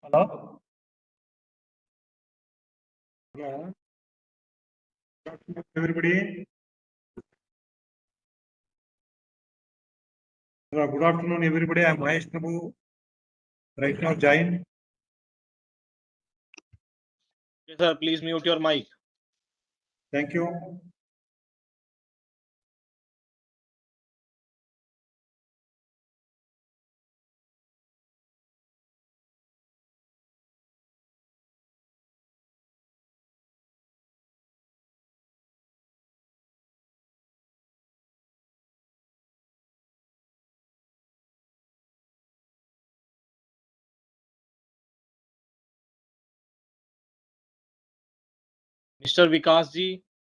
Hello? Yeah. Good afternoon, everybody. Good afternoon, everybody. I'm Mahesh Prabhu. Right now, join. Yes, sir. Please mute your mic. Thank you. Mister Vikas ji,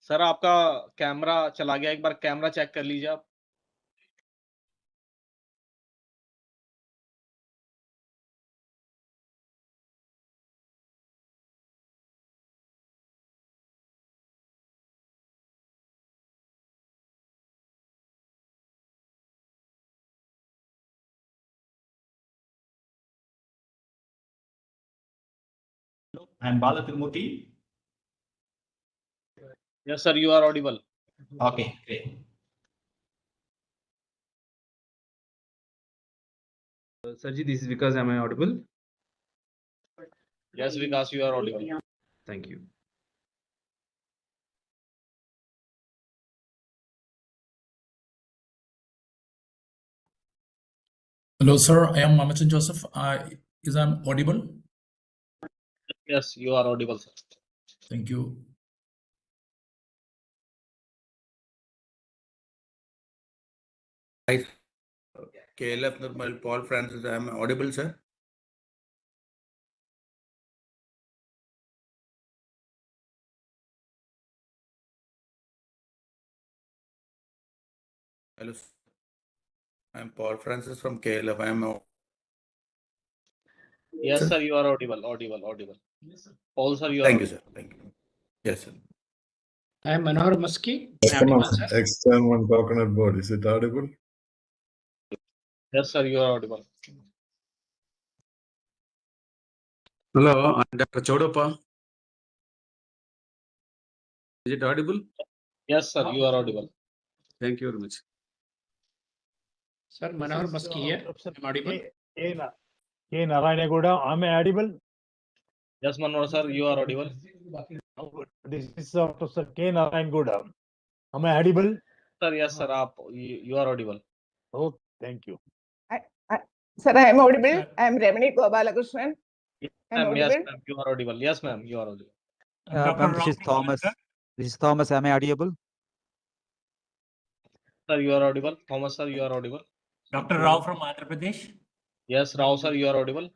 sir आपका camera चला गया, एक बार camera check कर लीजिए आप। I'm Bala Tirumurti. Yes, sir, you are audible. Okay, great. Sarji, this is because am I audible? Yes, Vikas, you are audible. Thank you. Hello, sir. I am Mamachan Joseph. Is I audible? Yes, you are audible, sir. Thank you. Hi, KLF Nirmal, Paul Francis. I am audible, sir. Hello, sir. I am Paul Francis from KLF. I am. Yes, sir, you are audible. Yes, sir. Paul, sir, you are Thank you, audible. sir. Thank you. Yes, sir. I am Manohar Musky. Extern one coconut board. Is it audible? Yes, sir, you are audible. Hello, I'm Dr. Chodappa. Is it audible? Yes, sir, you are audible. Thank you very much. Sir, Manohar Musky here. I'm audible. K. Narayanagowda, am I audible? Yes, Manohar, sir, you are audible. This is Professor K. Narayanagowda. Am I audible? Sir, yes, sir, you are audible. Oh, thank you. Sir, I am audible. I am Remini Gopalakrishnan. Yes, I am ma'am, yes, audible. ma'am, you are audible. Yes, ma'am, you are audible. Ma'am, this is Thomas. This is Thomas. Am I audible? Sir, you are audible. Thomas, sir, you are audible. Dr. Rao from Andhra Pradesh. Yes, Rao, sir, you are audible.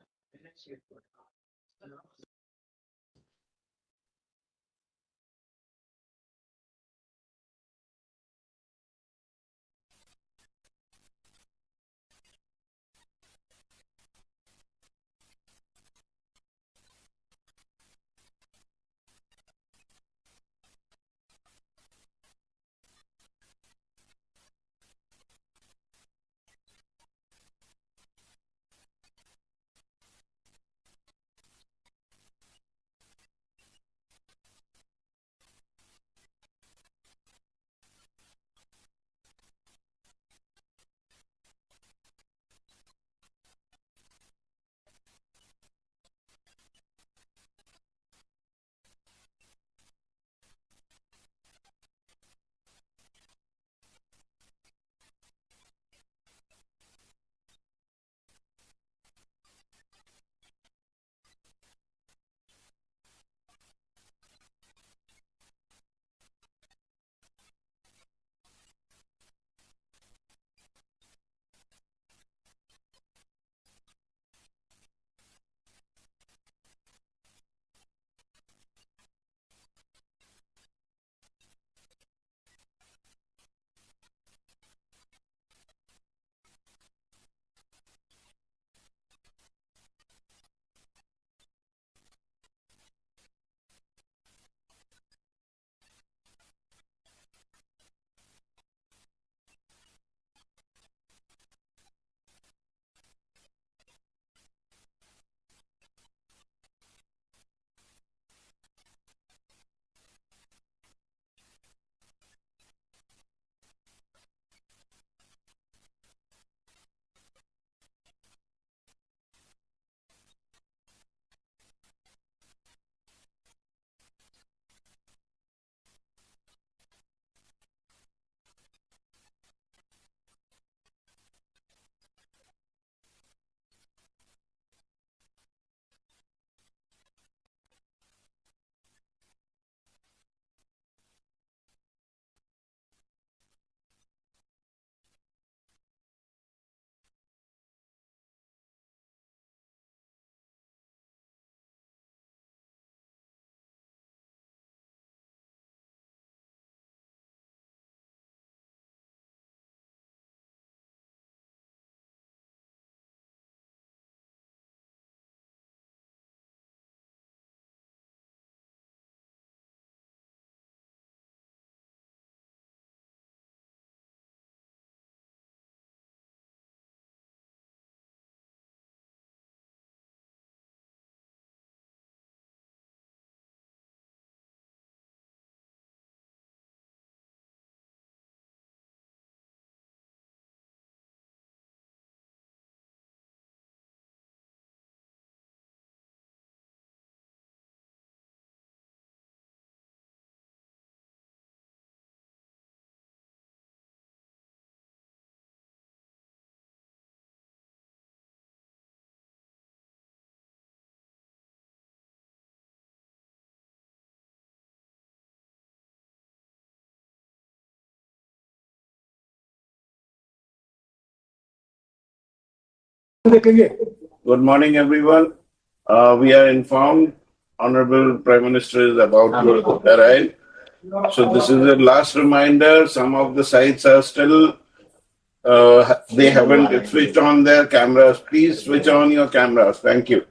Good morning, everyone. We are informed Honorable Prime Minister is about to arrive. So this is the last reminder. Some of the sites are still, they haven't switched on their cameras. Please switch on your cameras. Thank you.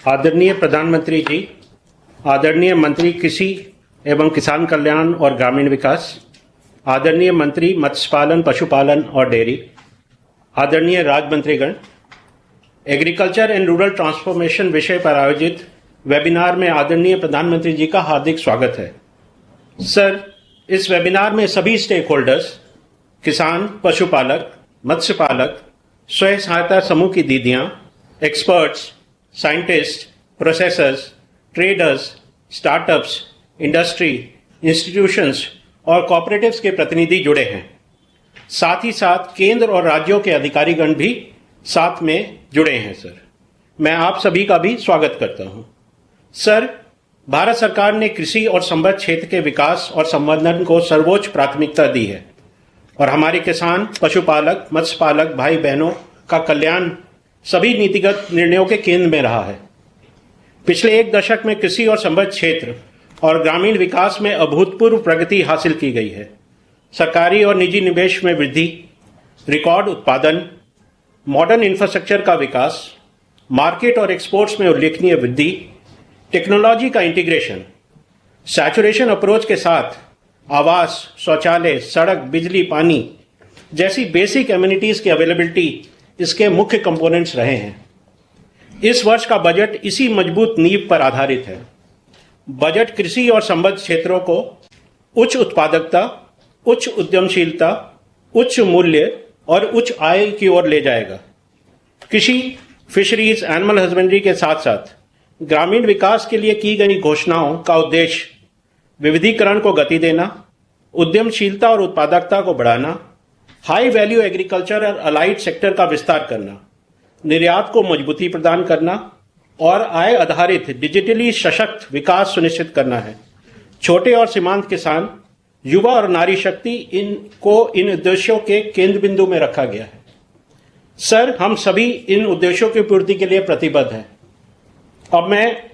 आदरणीय प्रधानमंत्री जी, आदरणीय मंत्री कृषि एवं किसान कल्याण और ग्रामीण विकास, आदरणीय मंत्री मत्स्य पालन, पशुपालन और डेयरी, आदरणीय राज्य मंत्रीगण, एग्रीकल्चर एंड रूरल ट्रांसफॉर्मेशन विषय पर आयोजित वेबिनार में आदरणीय प्रधानमंत्री जी का हार्दिक स्वागत है। सर, इस वेबिनार में सभी स्टेक होल्डर्स, किसान, पशुपालक, मत्स्य पालक, स्वयं सहायता समूह की दीदियां, experts, scientist, processors, traders, startups, industry, institutions और कॉपरेटिव्स के प्रतिनिधि जुड़े हैं। साथ ही साथ केंद्र और राज्यों के अधिकारीगण भी साथ में जुड़े हैं। सर, मैं आप सभी का भी स्वागत करता हूं। सर, भारत सरकार ने कृषि और संबद्ध क्षेत्र के विकास और संवर्धन को सर्वोच्च प्राथमिकता दी है और हमारे किसान, पशुपालक, मत्स्य पालक भाई बहनों का कल्याण सभी नीतिगत निर्णयों के केंद्र में रहा है। पिछले एक दशक में कृषि और संबद्ध क्षेत्र और ग्रामीण विकास में अभूतपूर्व प्रगति हासिल की गई है। सरकारी और निजी निवेश में वृद्धि, रिकॉर्ड उत्पादन, मॉडर्न इंफ्रास्ट्रक्चर का विकास, मार्केट और एक्सपोर्ट्स में उल्लेखनीय वृद्धि, टेक्नोलॉजी का इंटीग्रेशन, सैचुरेशन अप्रोच के साथ आवास, शौचालय, सड़क, बिजली, पानी जैसी बेसिक एमिनिटीज की अवेलेबिलिटी इसके मुख्य कंपोनेंट्स रहे हैं। इस वर्ष का बजट इसी मजबूत नींव पर आधारित है। बजट कृषि और संबद्ध क्षेत्रों को उच्च उत्पादकता, उच्च उद्यमशीलता, उच्च मूल्य और उच्च आय की ओर ले जाएगा। कृषि, फिशरीज, एनिमल हस्बेंड्री के साथ साथ ग्रामीण विकास के लिए की गई घोषणाओं का उद्देश्य विविधीकरण को गति देना, उद्यमशीलता और उत्पादकता को बढ़ाना, हाई वैल्यू एग्रीकल्चर और अलाइड सेक्टर का विस्तार करना, निर्यात को मजबूती प्रदान करना और आय आधारित डिजिटली सशक्त विकास सुनिश्चित करना है। छोटे और सीमांत किसान, युवा और नारी शक्ति इन उद्देश्यों के केंद्र बिंदु में रखा गया है। सर, हम सभी इन उद्देश्यों की पूर्ति के लिए प्रतिबद्ध हैं। अब मैं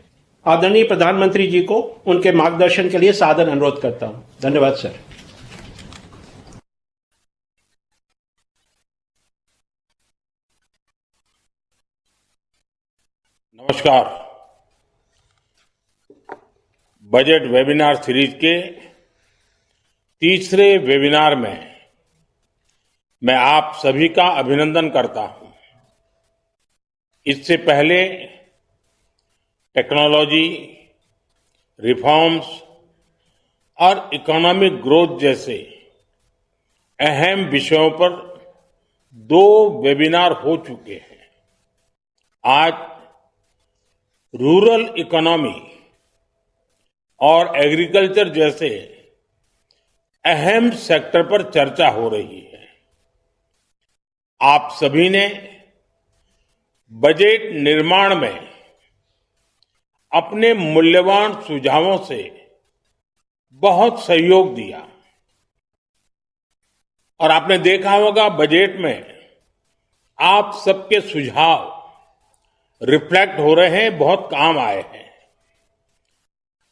आदरणीय प्रधानमंत्री जी को उनके मार्गदर्शन के लिए सादर अनुरोध करता हूं। धन्यवाद सर। नमस्कार। बजट वेबिनार सीरीज के तीसरे वेबिनार में मैं आप सभी का अभिनंदन करता हूं। इससे पहले टेक्नोलॉजी, रिफॉर्म्स और इकोनॉमिक ग्रोथ जैसे अहम विषयों पर 2 वेबिनार हो चुके हैं। आज रूरल इकोनॉमी और एग्रीकल्चर जैसे अहम सेक्टर पर चर्चा हो रही है। आप सभी ने बजट निर्माण में अपने मूल्यवान सुझावों से बहुत सहयोग दिया और आपने देखा होगा बजट में आप सबके सुझाव रिफ्लेक्ट हो रहे हैं, बहुत काम आए हैं।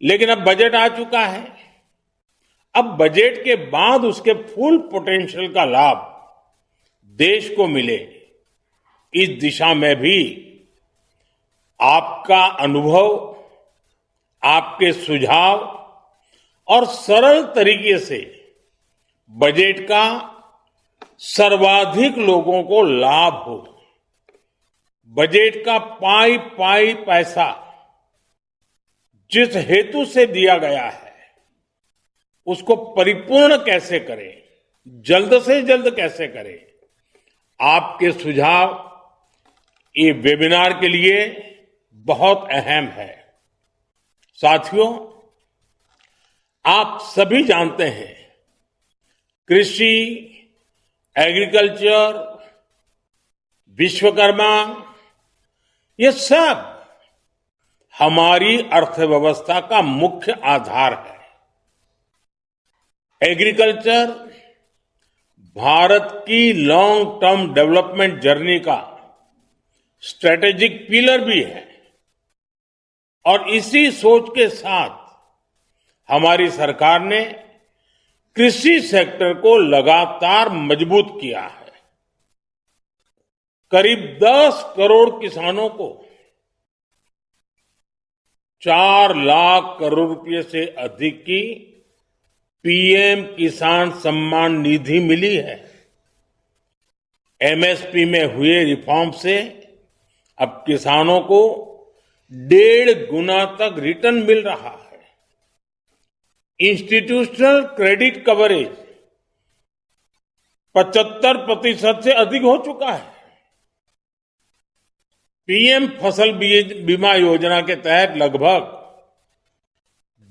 लेकिन अब बजट आ चुका है। अब बजट के बाद उसके फुल पोटेंशियल का लाभ देश को मिले, इस दिशा में भी आपका अनुभव, आपके सुझाव और सरल तरीके से बजट का सर्वाधिक लोगों को लाभ हो, बजट का पाई पाई पैसा जिस हेतु से दिया गया है उसको परिपूर्ण कैसे करें, जल्द से जल्द कैसे करें, आपके सुझाव ये वेबिनार के लिए बहुत अहम है। साथियों, आप सभी जानते हैं कृषि, एग्रीकल्चर, विश्वकर्मा, ये सब हमारी अर्थव्यवस्था का मुख्य आधार है। एग्रीकल्चर भारत की लॉन्ग टर्म डेवलपमेंट जर्नी का स्ट्रेटेजिक पिलर भी है और इसी सोच के साथ हमारी सरकार ने कृषि सेक्टर को लगातार मजबूत किया है। करीब 10 करोड़ किसानों को 4 लाख करोड़ रुपए से अधिक की पीएम किसान सम्मान निधि मिली है। एमएसपी में हुए रिफॉर्म से अब किसानों को 1.5 गुना तक रिटर्न मिल रहा है। इंस्टीट्यूशनल क्रेडिट कवरेज 75% से अधिक हो चुका है। पीएम फसल बीमा योजना के तहत लगभग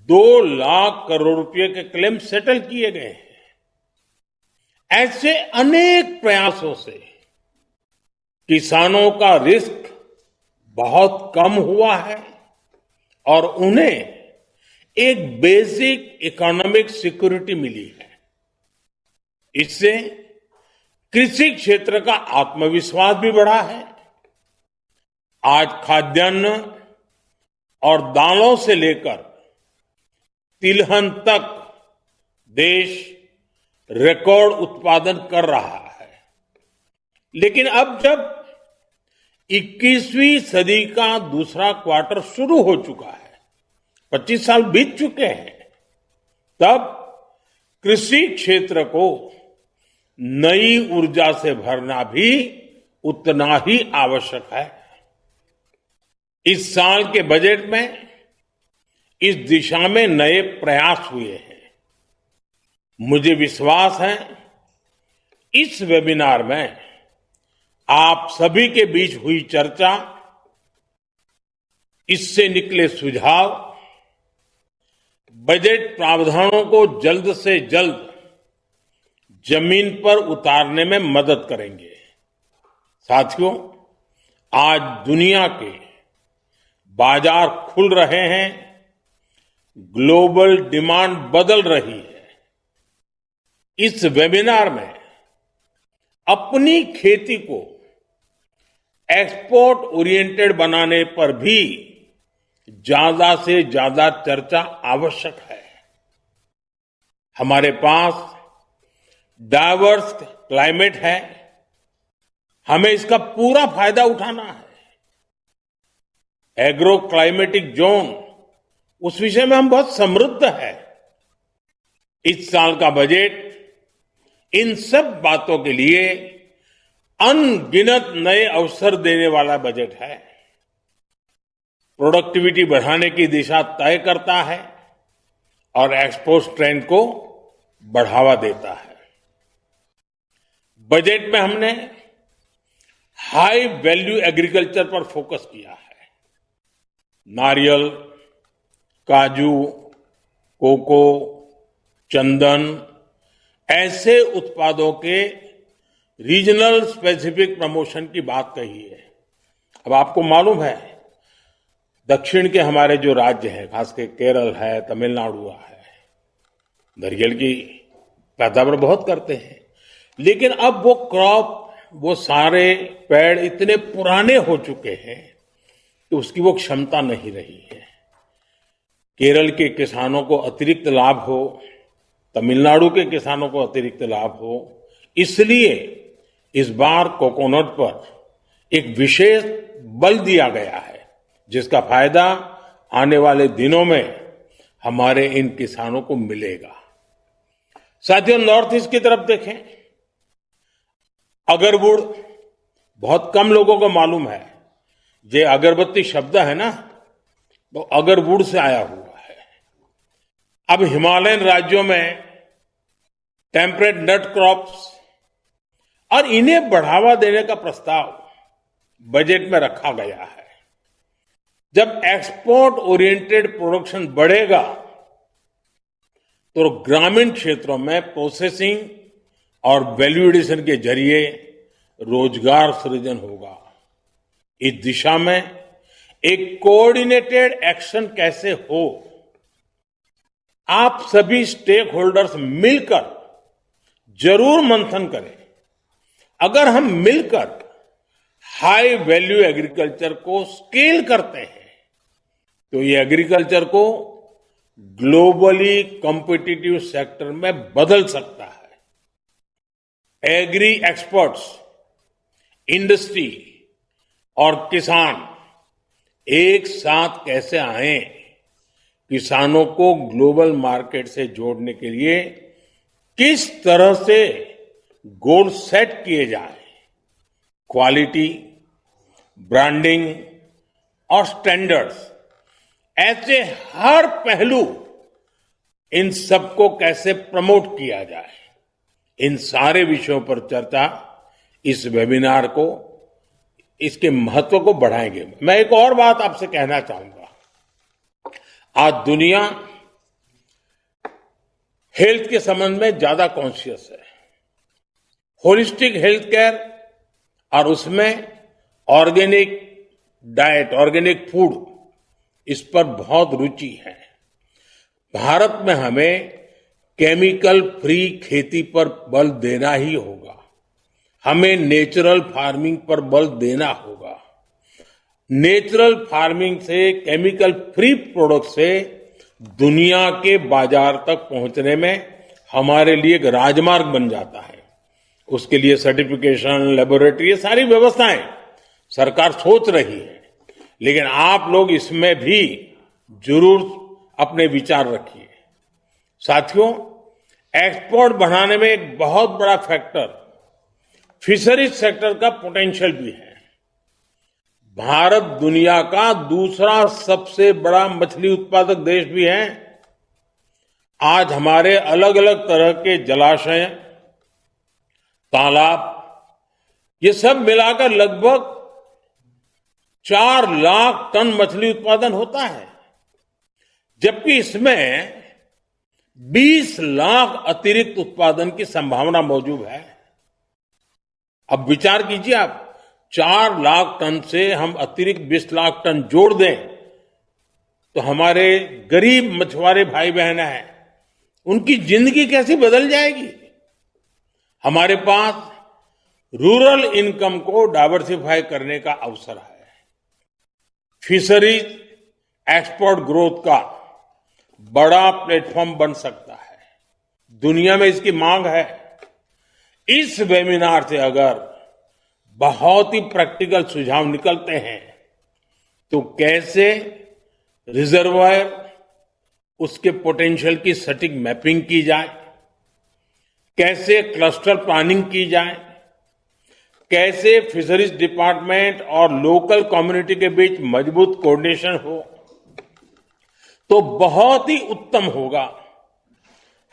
2 लाख करोड़ रुपए के क्लेम सेटल किए गए हैं। ऐसे अनेक प्रयासों से किसानों का रिस्क बहुत कम हुआ है और उन्हें एक बेसिक इकोनॉमिक सिक्योरिटी मिली है। इससे कृषि क्षेत्र का आत्मविश्वास भी बढ़ा है। आज खाद्यान्न और दालों से लेकर तिलहन तक देश रिकॉर्ड उत्पादन कर रहा है। लेकिन अब जब 21वीं सदी का दूसरा क्वार्टर शुरू हो चुका है, 25 साल बीत चुके हैं, तब कृषि क्षेत्र को नई ऊर्जा से भरना भी उतना ही आवश्यक है। इस साल के बजट में इस दिशा में नए प्रयास हुए हैं। मुझे विश्वास है इस वेबिनार में आप सभी के बीच हुई चर्चा, इससे निकले सुझाव बजट प्रावधानों को जल्द से जल्द जमीन पर उतारने में मदद करेंगे। साथियों, आज दुनिया के बाजार खुल रहे हैं, ग्लोबल डिमांड बदल रही है। इस वेबिनार में अपनी खेती को एक्सपोर्ट ओरिएंटेड बनाने पर भी ज्यादा से ज्यादा चर्चा आवश्यक है। हमारे पास डाइवर्स क्लाइमेट है, हमें इसका पूरा फायदा उठाना है। एग्रो क्लाइमेटिक जोन, उस विषय में हम बहुत समृद्ध है। इस साल का बजट इन सब बातों के लिए अनगिनत नए अवसर देने वाला बजट है। प्रोडक्टिविटी बढ़ाने की दिशा तय करता है और एक्सपोर्ट ट्रेंड को बढ़ावा देता है। बजट में हमने हाई वैल्यू एग्रीकल्चर पर फोकस किया है। नारियल, काजू, कोको, चंदन, ऐसे उत्पादों के रीजनल स्पेसिफिक प्रमोशन की बात कही है। अब आपको मालूम है, दक्षिण के हमारे जो राज्य हैं, खासकर केरल है, तमिलनाडु है, नारियल की पैदावार बहुत करते हैं, लेकिन अब वो क्रॉप, वो सारे पेड़ इतने पुराने हो चुके हैं कि उसकी वो क्षमता नहीं रही है। केरल के किसानों को अतिरिक्त लाभ हो, तमिलनाडु के किसानों को अतिरिक्त लाभ हो, इसलिए इस बार कोकोनट पर एक विशेष बल दिया गया है, जिसका फायदा आने वाले दिनों में हमारे इन किसानों को मिलेगा। साथियों, नॉर्थ ईस्ट की तरफ देखें, अगरवुड बहुत कम लोगों को मालूम है। ये अगरबत्ती शब्द है ना, वो अगरवुड से आया हुआ है। अब हिमालयन राज्यों में टेम्परेट नट क्रॉप्स और इन्हें बढ़ावा देने का प्रस्ताव बजट में रखा गया है। जब एक्सपोर्ट ओरिएंटेड प्रोडक्शन बढ़ेगा तो ग्रामीण क्षेत्रों में प्रोसेसिंग और वैल्यू एडिशन के जरिए रोजगार सृजन होगा। इस दिशा में एक कोऑर्डिनेटेड एक्शन कैसे हो, आप सभी स्टेक होल्डर्स मिलकर जरूर मंथन करें। अगर हम मिलकर हाई वैल्यू एग्रीकल्चर को स्केल करते हैं तो ये एग्रीकल्चर को ग्लोबली कॉम्पिटिटिव सेक्टर में बदल सकता है। एग्री एक्सपर्ट्स, इंडस्ट्री और किसान एक साथ कैसे आए, किसानों को ग्लोबल मार्केट से जोड़ने के लिए किस तरह से गोल सेट किए जाए, क्वालिटी, ब्रांडिंग और स्टैंडर्ड्स, ऐसे हर पहलू, इन सबको कैसे प्रमोट किया जाए, इन सारे विषयों पर चर्चा इस वेबिनार को, इसके महत्व को बढ़ाएंगे। मैं एक और बात आपसे कहना चाहूंगा। आज दुनिया हेल्थ के संबंध में ज्यादा कॉन्शियस है। होलिस्टिक हेल्थ केयर और उसमें ऑर्गेनिक डाइट, ऑर्गेनिक फूड, इस पर बहुत रुचि है। भारत में हमें केमिकल फ्री खेती पर बल देना ही होगा। हमें नेचुरल फार्मिंग पर बल देना होगा। नेचुरल फार्मिंग से, केमिकल फ्री प्रोडक्ट से दुनिया के बाजार तक पहुंचने में हमारे लिए एक राजमार्ग बन जाता है। उसके लिए सर्टिफिकेशन, लेबोरेटरी, ये सारी व्यवस्थाएं सरकार सोच रही है। लेकिन आप लोग इसमें भी जरूर अपने विचार रखिए। साथियों, एक्सपोर्ट बढ़ाने में एक बहुत बड़ा फैक्टर फिशरीज सेक्टर का पोटेंशियल भी है। भारत दुनिया का दूसरा सबसे बड़ा मछली उत्पादक देश भी है। आज हमारे अलग अलग तरह के जलाशय, तालाब, ये सब मिलाकर लगभग 4 लाख टन मछली उत्पादन होता है, जबकि इसमें 20 लाख अतिरिक्त उत्पादन की संभावना मौजूद है। अब विचार कीजिए आप, 4 लाख टन से हम अतिरिक्त 20 लाख टन जोड़ दें तो हमारे गरीब मछुआरे भाई बहन हैं, उनकी जिंदगी कैसी बदल जाएगी। हमारे पास रूरल इनकम को डाइवर्सिफाई करने का अवसर है। फिशरीज एक्सपोर्ट ग्रोथ का बड़ा प्लेटफॉर्म बन सकता है। दुनिया में इसकी मांग है। इस वेबिनार से अगर बहुत ही प्रैक्टिकल सुझाव निकलते हैं तो कैसे रिजर्वायर, उसके पोटेंशियल की सटीक मैपिंग की जाए, कैसे क्लस्टर प्लानिंग की जाए, कैसे फिशरीज डिपार्टमेंट और लोकल कम्युनिटी के बीच मजबूत कोऑर्डिनेशन हो, तो बहुत ही उत्तम होगा।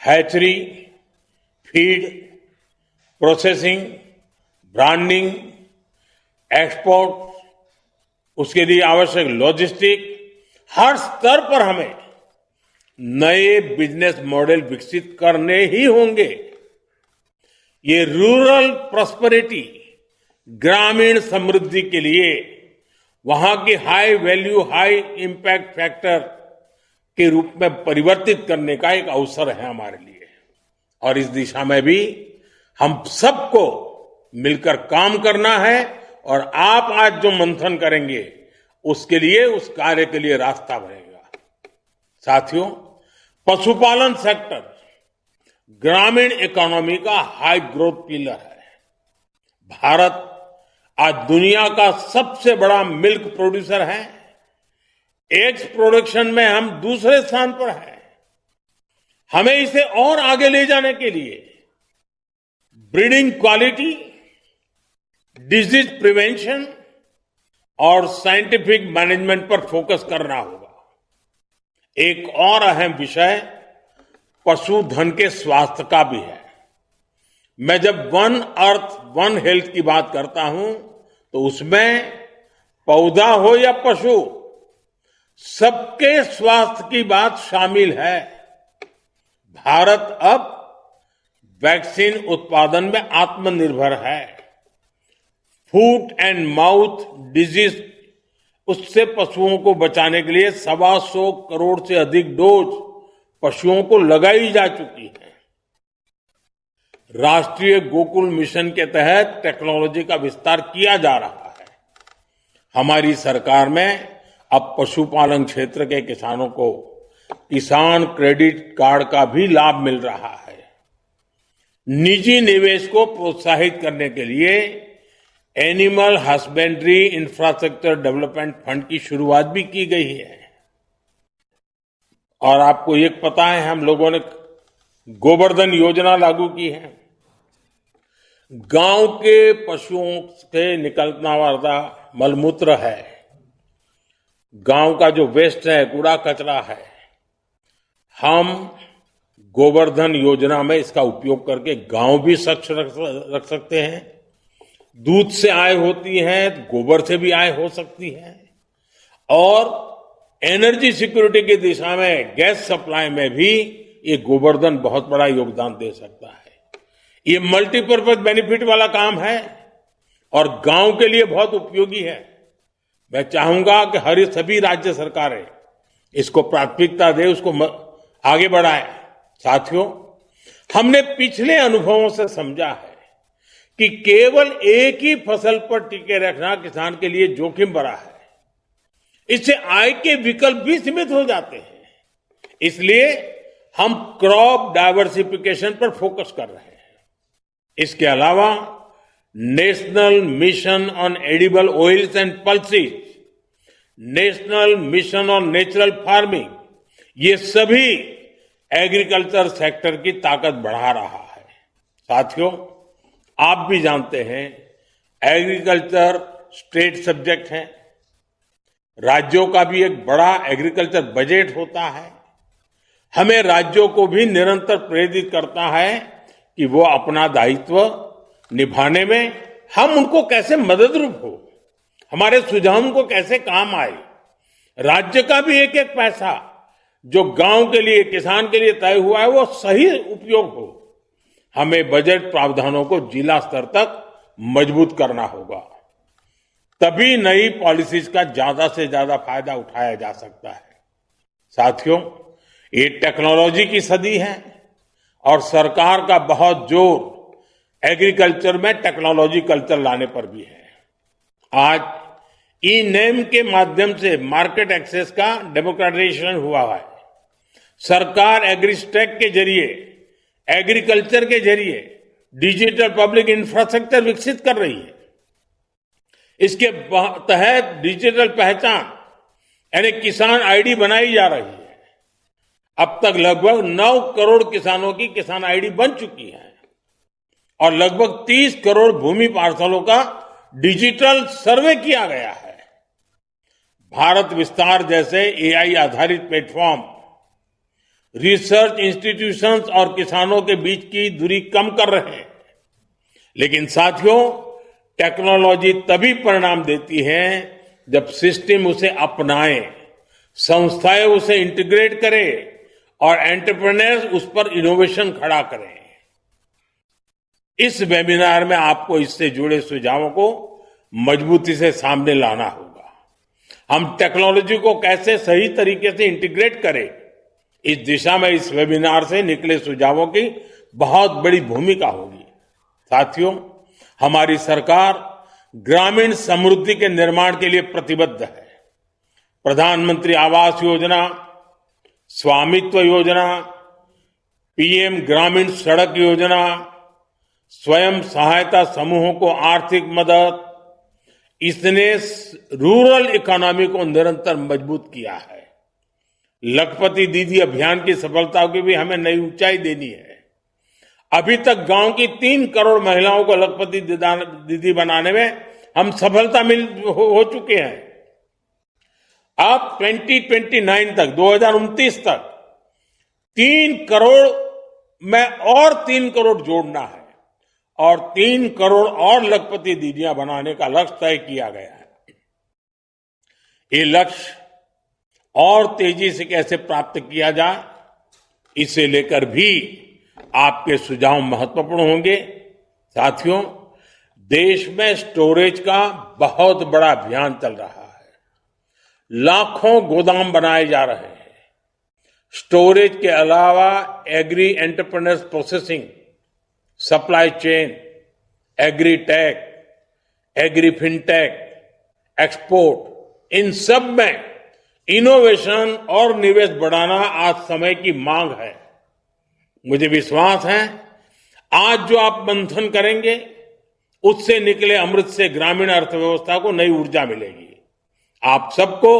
Hatchery, feed, processing, branding, export, उसके लिए आवश्यक लॉजिस्टिक, हर स्तर पर हमें नए बिजनेस मॉडल विकसित करने ही होंगे। ये रूरल प्रॉस्पेरिटी, ग्रामीण समृद्धि के लिए वहां की high value, high impact factor के रूप में परिवर्तित करने का एक अवसर है हमारे लिए। और इस दिशा में भी हम सबको मिलकर काम करना है। और आप आज जो मंथन करेंगे उसके लिए, उस कार्य के लिए रास्ता बनेगा। साथियों, पशुपालन सेक्टर ग्रामीण इकोनॉमी का हाई ग्रोथ पिलर है। भारत आज दुनिया का सबसे बड़ा मिल्क प्रोड्यूसर है। एग्स प्रोडक्शन में हम दूसरे स्थान पर हैं। हमें इसे और आगे ले जाने के लिए ब्रीडिंग क्वालिटी, डिजीज प्रिवेंशन और साइंटिफिक मैनेजमेंट पर फोकस करना होगा। एक और अहम विषय पशुधन के स्वास्थ्य का भी है। मैं जब वन अर्थ वन हेल्थ की बात करता हूं तो उसमें पौधा हो या पशु, सबके स्वास्थ्य की बात शामिल है। भारत अब वैक्सीन उत्पादन में आत्मनिर्भर है। फूट एंड माउथ डिजीज, उससे पशुओं को बचाने के लिए 125 करोड़ से अधिक डोज पशुओं को लगाई जा चुकी है। राष्ट्रीय गोकुल मिशन के तहत टेक्नोलॉजी का विस्तार किया जा रहा है। हमारी सरकार में अब पशुपालन क्षेत्र के किसानों को किसान क्रेडिट कार्ड का भी लाभ मिल रहा है। निजी निवेश को प्रोत्साहित करने के लिए animal husbandry infrastructure development fund की शुरुआत भी की गई है। और आपको एक पता है, हम लोगों ने गोवर्धन योजना लागू की है। गांव के पशुओं से निकलना वाला मलमूत्र है, गांव का जो वेस्ट है, कूड़ा कचरा है, हम गोवर्धन योजना में इसका उपयोग करके गांव भी स्वच्छ रख सकते हैं। दूध से आय होती है, गोबर से भी आय हो सकती है, और एनर्जी सिक्योरिटी की दिशा में गैस सप्लाई में भी ये गोवर्धन बहुत बड़ा योगदान दे सकता है। ये मल्टीपर्पज बेनिफिट वाला काम है और गांव के लिए बहुत उपयोगी है। मैं चाहूंगा कि सभी राज्य सरकारें इसको प्राथमिकता दे, उसको आगे बढ़ाए। साथियों, हमने पिछले अनुभवों से समझा है कि केवल एक ही फसल पर टिके रखना किसान के लिए जोखिम भरा है। इससे आय के विकल्प भी सीमित हो जाते हैं। इसलिए हम क्रॉप डाइवर्सिफिकेशन पर फोकस कर रहे हैं। इसके अलावा national mission on edible oils and pulses, national mission on natural farming, ये सभी एग्रीकल्चर सेक्टर की ताकत बढ़ा रहा है। साथियों, आप भी जानते हैं एग्रीकल्चर स्टेट सब्जेक्ट है, राज्यों का भी एक बड़ा एग्रीकल्चर बजट होता है। हमें राज्यों को भी निरंतर प्रेरित करता है कि वो अपना दायित्व निभाने में हम उनको कैसे मददरूप हो, हमारे सुझाव उनको कैसे काम आए। राज्य का भी एक एक पैसा जो गांव के लिए, किसान के लिए तय हुआ है, वो सही उपयोग हो। हमें बजट प्रावधानों को जिला स्तर तक मजबूत करना होगा, तभी नई पॉलिसीज का ज्यादा से ज्यादा फायदा उठाया जा सकता है। साथियों, ये टेक्नोलॉजी की सदी है और सरकार का बहुत जोर एग्रीकल्चर में टेक्नोलॉजी कल्चर लाने पर भी है। आज ई नेम के माध्यम से मार्केट एक्सेस का डेमोक्रेटाइजेशन हुआ है। सरकार एग्रीस्टेक के जरिए, एग्रीकल्चर के जरिए डिजिटल पब्लिक इंफ्रास्ट्रक्चर विकसित कर रही है। इसके तहत डिजिटल पहचान यानी किसान आईडी बनाई जा रही है। अब तक लगभग 9 करोड़ किसानों की किसान आईडी बन चुकी है और लगभग 30 करोड़ भूमि पार्सलों का डिजिटल सर्वे किया गया है। भारत विस्तार जैसे एआई आधारित प्लेटफॉर्म रिसर्च इंस्टीट्यूशंस और किसानों के बीच की दूरी कम कर रहे हैं। लेकिन साथियों, टेक्नोलॉजी तभी परिणाम देती है जब सिस्टम उसे अपनाए, संस्थाएं उसे इंटीग्रेट करें और एंटरप्रेन्योर्स उस पर इनोवेशन खड़ा करें। इस वेबिनार में आपको इससे जुड़े सुझावों को मजबूती से सामने लाना होगा। हम टेक्नोलॉजी को कैसे सही तरीके से इंटीग्रेट करें, इस दिशा में इस वेबिनार से निकले सुझावों की बहुत बड़ी भूमिका होगी। साथियों, हमारी सरकार ग्रामीण समृद्धि के निर्माण के लिए प्रतिबद्ध है। प्रधानमंत्री आवास योजना, स्वामित्व योजना, पीएम ग्रामीण सड़क योजना, स्वयं सहायता समूहों को आर्थिक मदद, इसने रूरल इकोनॉमी को निरंतर मजबूत किया है। लखपति दीदी अभियान की सफलता की भी हमें नई ऊंचाई देनी है। अभी तक गांव की 3 करोड़ महिलाओं को लखपति दीदी बनाने में हम सफलता हो चुके हैं। अब 2029 तक, 2029 तक 3 करोड़ में और 3 करोड़ जोड़ना है और 3 करोड़ और लखपति दीदियां बनाने का लक्ष्य तय किया गया है। ये लक्ष्य और तेजी से कैसे प्राप्त किया जाए, इसे लेकर भी आपके सुझाव महत्वपूर्ण होंगे। साथियों, देश में स्टोरेज का बहुत बड़ा अभियान चल रहा है। लाखों गोदाम बनाए जा रहे हैं। स्टोरेज के अलावा agri entrepreneurs processing, supply chain, agri tech, agri fintech, export, इन सब में इनोवेशन और निवेश बढ़ाना आज समय की मांग है। मुझे विश्वास है आज जो आप मंथन करेंगे उससे निकले अमृत से ग्रामीण अर्थव्यवस्था को नई ऊर्जा मिलेगी। आप सबको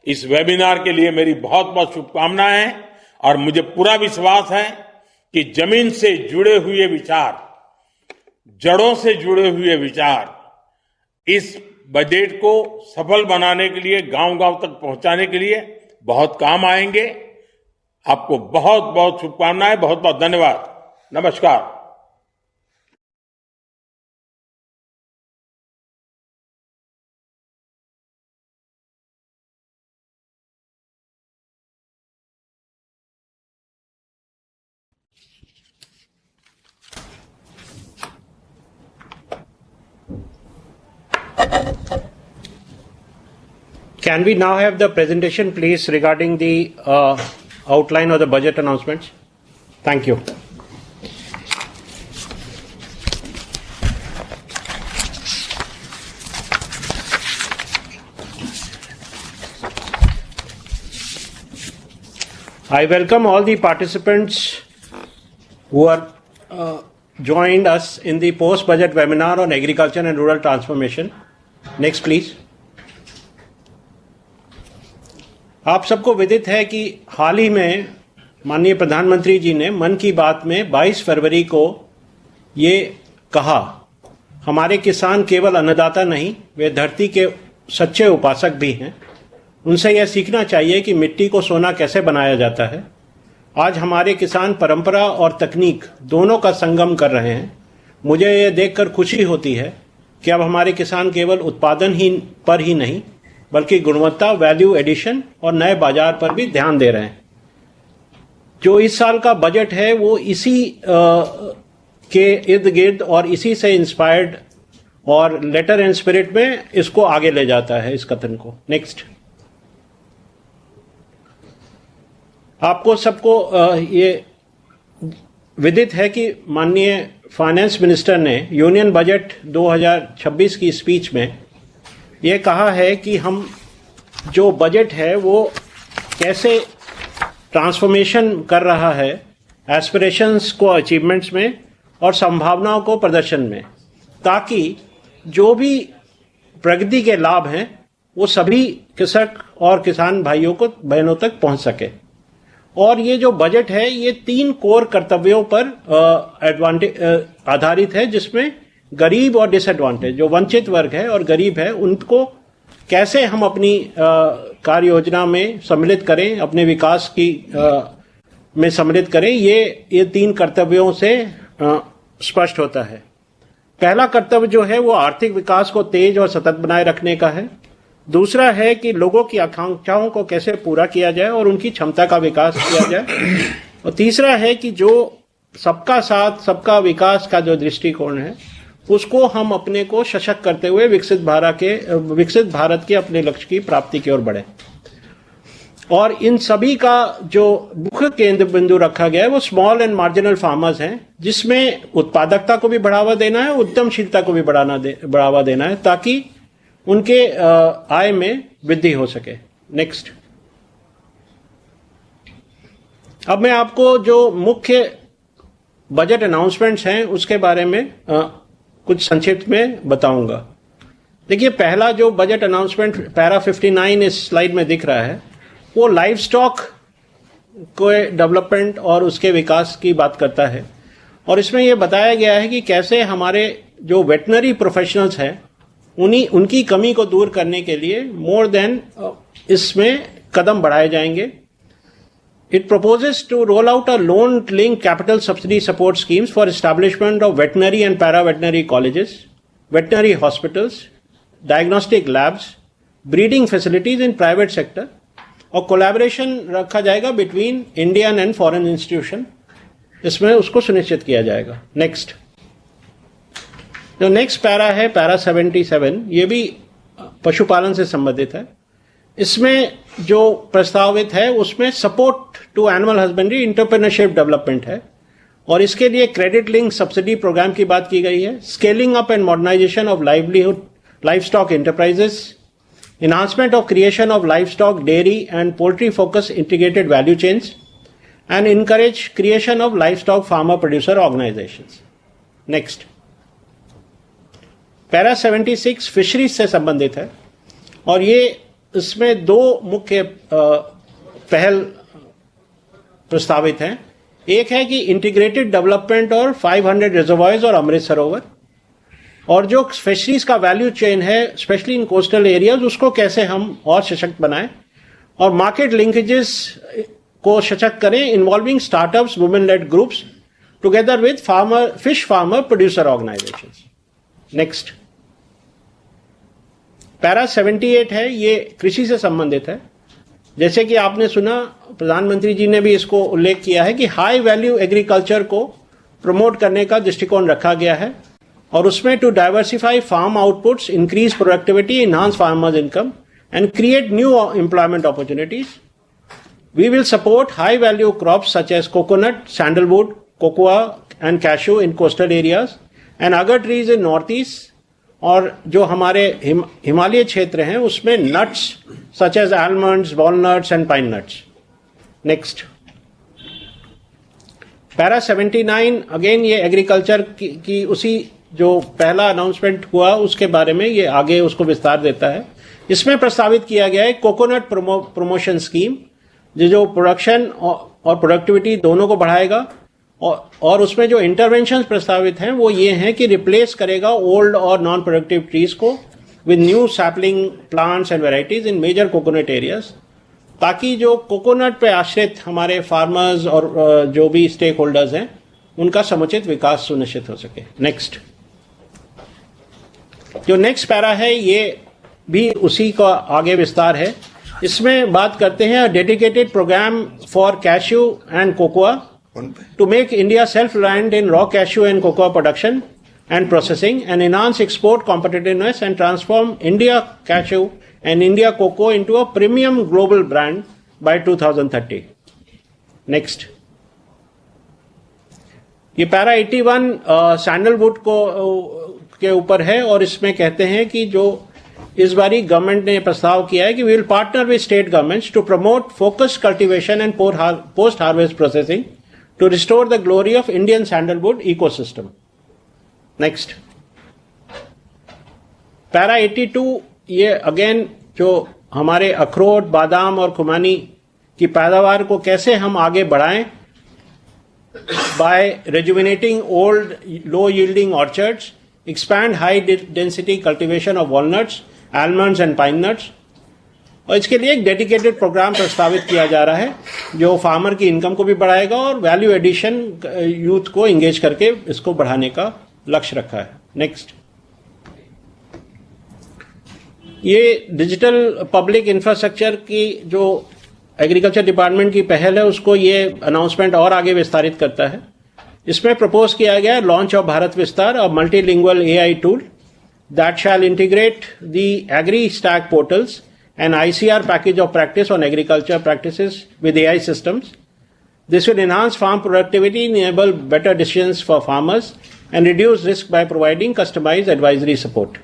इस वेबिनार के लिए मेरी बहुत बहुत शुभकामनाएं हैं और मुझे पूरा विश्वास है कि जमीन से जुड़े हुए विचार, जड़ों से जुड़े हुए विचार इस बजट को सफल बनाने के लिए, गांव-गांव तक पहुंचाने के लिए बहुत काम आएंगे। आपको बहुत बहुत शुभकामनाएं, बहुत बहुत धन्यवाद। नमस्कार। Can we now have the presentation, please, regarding the outline of the budget announcements? Thank you. I welcome all the participants who are joined us in the post-budget webinar on agriculture and rural transformation. Next, please. आप सबको विदित है कि हाल ही में माननीय प्रधानमंत्री जी ने मन की बात में 22 फरवरी को ये कहा, हमारे किसान केवल अन्नदाता नहीं, वे धरती के सच्चे उपासक भी हैं। उनसे यह सीखना चाहिए कि मिट्टी को सोना कैसे बनाया जाता है। आज हमारे किसान परंपरा और तकनीक दोनों का संगम कर रहे हैं। मुझे यह देखकर खुशी होती है कि अब हमारे किसान केवल उत्पादन पर ही नहीं, बल्कि गुणवत्ता, वैल्यू एडिशन और नए बाजार पर भी ध्यान दे रहे हैं। जो इस साल का बजट है वो इसी के इर्द गिर्द और इसी से इंस्पायर्ड और लेटर एंड स्पिरिट में इसको आगे ले जाता है, इस कथन को। नेक्स्ट। आपको सबको ये विदित है कि माननीय फाइनेंस मिनिस्टर ने यूनियन बजट 2026 की स्पीच में ये कहा है कि हम जो बजट है वो कैसे ट्रांसफॉर्मेशन कर रहा है एस्पिरेशंस को अचीवमेंट्स में और संभावनाओं को प्रदर्शन में, ताकि जो भी प्रगति के लाभ हैं वो सभी कृषक और किसान भाइयों को बहनों तक पहुंच सके। और ये जो बजट है ये 3 कोर कर्तव्यों पर आधारित है, जिसमें गरीब और डिसएडवांटेज, जो वंचित वर्ग है और गरीब है, उनको कैसे हम अपनी कार्य योजना में सम्मिलित करें, अपने विकास की में सम्मिलित करें, ये 3 कर्तव्यों से स्पष्ट होता है। पहला कर्तव्य जो है वो आर्थिक विकास को तेज और सतत बनाए रखने का है। दूसरा है कि लोगों की आकांक्षाओं को कैसे पूरा किया जाए और उनकी क्षमता का विकास किया जाए। और तीसरा है कि जो सबका साथ सबका विकास का जो दृष्टिकोण है उसको हम अपने को सशक्त करते हुए विकसित भारत के अपने लक्ष्य की प्राप्ति की ओर बढ़े। और इन सभी का जो मुख्य केंद्र बिंदु रखा गया है वो स्मॉल एंड मार्जिनल फार्मर्स हैं, जिसमें उत्पादकता को भी बढ़ावा देना है, उद्यमशीलता को भी बढ़ावा देना है, ताकि उनके आय में वृद्धि हो सके। नेक्स्ट। अब मैं आपको जो मुख्य बजट अनाउंसमेंट्स हैं उसके बारे में कुछ संक्षिप्त में बताऊंगा। देखिए, पहला जो बजट अनाउंसमेंट पैरा 59 इस स्लाइड में दिख रहा है वो लाइव स्टॉक के डेवलपमेंट और उसके विकास की बात करता है। और इसमें यह बताया गया है कि कैसे हमारे जो वेटनरी प्रोफेशनल्स हैं उनकी कमी को दूर करने के लिए मोर देन इसमें कदम बढ़ाए जाएंगे। It proposes to roll out a loan-linked capital subsidy support schemes for establishment of veterinary and para-veterinary colleges, veterinary hospitals, diagnostic labs, breeding facilities in private sector, और collaboration रखा जाएगा between Indian and foreign institution, इसमें उसको सुनिश्चित किया जाएगा। Next, जो next para है पैरा 77, ये भी पशुपालन से संबंधित है। इसमें जो प्रस्तावित है उसमें support to animal husbandry entrepreneurship development है और इसके लिए क्रेडिट लिंक सब्सिडी प्रोग्राम की बात की गई है। Scaling up and modernisation of livestock enterprises, enhancement of creation of livestock, dairy and poultry focused integrated value chains, and encourage creation of livestock farmer producer organizations. Next, para 76 fisheries से संबंधित है और ये इसमें दो मुख्य पहल प्रस्तावित हैं। एक है कि इंटीग्रेटेड डेवलपमेंट और 500 रिजर्वायर्स और अमृत सरोवर, और जो फिशरीज का वैल्यू चेन है स्पेशली इन कोस्टल एरियाज, उसको कैसे हम और सशक्त बनाएं और मार्केट लिंकेजेस को सशक्त करें, involving startups, women lead groups together with fish farmer producer organisations. Next, para 78 है, ये कृषि से संबंधित है। जैसे कि आपने सुना, प्रधानमंत्री जी ने भी इसको उल्लेख किया है कि हाई वैल्यू एग्रीकल्चर को प्रमोट करने का दृष्टिकोण रखा गया है, और उसमें to diversify farm outputs, increase productivity, enhance farmers income and create new employment opportunities. We will support high value crops such as coconut, sandalwood, cocoa and cashew in coastal areas and agar trees in northeast, और जो हमारे हिमालय क्षेत्र हैं उसमें nuts such as almonds, walnuts and pine nuts. Next, para 79 again ये agriculture की उसी जो पहला अनाउंसमेंट हुआ उसके बारे में ये आगे उसको विस्तार देता है। इसमें प्रस्तावित किया गया है कोकोनट प्रमोशन स्कीम, जो प्रोडक्शन और प्रोडक्टिविटी दोनों को बढ़ाएगा, और उसमें जो इंटरवेंशन प्रस्तावित हैं वो ये हैं कि रिप्लेस करेगा ओल्ड और नॉन प्रोडक्टिव ट्रीज को with new sapling plants and varieties in major coconut areas, ताकि जो कोकोनट पे आश्रित हमारे फार्मर्स और जो भी स्टेक होल्डर्स हैं उनका समुचित विकास सुनिश्चित हो सके। नेक्स्ट, जो नेक्स्ट पैरा है ये भी उसी का आगे विस्तार है। इसमें बात करते हैं dedicated programme for cashew and cocoa to make India self reliant in raw cashew and cocoa production and processing and enhance export competitiveness and transform India cashew and India cocoa into a premium global brand by 2030. Next. ये para 81 sandalwood को के ऊपर है, और इसमें कहते हैं कि जो इस बारी गवर्नमेंट ने प्रस्ताव किया है कि we will partner with state governments to promote focused cultivation and post harvest processing to restore the glory of Indian sandalwood ecosystem. Next, para 82 ये अगेन जो हमारे अखरोट, बादाम और खुमानी की पैदावार को कैसे हम आगे बढ़ाएं by rejuvenating old low yielding orchards, expand high density cultivation of walnuts, almonds and pine nuts, और इसके लिए एक डेडिकेटेड प्रोग्राम प्रस्तावित किया जा रहा है जो फार्मर की इनकम को भी बढ़ाएगा और वैल्यू एडिशन यूथ को एंगेज करके इसको बढ़ाने का लक्ष्य रखा है। नेक्स्ट, ये डिजिटल पब्लिक इंफ्रास्ट्रक्चर की जो एग्रीकल्चर डिपार्टमेंट की पहल है उसको ये अनाउंसमेंट और आगे विस्तारित करता है। इसमें प्रपोज किया गया launch of Bharat Vistaar, a multilingual AI tool that shall integrate the agri stack portals and ICR package of practice on agriculture practices with AI systems. This will enhance farm productivity, enable better decisions for farmers, and reduce risk by providing customized advisory support.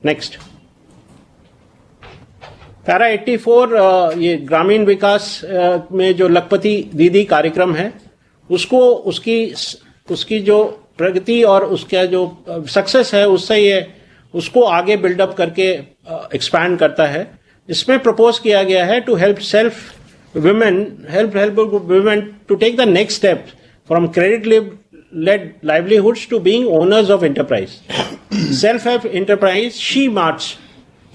Next. Para 84 ये ग्रामीण विकास में जो लखपति दीदी कार्यक्रम है उसको उसकी जो प्रगति और उसका जो सक्सेस है उससे ये उसको आगे बिल्डअप करके एक्सपैंड करता है। इसमें प्रपोज किया गया है to help women to take the next step from credit-led livelihoods to being owners of enterprise. Self-help enterprise she marts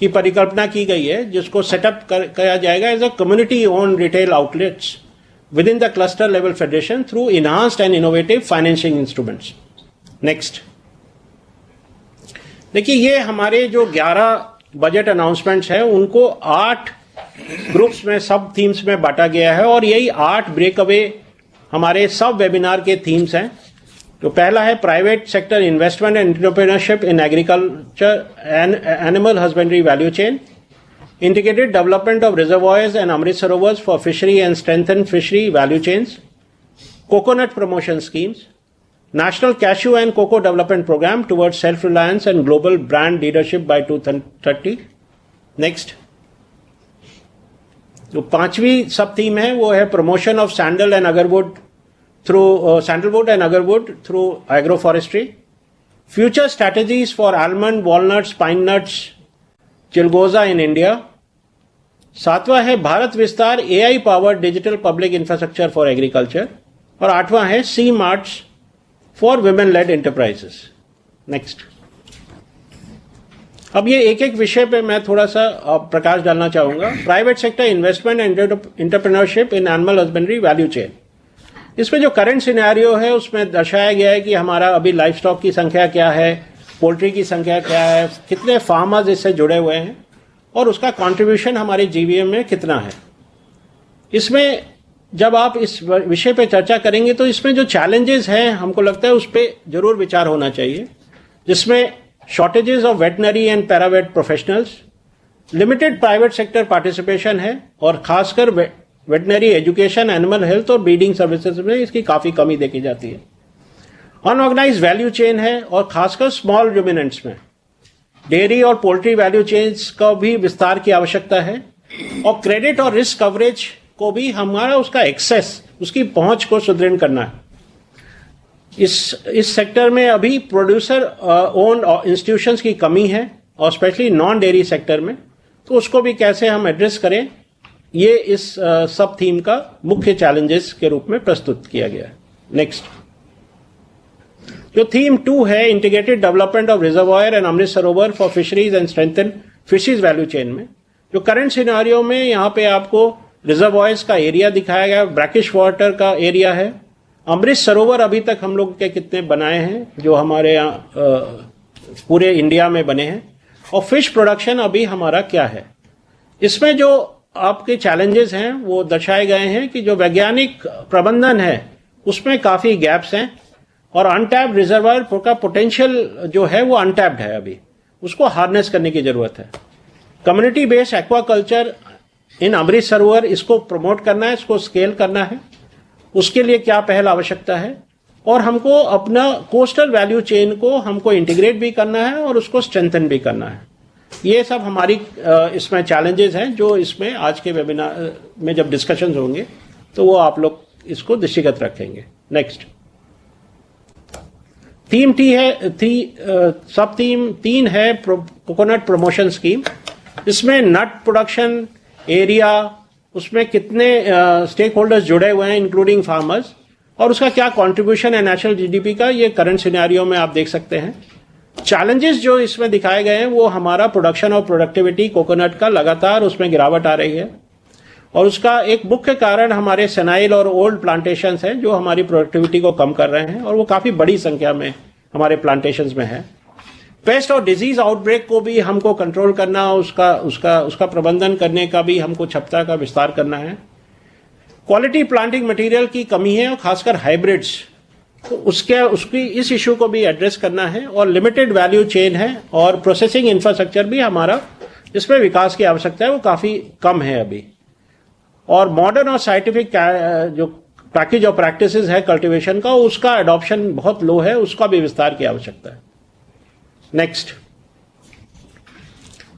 की परिकल्पना की गई है जिसको सेटअप किया जाएगा as a community own retail outlets within the cluster level federation through enhanced and innovative financing instruments. Next, देखिए ये हमारे जो 11 बजट अनाउंसमेंट्स हैं उनको 8 ग्रुप्स में सब थीम्स में बांटा गया है, और यही 8 ब्रेकअवे हमारे सब वेबिनार के थीम्स हैं। तो पहला है private sector investment and entrepreneurship in agriculture and animal husbandry value chain, integrated development of reservoirs and Amrit Sarovars for fishery and strengthen fishery value chains, coconut promotion schemes, national cashew and cocoa development programme towards self reliance and global brand leadership by 2030। Next, जो 5वीं sub theme है वो है promotion of sandalwood and agarwood through agro forestry, future strategies for almond, walnuts, pine nuts, chilgoza in India, सातवां है Bharat Vistaar AI powered digital public infrastructure for agriculture, और आठवां है she marts for women led enterprises. Next. अब ये एक एक विषय पे मैं थोड़ा सा प्रकाश डालना चाहूंगा। Private sector investment and entrepreneurship in animal husbandry value chain. इसमें जो करंट सिनेरियो है उसमें दर्शाया गया है कि हमारा अभी लाइफ स्टॉक की संख्या क्या है, पोल्ट्री की संख्या क्या है, कितने फार्मर्स इससे जुड़े हुए हैं और उसका कंट्रीब्यूशन हमारे जीवीएम में कितना है। इसमें जब आप इस विषय पे चर्चा करेंगे तो इसमें जो चैलेंजेस हैं हमको लगता है उस पर जरूर विचार होना चाहिए, जिसमें shortages of veterinary and paravet professionals, limited private sector participation है और खासकर वेटनरी एजुकेशन, एनिमल हेल्थ और ब्रीडिंग सर्विसेज में इसकी काफी कमी देखी जाती है। अनऑर्गेनाइज वैल्यू चेन है और खासकर स्मॉल रुमिनेंट्स में डेयरी और पोल्ट्री वैल्यू चेन्स का भी विस्तार की आवश्यकता है, और क्रेडिट और रिस्क कवरेज को भी हमारा उसका एक्सेस, उसकी पहुंच को सुदृढ़ करना है। इस सेक्टर में अभी प्रोड्यूसर ओन इंस्टीट्यूशंस की कमी है और स्पेशली नॉन डेयरी सेक्टर में, तो उसको भी कैसे हम एड्रेस करें, ये इस सब थीम का मुख्य चैलेंजेस के रूप में प्रस्तुत किया गया है। नेक्स्ट। जो थीम 2 है integrated development of reservoir and Amrit Sarovar for fisheries and strengthen fisheries value chain में, जो करंट सिनेरियो में यहाँ पे आपको रिजर्वायर्स का एरिया दिखाया गया, ब्रैकिश वाटर का एरिया है, अमृत सरोवर अभी तक हम लोग के कितने बनाए हैं जो हमारे यहाँ पूरे इंडिया में बने हैं, और फिश प्रोडक्शन अभी हमारा क्या है। इसमें जो आपके चैलेंजेस हैं वो दर्शाए गए हैं कि जो वैज्ञानिक प्रबंधन है उसमें काफी गैप्स हैं, और अनटैप्ड रिजर्वायर का पोटेंशियल जो है वो अनटैप्ड है, अभी उसको हार्नेस करने की जरूरत है। कम्युनिटी बेस्ड एक्वाकल्चर इन अमृत सरोवर, इसको प्रमोट करना है, इसको स्केल करना है, उसके लिए क्या पहल आवश्यकता है, और हमको अपना कोस्टल वैल्यू चेन को हमको इंटीग्रेट भी करना है और उसको स्ट्रेंथन भी करना है। ये सब हमारी इसमें चैलेंजेस हैं जो इसमें आज के वेबिनार में जब डिस्कशंस होंगे तो वो आप लोग इसको दृष्टिगत रखेंगे। नेक्स्ट। थीम टी है सब थीम 3 है कोकोनट प्रमोशन स्कीम। इसमें नट प्रोडक्शन एरिया, उसमें कितने स्टेक होल्डर्स जुड़े हुए हैं इंक्लूडिंग फार्मर्स, और उसका क्या कंट्रीब्यूशन है नेशनल जीडीपी का, ये करंट सिनेरियो में आप देख सकते हैं। चैलेंजेस जो इसमें दिखाए गए हैं वो हमारा प्रोडक्शन और प्रोडक्टिविटी कोकोनट का लगातार उसमें गिरावट आ रही है, और उसका एक मुख्य कारण हमारे सेनाइल और ओल्ड प्लांटेशंस हैं जो हमारी प्रोडक्टिविटी को कम कर रहे हैं, और वो काफी बड़ी संख्या में हमारे प्लांटेशंस में है। पेस्ट और डिजीज आउटब्रेक को भी हमको कंट्रोल करना, उसका प्रबंधन करने का भी हमको क्षमता का विस्तार करना है। क्वालिटी प्लांटिंग मटेरियल की कमी है और खासकर हाइब्रिड्स, तो उसकी इस इशू को भी एड्रेस करना है। और लिमिटेड वैल्यू चेन है और प्रोसेसिंग इंफ्रास्ट्रक्चर भी हमारा जिसमें विकास की आवश्यकता है वो काफी कम है अभी। और मॉडर्न और साइंटिफिक जो पैकेज ऑफ प्रैक्टिसेस है कल्टीवेशन का, उसका एडॉप्शन बहुत लो है, उसका भी विस्तार की आवश्यकता है। नेक्स्ट।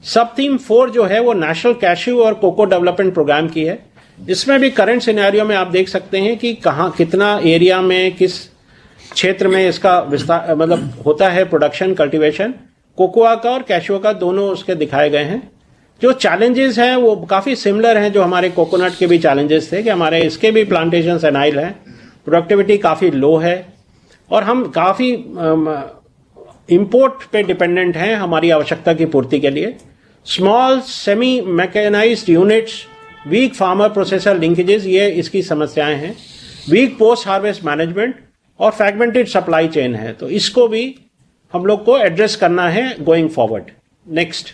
सब थीम 4 जो है वो नेशनल कैश्यू और कोको डेवलपमेंट प्रोग्राम की है। इसमें भी करंट सिनेरियो में आप देख सकते हैं कि कहां कितना एरिया में किस क्षेत्र में इसका विस्तार मतलब होता है प्रोडक्शन कल्टीवेशन। कोकोआ का और कैशुआ का दोनों उसके दिखाए गए हैं। जो चैलेंजेस हैं वो काफी सिमिलर हैं जो हमारे कोकोनट के भी चैलेंजेस थे कि हमारे इसके भी प्लांटेशन सेनाइल हैं, प्रोडक्टिविटी काफी लो है और हम काफी इंपोर्ट पे डिपेंडेंट हैं हमारी आवश्यकता की पूर्ति के लिए। Small semi mechanised units, weak farmer processor linkages, ये इसकी समस्याएं हैं। वीक पोस्ट हार्वेस्ट मैनेजमेंट और फ्रैगमेंटेड सप्लाई चेन है, तो इसको भी हम लोग को एड्रेस करना है going forward. Next.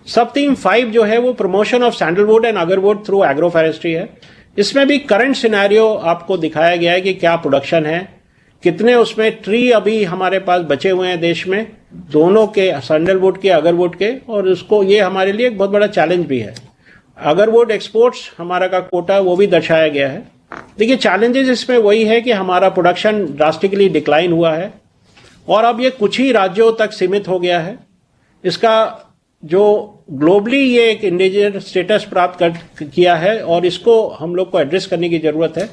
Sub theme 5 जो है वो promotion of sandalwood and agarwood through agro forestry है। इसमें भी करंट सिनेरियो आपको दिखाया गया है कि क्या प्रोडक्शन है, कितने उसमें ट्री अभी हमारे पास बचे हुए हैं देश में, दोनों के, सैंडलवुड के, अगरवुड के, और उसको ये हमारे लिए एक बहुत बड़ा चैलेंज भी है। अगरवुड एक्सपोर्ट्स हमारा का कोटा वो भी दर्शाया गया है। देखिए चैलेंजेस इसमें वही है कि हमारा प्रोडक्शन ड्रास्टिकली डिक्लाइन हुआ है और अब ये कुछ ही राज्यों तक सीमित हो गया है। इसका जो ग्लोबली ये एक इंडिजिनस स्टेटस प्राप्त किया है और इसको हम लोग को एड्रेस करने की जरूरत है।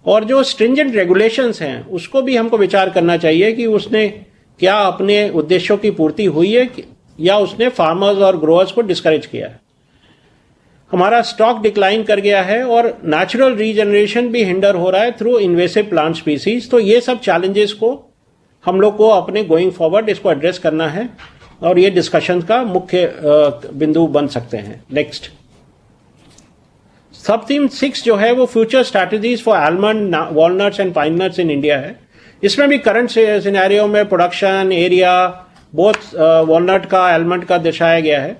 और जो स्ट्रिंजेंट रेगुलेशंस हैं उसको भी हमको विचार करना चाहिए कि उसने क्या अपने उद्देश्यों की पूर्ति हुई है या उसने फार्मर्स और ग्रोअर्स को डिस्करेज किया है। हमारा स्टॉक डिक्लाइन कर गया है और नेचुरल रीजनरेशन भी हिंडर हो रहा है थ्रू इन्वेसिव प्लांट स्पीसीज। तो ये सब चैलेंजेस को हम लोग को अपने गोइंग फॉरवर्ड इसको एड्रेस करना है और ये डिस्कशन का मुख्य बिंदु बन सकते हैं। नेक्स्ट, सब थीम 6 जो है वो future strategies for almond, walnuts and pine nuts in India है। इसमें भी करंट सिनेरियो में प्रोडक्शन एरिया बोथ वॉलनट का आलमंड का दर्शाया गया है।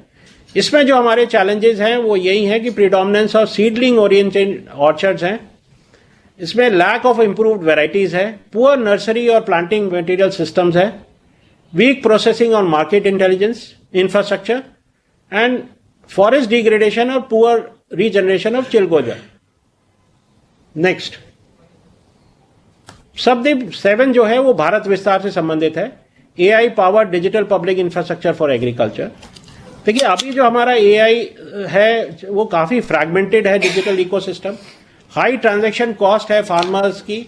इसमें जो हमारे चैलेंजेस हैं वो यही है कि predominance of seedling oriented orchards हैं, इसमें लैक ऑफ इंप्रूव्ड वेराइटीज है, पुअर नर्सरी और प्लांटिंग मटेरियल सिस्टम्स है, weak processing on market intelligence infrastructure and forest degradation और पुअर रीजनरेशन ऑफ चिलगोजा। नेक्स्ट, सबदीप 7 जो है वो भारत विस्तार से संबंधित है, AI powered digital public infrastructure for agriculture. देखिए अभी जो हमारा एआई है वो काफी फ्रैगमेंटेड है digital ecosystem, high transaction cost है फार्मर्स की,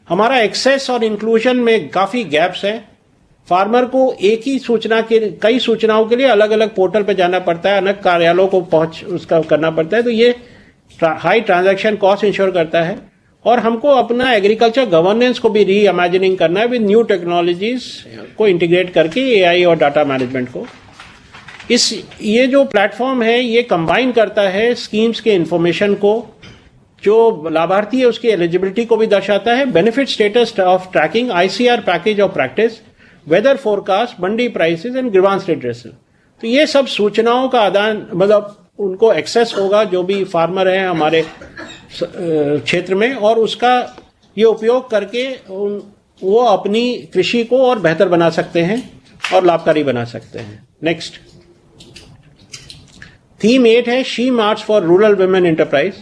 हमारा एक्सेस और इंक्लूजन में काफी गैप्स है, फार्मर को एक ही सूचना के कई सूचनाओं के लिए अलग अलग पोर्टल पर जाना पड़ता है, अलग कार्यालयों को पहुंच उसका करना पड़ता है। तो ये हाई ट्रांजैक्शन कॉस्ट इंश्योर करता है और हमको अपना एग्रीकल्चर गवर्नेंस को भी री इमेजिनिंग करना है विद न्यू टेक्नोलॉजीज को इंटीग्रेट करके एआई और डाटा मैनेजमेंट को। ये जो प्लेटफॉर्म है ये कंबाइन करता है स्कीम्स के इंफॉर्मेशन को, जो लाभार्थी है उसकी एलिजिबिलिटी को भी दर्शाता है, benefit status of tracking, ICR package of practice, weather forecast, mandi prices and grievance redressal. तो ये सब सूचनाओं का आदान मतलब उनको एक्सेस होगा जो भी फार्मर हैं हमारे क्षेत्र में, और उसका ये उपयोग करके वो अपनी कृषि को और बेहतर बना सकते हैं और लाभकारी बना सकते हैं। नेक्स्ट, थीम 8 है she marts for rural women enterprise.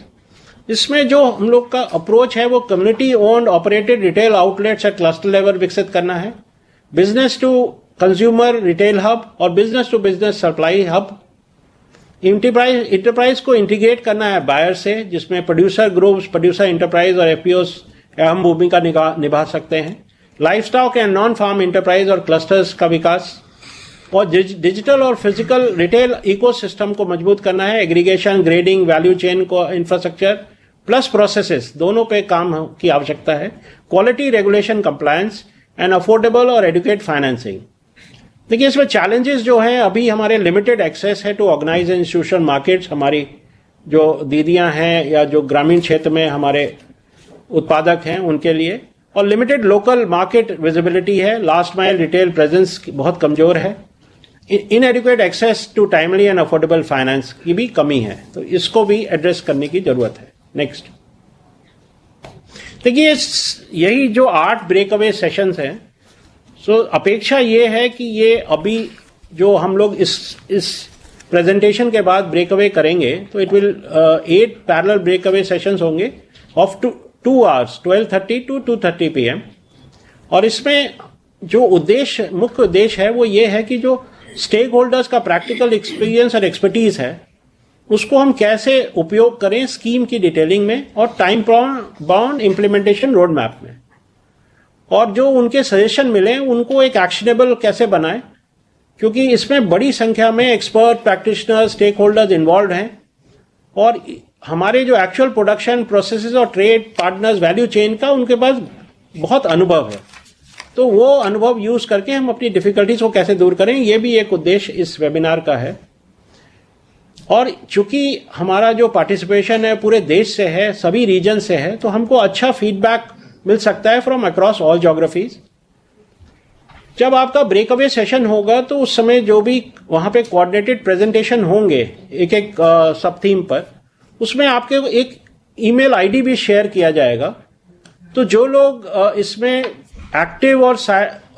इसमें जो हम लोग का अप्रोच है वो community owned operated retail outlets at cluster level विकसित करना है, business to consumer retail hub और business to business supply hub. Enterprise को इंटीग्रेट करना है बायर से, जिसमें प्रोड्यूसर ग्रुप्स, प्रोड्यूसर इंटरप्राइज और एफपीओस अहम भूमिका निभा सकते हैं। Livestock and non farm enterprise और क्लस्टर्स का विकास और डिजिटल और फिजिकल रिटेल इकोसिस्टम को मजबूत करना है। एग्रीगेशन, ग्रेडिंग, वैल्यू चेन को इंफ्रास्ट्रक्चर प्लस प्रोसेसेस दोनों पे काम की आवश्यकता है। Quality, regulation, compliance and affordable और एडुकेट फाइनेंसिंग। देखिए इसमें चैलेंजेस जो हैं, अभी हमारे लिमिटेड एक्सेस है टू ऑर्गेनाइज इंस्टीट्यूशनल मार्केट्स, हमारी जो दीदियां हैं या जो ग्रामीण क्षेत्र में हमारे उत्पादक हैं उनके लिए, और लिमिटेड लोकल मार्केट विजिबिलिटी है, लास्ट माइल रिटेल प्रेजेंस बहुत कमजोर है, inadequate access to timely and affordable finance की भी कमी है। तो इसको भी एड्रेस करने की जरूरत है। नेक्स्ट, देखिए यही जो 8 ब्रेकअवे सेशंस हैं, सो अपेक्षा ये है कि ये अभी जो हम लोग इस प्रेजेंटेशन के बाद ब्रेकअवे करेंगे तो it will 8 parallel breakaway sessions होंगे ऑफ 2 आवर्स 12:30 to 2:30 PM। और इसमें जो उद्देश्य, मुख्य उद्देश्य है वो ये है कि जो स्टेक होल्डर्स का प्रैक्टिकल एक्सपीरियंस और एक्सपर्टीज है उसको हम कैसे उपयोग करें स्कीम की डिटेलिंग में और time bound implementation road map में, और जो उनके सजेशन मिले उनको एक एक्शनेबल कैसे बनाएं, क्योंकि इसमें बड़ी संख्या में expert, practitioners, stakeholders involve हैं और हमारे जो एक्चुअल प्रोडक्शन प्रोसेसेस और ट्रेड पार्टनर्स, वैल्यू चेन का उनके पास बहुत अनुभव है। तो वो अनुभव यूज करके हम अपनी डिफिकल्टीज को कैसे दूर करें, ये भी एक उद्देश्य इस वेबिनार का है। और चूंकि हमारा जो पार्टिसिपेशन है पूरे देश से है, सभी रीजन से है, तो हमको अच्छा फीडबैक मिल सकता है फ्रॉम अक्रॉस ऑल ज्योग्राफीज। जब आपका ब्रेकअवे सेशन होगा तो उस समय जो भी वहां पे कोऑर्डिनेटेड प्रेजेंटेशन होंगे एक एक सब थीम पर, उसमें आपके एक ईमेल आईडी भी शेयर किया जाएगा। तो जो लोग इसमें एक्टिव और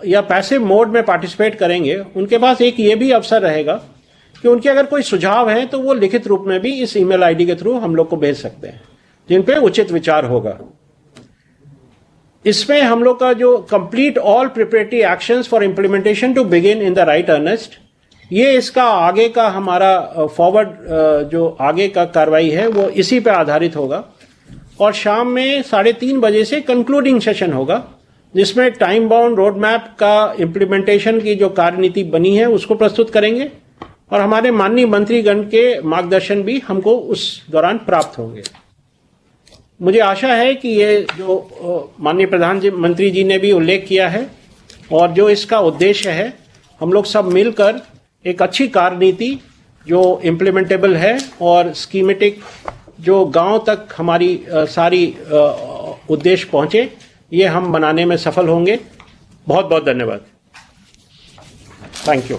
या पैसिव मोड में पार्टिसिपेट करेंगे उनके पास एक ये भी अवसर रहेगा कि उनके अगर कोई सुझाव है तो वो लिखित रूप में भी इस ईमेल आईडी के थ्रू हम लोग को भेज सकते हैं, जिन पे उचित विचार होगा। इसमें हम लोग का जो complete all preparatory actions for implementation to begin in the right earnest, ये इसका आगे का हमारा फॉरवर्ड जो आगे का कार्रवाई है वो इसी पे आधारित होगा। और शाम में 3:30 बजे से कंक्लूडिंग सेशन होगा, जिसमें टाइम बाउंड रोड मैप का इम्प्लीमेंटेशन की जो कार्यनीति बनी है उसको प्रस्तुत करेंगे और हमारे माननीय मंत्रीगण के मार्गदर्शन भी हमको उस दौरान प्राप्त होंगे। मुझे आशा है कि ये जो माननीय प्रधानमंत्री जी ने भी उल्लेख किया है और जो इसका उद्देश्य है, हम लोग सब मिलकर एक अच्छी कार्यनीति जो इम्प्लीमेंटेबल है और स्कीमेटिक जो गांव तक हमारी सारी उद्देश्य पहुंचे, ये हम बनाने में सफल होंगे। बहुत बहुत धन्यवाद। Thank you.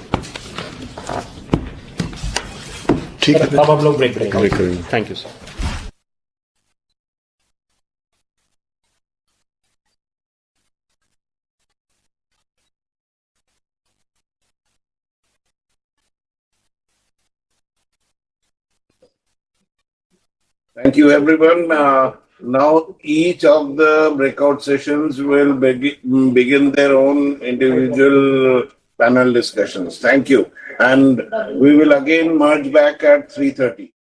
ठीक है, अब हम लोग ब्रेक करेंगे। Thank you sir. Thank you, everyone. Now each of the breakout sessions will begin their own individual panel discussions. Thank you. And we will again merge back at 3:30.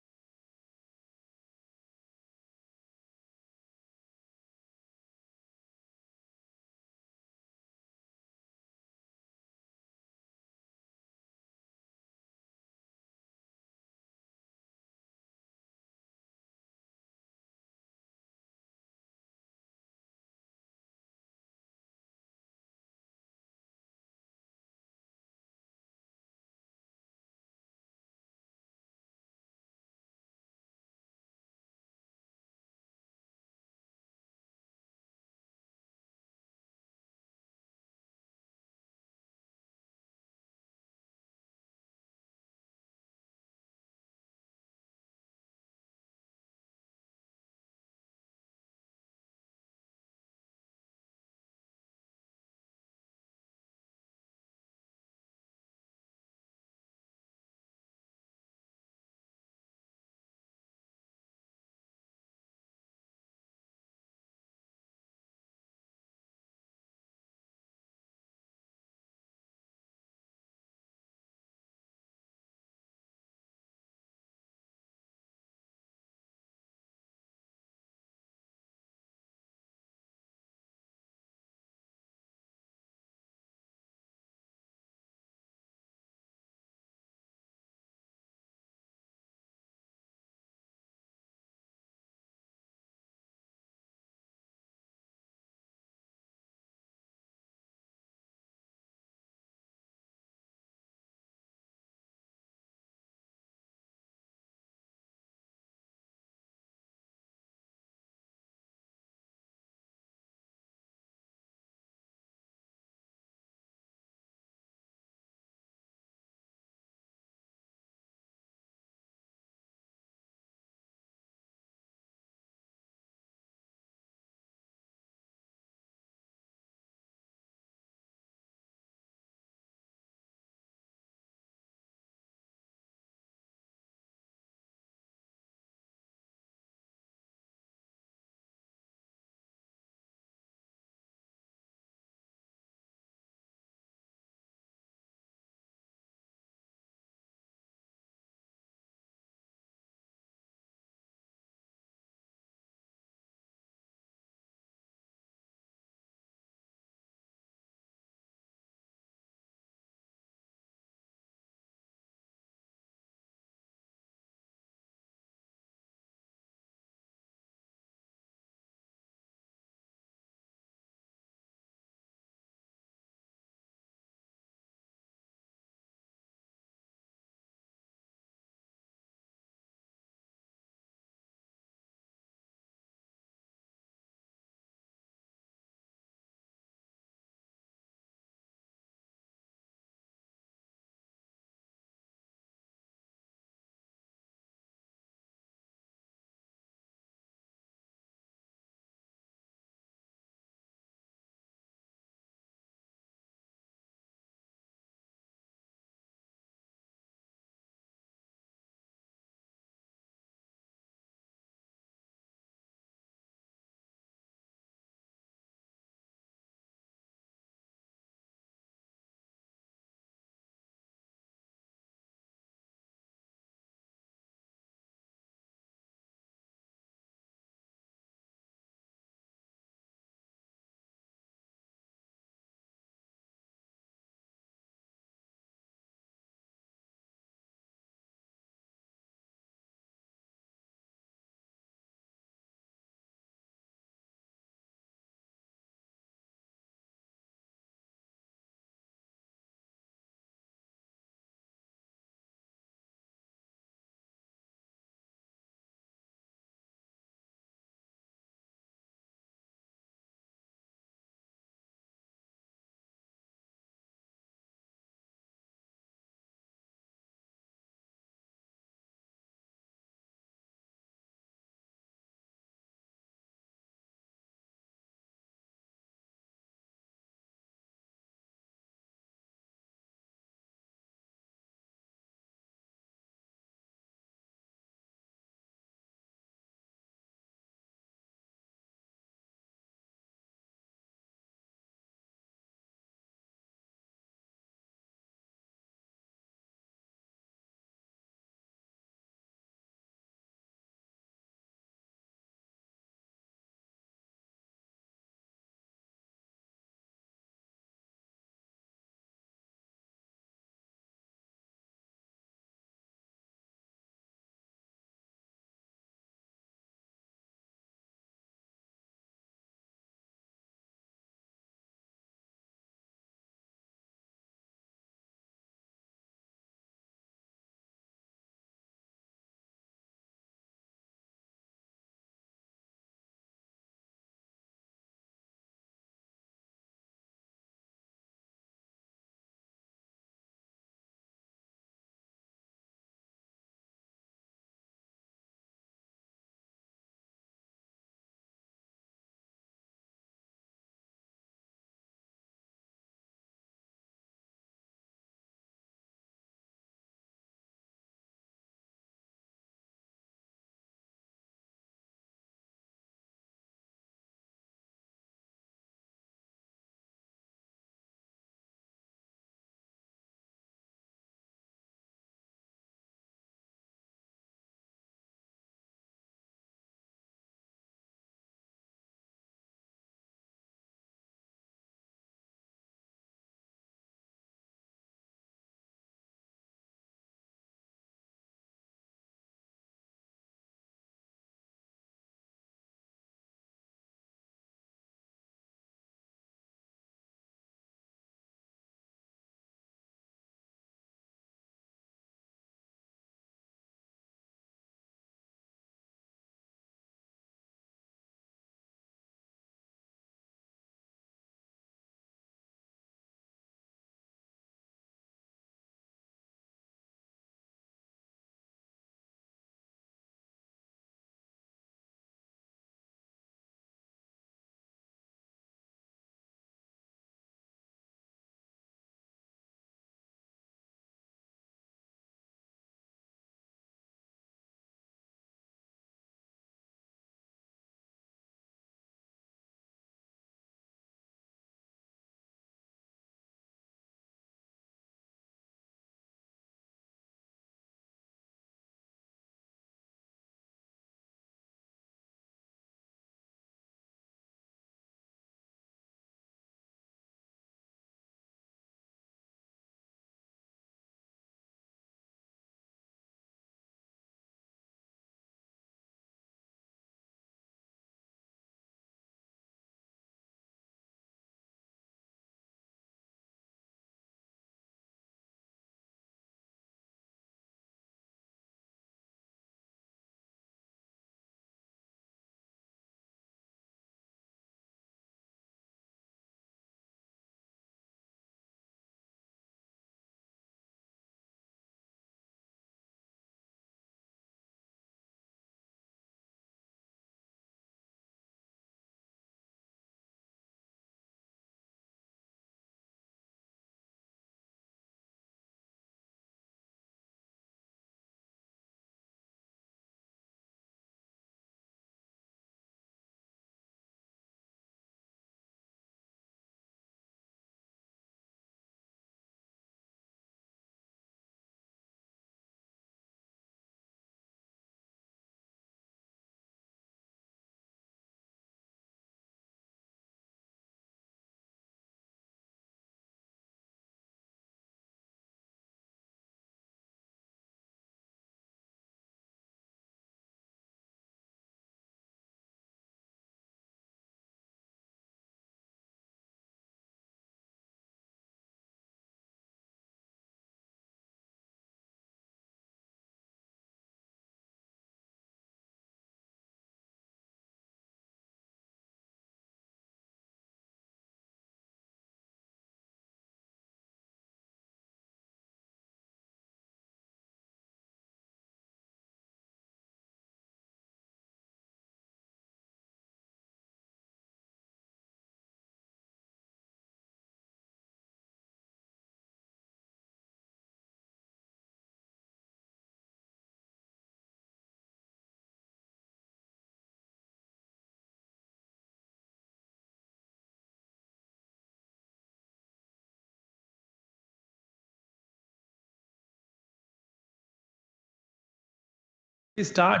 We start.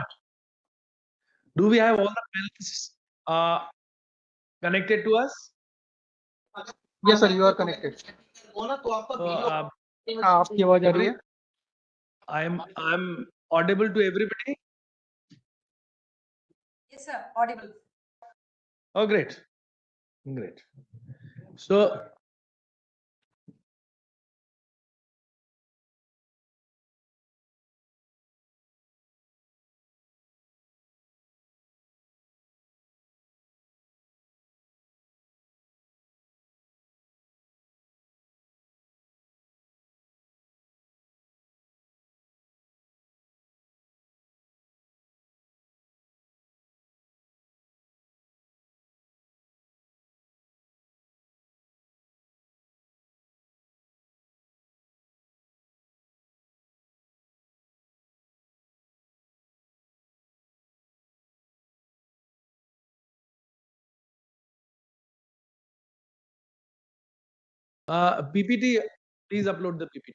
Do we have all the panelists connected to us? Yes, sir, you are connected. आपकी आवाज आ रही है? I'm audible to everybody. Yes, sir. Audible. Oh, great. Great. So, PPT, please upload the PPT.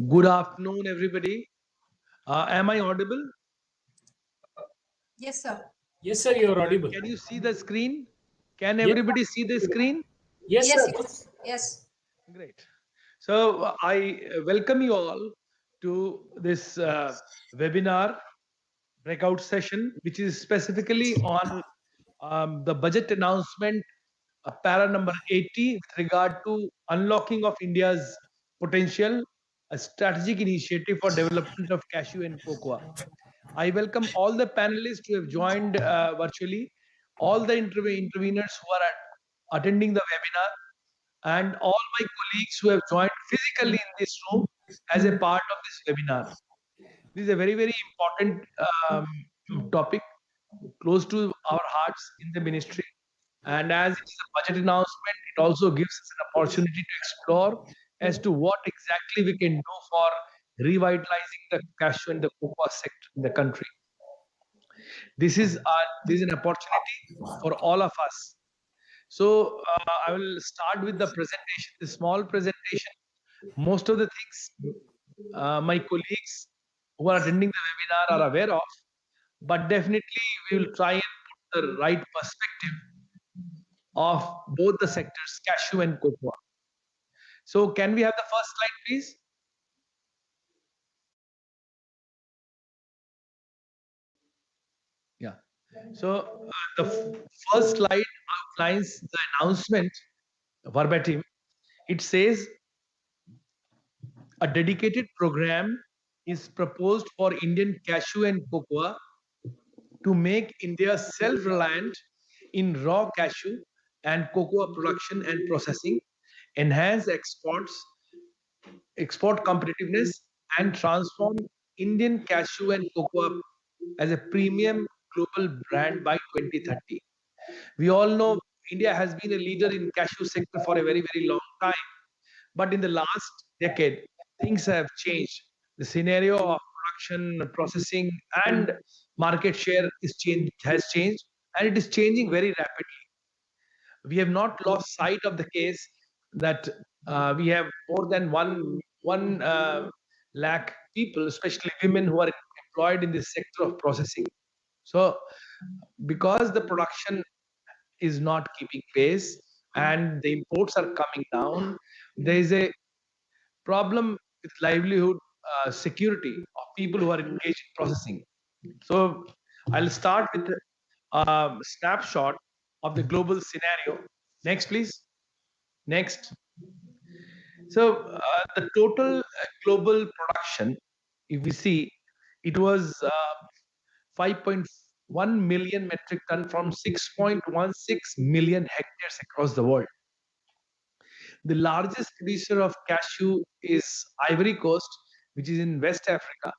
Good afternoon, everybody. Am I audible? Yes, sir. Yes, sir, you are audible. Can you see the screen? Can everybody see the screen? Yes, Yes, sir. yes, yes. Great. So I welcome you all to this webinar breakout session, which is specifically on the budget announcement, para number 80, with regard to unlocking of India's potential, a strategic initiative for development of cashew and cocoa. I welcome all the panelists who have joined virtually, all the interveners who are attending the webinar, and all my colleagues who have joined physically in this room as a part of this webinar. This is a very, very important topic, close to our hearts in the ministry. And as it is a budget announcement, it also gives us an opportunity to explore as to what exactly we can do for revitalizing the cashew and the cocoa sector in the country. This is an opportunity for all of us. So I will start with the presentation, the small presentation. Most of the things my colleagues who are attending the webinar are aware of, but definitely we will try and put the right perspective of both the sectors, cashew and cocoa. So can we have the first slide, please? Yeah. So the first slide outlines the announcement verbatim. It says a dedicated program is proposed for Indian cashew and cocoa to make India self-reliant in raw cashew and cocoa production and processing, enhance export competitiveness, and transform Indian cashew and cocoa as a premium global brand by 2030. We all know India has been a leader in cashew sector for a very, very long time. But in the last decade, things have changed. The scenario of production, processing, and market share has changed, and it is changing very rapidly. We have not lost sight of the case that we have more than one lakh people, especially women, who are employed in this sector of processing. So, because the production is not keeping pace and the imports are coming down, there is a problem with livelihood security of people who are engaged in processing. So, I'll start with a snapshot of the global scenario. Next, please. Next. So, the total global production, if we see, it was 5.1 million metric ton from 6.16 million hectares across the world. The largest producer of cashew is Ivory Coast, which is in West Africa,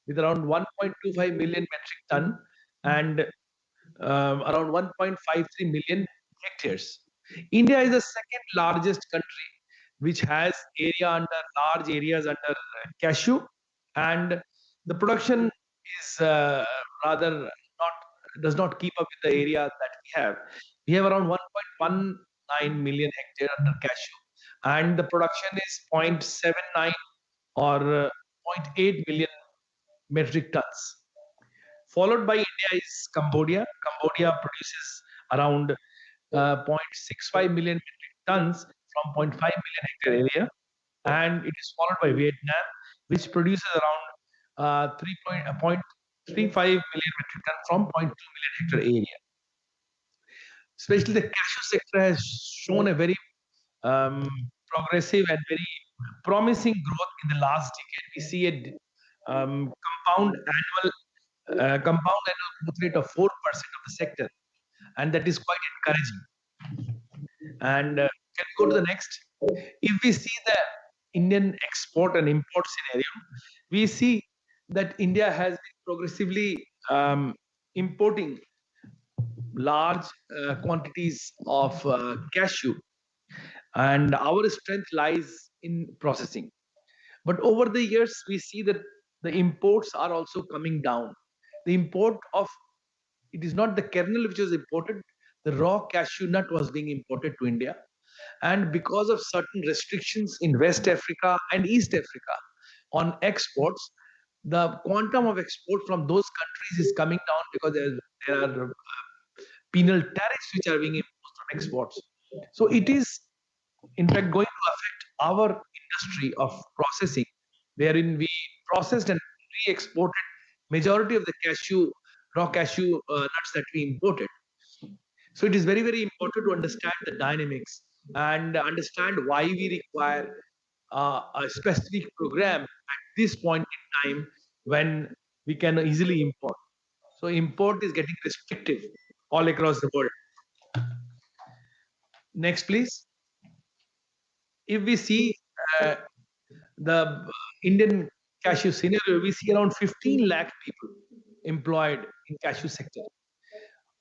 with around 1.25 million metric ton and around 1.53 million hectares. India is the second largest country, which has large areas under cashew, and the production is rather does not keep up with the area that we have. We have around 1.19 million hectare under cashew, and the production is 0.79 or 0.8 million metric tons. Followed by India is Cambodia. Cambodia produces around 0.65 million metric tons from 0.5 million hectare area, and it is followed by Vietnam, which produces around 0.35 million metric ton from 0.2 million hectare area. Especially the cashew sector has shown a very progressive and very promising growth in the last decade. We see a compound annual growth rate of 4% of the sector, and that is quite encouraging. And can we go to the next? If we see the Indian export and import scenario, we see that India has been progressively importing large quantities of cashew, and our strength lies in processing. But over the years, we see that the imports are also coming down. The import of it is not the kernel which was imported, the raw cashew nut was being imported to India. And because of certain restrictions in West Africa and East Africa on exports, the quantum of export from those countries is coming down because there are penal tariffs which are being imposed on exports. So it is, in fact, going to affect our industry of processing, wherein we processed and re-exported majority of the raw cashew nuts that we imported. So it is very, very important to understand the dynamics and understand why we require a specific program at this point in time when we can easily import. So import is getting restrictive all across the world. Next, please. If we see the Indian cashew scenario, we see around 15 lakh people employed in cashew sector.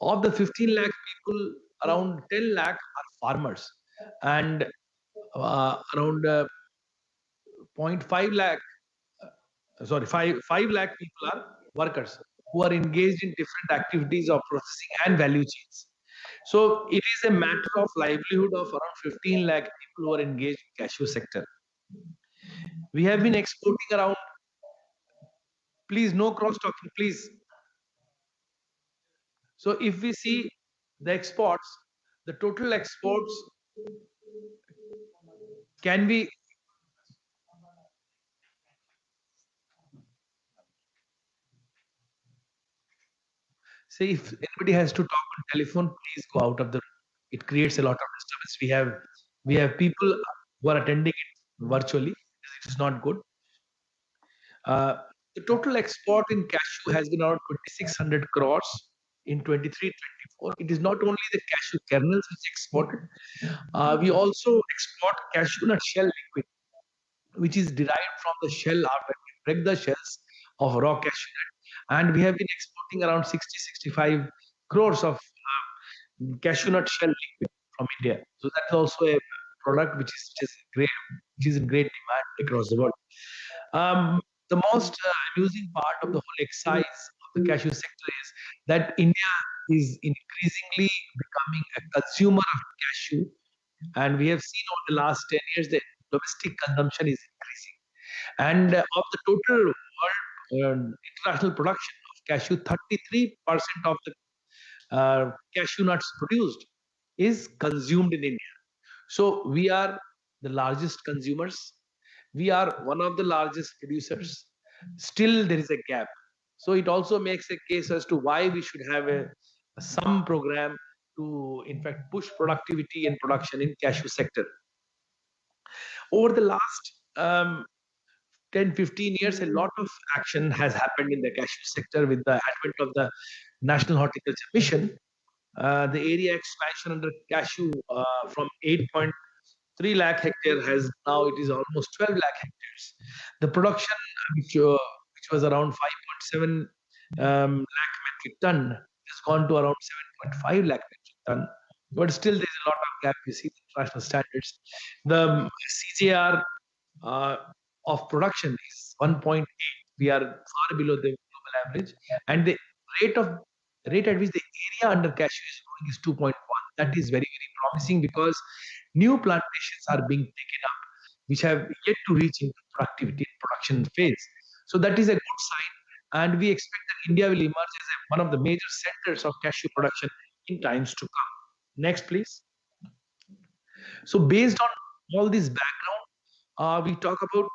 Of the 15 lakh people, around 10 lakh are farmers, and around 0.5 lakh, 5 lakh people are workers who are engaged in different activities of processing and value chains. So it is a matter of livelihood of around 15 lakh people who are engaged in cashew sector. We have been exporting around, please no cross talking, please. So if we see the exports, the total exports can be say, if anybody has to talk on telephone, please go out of the room. It creates a lot of disturbance. We have people who are attending it virtually. It is not good. The total export in cashew has been around 2,600 crores in 23-24. It is not only the cashew kernels which exported. We also export cashew nut shell liquid, which is derived from the shell after we break the shells of raw cashew nut. And we have been exporting around 60-65 crores of cashew nut shell liquid from India. So that's also a product which is in great demand across the world. The most amusing part of the whole exercise of the cashew sector is that India is increasingly becoming a consumer of cashew, and we have seen over the last 10 years that domestic consumption is increasing. And of the total world international production of cashew, 33% of the cashew nuts produced is consumed in India. So we are the largest consumers. We are one of the largest producers. Still, there is a gap. So it also makes a case as to why we should have some program to, in fact, push productivity and production in cashew sector. Over the last 10-15 years, a lot of action has happened in the cashew sector with the advent of the National Horticulture Mission. The area expansion under cashew from 8.3 lakh hectare has now it is almost 12 lakh hectares. The production, which was around 5.7 lakh metric ton, has gone to around 7.5 lakh metric ton. But still, there is a lot of gap. We see the international standards. The CJR of production is 1.8. We are far below the global average, and the rate at which the area under cashew is growing is 2.1. That is very, very promising because new plantations are being taken up which have yet to reach into productivity and production phase. So that is a good sign, and we expect that India will emerge as one of the major centers of cashew production in times to come. Next, please. So based on all this background, we talk about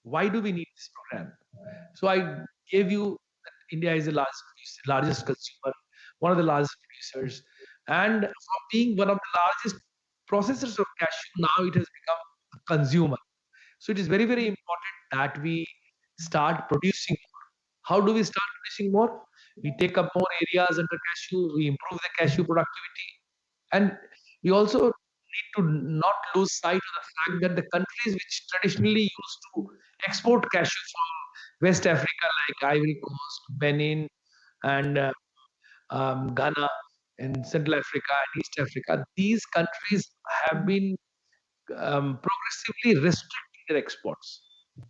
why do we need this program. So I gave you that India is the largest consumer, one of the largest producers, and from being one of the largest processors of cashew, now it has become a consumer. So it is very, very important that we start producing more. How do we start producing more? We take up more areas under cashew, we improve the cashew productivity, and we also need to not lose sight of the fact that the countries which traditionally used to export cashew from West Africa, like Ivory Coast, Benin, and Ghana, and Central Africa and East Africa, these countries have been progressively restricting their exports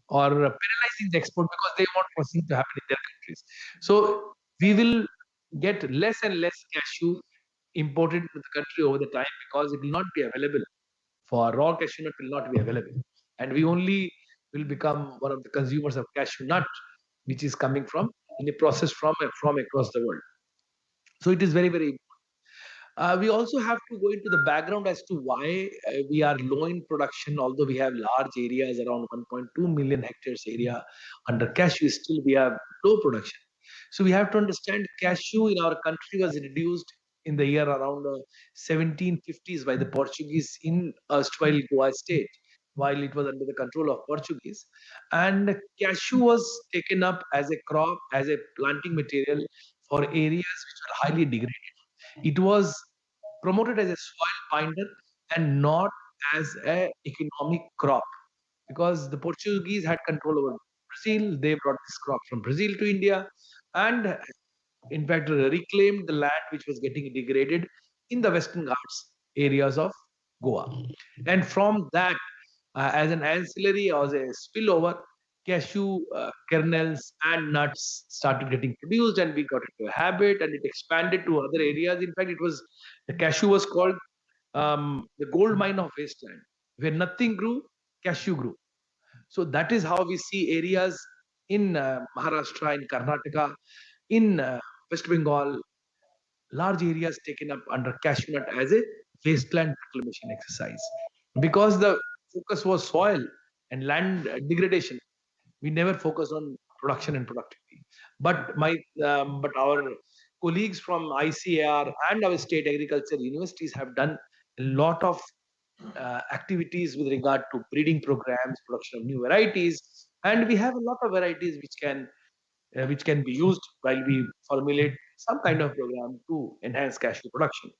or penalizing the export because they want processing to happen in their countries. So we will get less and less cashew imported to the country over the time because it will not be available. For raw cashew nut will not be available, and we only will become one of the consumers of cashew nut, which is coming from in a process from across the world. So it is very, very important. We also have to go into the background as to why we are low in production, although we have large areas, around 1.2 million hectares area under cashew, still we have low production. So we have to understand cashew in our country was reduced in the year around 1750s by the Portuguese in erstwhile Goa state, while it was under the control of Portuguese. And cashew was taken up as a crop, as a planting material for areas which were highly degraded. It was promoted as a soil binder and not as an economic crop, because the Portuguese had control over Brazil. They brought this crop from Brazil to India, and in fact reclaimed the land which was getting degraded in the Western Ghats areas of Goa. And from that, as an ancillary or as a spillover, cashew kernels and nuts started getting produced, and we got into a habit, and it expanded to other areas. In fact, the cashew was called the gold mine of wasteland, where nothing grew, cashew grew. So that is how we see areas in Maharashtra, in Karnataka, in West Bengal, large areas taken up under cashew nut as a wasteland reclamation exercise. Because the focus was soil and land degradation, we never focused on production and productivity. But our colleagues from ICAR and our state agriculture universities have done a lot of activities with regard to breeding programs, production of new varieties, and we have a lot of varieties which can be used while we formulate some kind of program to enhance cashew production.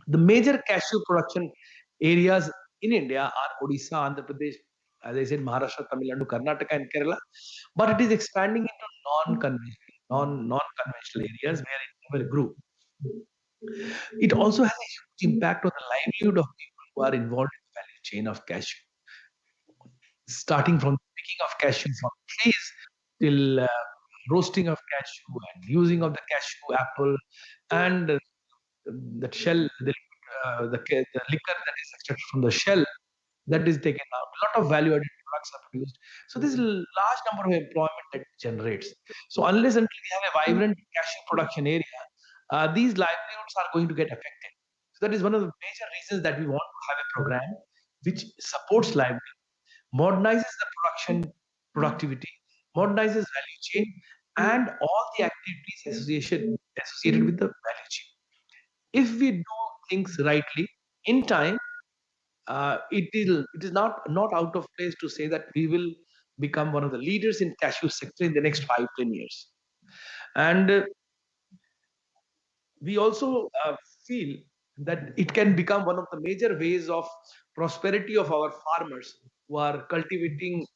The major cashew production areas in India are Odisha, Andhra Pradesh, as I said, Maharashtra, Tamil Nadu, Karnataka, and Kerala. But it is expanding into non-conventional areas where it never grew. It also has a huge impact on the livelihood of people who are involved in the value chain of cashew, starting from the picking of cashew from trees till roasting of cashew and using of the cashew apple and the shell, the liquor that is extracted from the shell that is taken out. A lot of value-added products are produced. So this is a large number of employment that it generates. So unless until we have a vibrant cashew production area, these livelihoods are going to get affected. So that is one of the major reasons that we want to have a program which supports livelihood, modernizes the productivity, modernizes value chain, and all the activities associated with the value chain. If we do things rightly in time, it is not out of place to say that we will become one of the leaders in cashew sector in the next 5-10 years. And we also feel that it can become one of the major ways of prosperity of our farmers who are cultivating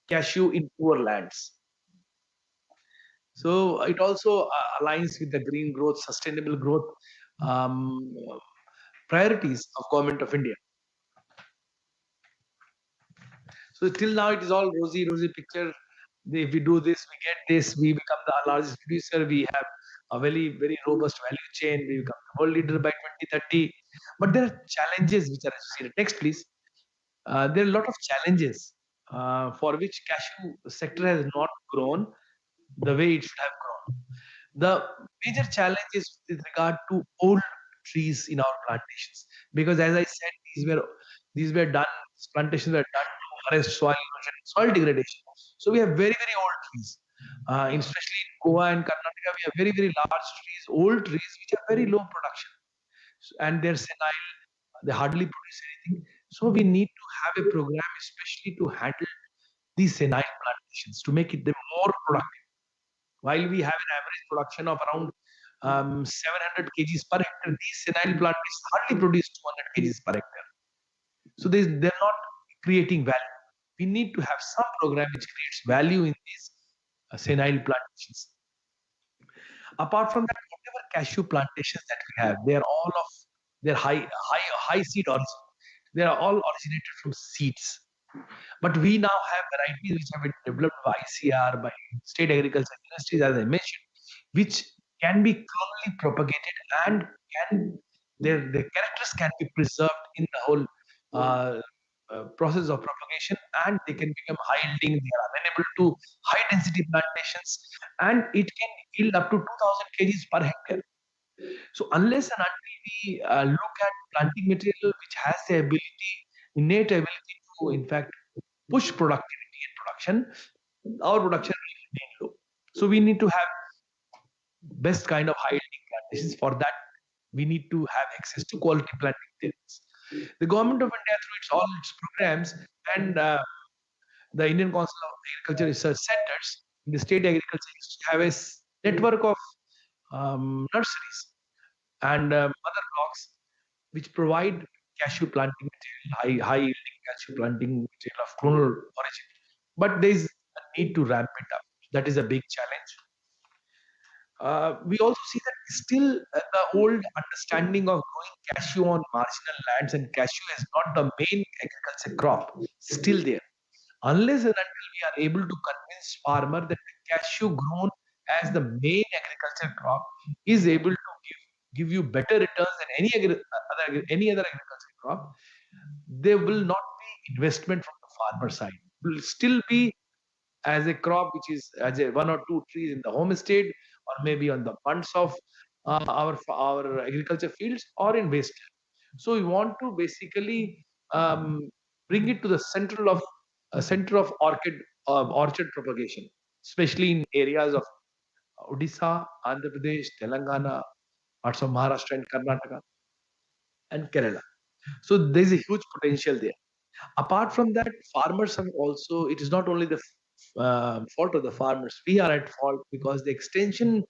cashew in poor lands. So it also aligns with the green growth, sustainable growth priorities of Government of India. So till now it is all rosy picture. If we do this, we get this, we become the largest producer, we have a very robust value chain, we become the world leader by 2030. But there are challenges which are associated. Next, please. There are a lot of challenges for which cashew sector has not grown the way it should have grown. The major challenge is with regard to old trees in our plantations, because as I said, these plantations were done to arrest soil erosion, soil degradation. So we have very old trees, especially in Goa and Karnataka. We have very large trees, old trees which are very low production, and they're senile. They hardly produce anything. So we need to have a program especially to handle these senile plantations to make them more productive. While we have an average production of around 700 kgs per hectare, these senile plantations hardly produce 200 kgs per hectare. So they're not creating value. We need to have some program which creates value in these senile plantations. Apart from that, whatever cashew plantations that we have, they're high seed origin. They are all originated from seeds. But we now have varieties which have been developed by ICR, by state agriculture ministries, as I mentioned, which can be clonally propagated and their characters can be preserved in the whole process of propagation, and they can become high yielding. They are amenable to high density plantations, and it can yield up to 2000 kgs per hectare. So unless and until we look at planting material which has the innate ability to, in fact, push productivity and production, our production will remain low. So we need to have best kind of high yielding plantations. For that, we need to have access to quality planting materials. The Government of India, through all its programs and the Indian Council of Agriculture Research Centers, the state agriculture used to have a network of nurseries and mother blocks which provide cashew planting material, high yielding cashew planting material of clonal origin. But there is a need to ramp it up. That is a big challenge. We also see that still the old understanding of growing cashew on marginal lands and cashew is not the main agriculture crop still there. Unless and until we are able to convince farmer that the cashew grown as the main agriculture crop is able to give you better returns than any other agriculture crop, there will not be investment from the farmer side. It will still be as a crop which is as a one or two trees in the homestead, or maybe on the bunds of our agriculture fields or in waste. So we want to basically bring it to the center of orchard propagation, especially in areas of Odisha, Andhra Pradesh, Telangana, parts of Maharashtra and Karnataka, and Kerala. So there is a huge potential there. Apart from that, farmers have also, it is not only the fault of the farmers. We are at fault because the extension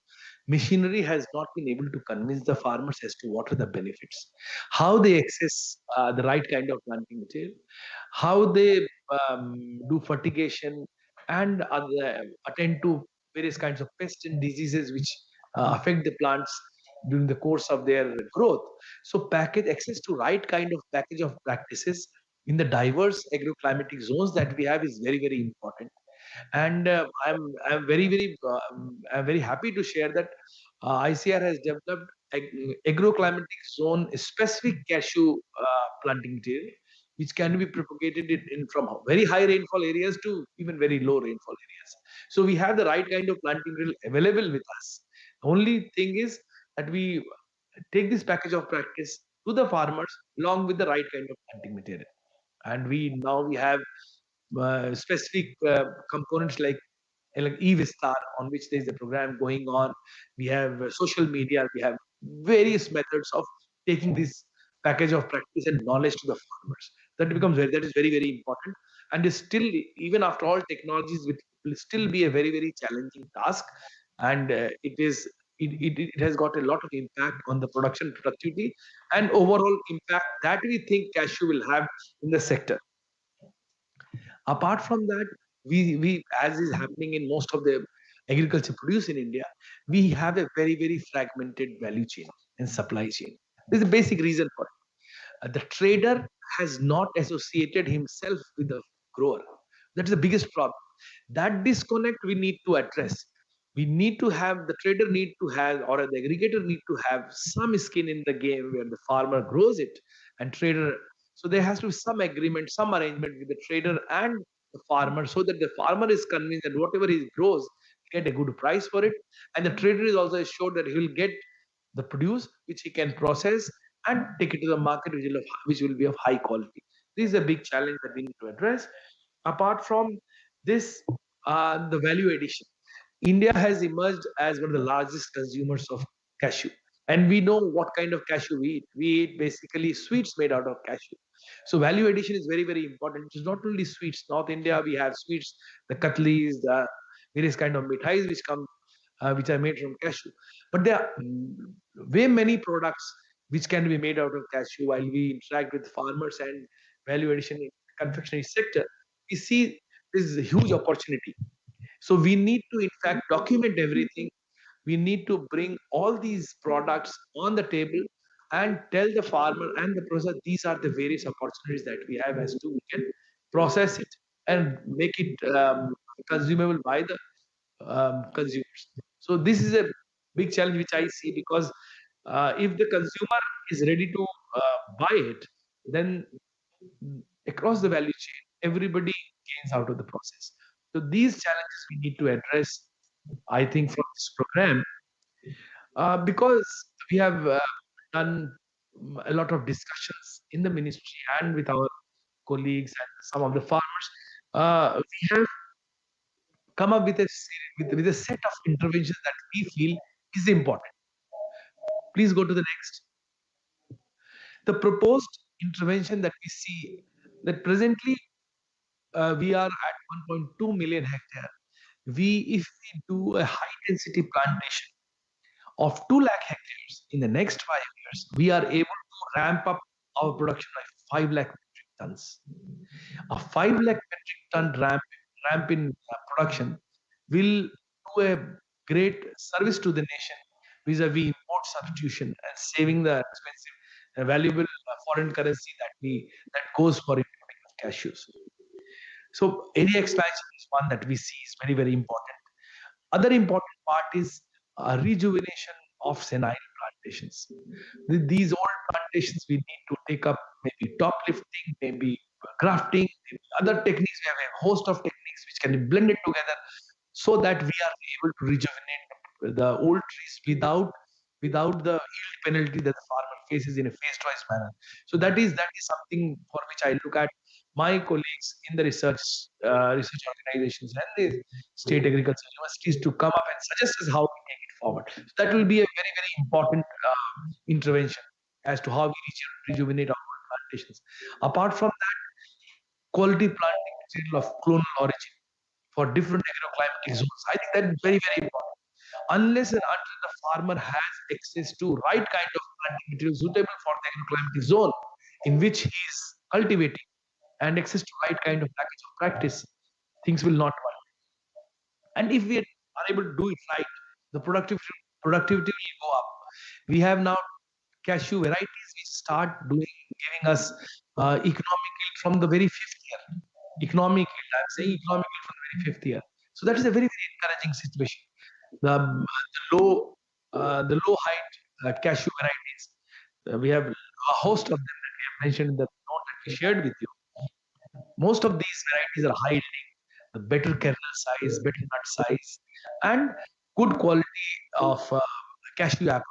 machinery has not been able to convince the farmers as to what are the benefits, how they access the right kind of planting material, how they do fertigation and attend to various kinds of pests and diseases which affect the plants during the course of their growth. So access to right kind of package of practices in the diverse agroclimatic zones that we have is very, very important. And I'm very happy to share that ICR has developed agroclimatic zone specific cashew planting material, which can be propagated in from very high rainfall areas to even very low rainfall areas. So we have the right kind of planting material available with us. Only thing is that we take this package of practice to the farmers along with the right kind of planting material. And we have specific components like e-Vistar, on which there is a program going on. We have social media. We have various methods of taking this package of practice and knowledge to the farmers. That is very, very important. And is still, even after all technologies, it will still be a very, very challenging task. And it has got a lot of impact on the production productivity and overall impact that we think cashew will have in the sector. Apart from that, we as is happening in most of the agriculture produce in India, we have a very, very fragmented value chain and supply chain. There's a basic reason for it. The trader has not associated himself with the grower. That is the biggest problem. That disconnect we need to address. We need to have the trader need to have, or the aggregator need to have some skin in the game where the farmer grows it and trader. So there has to be some agreement, some arrangement with the trader and the farmer, so that the farmer is convinced that whatever he grows, he get a good price for it, and the trader is also assured that he will get the produce which he can process and take it to the market, which will be of high quality. This is a big challenge that we need to address. Apart from this, the value addition. India has emerged as one of the largest consumers of cashew. And we know what kind of cashew we eat. We eat basically sweets made out of cashew. So value addition is very, very important. It is not only sweets. North India, we have sweets, the katlis, the various kind of mithais which are made from cashew. But there are way many products which can be made out of cashew. While we interact with farmers and value addition in the confectionery sector, we see this is a huge opportunity. So we need to, in fact, document everything. We need to bring all these products on the table and tell the farmer and the processor these are the various opportunities that we have as to we can process it and make it consumable by the consumers. So this is a big challenge which I see, because if the consumer is ready to buy it, then across the value chain, everybody gains out of the process. So these challenges we need to address, I think, from this program, because we have done a lot of discussions in the ministry and with our colleagues and some of the farmers. We have come up with a set of interventions that we feel is important. Please go to the next. The proposed intervention that we see, that presently we are at 1.2 million hectare. If we do a high density plantation of 2 lakh hectares in the next 5 years, we are able to ramp up our production by 5 lakh metric tons. A 5 lakh metric ton ramp in production will do a great service to the nation vis-a-vis import substitution and saving the expensive, valuable foreign currency that goes for importing of cashews. So area expansion is one that we see is very, very important. Other important part is rejuvenation of senile plantations. These old plantations we need to take up, maybe top lifting, maybe grafting, maybe other techniques. We have a host of techniques which can be blended together so that we are able to rejuvenate the old trees without the yield penalty that the farmer faces in a phase-wise manner. So that is something for which I look at my colleagues in the research organizations and the state agriculture universities to come up and suggest us how we take it forward. So that will be a very, very important intervention as to how we rejuvenate our plantations. Apart from that, quality planting material of clonal origin for different agroclimatic zones. I think that is very, very important. Unless and until the farmer has access to right kind of planting material suitable for the agroclimatic zone in which he is cultivating, and access to right kind of package of practice, things will not work. And if we are able to do it right, the productivity will go up. We have now cashew varieties which start giving us economic yield from the very fifth year. Economic yield, I'm saying economic yield from the very fifth year. So that is a very, very encouraging situation. The low height cashew varieties, we have a host of them that we have mentioned in the note that we shared with you. Most of these varieties are high yielding, the better kernel size, better nut size, and good quality of cashew apple,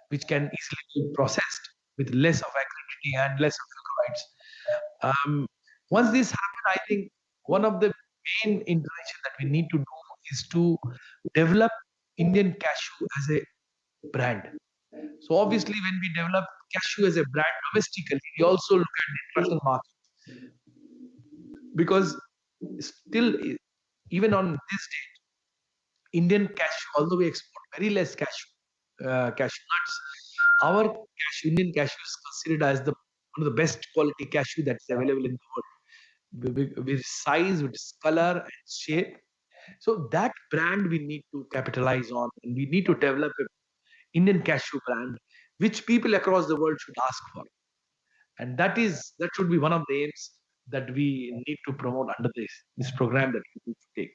which can easily be processed with less of acidity and less of glucorides. Once this happens, I think one of the main intervention that we need to do is to develop Indian cashew as a brand. So obviously, when we develop cashew as a brand domestically, we also look at the international market, because still, even on this date, Indian cashew, although we export very less cashew nuts, our Indian cashew is considered as one of the best quality cashew that's available in the world, with size, with color and shape. So that brand we need to capitalize on, and we need to develop an Indian cashew brand, which people across the world should ask for. And that should be one of the aims that we need to promote under this program that we need to take.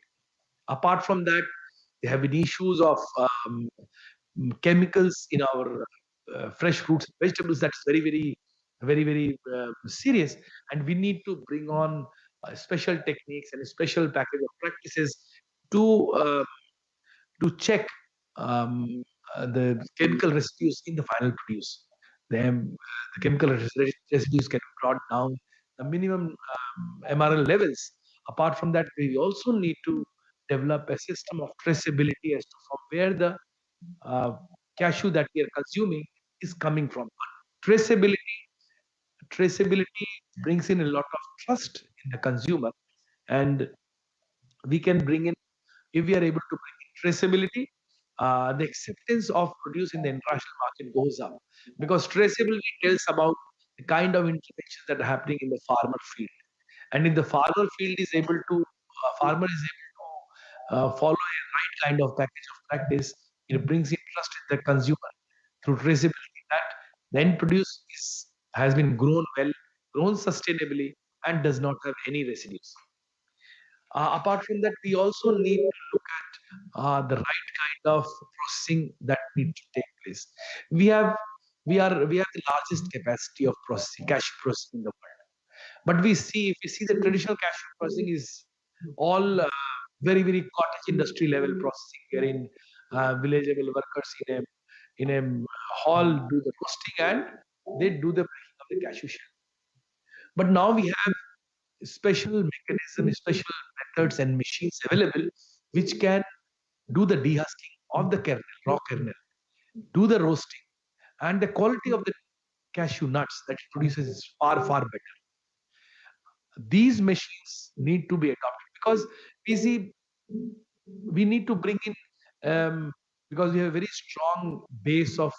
Apart from that, there have been issues of chemicals in our fresh fruits and vegetables. That's very, very, very, very serious, and we need to bring on special techniques and a special package of practices to check the chemical residues in the final produce. The chemical residues can be brought down the minimum MRL levels. Apart from that, we also need to develop a system of traceability as to from where the cashew that we are consuming is coming from. Traceability brings in a lot of trust in the consumer, and we can bring in, if we are able to bring in traceability, the acceptance of produce in the international market goes up, because traceability tells about the kind of interventions that are happening in the farmer field, and if the farmer field is able to farmer is able to follow a right kind of package of practice, it brings interest in the consumer through traceability, that the end produce has been grown well, grown sustainably, and does not have any residues. Apart from that, we also need to look at the right kind of processing that needs to take place. We have the largest capacity of processing, cashew processing in the world. But if we see the traditional cashew processing is all very, very cottage industry level processing, wherein village level workers in a hall do the roasting and they do the breaking of the cashew shell. But now we have special mechanisms, special methods and machines available which can do the dehusking of the kernel, raw kernel, do the roasting, and the quality of the cashew nuts that it produces is far, far better. These machines need to be adopted, because we need to bring in, because we have a very strong base of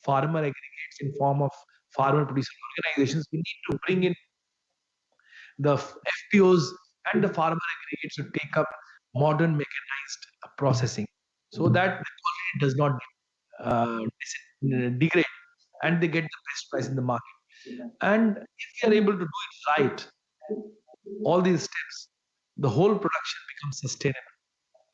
farmer aggregates in form of farmer producer organizations. We need to bring in the FPOs and the farmer aggregates to take up modern mechanized processing, so that the quality does not degrade and they get the best price in the market. And if we are able to do it right, all these steps, the whole production becomes sustainable,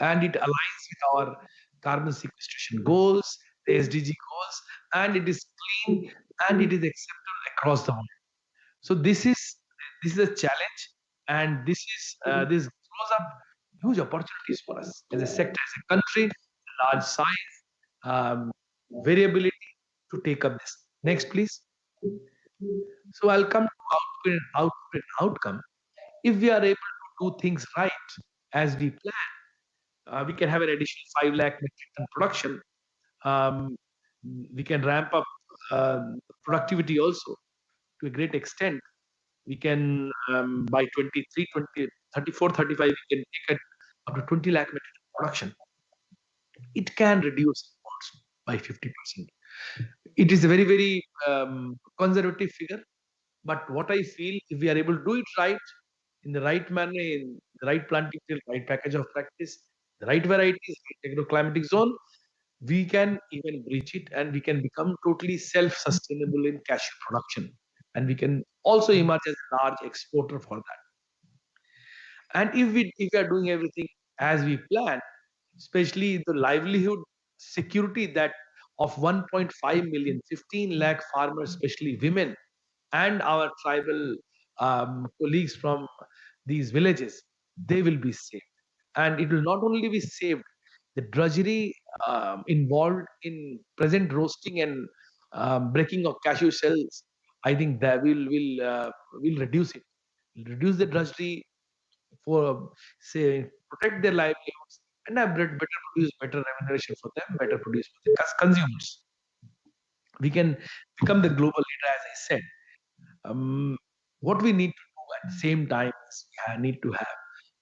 and it aligns with our carbon sequestration goals, the SDG goals, and it is clean and it is acceptable across the world. So this is a challenge, and this throws up huge opportunities for us as a sector, as a country, large size, variability to take up this. Next, please. So I'll come to output and outcome. If we are able to do things right as we plan, we can have an additional 5 lakh metric ton production. We can ramp up productivity also to a great extent. We can, by 23, 34, 35, we can take it up to 20 lakh metric ton production. It can reduce imports by 50%. It is a very, very conservative figure. But what I feel, if we are able to do it right, in the right manner, in the right planting field, right package of practice, the right varieties, right agroclimatic zone, we can even breach it, and we can become totally self-sustainable in cashew production, and we can also emerge as a large exporter for that. And if we are doing everything as we plan, especially the livelihood security that of 1.5 million, 15 lakh farmers, especially women, and our tribal colleagues from these villages, they will be saved. And it will not only be saved, the drudgery involved in present roasting and breaking of cashew shells, I think that will reduce it. Will reduce the drudgery for say protect their livelihoods and have better produce, better remuneration for them, better produce for the consumers. We can become the global leader, as I said. What we need to do at the same time is we need to have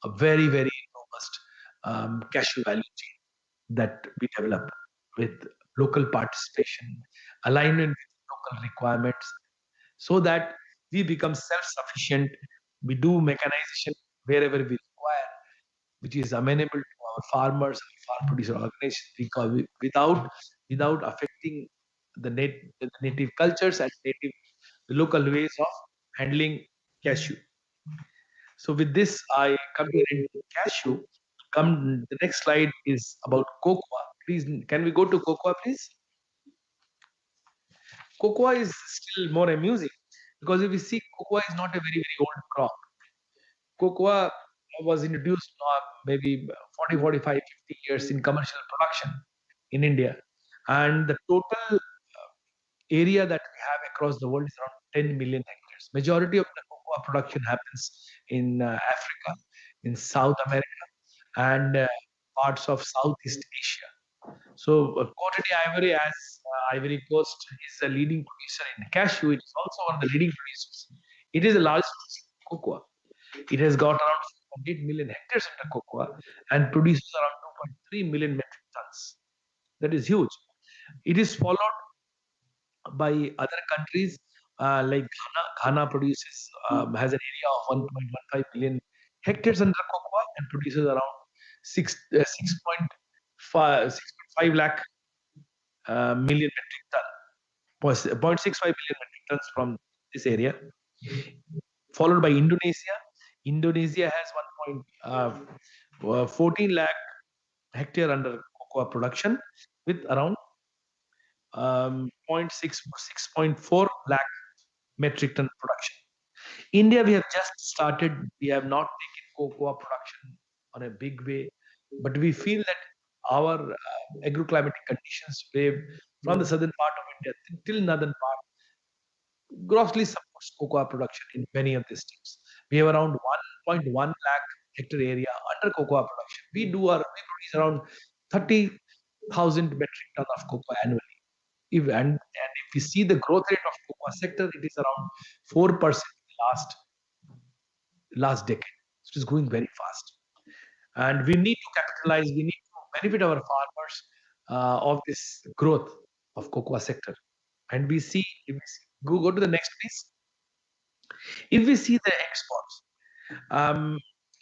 a very, very robust cashew value chain that we develop with local participation, alignment with local requirements, so that we become self-sufficient. We do mechanization wherever we require, which is amenable to our farmers and farm producer organizations, because without affecting the native cultures and the local ways of handling cashew. So with this, I come to the end of cashew. Come, the next slide is about cocoa. Please, can we go to cocoa, please? Cocoa is still more amusing, because if we see, cocoa is not a very, very old crop. Cocoa was introduced maybe 40, 45, 50 years in commercial production in India. And the total area that we have across the world is around 10 million hectares. Majority of the cocoa production happens in Africa, in South America, and parts of Southeast Asia. So Cote d'Ivoire, as Ivory Coast is a leading producer in cashew, it is also one of the leading producers. It is the largest cocoa. It has got around 4.8 million hectares under cocoa and produces around 2.3 million metric tons. That is huge. It is followed by other countries like Ghana. Ghana produces has an area of 1.15 million hectares under cocoa and produces around 6.5 lakh million metric ton, 0.65 million metric tons from this area. Followed by Indonesia. Indonesia has 1.14 lakh hectare under cocoa production with around 6.4 lakh metric ton production. India, we have just started. We have not taken cocoa production on a big way, but we feel that our agroclimatic conditions from the southern part of India till northern part grossly supports cocoa production in many of the states. We have around 1.1 lakh hectare area under cocoa production. We produce around 30,000 metric ton of cocoa annually. If we see the growth rate of cocoa sector, it is around 4% last decade. So it is growing very fast, and we need to capitalize. We need to benefit our farmers of this growth of cocoa sector. And we see, if we see go to the next, please. If we see the exports,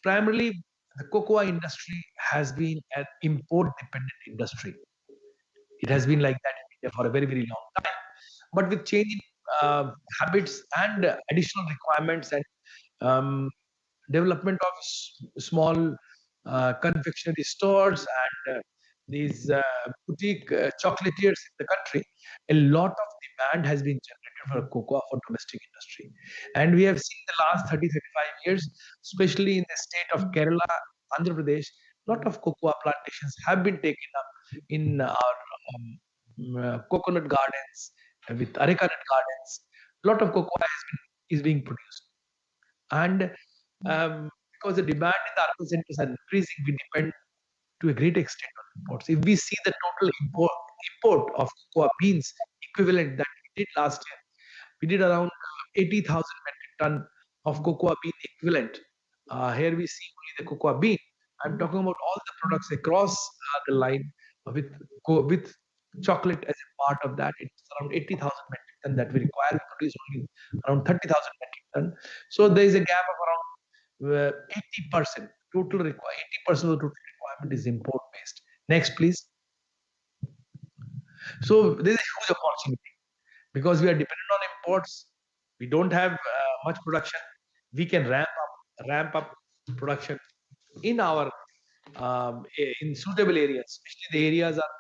primarily the cocoa industry has been an import-dependent industry. It has been like that in India for a very, very long time. But with changing habits and additional requirements and development of small confectionery stores and these boutique chocolatiers in the country, a lot of demand has been generated for cocoa for domestic industry. And we have seen the last 30, 35 years, especially in the state of Kerala, Andhra Pradesh, a lot of cocoa plantations have been taken up in our coconut gardens, with areca nut gardens. A lot of cocoa is being produced. And because the demand in the urban centers are increasing, we depend to a great extent on imports. If we see the total import of cocoa beans equivalent that we did last year, we did around 80,000 metric ton of cocoa bean equivalent. Here we see only the cocoa bean. I'm talking about all the products across the line with chocolate as a part of that. It's around 80,000 metric ton that we require. We produce only around 30,000 metric ton. So there is a gap of around 80%. 80% of the total requirement is import based. Next, please. So there is a huge opportunity because we are dependent on imports. We don't have much production. We can ramp up production in our in suitable areas, especially the areas are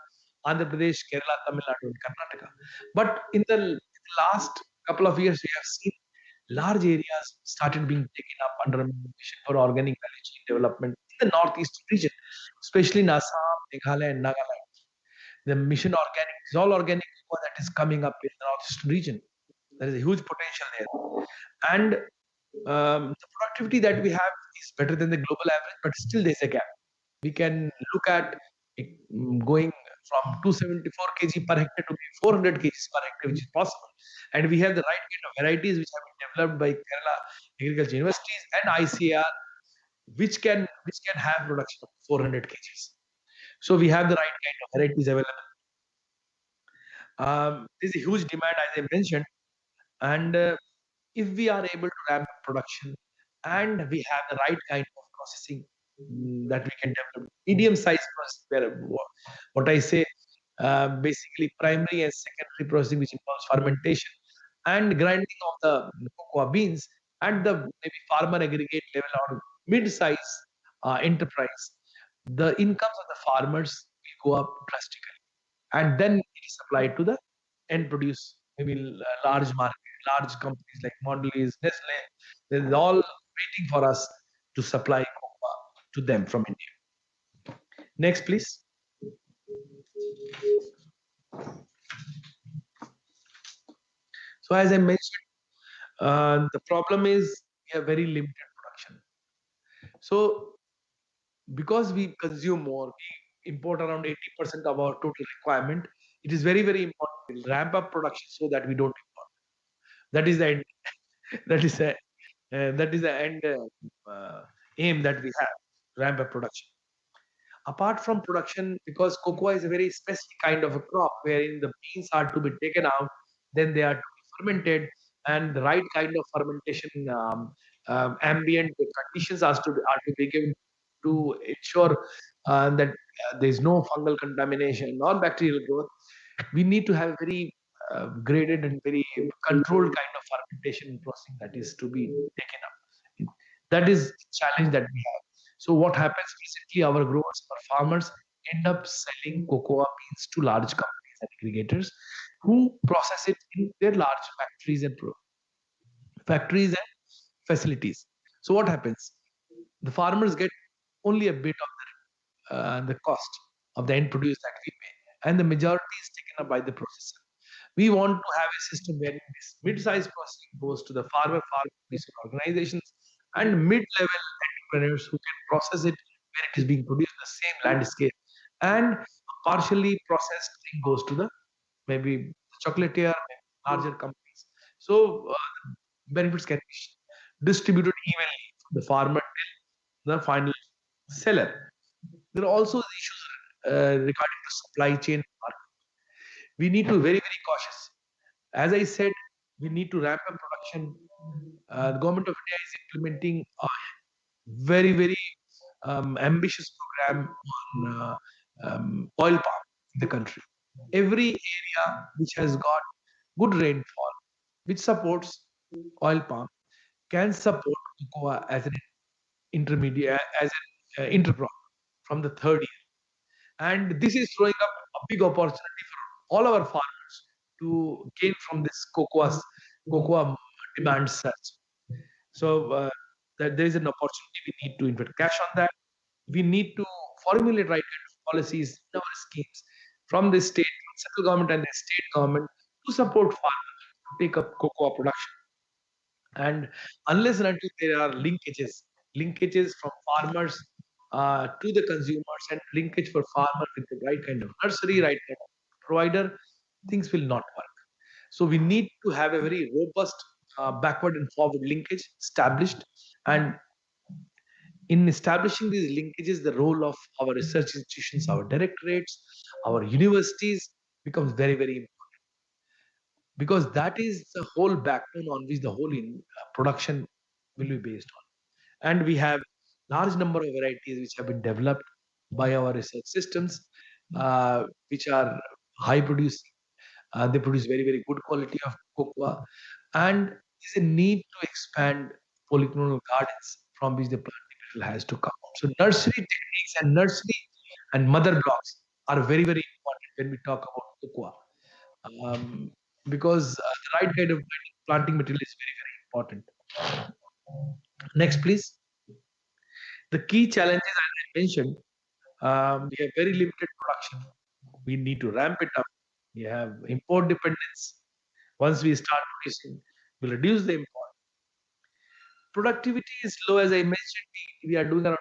Andhra Pradesh, Kerala, Tamil Nadu, and Karnataka. But in the last couple of years, we have seen large areas started being taken up under a mission for organic value chain development in the northeast region, especially in Assam, Meghalaya, and Nagaland. The mission organic is all organic cocoa that is coming up in the northeast region. There is a huge potential there, and the productivity that we have is better than the global average, but still there's a gap. We can look at going from 274 kg per hectare to 400 kg per hectare, which is possible. And we have the right kind of varieties which have been developed by Kerala Agriculture Universities and ICAR, which can have production of 400 kgs. So we have the right kind of varieties available. There's a huge demand, as I mentioned, and if we are able to ramp up production and we have the right kind of processing that we can develop, medium-sized process, where what I say, basically primary and secondary processing, which involves fermentation and grinding of the cocoa beans at the maybe farmer aggregate level or mid-size enterprise, the incomes of the farmers will go up drastically, and then it is supplied to the end produce, maybe large market, large companies like Mondelez, Nestle. They're all waiting for us to supply cocoa to them from India. Next, please. So as I mentioned, the problem is we have very limited production. So because we consume more, we import around 80% of our total requirement. It is very, very important to ramp up production so that we don't import. That is the end. That is the end aim that we have, ramp up production. Apart from production, because cocoa is a very specific kind of a crop wherein the beans are to be taken out, then they are to be fermented, and the right kind of fermentation ambient conditions are to be given to ensure that there is no fungal contamination or bacterial growth. We need to have very graded and very controlled kind of fermentation processing that is to be taken up. That is the challenge that we have. So what happens recently, our growers or farmers end up selling cocoa beans to large companies and aggregators who process it in their large factories and facilities. So what happens? The farmers get only a bit of the cost of the end produce that we pay, and the majority is taken up by the processor. We want to have a system where this mid-sized processing goes to the farmer organizations and mid-level entrepreneurs who can process it where it is being produced in the same landscape, and partially processed thing goes to the maybe chocolatier, larger companies. So benefits can be distributed evenly from the farmer till the final seller. There are also issues regarding the supply chain market. We need to be very, very cautious. As I said, we need to ramp up production. The government of India is implementing a very, very ambitious program on oil palm in the country. Every area which has got good rainfall, which supports oil palm, can support cocoa as an intermediate, as an intercrop from the third year. And this is throwing up a big opportunity for all our farmers to gain from this cocoa demand surge. So that there is an opportunity. We need to invest cash on that. We need to formulate right kind of policies in our schemes from the state, central government and the state government to support farmers to take up cocoa production. And unless and until there are linkages from farmers to the consumers, and linkage for farmer with the right kind of nursery, right kind of provider, things will not work. So we need to have a very robust backward and forward linkage established, and in establishing these linkages, the role of our research institutions, our directorates, our universities becomes very, very important, because that is the whole backbone on which the whole production will be based on. And we have large number of varieties which have been developed by our research systems, which are high producing. They produce very, very good quality of cocoa. And there's a need to expand polyclonal gardens from which the plant material has to come. So nursery techniques and nursery and mother blocks are very, very important when we talk about cocoa. Because the right kind of planting material is very, very important. Next, please. The key challenges, as I mentioned, we have very limited production. We need to ramp it up. We have import dependence. Once we start producing, we'll reduce the import. Productivity is low, as I mentioned. We are doing around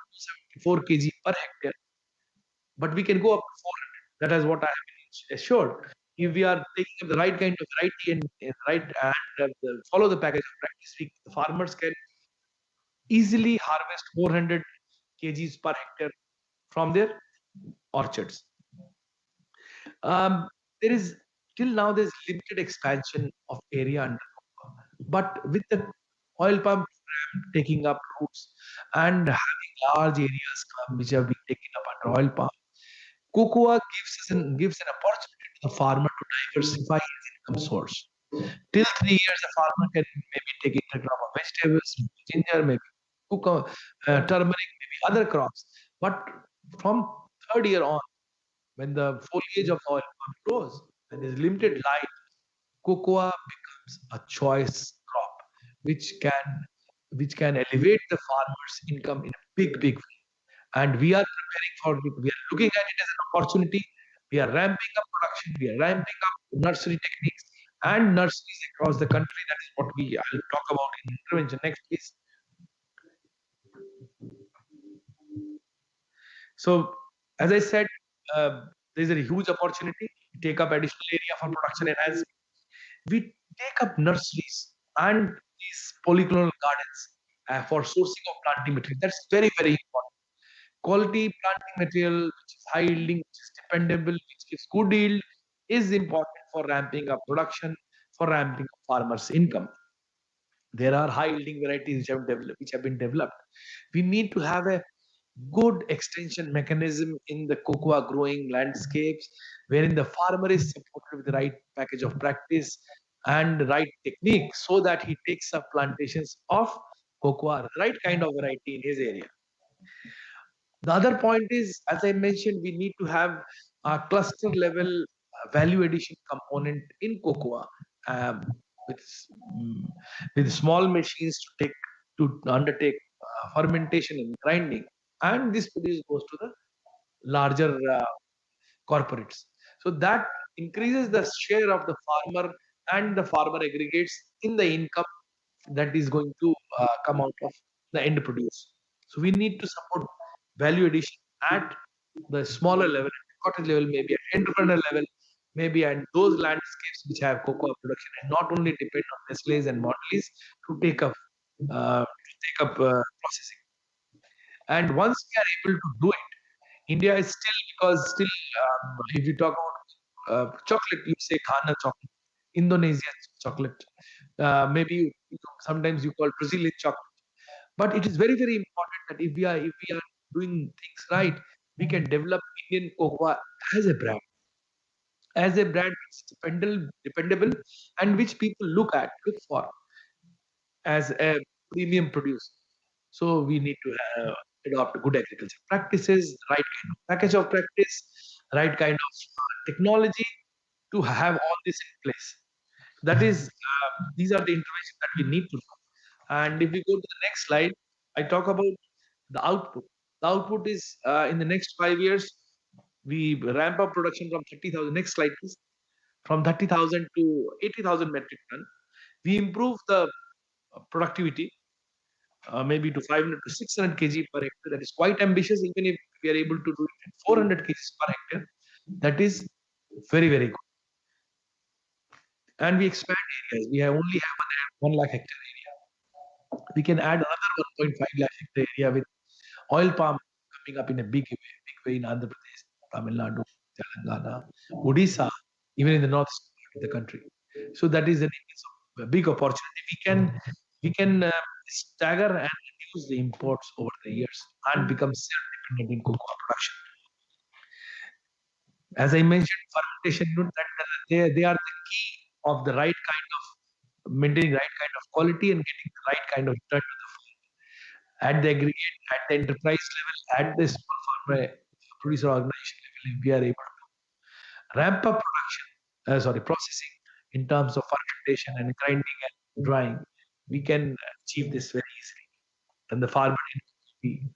74 kg per hectare, but we can go up to 400. That is what I have assured. If we are taking up the right kind of variety and follow the package of practice, the farmers can easily harvest 400 kgs per hectare from their orchards. There is till now there's limited expansion of area under cocoa, but with the oil palm program taking up roots and having large areas which have been taken up under oil palm, cocoa gives an opportunity to the farmer to diversify his income source. Till 3 years, the farmer can maybe take a crop of vegetables, ginger, maybe turmeric, maybe other crops. But from third year on, when the foliage of oil palm grows and there's limited light, cocoa becomes a choice crop which can elevate the farmer's income in a big, big way. And we are preparing for it. We are looking at it as an opportunity. We are ramping up production. We are ramping up nursery techniques and nurseries across the country. That is what I'll talk about in intervention. Next, please. So, as I said, there's a huge opportunity. We take up additional area for production enhancement. We take up nurseries and these polyclonal gardens for sourcing of planting material. That's very, very important. Quality planting material, which is high yielding, which is dependable, which gives good yield, is important for ramping up production, for ramping up farmers' income. There are high yielding varieties which have been developed. We need to have a good extension mechanism in the cocoa growing landscapes, wherein the farmer is supported with the right package of practice and the right technique so that he takes up plantations of cocoa, the right kind of variety in his area. The other point is, as I mentioned, we need to have a cluster level value addition component in cocoa with small machines to undertake fermentation and grinding, and this produce goes to the larger corporates. So that increases the share of the farmer and the farmer aggregates in the income that is going to come out of the end produce. So we need to support value addition at the smaller level, at cottage level, maybe at entrepreneur level, maybe at those landscapes which have cocoa production, and not only depend on Nestle's and Mondelez to take up processing. And once we are able to do it, India is still if you talk about chocolate, you say Ghana chocolate, Indonesian chocolate, maybe sometimes you call Brazilian chocolate. But it is very, very important that if we are doing things right, we can develop Indian cocoa as a brand which is dependable, and which people look for as a premium produce. So we need to adopt good agriculture practices, right kind of package of practice, right kind of technology to have all this in place. That is, these are the interventions that we need to do. And if we go to the next slide, I talk about the output. The output is in the next 5 years, we ramp up production from 30,000. Next slide, please. From 30,000 to 80,000 metric ton. We improve the productivity maybe to 500 to 600 kg per hectare. That is quite ambitious. Even if we are able to do it at 400 kg per hectare, that is very, very good. And we expand areas. We only have 1 lakh hectare area. We can add another 1.5 lakh hectare area with oil palm coming up in a big way in Andhra Pradesh, Tamil Nadu, Telangana, Odisha, even in the north part of the country. So that is a big opportunity. We can stagger and reduce the imports over the years and become self-dependent in cocoa production. As I mentioned, fermentation unit, they are the key of the right kind of maintaining right kind of quality and getting the right kind of return to the food. At the aggregate, at the enterprise level, at the small farmer producer organization level, if we are able to ramp up processing in terms of fermentation and grinding and drying, we can achieve this very easily. And the farmer will be,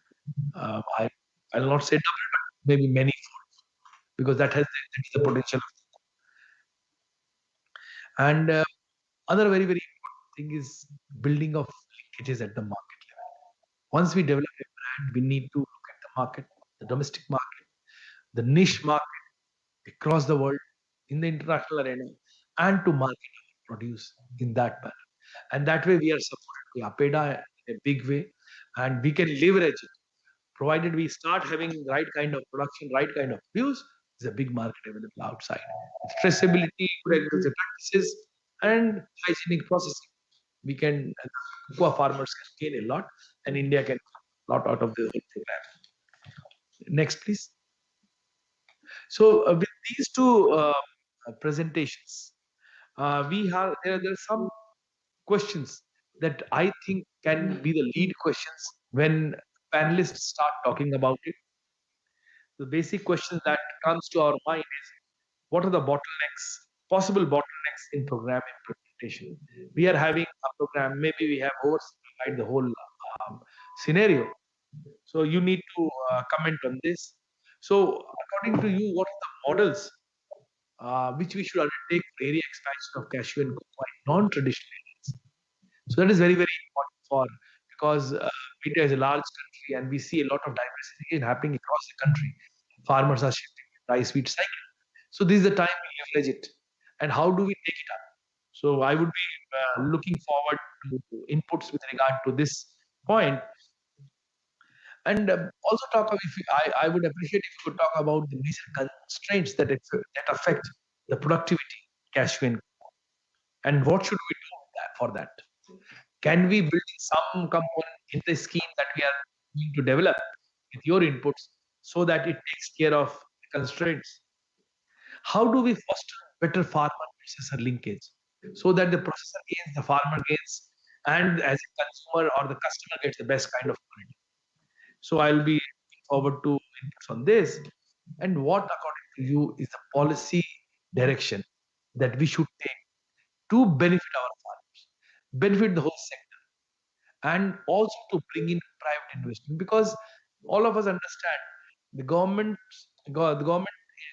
I'll not say double, but maybe many fold, because that is the potential. And other very, very important thing is building of linkages at the market level. Once we develop a brand, we need to look at the market, the domestic market, the niche market across the world, in the international arena, and to market our produce in that manner. And that way we are supported by APEDA in a big way, and we can leverage it. Provided we start having right kind of production, right kind of views, there's a big market available outside. With traceability, good agricultural practices, and hygienic processing, we can, cocoa farmers can gain a lot, and India can get a lot out of the whole program. Next, please. So with these two presentations, there are some questions that I think can be the lead questions when panelists start talking about it. The basic question that comes to our mind is, what are the bottlenecks, possible bottlenecks in program implementation? We are having a program, maybe we have oversimplified the whole scenario. So you need to comment on this. So according to you, what are the models which we should undertake for area expansion of cashew and cocoa in non-traditional areas? So that is very, very important because India is a large country and we see a lot of diversification happening across the country. Farmers are shifting to rice wheat cycle. So this is the time we leverage it. And how do we take it up? So I would be looking forward to inputs with regard to this point. And also talk, I would appreciate if you could talk about the major constraints that affect the productivity cashew and cocoa. And what should we do for that? Can we build some component in the scheme that we are going to develop with your inputs so that it takes care of the constraints? How do we foster better farmer-processor linkage so that the processor gains, the farmer gains, and as a consumer or the customer gets the best kind of quality? So I'll be looking forward to inputs on this. And what, according to you, is the policy direction that we should take to benefit our farmers, benefit the whole sector, and also to bring in private investment? Because all of us understand the government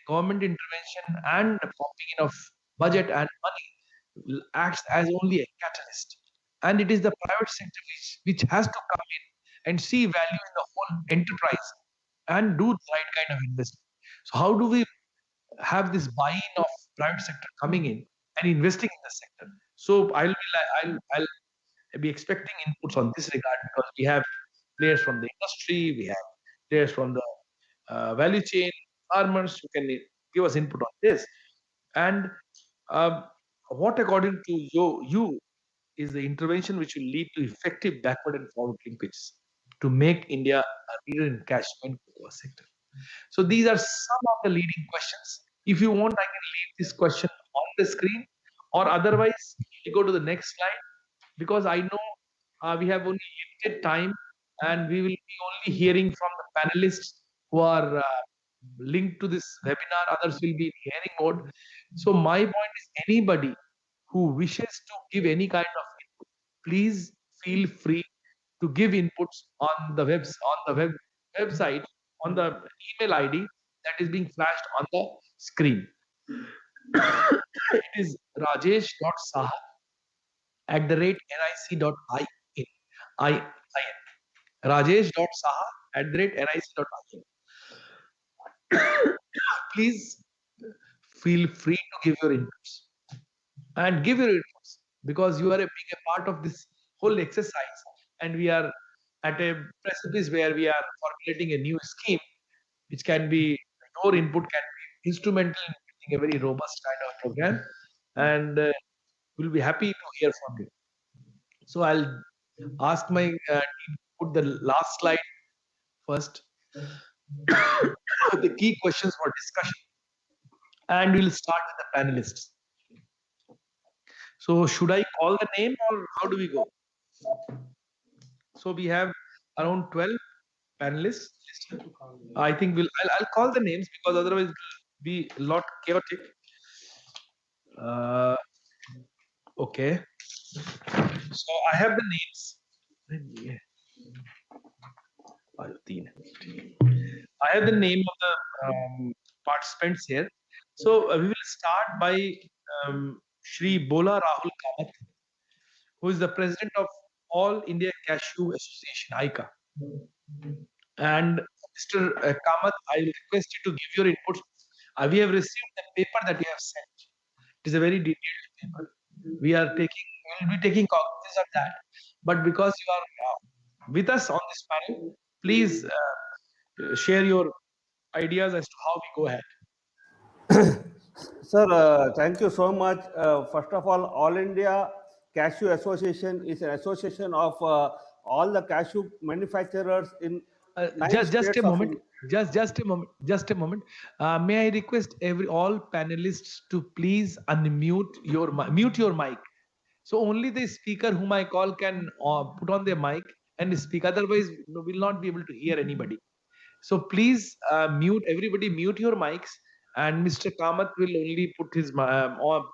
intervention and the pumping in of budget and money acts as only a catalyst, and it is the private sector which has to come in and see value in the whole enterprise and do the right kind of investment. So how do we have this buy-in of private sector coming in and investing in the sector? So I'll be expecting inputs on this regard, because we have players from the industry, we have players from the value chain, farmers who can give us input on this. And what, according to you, is the intervention which will lead to effective backward and forward linkages to make India a leader in cashew and cocoa sector? So these are some of the leading questions. If you want, I can leave this question on the screen, or otherwise you go to the next slide, because I know we have only limited time and we will be only hearing from the panelists who are linked to this webinar. Others will be in hearing mode. So my point is, anybody who wishes to give any kind of input, please feel free to give inputs on the website, on the email ID that is being flashed on the screen. It is rajesh.saha@nic.in. rajesh.saha@nic.in. Please feel free to give your inputs, and give your inputs, because you are a big part of this whole exercise, and we are at a precipice where we are formulating a new scheme, which can be, your input can be instrumental in building a very robust kind of program, and we'll be happy to hear from you. So I'll ask my team to put the last slide first. The key questions for discussion. and we'll start with the panelists. So should I call the name or how do we go? So we have around 12 panelists. I think I'll call the names because otherwise it will be a lot chaotic. Okay. So I have the names. I have the name of the participants here. So we will start by Shri Bola Rahul Kamath, who is the president of All India Cashew Association, ICA. And Mr. Kamath, I will request you to give your input. We have received the paper that you have sent. It is a very detailed paper. We will be taking cognizance of that. But because you are with us on this panel, please share your ideas as to how we go ahead. Sir, thank you so much. First of all India Cashew Association is an association of all the cashew manufacturers in just a moment. Just a moment. May I request all panelists to please unmute your mute your mic. So only the speaker whom I call can put on their mic and speak. Otherwise, we will not be able to hear anybody. So please everybody mute your mics, and Mr. Kamath will only put his on,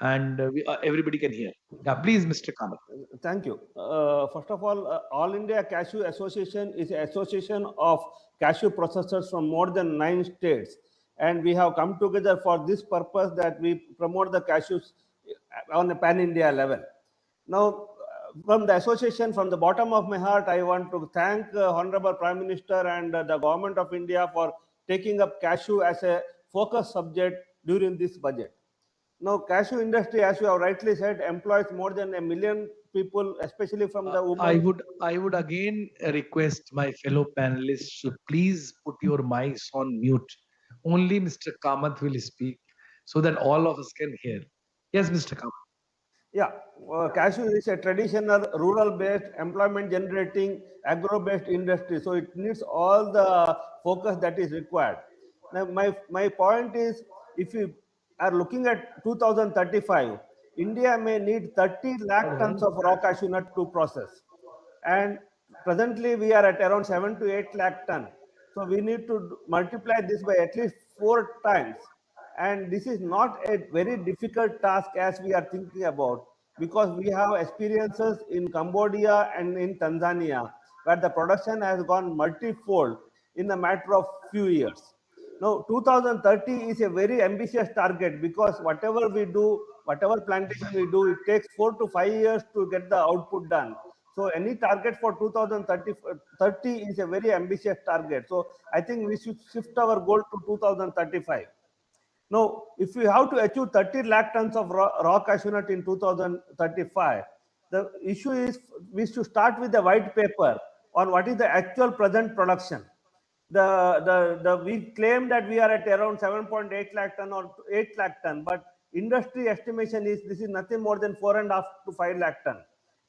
and everybody can hear. Yeah, please, Mr. Kamath. Thank you. First of all India Cashew Association is an association of cashew processors from more than 9 states. And we have come together for this purpose, that we promote the cashews on a pan-India level. Now, from the association, from the bottom of my heart, I want to thank Honorable Prime Minister and the Government of India for taking up cashew as a focus subject during this budget. Now, cashew industry, as you have rightly said, employs more than 1 million people, especially from the women. I would again request my fellow panelists to please put your mics on mute. Only Mr. Kamath will speak so that all of us can hear. Yes, Mr. Kamath. Yeah, cashew is a traditional rural-based, employment-generating, agro-based industry. So it needs all the focus that is required. Now, my point is, if you are looking at 2035, India may need 30 lakh tons of raw cashew nut to process. And presently we are at around 7 to 8 lakh ton. So we need to multiply this by at least 4 times. And this is not a very difficult task as we are thinking about, because we have experiences in Cambodia and in Tanzania, where the production has gone multifold in a matter of few years. Now, 2030 is a very ambitious target, because whatever we do, whatever plantation we do, it takes 4 to 5 years to get the output done. So any target for 2030 is a very ambitious target. So I think we should shift our goal to 2035. Now, if we have to achieve 30 lakh tons of raw cashew nut in 2035, the issue is we should start with the white paper on what is the actual present production. We claim that we are at around 7.8 lakh ton or 8 lakh ton, but industry estimation is this is nothing more than 4.5 to 5 lakh ton.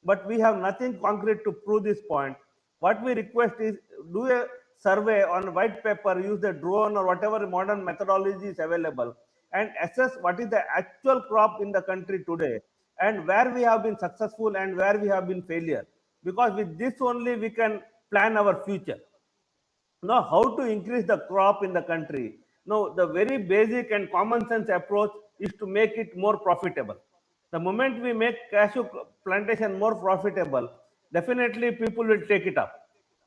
But we have nothing concrete to prove this point. What we request is do a survey on white paper, use the drone or whatever modern methodology is available, and assess what is the actual crop in the country today, and where we have been successful and where we have been failure. Because with this only we can plan our future. Now, how to increase the crop in the country? Now, the very basic and common sense approach is to make it more profitable. The moment we make cashew plantation more profitable, definitely people will take it up.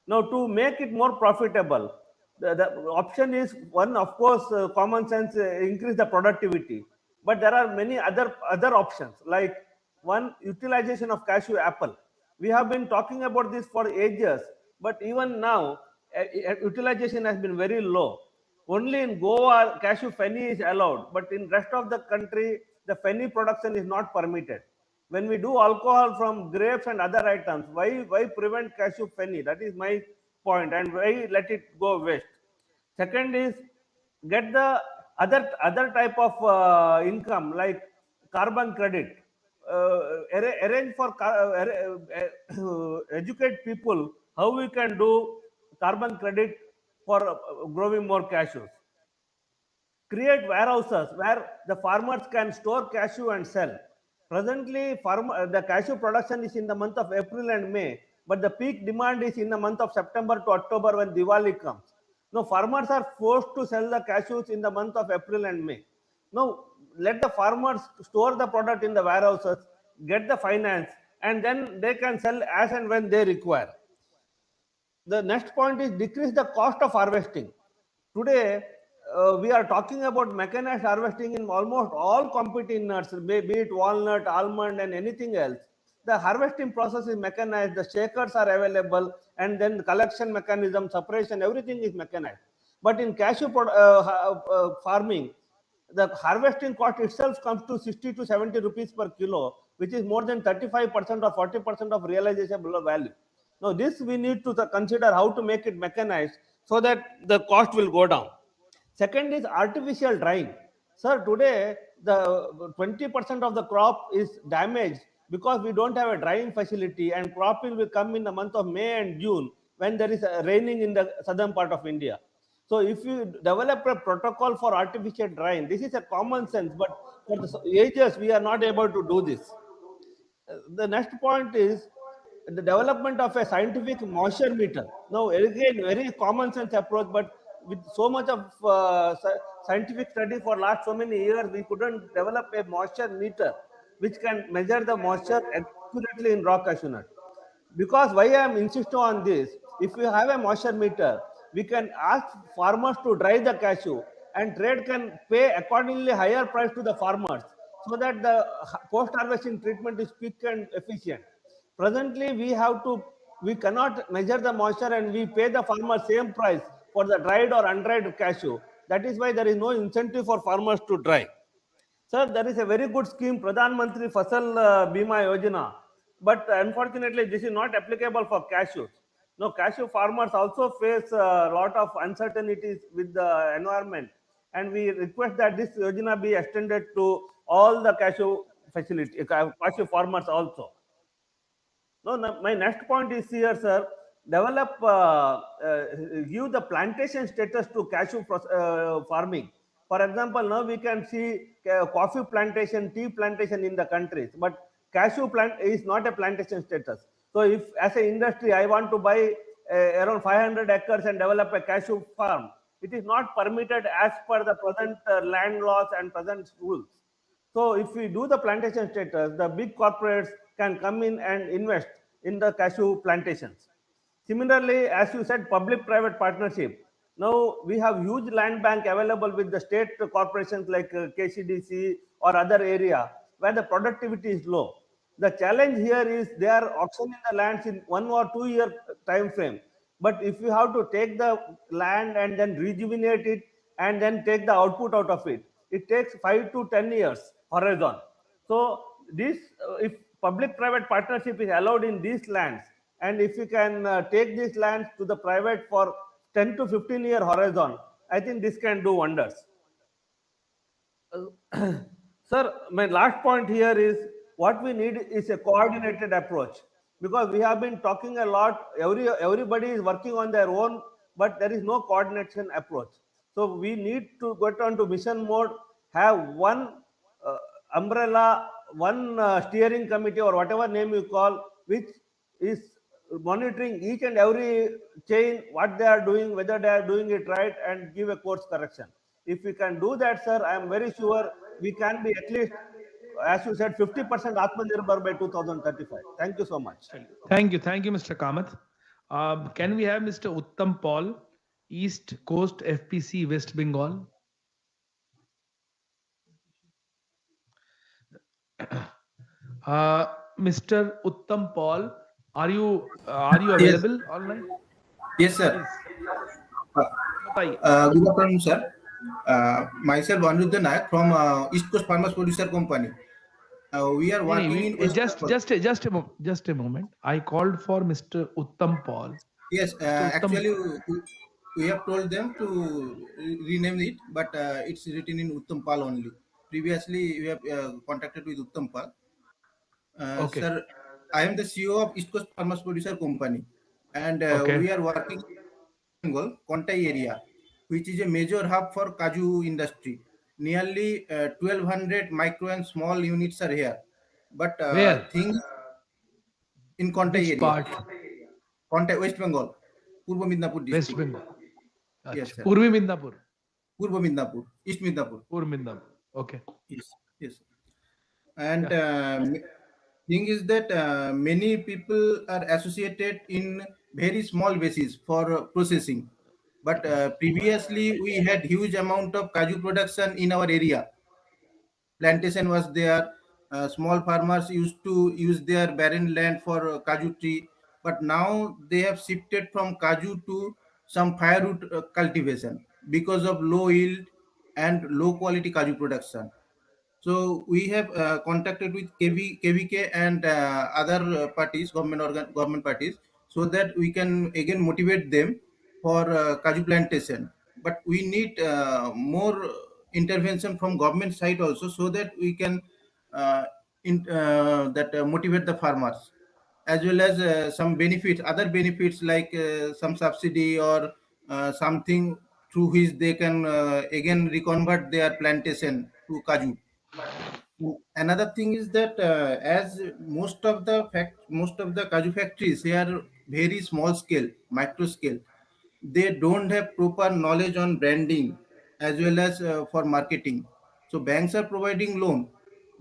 Now, to make it more profitable, the option is one, of course, common sense, increase the productivity. But there are many other options, like one, utilization of cashew apple. We have been talking about this for ages, but even now, utilization has been very low. Only in Goa, cashew fenny is allowed, but in rest of the country, the fenny production is not permitted. When we do alcohol from grapes and other items, why prevent cashew fenny? That is my point, and why let it go waste? Second is get the other type of income like carbon credit. Arrange for educate people how we can do carbon credit for growing more cashews. create warehouses where the farmers can store cashew and sell. Presently, the cashew production is in the month of April and May, but the peak demand is in the month of September to October when Diwali comes. Now, farmers are forced to sell the cashews in the month of April and May. Now, let the farmers store the product in the warehouses, get the finance, and then they can sell as and when they require. The next point is decrease the cost of harvesting. Today, we are talking about mechanized harvesting in almost all competing nuts, be it walnut, almond, and anything else. The harvesting process is mechanized, the shakers are available, and then the collection mechanism, separation, everything is mechanized. But in cashew farming, the harvesting cost itself comes to 60 to 70 rupees per kilo, which is more than 35% or 40% of realizable value. Now, this we need to consider how to make it mechanized so that the cost will go down. Second is artificial drying. Sir, today the 20% of the crop is damaged because we don't have a drying facility, and cropping will come in the month of May and June when there is raining in the southern part of India. So if you develop a protocol for artificial drying, this is a common sense, but for the ages we are not able to do this. The next point is the development of a scientific moisture meter. Now, again, very common sense approach, but with so much of scientific study for last so many years, we couldn't develop a moisture meter which can measure the moisture accurately in raw cashew nut. Because why I am insisting on this, if we have a moisture meter, we can ask farmers to dry the cashew, and trade can pay accordingly higher price to the farmers so that the post-harvesting treatment is quick and efficient. Presently, we cannot measure the moisture and we pay the farmer same price for the dried or undried cashew. That is why there is no incentive for farmers to dry. Sir, there is a very good scheme, Pradhan Mantri Fasal Bima Yojana, but unfortunately, this is not applicable for cashews. Now, cashew farmers also face a lot of uncertainties with the environment, and we request that this Yojana be extended to all the cashew cashew farmers also. No, my next point is here, sir. Give the plantation status to cashew farming. For example, now we can see coffee plantation, tea plantation in the countries, but cashew plant is not a plantation status. So, if as an industry I want to buy around 500 acres and develop a cashew farm, it is not permitted as per the present land laws and present rules. So if we do the plantation status, the big corporates can come in and invest in the cashew plantations. Similarly, as you said, public-private partnership. Now we have huge land bank available with the state corporations like KCDC or other area where the productivity is low. The challenge here is they are auctioning the lands in 1 or 2 year time frame. But if you have to take the land and then rejuvenate it and then take the output out of it, it takes 5 to 10 years horizon. So this, if public-private partnership is allowed in these lands, and if you can take these lands to the private for 10 to 15 year horizon, I think this can do wonders. Sir, my last point here is what we need is a coordinated approach, because we have been talking a lot. Everybody is working on their own, but there is no coordination approach. So we need to get on to mission mode, have one umbrella, one steering committee or whatever name you call, which is monitoring each and every chain, what they are doing, whether they are doing it right, and give a course correction. If we can do that, sir, I am very sure we can be at least, as you said, 50% Atmanirbhar by 2035. Thank you so much. Thank you, Mr. Kamath. Can we have Mr. Uttam Paul, East Coast FPC, West Bengal? Mr. Uttam Paul, are you available online? Yes, sir. Good afternoon, sir. Myself, Anuruddha Nayak from East Coast Farmers Producer Company. We are working in just a moment. I called for Mr. Uttam Paul. Yes, actually, we have told them to rename it, but it's written in Uttam Pal only. Previously, we have contacted with Uttam Pal. Okay. Sir, I am the CEO of East Coast Farmers Producer Company, and Okay. we are working in Bengal, Kontai area. which is a major hub for Cashew industry. Nearly 1,200 micro and small units are here. But Where? things in Kontai Which area. part? Kontai, West Bengal, Purba Midnapur district. West Bengal. Yes, sir. Purvi Midnapur. Purba Midnapur, East Midnapur. Purvi Midnapur. Okay. Yes, yes. And thing is that many people are associated in very small basis for processing. But previously we had huge amount of Cashew production in our area. Plantation was there. Small farmers used to use their barren land for Cashew tree. But now they have shifted from Cashew to some firewood cultivation because of low yield and low quality Cashew production. So we have contacted with KVK and other parties, government parties, so that we can again motivate them for Cashew plantation. But we need more intervention from government side also, so that we can motivate the farmers, as well as some benefits, other benefits like some subsidy or something through which they can again reconvert their plantation to Cashew. Another thing is that as most of the Cashew factories, they are very small scale, micro scale. They don't have proper knowledge on branding as well as for marketing. So banks are providing loan,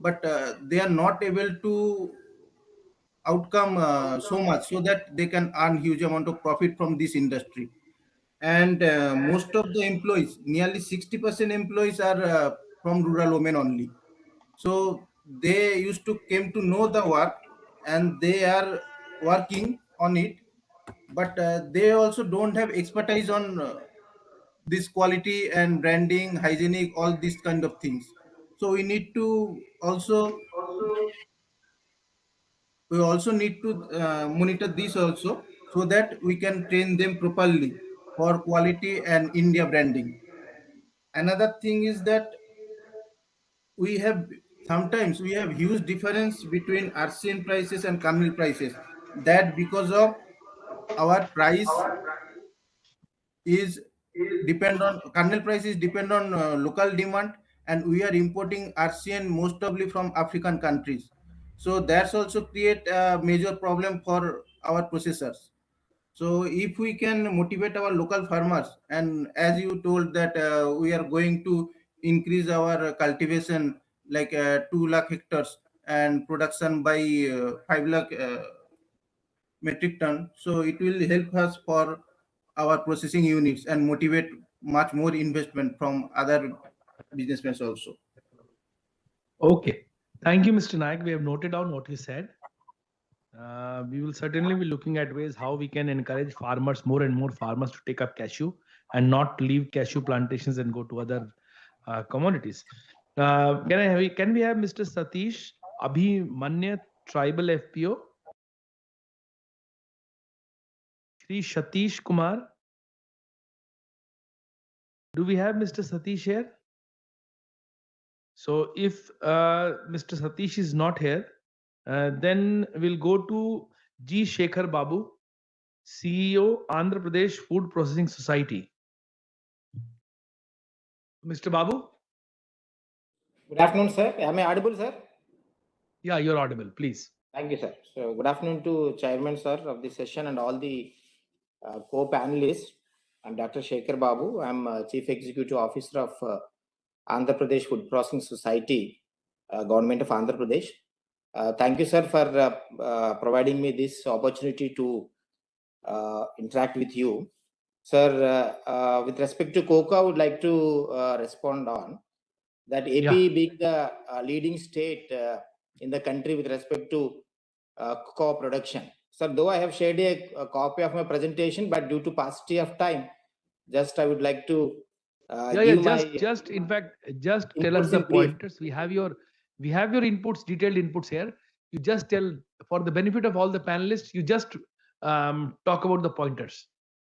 but they are not able to outcome so much so that they can earn huge amount of profit from this industry. And most of the employees, nearly 60% employees are from rural women only. So they used to came to know the work and they are working on it, but they also don't have expertise on this quality and branding, hygienic, all these kind of things. So we also need to monitor this also, so that we can train them properly for quality and India branding. Another thing is that we have sometimes we have huge difference between RCN prices and kernel prices. That because of our price is depend on kernel prices depend on local demand, and we are importing RCN most probably from African countries. So that's also create a major problem for our processors. So if we can motivate our local farmers, and as you told that we are going to increase our cultivation like 2 lakh hectares and production by 5 lakh metric ton, so it will help us for our processing units and motivate much more investment from other businessmen also. Okay. Thank you, Mr. Naik. We have noted down what you said. We will certainly be looking at ways how we can encourage farmers, more and more farmers, to take up cashew and not leave cashew plantations and go to other commodities. Can we have Mr. Satish Abhimanya, Tribal FPO? Shri Satish Kumar. Do we have Mr. Satish here? So if Mr. Satish is not here, then we'll go to G. Shekhar Babu, CEO, Andhra Pradesh Food Processing Society. Mr. Babu? Good afternoon, sir. Am I audible, sir? Yeah, you're audible, please. Thank you, sir. So good afternoon to Chairman, sir, of the session and all the co-panelists. I'm Dr. Shekhar Babu. I'm Chief Executive Officer of Andhra Pradesh Food Processing Society, Government of Andhra Pradesh. Thank you, sir, for providing me this opportunity to interact with you. Sir, with respect to cocoa, I would like to respond on that AP being the leading state in the country with respect to cocoa production. Sir, though I have shared a copy of my presentation, but due to paucity of time, just I would like to just in fact, just tell us the pointers. We have your inputs, detailed inputs here. You just tell, for the benefit of all the panelists, you just talk about the pointers.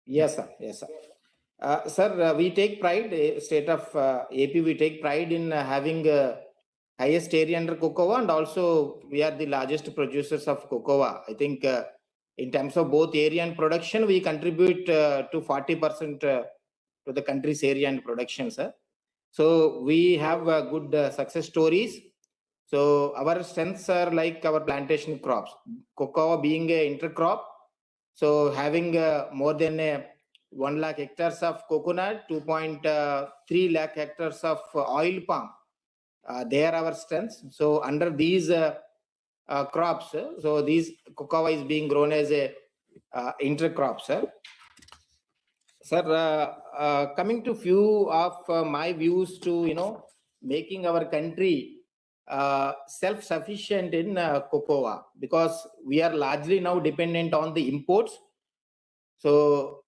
Yes, sir. Yes, sir. Sir, we take pride, state of AP, we take pride in having highest area under cocoa, and also we are the largest producers of cocoa. I think in terms of both area and production, we contribute to 40% to to the country's area and production, sir. So we have good success stories. So our strengths are like our plantation crops, cocoa being a intercrop. So having more than 1 lakh hectares of coconut, 2.3 lakh hectares of oil palm. They are our strengths. So under these crops, so these cocoa is being grown as a intercrop, sir. Sir, coming to few of my views to making our country self-sufficient in cocoa, because we are largely now dependent on the imports. So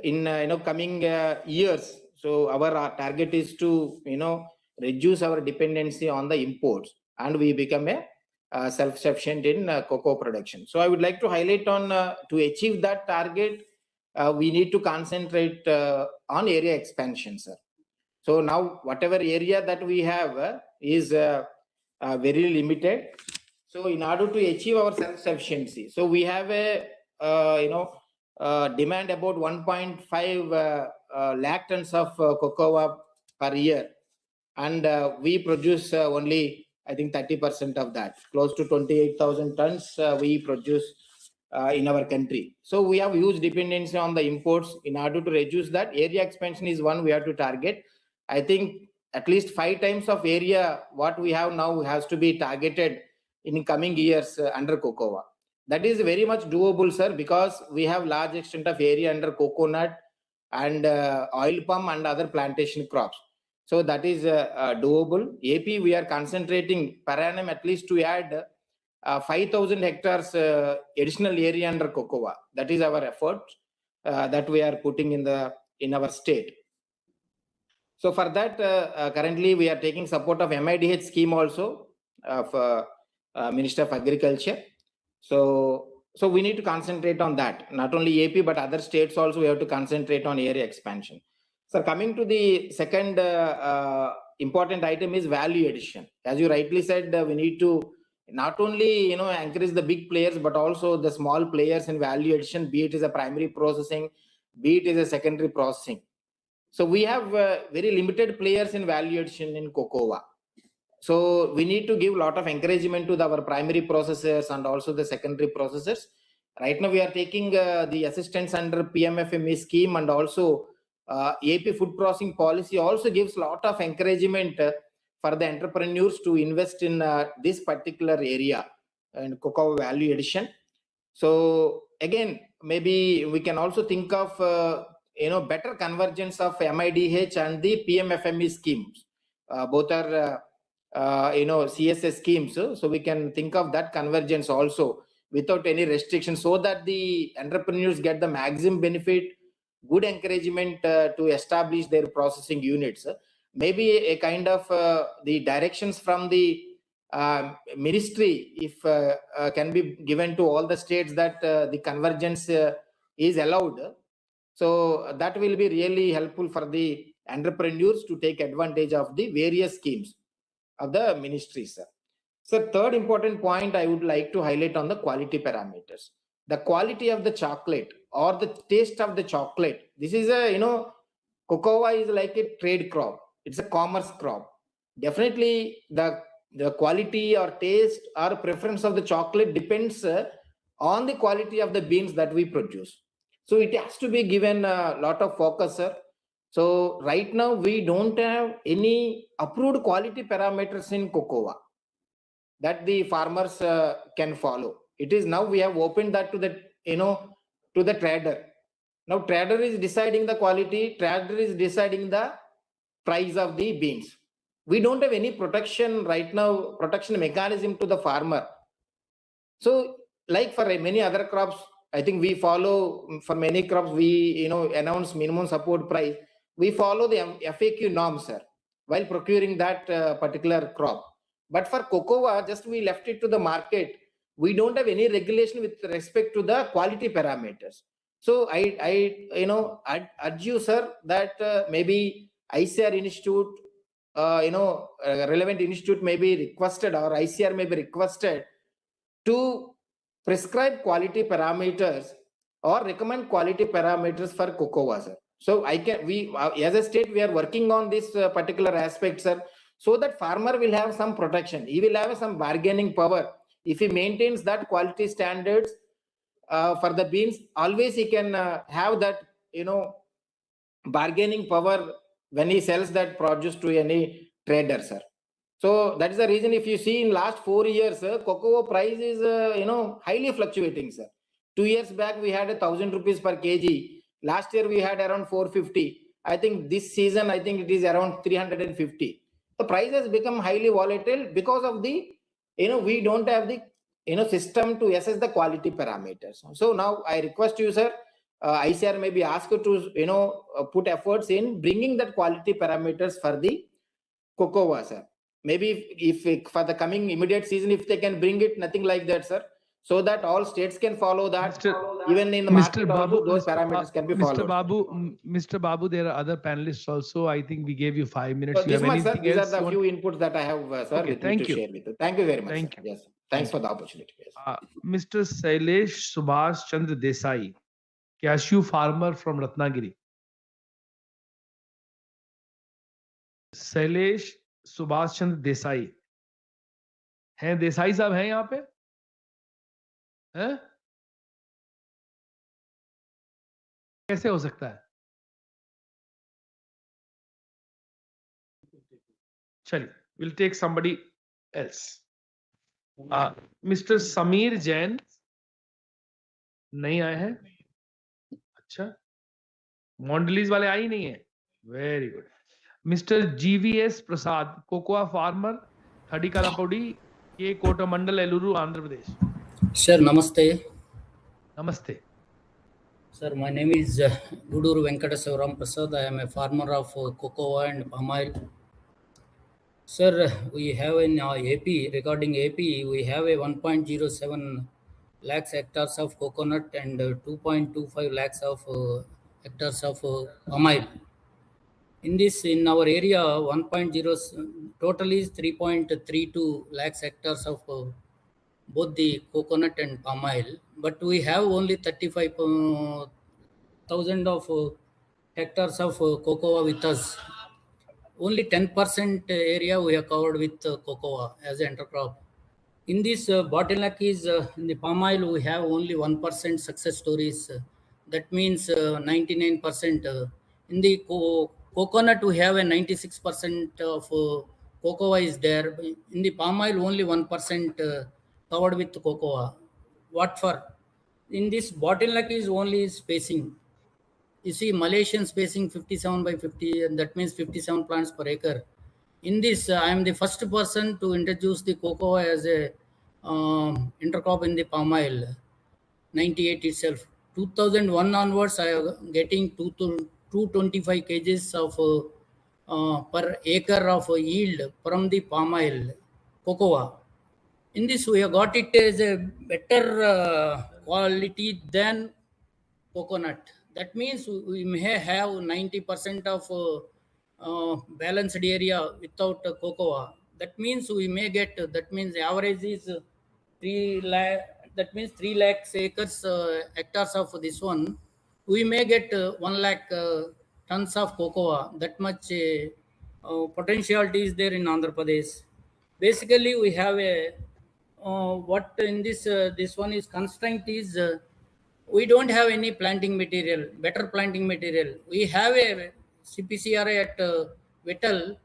in coming years, so our target is to reduce our dependency on the imports, and we become a self-sufficient in cocoa production. So I would like to highlight on to achieve that target, we need to concentrate on area expansion, sir. So now whatever area that we have is very limited. So in order to achieve our self-sufficiency, so we have a demand about 1.5 lakh tons of cocoa per year, and we produce only, I think, 30% of that. Close to 28,000 tons we produce in our country. So we have huge dependency on the imports. In order to reduce that, area expansion is one we have to target. I think at least 5 times of area what we have now has to be targeted in coming years under cocoa. That is very much doable, sir, because we have large extent of area under coconut and oil palm and other plantation crops. So that is doable. AP, we are concentrating per annum at least to add 5,000 hectares additional area under cocoa. That is our effort that we are putting in our state. So for that, currently we are taking support of MIDH scheme also of Minister of Agriculture. So we need to concentrate on that. Not only AP but other states also we have to concentrate on area expansion. So coming to the second important item is value addition. As you rightly said, we need to not only encourage the big players but also the small players in value addition, be it as a primary processing, be it as a secondary processing. So we have very limited players in value addition in cocoa. So we need to give a lot of encouragement to our primary processors and also the secondary processors. Right now we are taking the assistance under PMFME scheme, and also AP food processing policy also gives a lot of encouragement for the entrepreneurs to invest in this particular area and cocoa value addition. So again, maybe we can also think of better convergence of MIDH and the PMFME schemes. Both are CSS schemes, so we can think of that convergence also without any restrictions, so that the entrepreneurs get the maximum benefit, good encouragement to establish their processing units. Maybe a kind of the directions from the ministry, if can be given to all the states, that the convergence is allowed. So that will be really helpful for the entrepreneurs to take advantage of the various schemes of the ministries. So third important point I would like to highlight on the quality parameters. The quality of the chocolate or the taste of the chocolate. This is cocoa is like a trade crop. It's a commerce crop. Definitely the quality or taste or preference of the chocolate depends on the quality of the beans that we produce. So it has to be given a lot of focus, sir. So right now we don't have any approved quality parameters in cocoa that the farmers can follow. It is now we have opened that to the to the trader. Now trader is deciding the quality, trader is deciding the price of the beans. We don't have any protection right now, protection mechanism to the farmer. So like for many other crops, I think we follow, for many crops we announce minimum support price. We follow the FAQ norms, sir, while procuring that particular crop. But for cocoa, just we left it to the market. We don't have any regulation with respect to the quality parameters. So I urge you, sir, that maybe ICR Institute, relevant institute may be requested, or ICR may be requested to prescribe quality parameters or recommend quality parameters for cocoa, sir. So we as a state, we are working on this particular aspect, sir, so that farmer will have some protection. He will have some bargaining power. If he maintains that quality standards for the beans, always he can have that, bargaining power when he sells that produce to any trader, sir. So that is the reason, if you see in last 4 years, cocoa price is, highly fluctuating, sir. 2 years back, we had 1,000 rupees per kg. Last year, we had around 450. I think this season, I think it is around 350. The price has become highly volatile because of the, we don't have the, system to assess the quality parameters. So now I request you, sir, ICR may be asked to, put efforts in bringing that quality parameters for the cocoa, sir. Maybe if for the coming immediate season, if they can bring it, nothing like that, sir, so that all states can follow that. Even in the market also, those parameters can be followed. Mr. Babu, there are other panelists also. I think we gave you 5 minutes. So this much, sir. These are the few inputs that I have, sir, with me to share with you. Thank you very much. Thank sir. you. Yes, sir. Thanks for the opportunity. Yes. Mr. Sailesh Subhash Chandra Desai, cashew farmer from Ratnagiri. Shailesh Subhash Chandra Desai हैं? देसाई साहब हैं यहाँ पे? हैं? कैसे हो सकता है? चलिए, we'll take somebody else. Mr. Sameer Jain नहीं आए हैं? अच्छा, मॉन्डलीज वाले आए ही नहीं है. Very good. Mr. GVS Prasad, cocoa farmer, Thadikalapudi, K. Kotamandal, Eluru, Andhra Pradesh. Sir, namaste. Namaste. Sir, my name is Guduru Venkateswaram Prasad. I am a farmer of cocoa and palm oil. Sir, we have in AP, regarding AP, we have a 1.07 lakhs hectares of coconut and 2.25 lakhs of hectares of palm oil. In this, in our area, 1.0 total is 3.32 lakhs hectares of both the coconut and palm oil, but we have only 35,000 of hectares of cocoa with us. Only 10% area we have covered with cocoa as an intercrop. In this bottleneck is in the palm oil, we have only 1% success stories. That means 99%. In the coconut, we have a 96% of cocoa is there. In the palm oil, only 1% covered with cocoa. What for? In this bottleneck is only spacing. You see, Malaysian spacing 57 by 50, and that means 57 plants per acre. In this, I am the first person to introduce the cocoa as a intercrop in the palm oil. 98 itself. 2001 onwards, I am getting 225 kgs of per acre of yield from the palm oil cocoa. In this, we have got it as a better quality than coconut. That means we may have 90% of balanced area without cocoa. That means we may get, that means the average is 3 lakh, that means 3 lakhs acres, hectares of this one. We may get 1 lakh tons of cocoa. That much potentiality is there in Andhra Pradesh. Basically, we have a, what in this, this one is constraint is, we don't have any planting material, better planting material. We have a CPCRA at Vittal,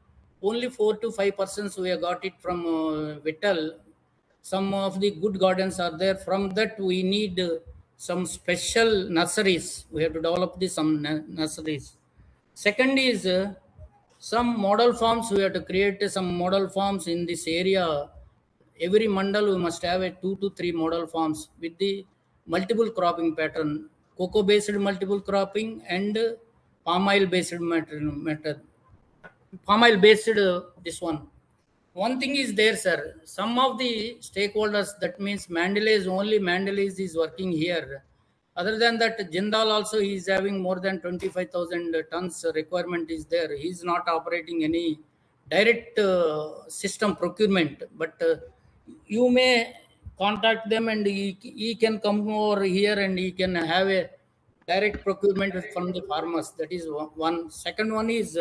only 4 to 5% we have got it from Vittal. Some of the good gardens are there. From that, we need some special nurseries. We have to develop some nurseries. Second is some model farms. We have to create some model farms in this area. Every mandal, we must have a 2 to 3 model farms with the multiple cropping pattern, cocoa based multiple cropping and palm oil based method. Palm oil based this one. One thing is there, sir. Some of the stakeholders, that means Mandelays, only Mandelays is working here. Other than that, Jindal also is having more than 25,000 tons requirement is there. He is not operating any direct system procurement, but you may contact them and he can come over here and he can have a direct procurement from the farmers. That is one. Second one is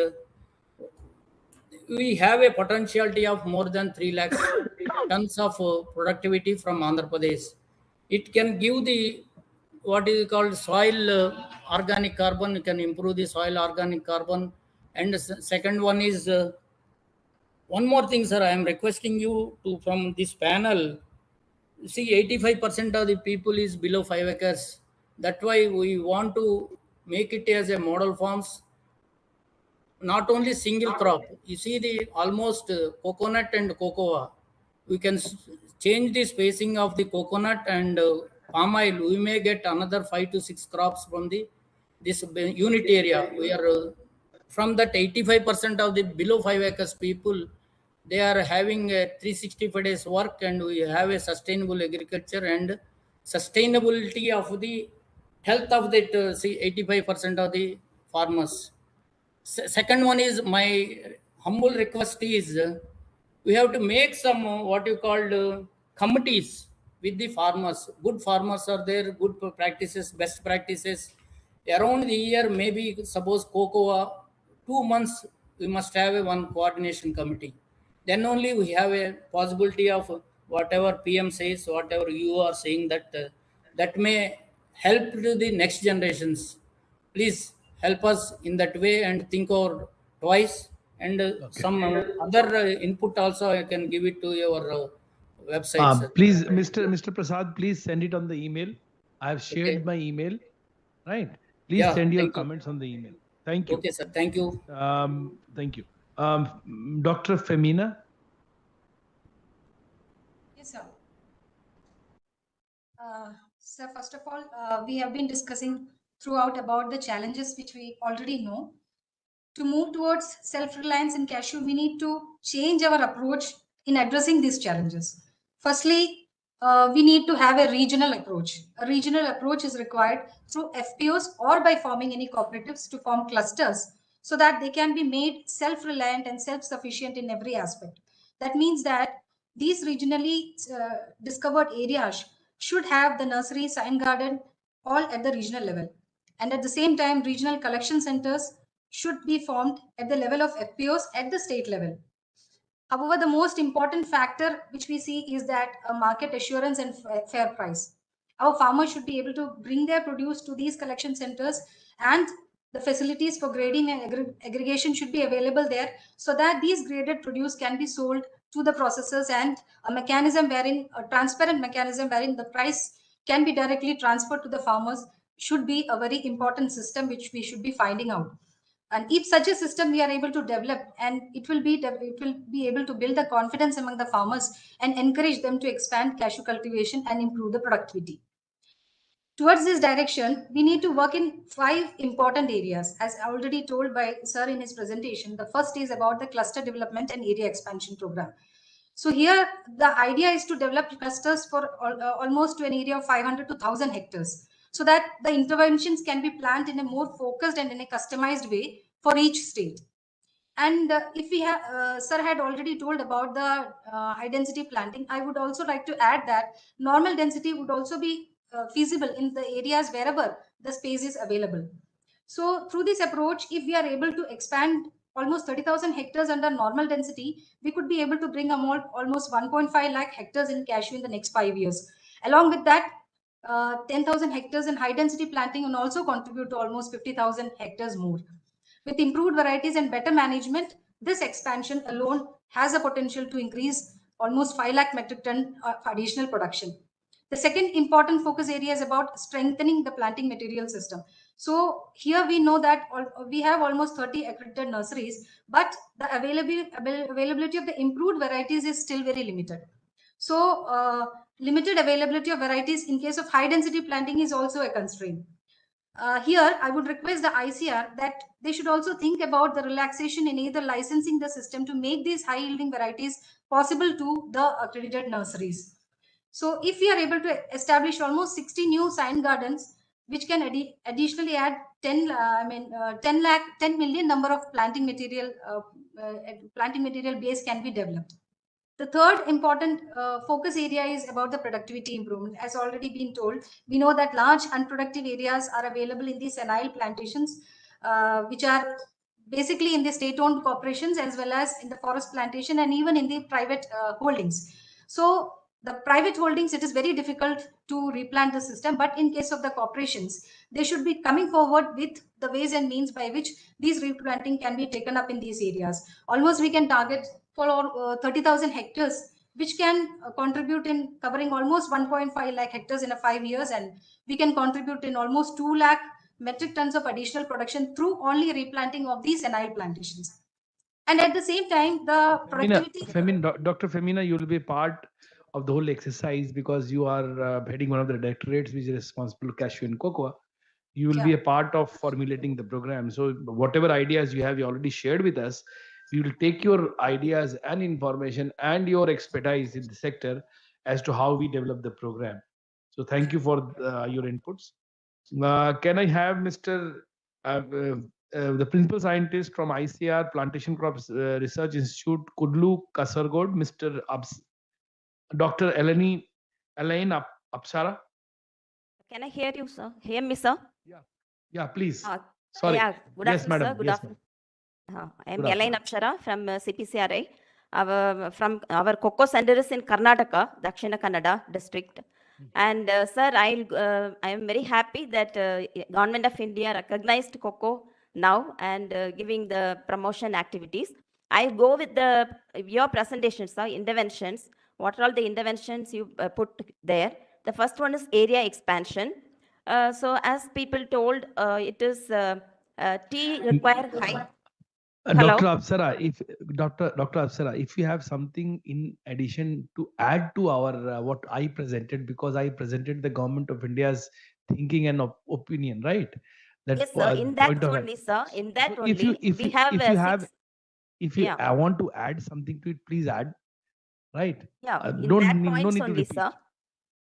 we have a potentiality of more than 3 lakhs tons of productivity from Andhra Pradesh. It can give the what is called soil organic carbon. It can improve the soil organic carbon. And the second one is one more thing, sir. I am requesting you to from this panel. See, 85% of the people is below 5 acres. That's why we want to make it as a model farms. Not only single crop. You see the almost coconut and cocoa. We can change the spacing of the coconut and palm oil. We may get another 5 to 6 crops from this unit area. We are from that 85% of the below 5 acres people, they are having a 365 days work, and we have a sustainable agriculture and sustainability of the health of that 85% of the farmers. Second one is my humble request is we have to make some what you called committees with the farmers. Good farmers are there, good practices, best practices. Around the year, maybe suppose cocoa, 2 months, we must have a one coordination committee. Then only we have a possibility of whatever PM says, whatever you are saying, that that may help to the next generations. Please help us in that way and think over twice. And some other input also I can give it to your website. Please, Mr. Prasad, please send it on the email. I have shared my email. Right. Please send your comments on the email. Thank you. Okay, sir. Thank you. Thank you. Dr. Femina. Yes, sir. Sir, first of all, we have been discussing throughout about the challenges which we already know. To move towards self-reliance in cashew, we need to change our approach in addressing these challenges. Firstly, we need to have a regional approach. A regional approach is required through FPOs or by forming any cooperatives to form clusters so that they can be made self-reliant and self-sufficient in every aspect. That means that these regionally discovered areas should have the nursery, sign garden, all at the regional level. And at the same time, regional collection centers should be formed at the level of FPOs at the state level. However, the most important factor which we see is that a market assurance and fair price. Our farmers should be able to bring their produce to these collection centers, and the facilities for grading and aggregation should be available there so that these graded produce can be sold to the processors, and a mechanism wherein a transparent mechanism wherein the price can be directly transferred to the farmers should be a very important system which we should be finding out. And if such a system we are able to develop, and it will be able to build the confidence among the farmers and encourage them to expand cashew cultivation and improve the productivity. Towards this direction, we need to work in 5 important areas, as already told by Sir in his presentation. The first is about the cluster development and area expansion program. So here, the idea is to develop clusters for almost to an area of 500 to 1,000 hectares, so that the interventions can be planned in a more focused and in a customized way for each state. And if we have, Sir had already told about the high density planting, I would also like to add that normal density would also be feasible in the areas wherever the space is available. So through this approach, if we are able to expand almost 30,000 hectares under normal density, we could be able to bring almost 1.5 lakh hectares in cashew in the next 5 years. Along with that, 10,000 hectares in high density planting will also contribute to almost 50,000 hectares more. With improved varieties and better management, this expansion alone has a potential to increase almost 5 lakh metric ton of additional production. The second important focus area is about strengthening the planting material system. So here we know that we have almost 30 accredited nurseries, but the availability of the improved varieties is still very limited. So limited availability of varieties in case of high density planting is also a constraint. Here, I would request the ICR that they should also think about the relaxation in either licensing the system to make these high yielding varieties possible to the accredited nurseries. So if we are able to establish almost 60 new sign gardens, which can additionally add 10 million number of planting material base can be developed. The third important focus area is about the productivity improvement. As already been told, we know that large unproductive areas are available in these senile plantations, which are basically in the state-owned corporations as well as in the forest plantation and even in the private holdings. So the private holdings, it is very difficult to replant the system, but in case of the corporations, they should be coming forward with the ways and means by which these replanting can be taken up in these areas. Almost we can target for 30,000 hectares, which can contribute in covering almost 1.5 lakh hectares in 5 years, and we can contribute in almost 2 lakh metric tons of additional production through only replanting of these senile plantations. And at the same time, the productivity... Dr. Femina, you will be part of the whole exercise because you are heading one of the directorates which is responsible for Cashew and Cocao. You will be a part of formulating the program. So whatever ideas you have, you already shared with us. We will take your ideas and information and your expertise in the sector as to how we develop the program. So thank you for your inputs. Can I have Mr. The principal scientist from ICR Plantation Crops Research Institute, Kudlu Kasargod, Mr. Dr. Elaine Apsara? Can I hear you, sir? Hear me, sir? Yeah, please. Sorry. Yeah, good Yes, afternoon, madam. sir. Good Yes, afternoon. I am Good Elaine Apsara from CPCRI. From our cocoa center is in Karnataka, Dakshina Kannada district. And sir, I am very happy that Government of India recognized cocoa now and giving the promotion activities. I go with your presentations, sir, interventions. What are all the interventions you put there? The first one is area expansion. So as people told, it is tea require high. Hello? Dr. Apsara, if you have something in addition to add to our what I presented, because I presented the Government of India's thinking and opinion, right? Yes, sir. In that only, sir. In that only, we have if I want to add something to it, please add. Right? Yeah, in No that need points to only, repeat. sir.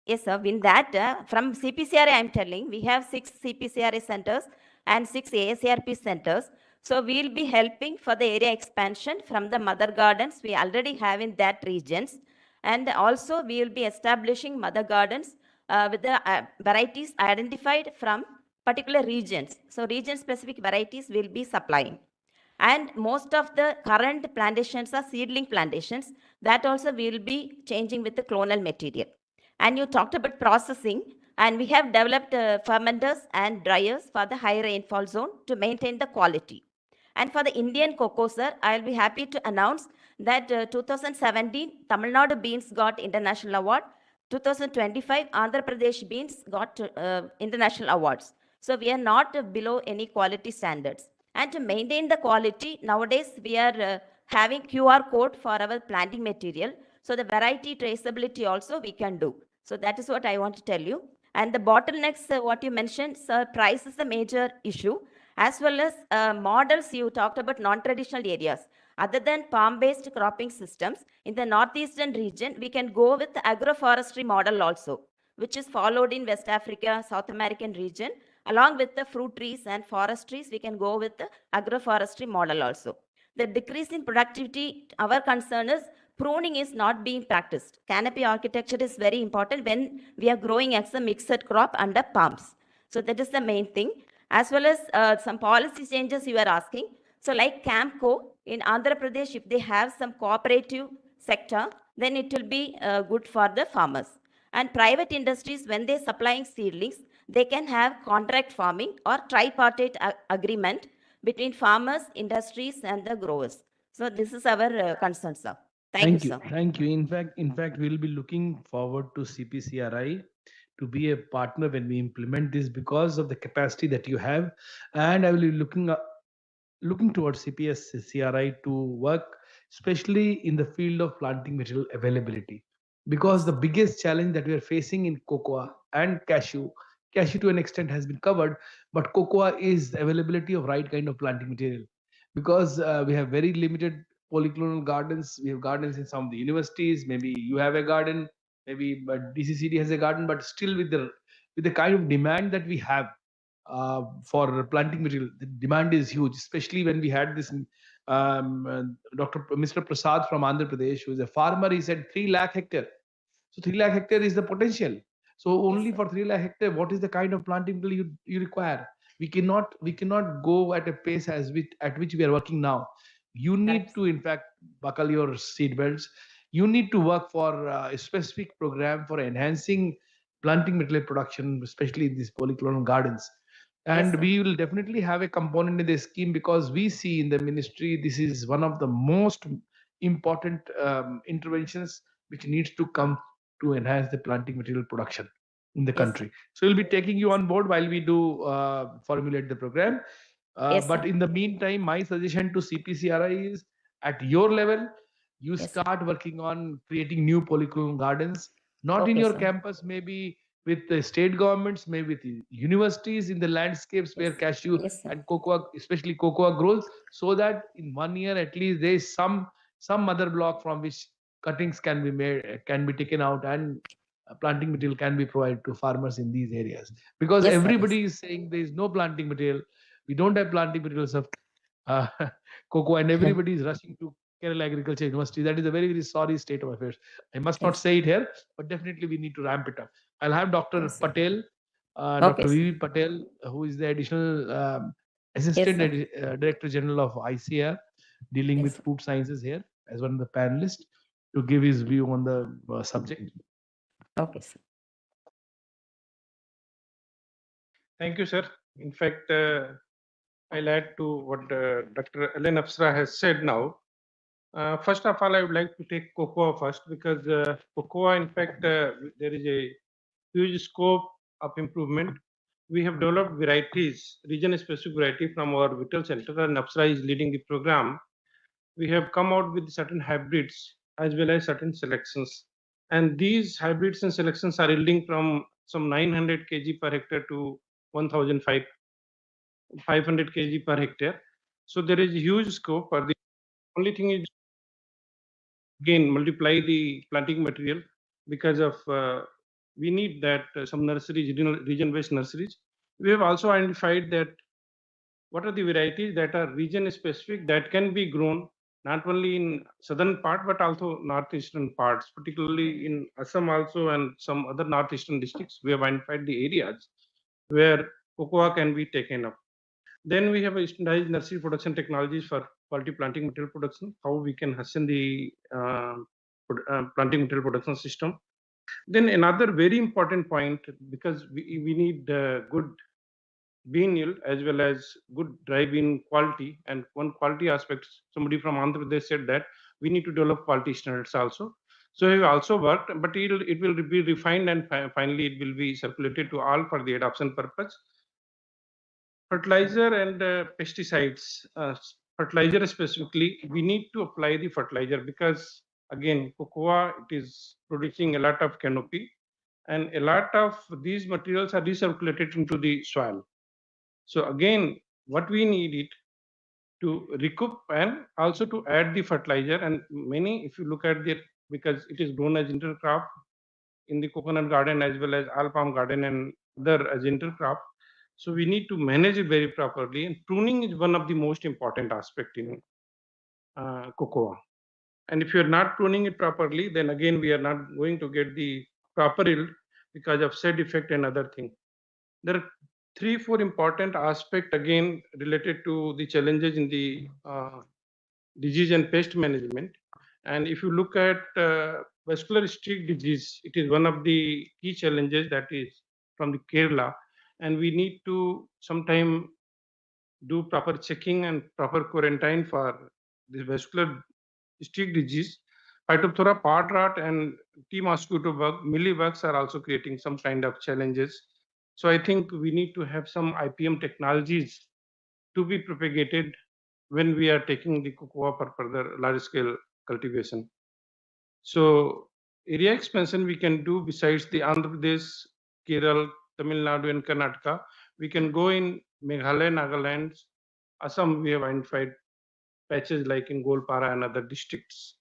Yes, sir. In that, from CPCRA, I'm telling, we have 6 CPCRA centers and 6 ASRP centers. So we'll be helping for the area expansion from the mother gardens we already have in that regions. And also we will be establishing mother gardens with the varieties identified from particular regions. So region specific varieties will be supplying. And most of the current plantations are seedling plantations. That also we will be changing with the clonal material. And you talked about processing, and we have developed fermenters and dryers for the high rainfall zone to maintain the quality. And for the Indian cocoa, sir, I'll be happy to announce that 2017 Tamil Nadu beans got international award. 2025 Andhra Pradesh beans got international awards. So we are not below any quality standards. And to maintain the quality, nowadays we are having QR code for our planting material. So the variety traceability also we can do. So that is what I want to tell you. And the bottlenecks, what you mentioned, sir, price is the major issue, as well as models you talked about non-traditional areas. Other than palm-based cropping systems, in the northeastern region, we can go with the agroforestry model also, which is followed in West Africa, South American region. Along with the fruit trees and forest trees, we can go with the agroforestry model also. The decrease in productivity, our concern is pruning is not being practiced. Canopy architecture is very important when we are growing as a mixed crop under palms. So that is the main thing. As well as some policy changes you are asking. So like Camco in Andhra Pradesh, if they have some cooperative sector, then it will be good for the farmers. And private industries, when they're supplying seedlings, they can have contract farming or tripartite agreement between farmers, industries, and the growers. So this is our concern, sir. Thank you, sir. Thank you. In fact, we'll be looking forward to CPCRI to be a partner when we implement this because of the capacity that you have, and I will be looking towards CPCRI to work, especially in the field of planting material availability, because the biggest challenge that we are facing in cocoa and cashew to an extent has been covered, but cocoa is the availability of right kind of planting material, because we have very limited polyclonal gardens. We have gardens in some of the universities. Maybe you have a garden, maybe but DCCD has a garden, but still with the kind of demand that we have for planting material, the demand is huge, especially when we had this Mr. Prasad from Andhra Pradesh, who is a farmer, he said 3 lakh hectare. So 3 lakh hectare is the potential. So only for 3 lakh hectare, what is the kind of planting material you require? We cannot go at a pace at which we are working now. You need to, in fact, buckle your seat belts. You need to work for a specific program for enhancing planting material production, especially in these polyclonal gardens. And we will definitely have a component in the scheme, because we see in the ministry this is one of the most important interventions which needs to come to enhance the planting material production in the country. So we'll be taking you on board while we do formulate the program. But in the meantime, my suggestion to CPCRI is, at your level, you start working on creating new polyclonal gardens, not in your campus, maybe with the state governments, maybe with the universities, in the landscapes where cashew and cocoa, especially cocoa, grows, so that in 1 year at least there is some mother block from which cuttings can be made, can be taken out, and planting material can be provided to farmers in these areas. Because everybody is saying there is no planting material, we don't have planting materials of cocoa, and everybody is rushing to Kerala Agriculture University. That is a very, very sorry state of affairs. I must not say it here, but definitely we need to ramp it up. I'll have Dr. Patel, Dr. V.V. Patel, who is the additional Assistant Director General of ICR, dealing with food sciences here, as one of the panelists, to give his view on the subject. Okay, sir. Thank you, sir. In fact, I'll add to what Dr. Ellen Afsra has said now. First of all, I would like to take cocoa first, because cocoa, in fact, there is a huge scope of improvement. We have developed varieties, region-specific variety from our Vittel Center, and Afsra is leading the program. We have come out with certain hybrids as well as certain selections. And these hybrids and selections are yielding from some 900 kg per hectare to 1,500 kg per hectare. So there is a huge scope. For the only thing is, again, multiply the planting material, because of we need that some nurseries, region-based nurseries. We have also identified that what are the varieties that are region-specific that can be grown not only in southern part but also northeastern parts, particularly in Assam also and some other northeastern districts. We have identified the areas where cocoa can be taken up. Then we have standardized nursery production technologies for quality planting material production, how we can hasten the planting material production system. Then another very important point, because we need good bean yield as well as good dry bean quality. And one quality aspect, somebody from Andhra Pradesh said that we need to develop quality standards also. So we also worked, but it will be refined, and finally it will be circulated to all for the adoption purpose. Fertilizer and pesticides. Fertilizer specifically, we need to apply the fertilizer, because again, cocoa, it is producing a lot of canopy, and a lot of these materials are recirculated into the soil. So again, what we need it to recoup and also to add the fertilizer. And many, if you look at the, because it is grown as intercrop in the coconut garden as well as all palm garden and other as intercrop. So we need to manage it very properly, and pruning is one of the most important aspect in cocoa. And if you're not pruning it properly, then again we are not going to get the proper yield because of shade effect and other thing. There are 3-4 important aspects again related to the challenges in the disease and pest management. And if you look at vascular streak disease, it is one of the key challenges that is from the Kerala, and we need to sometime do proper checking and proper quarantine for the vascular streak disease. Phytophthora pod rot and tea mosquito bug, mealybugs are also creating some kind of challenges. So I think we need to have some IPM technologies to be propagated when we are taking the cocoa for further large scale cultivation. So area expansion we can do besides the Andhra Pradesh, Kerala, Tamil Nadu and Karnataka. We can go in Meghalaya, Nagaland, Assam. We have identified patches like in Golpara and other districts.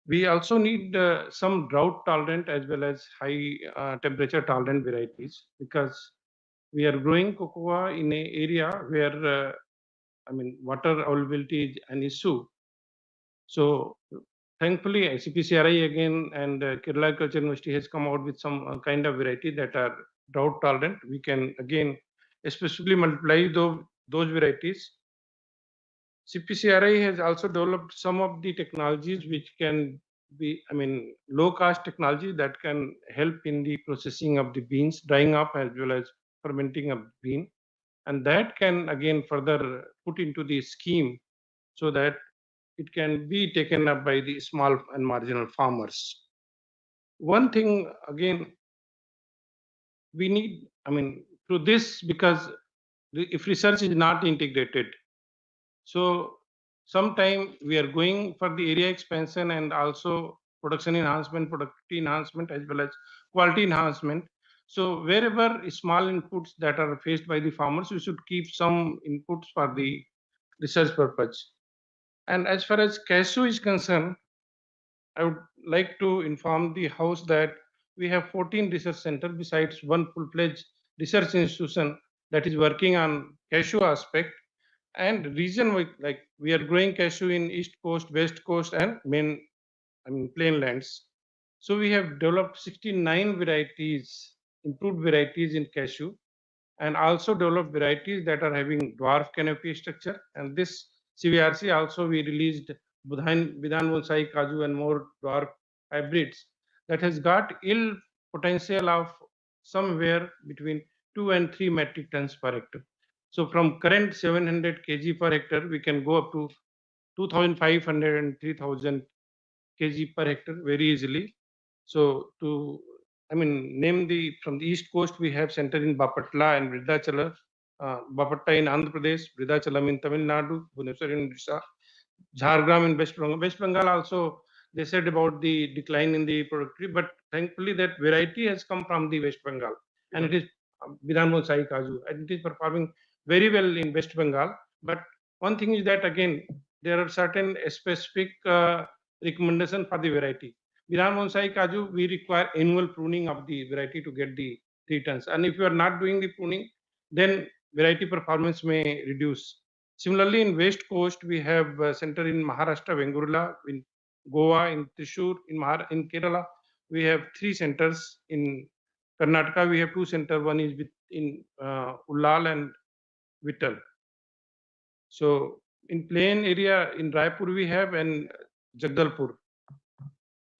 We also need some drought tolerant as well as high temperature tolerant varieties, because we are growing cocoa in an area where water availability is an issue. So thankfully, CPCRI again and Kerala Agriculture University has come out with some kind of variety that are drought tolerant. We can again especially multiply those varieties. CPCRI has also developed some of the technologies which can be, low cost technology that can help in the processing of the beans, drying up as well as fermenting of bean. And that can again further put into the scheme so that it can be taken up by the small and marginal farmers. One thing again, we need, through this, because if research is not integrated, so sometime we are going for the area expansion and also production enhancement, productivity enhancement, as well as quality enhancement. So wherever small inputs that are faced by the farmers, we should keep some inputs for the research purpose. And as far as cashew is concerned, I would like to inform the House that we have 14 research centers besides one full-fledged research institution that is working on cashew aspect. And region like we are growing cashew in East Coast, West Coast, and plain lands. So we have developed 69 varieties, improved varieties in cashew, and also developed varieties that are having dwarf canopy structure. And this CVRC also we released Vidhan Bonsai, Kaju, and more dwarf hybrids that has got yield potential of somewhere between 2 and 3 metric tons per hectare. So from current 700 kg per hectare, we can go up to 2,500 and 3,000 kg per hectare very easily. So to name from the East Coast, we have center in Bapatla and Vridachala, Bapatta in Andhra Pradesh, Vridhachalam in Tamil Nadu, Bhubaneswar in Odisha, Jhargram in West Bengal. West Bengal also, they said about the decline in the productivity, but thankfully that variety has come from the West Bengal, and it is Vidhan Bonsai Kaju, and it is performing very well in West Bengal. But one thing is that again, there are certain specific recommendation for the variety. Vidhan Bonsai Kaju, we require annual pruning of the variety to get the 3 tons. And if you are not doing the pruning, then variety performance may reduce. Similarly, in West Coast, we have a center in Maharashtra, Bengaluru, in Goa, in Thrissur, in Kerala. We have 3 centers. In Karnataka, we have 2 centers. One is in Ullal and Vittal. So in plain area, in Raipur, we have, and Jagdalpur.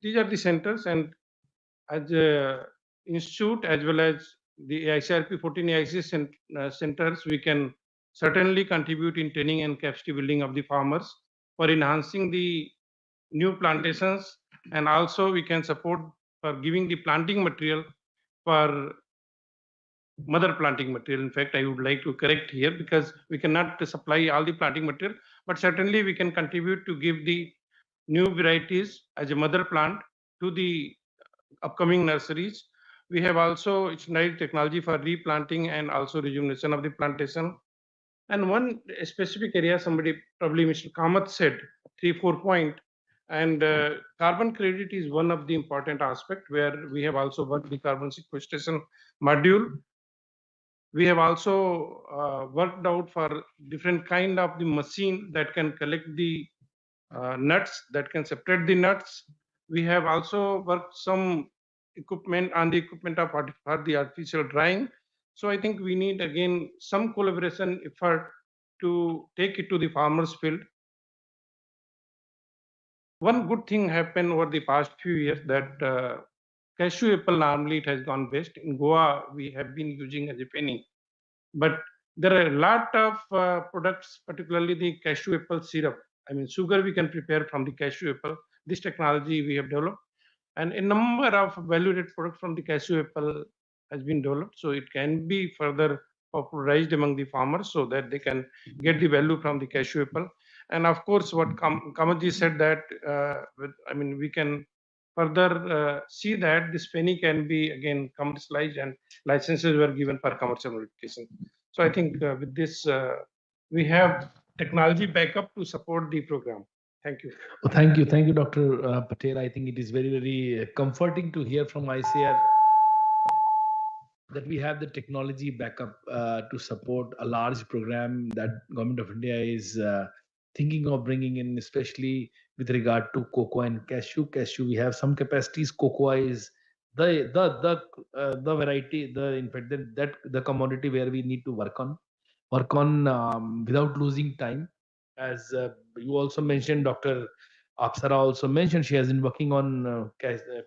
These are the centers, and as a institute as well as the ICRP 14 AIC centers, we can certainly contribute in training and capacity building of the farmers for enhancing the new plantations, and also we can support for giving the planting material for mother planting material. In fact, I would like to correct here because we cannot supply all the planting material, but certainly we can contribute to give the new varieties as a mother plant to the upcoming nurseries. We have also nice technology for replanting and also rejuvenation of the plantation. And one specific area, somebody, probably Mr. Kamath said, 3-4 point, and carbon credit is one of the important aspect where we have also worked the carbon sequestration module. We have also worked out for different kind of the machine that can collect the nuts, that can separate the nuts. We have also worked some equipment on the equipment of for the artificial drying. So I think we need again some collaboration effort to take it to the farmers field. One good thing happened over the past few years that cashew apple normally it has gone best. In Goa, we have been using as a penny. But there are a lot of products, particularly the cashew apple syrup. Sugar we can prepare from the cashew apple. This technology we have developed. And a number of value-added products from the cashew apple has been developed. So it can be further popularized among the farmers so that they can get the value from the cashew apple. And of course, what Kamathji said that, we can further see that this penny can be again commercialized and licenses were given for commercial application. So I think with this, we have technology backup to support the program. Thank you. Thank you, Dr. Patel. I think it is very, very comforting to hear from ICR that we have the technology backup to support a large program that Government of India is thinking of bringing in, especially with regard to cocoa and cashew. Cashew, we have some capacities. Cocoa is the variety, the commodity where we need to work on without losing time. As you also mentioned, Dr. Apsara also mentioned, she has been working on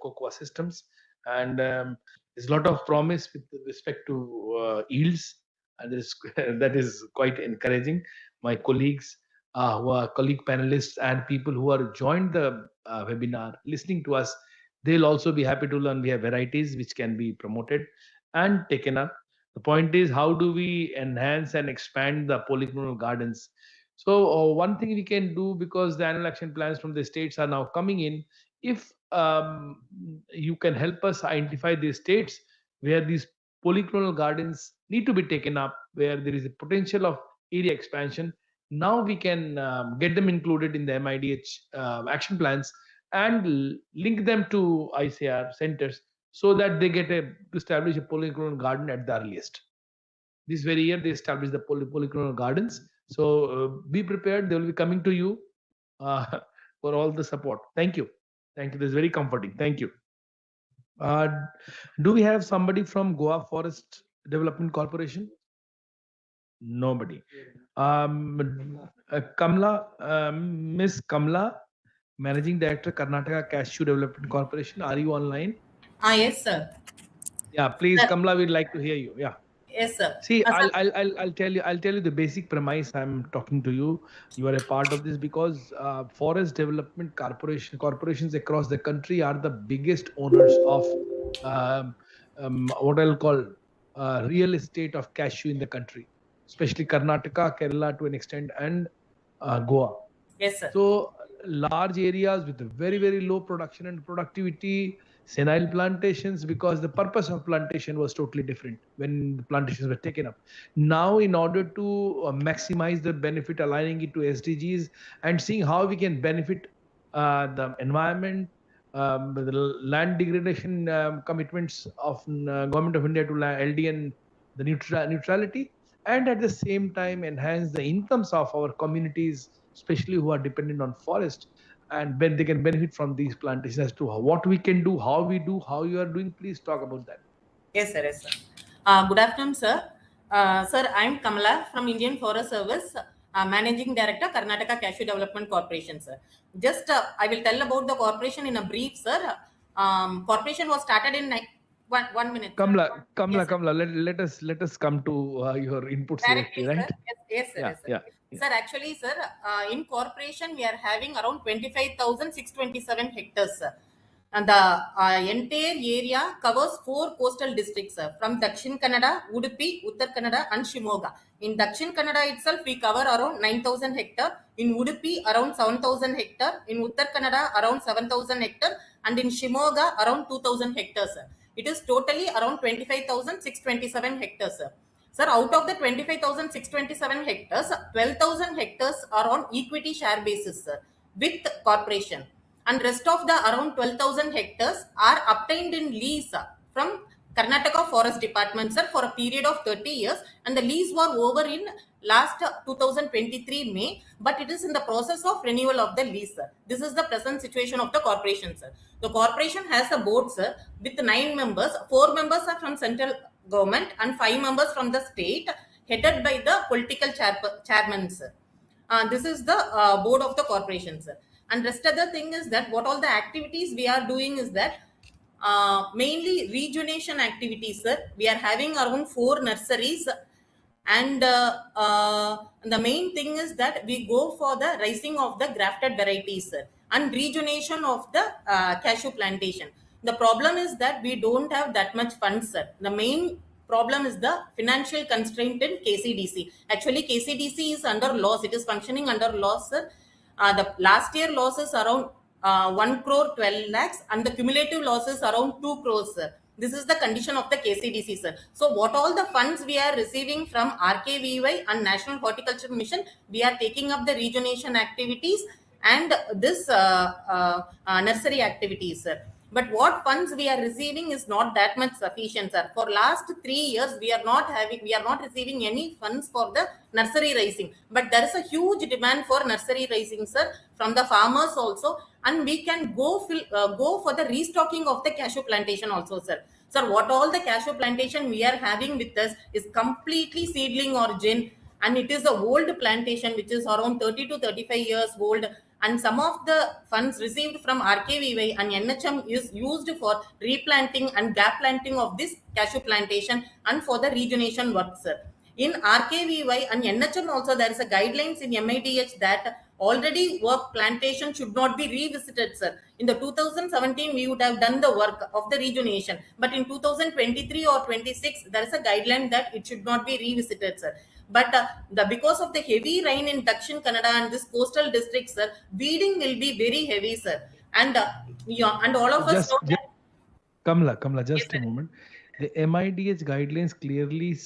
cocoa systems, and there's a lot of promise with respect to yields, and that is quite encouraging. My colleagues, who are colleague panelists and people who are joined the webinar listening to us, they'll also be happy to learn. We have varieties which can be promoted and taken up. The point is, how do we enhance and expand the polyclonal gardens? So one thing we can do, because the annual action plans from the states are now coming in, if you can help us identify the states where these polyclonal gardens need to be taken up, where there is a potential of area expansion, now we can get them included in the MIDH action plans and link them to ICR centers so that they get to establish a polyclonal garden at the earliest. This very year, they establish the polyclonal gardens. So be prepared. They will be coming to you for all the support. Thank you. Thank you. This is very comforting. Thank you. Do we have somebody from Goa Forest Development Corporation? Nobody. Kamla, Miss Kamla, Managing Director, Karnataka Cashew Development Corporation. Are you online? Yes, sir. Yeah, please, Sir. Kamla, we'd like to hear you. Yeah. Yes, sir. See, Sir. I'll tell you the basic premise. I'm talking to you. You are a part of this because forest development corporations across the country are the biggest owners of what I'll call real estate of cashew in the country, especially Karnataka, Kerala to an extent, and Goa. Yes, sir. So large areas with very, very low production and productivity, senile plantations, because the purpose of plantation was totally different when the plantations were taken up. Now, in order to maximize the benefit, aligning it to SDGs and seeing how we can benefit the environment, the land degradation commitments of Government of India to LDN, the neutrality, and at the same time enhance the incomes of our communities, especially who are dependent on forest, and when they can benefit from these plantations. As to what we can do, how we do, how you are doing, please talk about that. Yes, sir. Yes, sir. Good afternoon, sir. Sir, I am Kamala from Indian Forest Service, Managing Director, Karnataka Cashew Development Corporation, sir. Just I will tell about the corporation in a brief, sir. Corporation was started in 1 minute. Kamla, Yes, let us come to your inputs directly, directly, right? sir. Yes, sir. Yeah, Yes, sir. yeah. Sir, actually, sir, in corporation, we are having around 25,627 hectares, sir. And the entire area covers 4 coastal districts, sir, from Dakshin Kannada, Udupi, Uttar Kannada, and Shimoga. In Dakshin Kannada itself, we cover around 9,000 hectares. In Udupi, around 7,000 hectares. In Uttar Kannada, around 7,000 hectares. And in Shimoga, around 2,000 hectares, sir. It is totally around 25,627 hectares, sir. Sir, out of the 25,627 hectares, 12,000 hectares are on equity share basis, sir, with corporation. And rest of the around 12,000 hectares are obtained in lease from Karnataka Forest Department, sir, for a period of 30 years. And the lease was over in last 2023 May, but it is in the process of renewal of the lease, sir. This is the present situation of the corporation, sir. The corporation has a board, sir, with 9 members. 4 members are from central government and 5 members from the state, headed by the political chairman, sir. This is the board of the corporation, sir. And rest of the thing is that what all the activities we are doing is that mainly rejuvenation activities, sir. We are having around 4 nurseries, and the main thing is that we go for the rising of the grafted varieties, sir, and rejuvenation of the cashew plantation. The problem is that we don't have that much funds, sir. The main problem is the financial constraint in KCDC. Actually, KCDC is under loss. It is functioning under loss, sir. The last year losses around 1 crore 12 lakhs, and the cumulative losses around 2 crores, sir. This is the condition of the KCDC, sir. So what all the funds we are receiving from RKVY and National Horticulture Mission, we are taking up the rejuvenation activities and this nursery activities, sir. But what funds we are receiving is not that much sufficient, sir. For last 3 years, we are not receiving any funds for the nursery raising. But there is a huge demand for nursery raising, sir, from the farmers also, and we can go for the restocking of the cashew plantation also, sir. Sir, what all the cashew plantation we are having with us is completely seedling origin, and it is a old plantation which is around 30 to 35 years old, and some of the funds received from RKVY and NHM is used for replanting and gap planting of this cashew plantation and for the rejuvenation work, sir. In RKVY and NHM also there is a guidelines in MIDH that already work plantation should not be revisited, sir. In the 2017 we would have done the work of the rejuvenation, but in 2023 or 26 there is a guideline that it should not be revisited, sir. But because of the heavy rain in Dakshin Kannada and this coastal districts, sir, weeding will be very heavy, sir. And and all of us know that. Kamla, just a moment. The MIDH guidelines clearly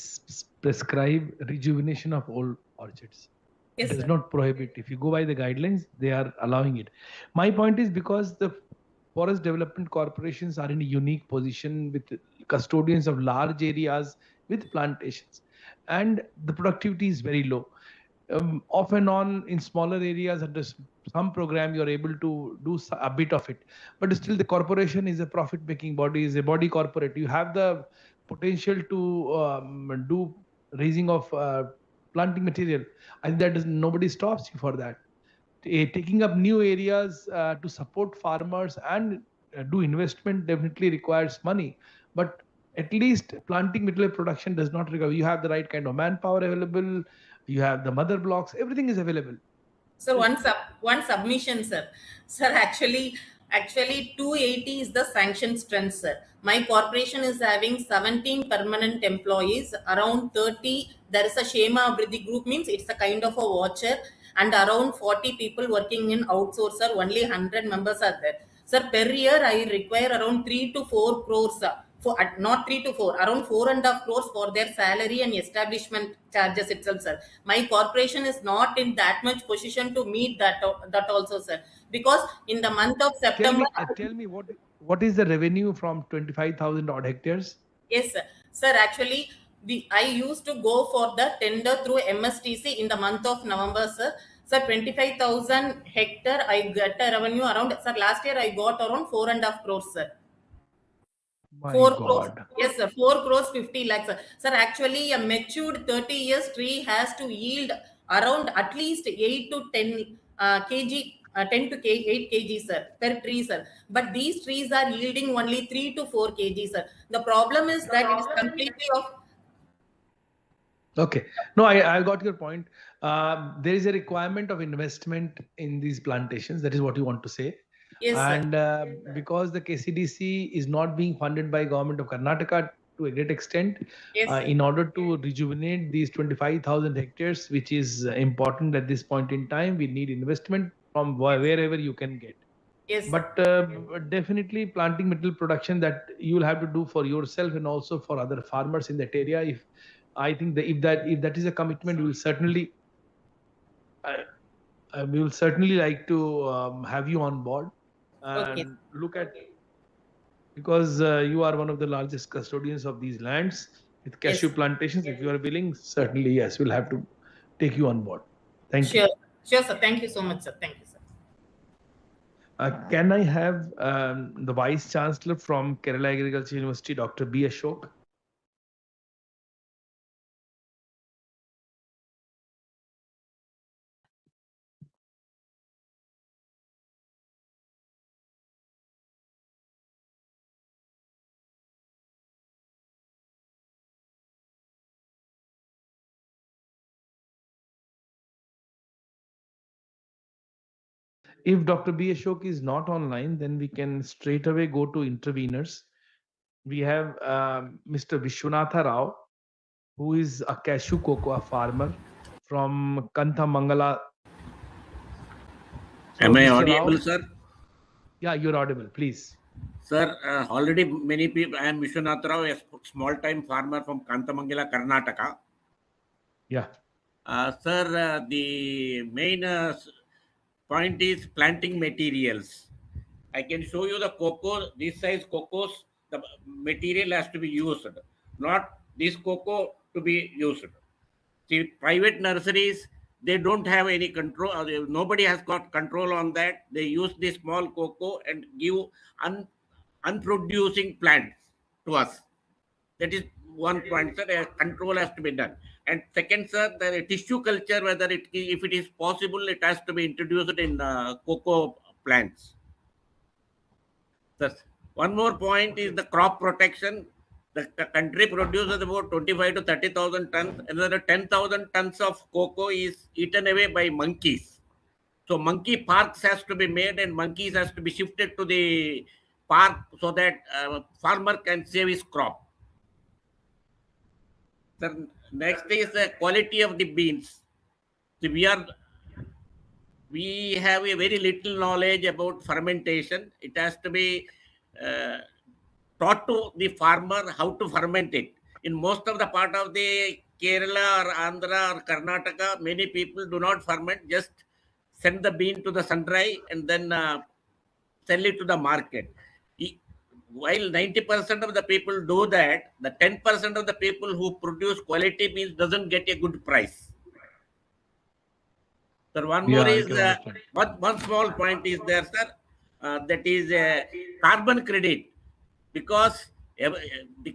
prescribe rejuvenation of old orchards. Yes, It does sir. not prohibit. If you go by the guidelines, they are allowing it. My point is because the forest development corporations are in a unique position with custodians of large areas with plantations, and the productivity is very low. Off and on in smaller areas under some program you're able to do a bit of it, but still the corporation is a profit making body, is a body corporate. You have the potential to do raising of planting material. I think that nobody stops you for that. Taking up new areas to support farmers and do investment definitely requires money, but at least planting material production does not require. You have the right kind of manpower available, you have the mother blocks, everything is available. Sir, one submission, sir. Sir, actually 280 is the sanction strength, sir. My corporation is having 17 permanent employees, around 30. There is a Shema Abridhi group, means it's a kind of a watcher, and around 40 people working in outsourcer. Only 100 members are there. Sir, per year I require around 3 to 4 crores. For not 3 to 4, around 4.5 crores for their salary and establishment charges itself, sir. My corporation is not in that much position to meet that also, sir, because in the month of September. Tell me what is the revenue from 25,000 odd hectares? Yes, sir. Sir, actually I used to go for the tender through MSTC in the month of November, sir. Sir, 25,000 hectare I get a revenue around, sir, last year I got around 4.5 crores, sir. My 4 God. crores. Yes, sir. 4 crores 50 lakhs. Sir. Sir, actually, a matured 30 years tree has to yield around at least 8 to 10 kg, 10 to 8 kg, sir, per tree, sir. But these trees are yielding only 3 to 4 kg, sir. The problem is that it is completely of. Okay. No, I got your point. There is a requirement of investment in these plantations. That is what you want to say. Yes, and because the KCDC is not being funded by government of Karnataka to a great extent, Yes, in order to rejuvenate these 25,000 hectares, which is important at this point in time, we need investment from wherever you can get. Yes, but definitely planting material production that you will have to do for yourself and also for other farmers in that area. If I think that if that is a commitment, we will certainly like to have you on board and Okay. look at, because you are one of the largest custodians of these lands with cashew plantations. If you are willing, certainly yes, we'll have to take you on board. Thank you. Sure, sir. Thank you so much, sir. Thank you, sir. Can I have the Vice Chancellor from Kerala Agriculture University, Dr. B. Ashok? If Dr. B. Ashok is not online, then we can straight away go to interveners. We have Mr. Vishwanatha Rao, who is a cashew cocoa farmer from Kanthamangala. Am I Mr. audible, Rao? sir? Yeah, you're audible. Please. Sir, already many people, I am Vishwanath Rao, a small-time farmer from Kanthamangala, Karnataka. Yeah. Sir, the main point is planting materials. I can show you the cocoa, this size cocoa, the material has to be used, not this cocoa to be used. See, private nurseries, they don't have any control. Nobody has got control on that. They use this small cocoa and give unproducing plants to us. That is one point, sir. Control has to be done. And second, sir, the tissue culture, whether if it is possible, it has to be introduced in cocoa plants. Sir, one more point is the crop protection. The country produces about 25 to 30,000 tons. Another 10,000 tons of cocoa is eaten away by monkeys. So monkey parks has to be made and monkeys has to be shifted to the park so that farmer can save his crop. Sir, next is the quality of the beans. So we have a very little knowledge about fermentation. It has to be taught to the farmer how to ferment it. In most of the part of the Kerala or Andhra or Karnataka, many people do not ferment, just send the bean to the sun dry and then sell it to the market. While 90% of the people do that, the 10% of the people who produce quality beans doesn't get a good price. Sir, one more is one small point is there, sir. That is carbon credit, because the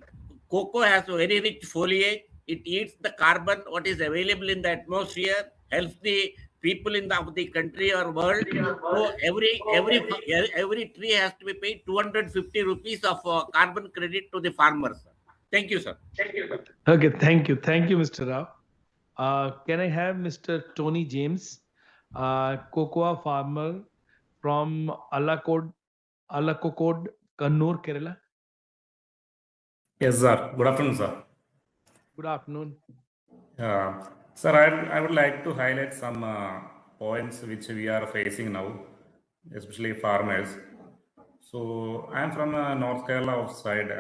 cocoa has a very rich foliage. It eats the carbon what is available in the atmosphere, helps the people in the country or world. So every tree has to be paid 250 rupees of carbon credit to the farmers. Thank you, sir. Okay, thank you, Mr. Rao. Can I have Mr. Tony James, cocoa farmer from Alakod, Kannur, Kerala? Yes, sir. Good afternoon, sir. Good afternoon. Sir, I would like to highlight some points which we are facing now, especially farmers. So I am from North Kerala outside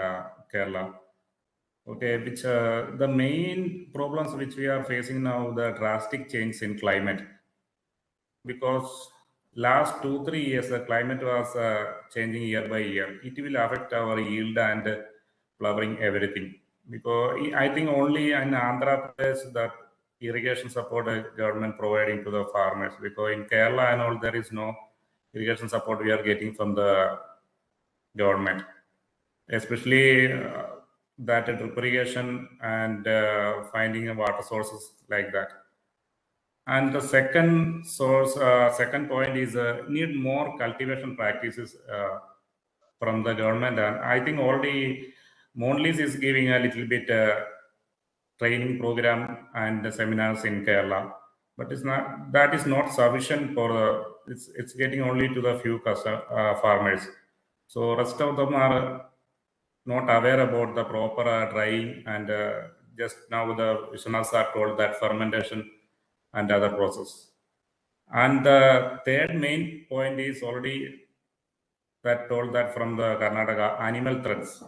Kerala. Okay, which the main problems which we are facing now, the drastic change in climate. Because last 2-3 years the climate was changing year by year. It will affect our yield and flowering everything. Because I think only in Andhra Pradesh that irrigation support government providing to the farmers. Because in Kerala and all there is no irrigation support we are getting from the government, especially that drip irrigation and finding water sources like that. And the second point is need more cultivation practices from the government. And I think already Mondelez is giving a little bit training program and seminars in Kerala, but that is not sufficient for it's getting only to the few farmers. So rest of them are not aware about the proper drying, and just now the Vishwanath sir told that fermentation and other process. And the third main point is already that told that from the Karnataka animal threats.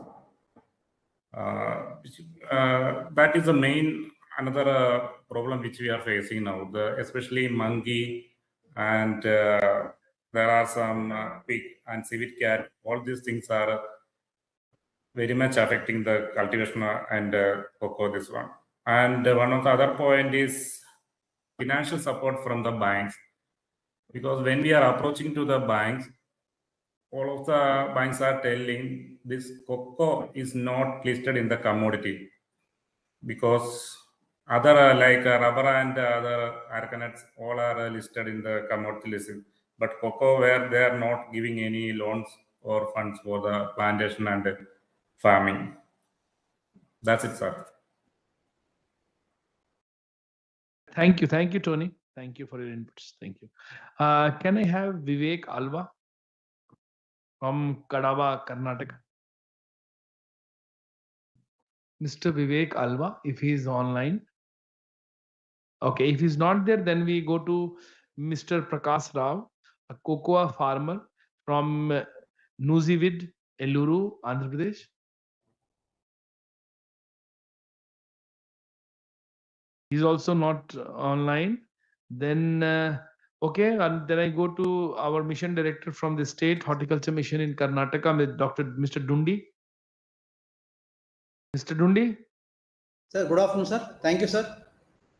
That is the main another problem which we are facing now, especially monkey, and there are some pig and civet cat. All these things are very much affecting the cultivation and cocoa, this one. And one of the other point is financial support from the banks, because when we are approaching to the banks, all of the banks are telling this cocoa is not listed in the commodity, because other like rubber and other arachnids all are listed in the commodity list, but cocoa where they are not giving any loans or funds for the plantation and farming. That's it, sir. Thank you, Tony. Thank you for your inputs. Thank you. Can I have Vivek Alva from Kadava, Karnataka? Mr. Vivek Alva, if he is online. Okay, if he's not there, then we go to Mr. Prakash Rao, a cocoa farmer from Nuzivid, Eluru, Andhra Pradesh. He's also not online. Then Okay, and then I go to our mission director from the state horticulture mission in Karnataka, with Mr. Dundi. Mr. Dundi? Sir, good afternoon, sir. Thank you, sir.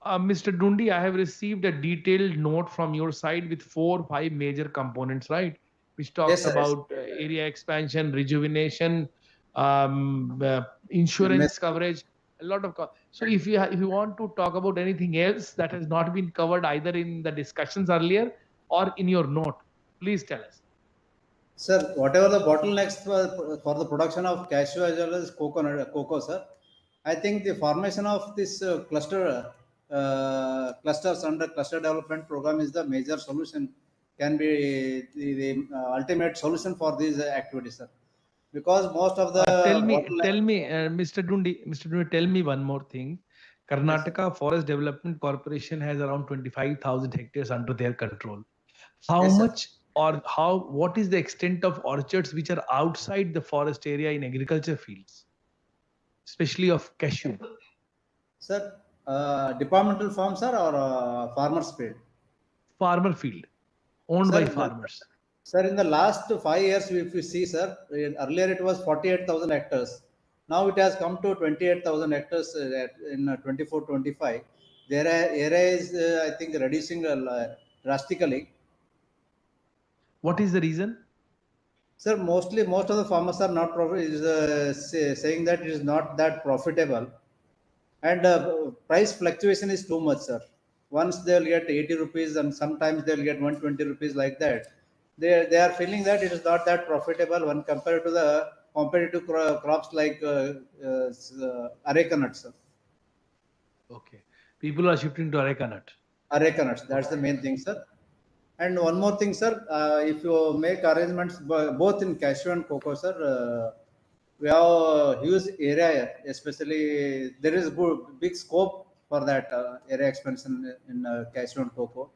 Mr. Dundi, I have received a detailed note from your side with 4 or 5 major components, right? Which talks Yes, sir. about area expansion, rejuvenation, insurance coverage, a lot of. So if you want to talk about anything else that has not been covered either in the discussions earlier or in your note, please tell us. Sir, whatever the bottlenecks for the production of cashew as well as cocoa, sir, I think the formation of this clusters under cluster development program is the major solution, can be the ultimate solution for these activities, sir. Because most of the tell me, Mr. Dundi, tell me one more thing. Karnataka Forest Development Corporation has around 25,000 hectares under their control. How much or what is the extent of orchards which are outside the forest area in agriculture fields, especially of cashew? Sir, departmental farm, sir, or farmer's field? Farmer field, owned by farmers. Sir, in the last 5 years, if you see, sir, earlier it was 48,000 hectares. Now it has come to 28,000 hectares in 24-25. Their area is, I think, reducing drastically. What is the reason? Sir, most of the farmers are not saying that it is not that profitable, and price fluctuation is too much, sir. Once they'll get 80 rupees and sometimes they'll get 120 rupees like that. They are feeling that it is not that profitable when compared to the competitive crops like areca nuts, sir. Okay, people are shifting to areca nut. Areca nuts, that's the main thing, sir. And one more thing, sir, if you make arrangements both in cashew and cocoa, sir, we have a huge area, especially there is big scope for that area expansion in cashew and cocoa.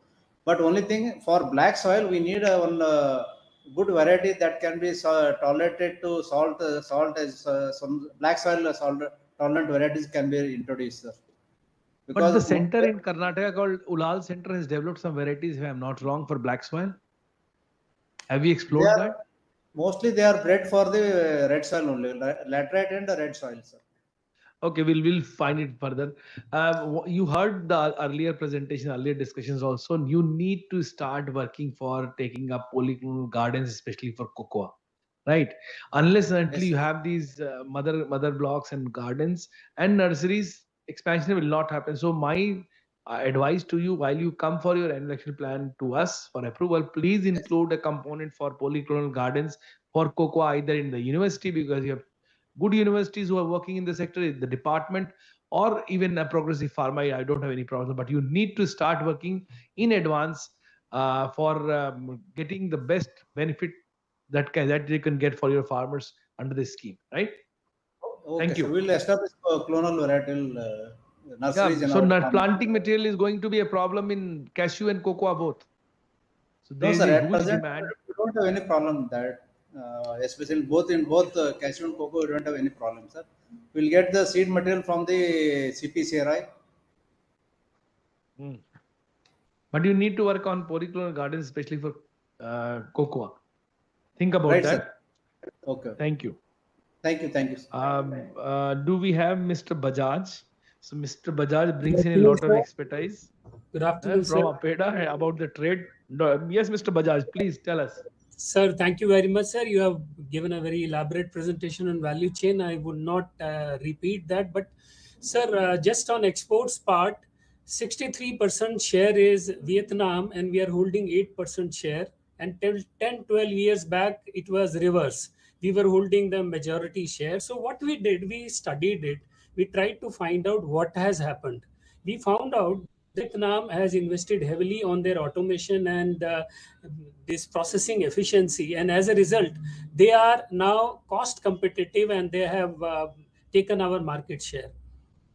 But only thing, for black soil, we need one good variety that can be tolerated to salt as some black soil tolerant varieties can be introduced, sir. But the center in Karnataka called Ulal Center has developed some varieties, if I am not wrong, for black soil. Have we explored that? Mostly they are bred for the red soil only, laterite and the red soil, sir. Okay, we'll find it further. You heard the earlier presentation, earlier discussions also. You need to start working for taking up polyclonal gardens, especially for cocoa, right? Unless and until you have these mother blocks and gardens and nurseries, expansion will not happen. So my advice to you, while you come for your annual plan to us for approval, please include a component for polyclonal gardens for cocoa, either in the university, because you have good universities who are working in the sector, the department, or even a progressive pharma. I don't have any problem, but you need to start working in advance for getting the best benefit that they can get for your farmers under this scheme, right? Okay, Thank you. So we'll establish clonal varietal nurseries. Yeah, so planting material is going to be a problem in cashew and cocoa both. So there is a huge demand. We don't have any problem with that. Especially in both cashew and cocoa, we don't have any problem, sir. We'll get the seed material from the CPCRI. But you need to work on polyclonal gardens, especially for cocoa. Think about Right, that. Sir. Okay. Thank you. Thank you. Sir. Do we have Mr. Bajaj? So Mr. Bajaj brings in a lot of expertise. Good afternoon, from sir. APEDA about the trade. Yes, Mr. Bajaj, please tell us. Sir, thank you very much, sir. You have given a very elaborate presentation on value chain. I would not repeat that, but sir, just on exports part, 63% share is Vietnam and we are holding 8% share. And till 10-12 years back, it was reverse. We were holding the majority share. So what we did, we studied it. We tried to find out what has happened. We found out Vietnam has invested heavily on their automation and this processing efficiency. And as a result, they are now cost competitive and they have taken our market share.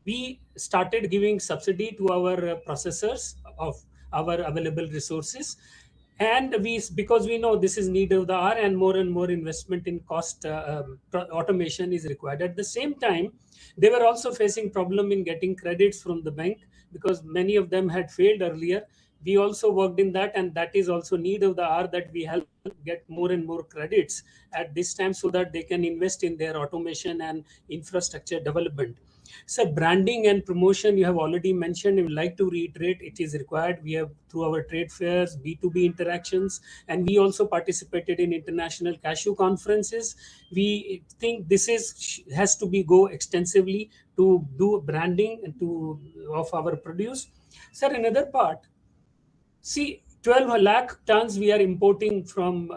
We started giving subsidy to our processors of our available resources. And because we know this is need of the hour and more investment in cost automation is required. At the same time, they were also facing problem in getting credits from the bank because many of them had failed earlier. We also worked in that, and that is also need of the hour, that we help get more and more credits at this time so that they can invest in their automation and infrastructure development. So branding and promotion, you have already mentioned. I would like to reiterate, it is required. We have, through our trade fairs, B2B interactions, and we also participated in international cashew conferences. We think this has to be go extensively to do branding and of our produce. Sir, another part, see, 12 lakh tons we are importing from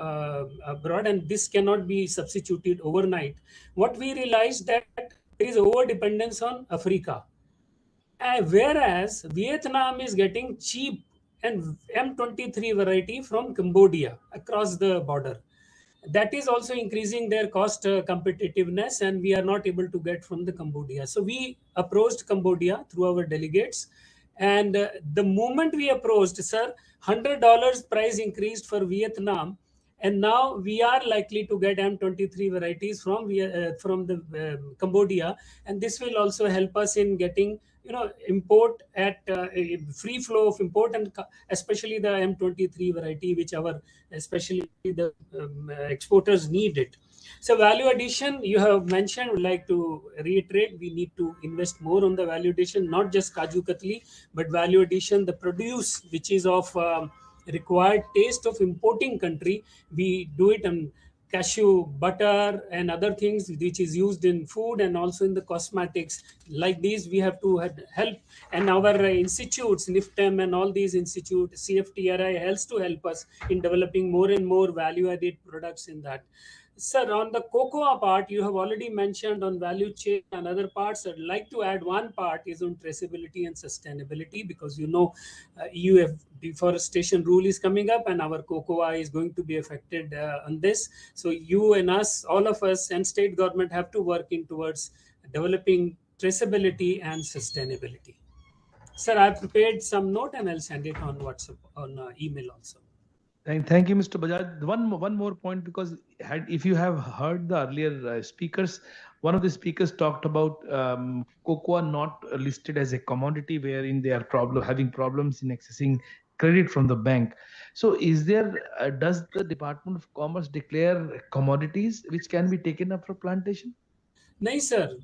abroad, and this cannot be substituted overnight. What we realized that there is over dependence on Africa, whereas Vietnam is getting cheap and M23 variety from Cambodia across the border. That is also increasing their cost competitiveness, and we are not able to get from the Cambodia. So we approached Cambodia through our delegates, and the moment we approached, sir, $100 price increased for Vietnam, and now we are likely to get M23 varieties from the Cambodia, and this will also help us in getting import at a free flow of import, and especially the M23 variety, which especially the exporters need it. So value addition, you have mentioned, would like to reiterate, we need to invest more on the value addition, not just Kaju Katli, but value addition, the produce which is of required taste of importing country. We do it on cashew butter and other things which is used in food and also in the cosmetics. Like these, we have to help, and our institutes, NIFTEM and all these institutes, CFTRI helps to help us in developing more and more value-added products in that. Sir, on the cocoa part, you have already mentioned on value chain and other parts. I'd like to add one part is on traceability and sustainability, because EU deforestation rule is coming up, and our cocoa is going to be affected on this. So you and us, all of us and state government have to work in towards developing traceability and sustainability. Sir, I've prepared some note and I'll send it on WhatsApp, on email also. Thank you, Mr. Bajaj. One more point, because if you have heard the earlier speakers, one of the speakers talked about cocoa not listed as a commodity, wherein they are having problems in accessing credit from the bank. So does the Department of Commerce declare commodities which can be taken up for plantation? नहीं sir,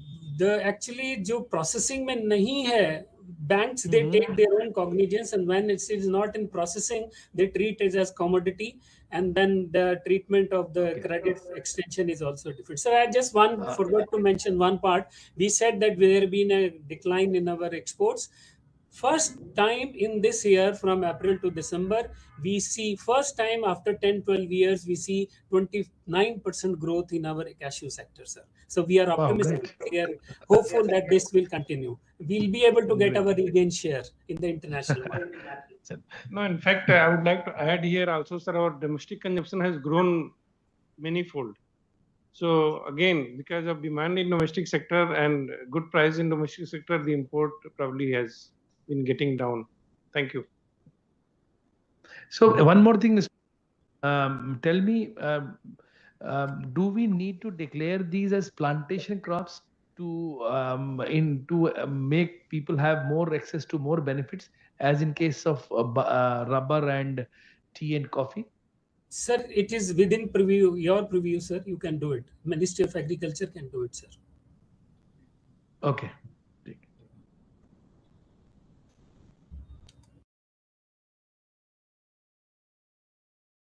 actually जो processing में नहीं है, banks they take their own cognizance, and when it is not in processing, they treat it as commodity, and then the treatment of the credit extension is also different. So I just forgot to mention one part. We said that there have been a decline in our exports. First time in this year, from April to December, we see first time after 10-12 years, we see 29% growth in our cashew sector, sir. So we are optimistic. We are hopeful that this will continue. We'll be able to get our regain share in the international market. No, in fact, I would like to add here also, sir, our domestic consumption has grown manyfold. So again, because of demand in domestic sector and good price in domestic sector, the import probably has been getting down. Thank you. So one more thing is, tell me, do we need to declare these as plantation crops to make people have more access to more benefits, as in case of rubber and tea and coffee? Sir, it is within your preview, sir. You can do it. Ministry of Agriculture can do it, sir. Okay.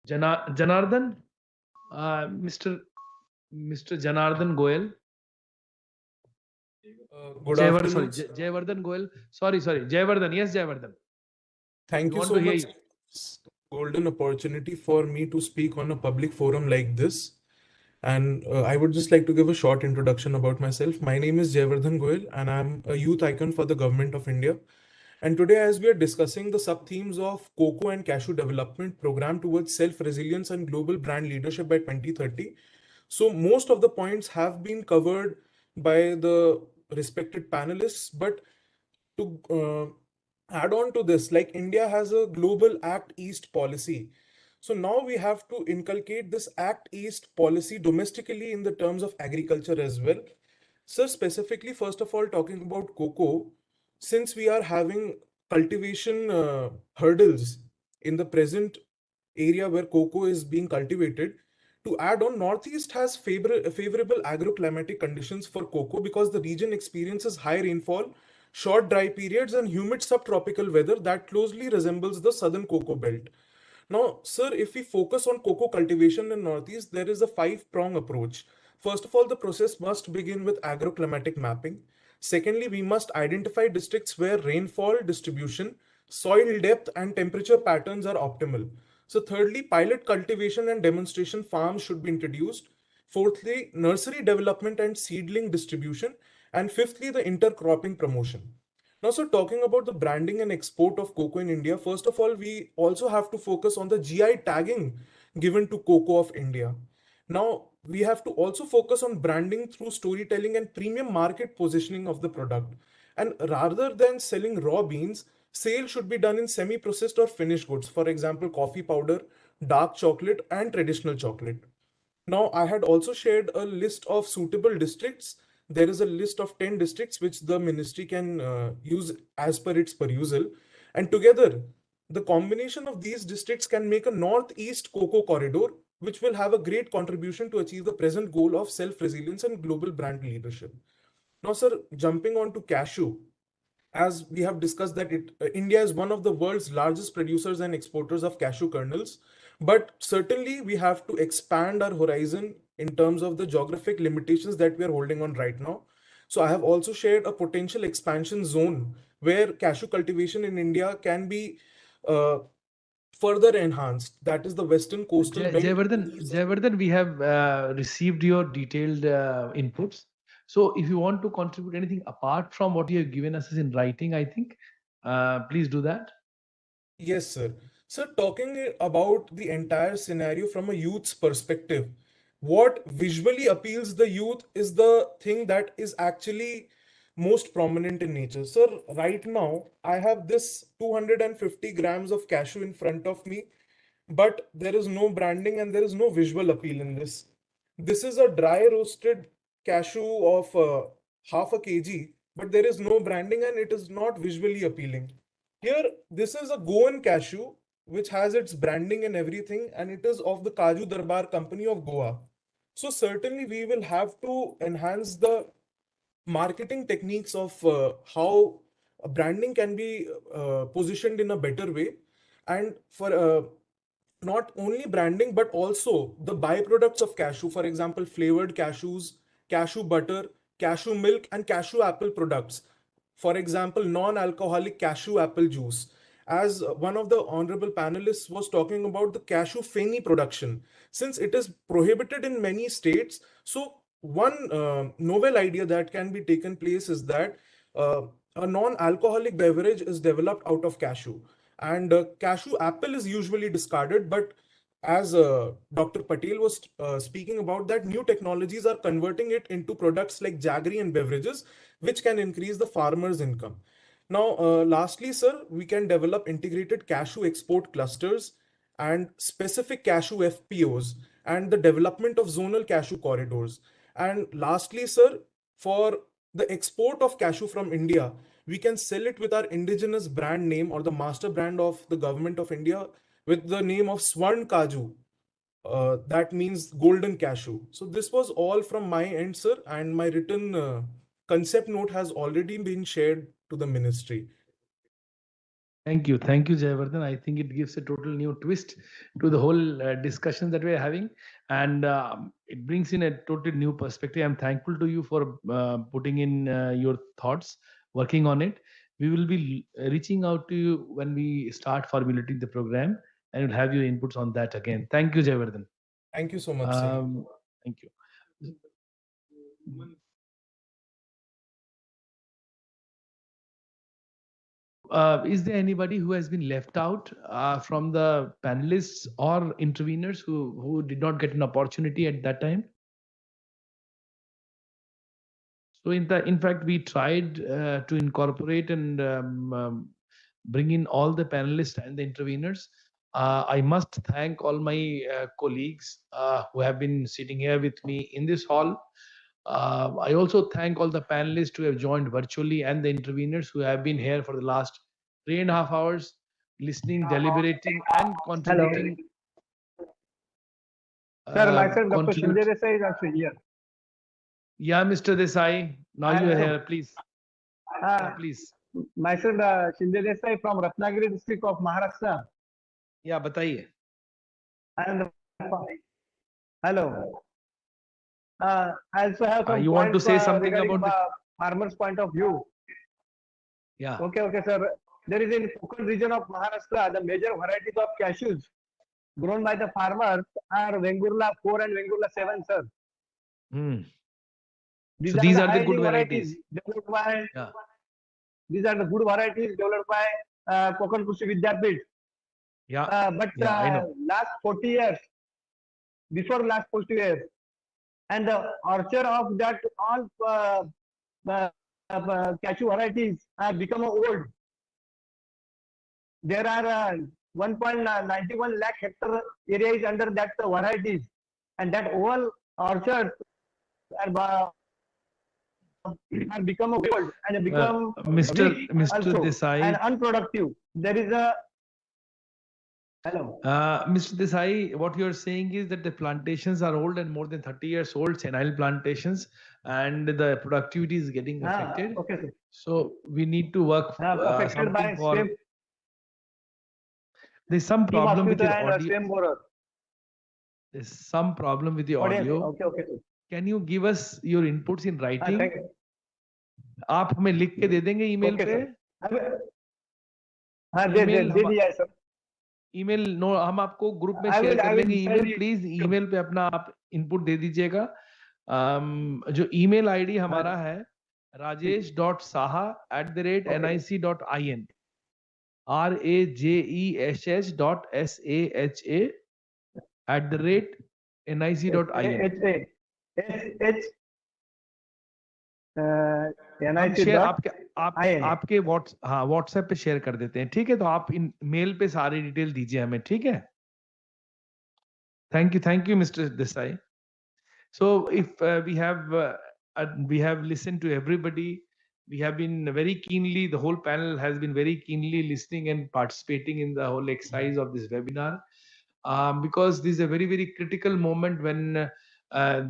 Janardhan, Mr. Janardhan Goel. Good afternoon. Jayavardhan Goel. Sorry, Jayavardhan. Yes, Jayavardhan. Thank you so much. Golden opportunity for me to speak on a public forum like this. And I would just like to give a short introduction about myself. My name is Jayavardhan Goel, and I'm a youth icon for the Government of India. And today, as we are discussing the sub-themes of cocoa and cashew development program towards self-resilience and global brand leadership by 2030. So most of the points have been covered by the respected panelists, but to add on to this, like India has a global Act East policy. So now we have to inculcate this Act East policy domestically in the terms of agriculture as well. So specifically, first of all, talking about cocoa, since we are having cultivation hurdles in the present area where cocoa is being cultivated. To add on, Northeast has favorable agroclimatic conditions for cocoa because the region experiences high rainfall, short dry periods, and humid subtropical weather that closely resembles the southern cocoa belt. Now, sir, if we focus on cocoa cultivation in Northeast, there is a five-prong approach. First of all, the process must begin with agroclimatic mapping. Secondly, we must identify districts where rainfall distribution, soil depth, and temperature patterns are optimal. So thirdly, pilot cultivation and demonstration farms should be introduced. Fourthly, nursery development and seedling distribution. And fifthly, the intercropping promotion. Now, so talking about the branding and export of cocoa in India, first of all, we also have to focus on the GI tagging given to cocoa of India. Now, we have to also focus on branding through storytelling and premium market positioning of the product. And rather than selling raw beans, sale should be done in semi-processed or finished goods. For example, coffee powder, dark chocolate, and traditional chocolate. Now, I had also shared a list of suitable districts. There is a list of 10 districts which the ministry can use as per its perusal. And together, the combination of these districts can make a northeast cocoa corridor, which will have a great contribution to achieve the present goal of self-resilience and global brand leadership. Now, sir, jumping on to cashew, as we have discussed that India is one of the world's largest producers and exporters of cashew kernels, but certainly we have to expand our horizon in terms of the geographic limitations that we are holding on right now. So I have also shared a potential expansion zone where cashew cultivation in India can be further enhanced. That is the western coastal belt. Jayavardhan, we have received your detailed inputs. So if you want to contribute anything apart from what you have given us in writing, I think, please do that. Yes, sir. So talking about the entire scenario from a youth's perspective, what visually appeals the youth is the thing that is actually most prominent in nature. Sir, right now I have this 250 grams of cashew in front of me, but there is no branding and there is no visual appeal in this. This is a dry roasted cashew of half a kg, but there is no branding and it is not visually appealing. Here, this is a Goan cashew, which has its branding and everything, and it is of the Kaju Darbar Company of Goa. So certainly we will have to enhance the marketing techniques of how branding can be positioned in a better way. And for not only branding, but also the byproducts of cashew, for example, flavored cashews, cashew butter, cashew milk, and cashew apple products. For example, non-alcoholic cashew apple juice. As one of the honorable panelists was talking about the cashew feni production, since it is prohibited in many states. So one novel idea that can be taken place is that a non-alcoholic beverage is developed out of cashew. And cashew apple is usually discarded, but as Dr. Patel was speaking about, that new technologies are converting it into products like jaggery and beverages, which can increase the farmer's income. Now, lastly, sir, we can develop integrated cashew export clusters and specific cashew FPOs and the development of zonal cashew corridors. And lastly, sir, for the export of cashew from India, we can sell it with our indigenous brand name or the master brand of the government of India with the name of Swarn Kaju. That means golden cashew. So this was all from my end, sir, and my written concept note has already been shared to the ministry. Thank you, Jayavardhan. I think it gives a total new twist to the whole discussion that we are having, and it brings in a totally new perspective. I'm thankful to you for putting in your thoughts, working on it. We will be reaching out to you when we start formulating the program, and we'll have your inputs on that again. Thank you, Jayavardhan. Thank you so much, sir. Thank you. Is there anybody who has been left out from the panelists or interveners who did not get an opportunity at that time? So in fact, we tried to incorporate and bring in all the panelists and the interveners. I must thank all my colleagues who have been sitting here with me in this hall. I also thank all the panelists who have joined virtually and the interveners who have been here for the last 3.5 hours. listening, deliberating, and contributing. Sir, myself, Dr. Contribute. Shinjay Desai is also here. Yeah, Mr. Desai, now you are here, please. Please. Myself, Shinjay Desai from Ratnagiri district of Maharashtra. Yeah, bataiye. And hello. I also have some you want to points say something regarding about the farmers' point of view. Yeah. Okay, sir. There is in Konkan region of Maharashtra, the major varieties of cashews grown by the farmers are Vengurla 4 and Vengurla 7, sir. So these are the good high-yielding varieties. developed by. Yeah. These are the good varieties developed by Konkan Krishi Vidyapith. Yeah. But I know. last 40 years, before last 40 years, and the orchard of that all cashew varieties have become old. There are 1.91 lakh hectare area is under that varieties, and that whole orchard are become old and become Mr. weak Mr. also Desai. and unproductive. There is a hello. Mr. Desai, what you're saying is that the plantations are old and more than 30 years old, senile plantations, and the productivity is getting affected. Okay, sir. So we need to work Affected by something for. same There's some problem with mosquito your and audio. same borer. There's some problem with the Audience. audio. Okay, sir. Can you give us your inputs in writing? Thank you. आप हमें लिख के दे देंगे email Okay, पे? sir. दे दिया है sir. Email no हम आपको ग्रुप में I शेयर will- कर I will देंगे send email. you- please email पे अपना आप इनपुट दे दीजिएगा. जो ईमेल आईडी हमारा है rajesh.saha@nic.in rajesh.saha@nic.in. हम शेयर आपके व्हाट्सएप पे शेयर कर देते हैं. ठीक है, तो आप इन मेल पे सारी डिटेल दीजिए हमें. ठीक है. Thank you mister Desai. So if we have listened to everybody, we have been very keenly, the whole panel has been very keenly listening and participating in the whole exercise of this webinar, because this is a very, very critical moment when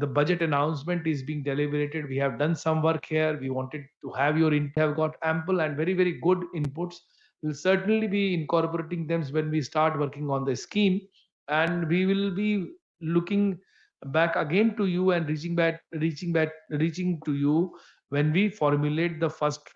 the budget announcement is being deliberated. We have done some work here. We wanted to have your input, have got ample and very, very good inputs. We'll certainly be incorporating them when we start working on the scheme, and we will be looking back again to you and reaching to you when we formulate the first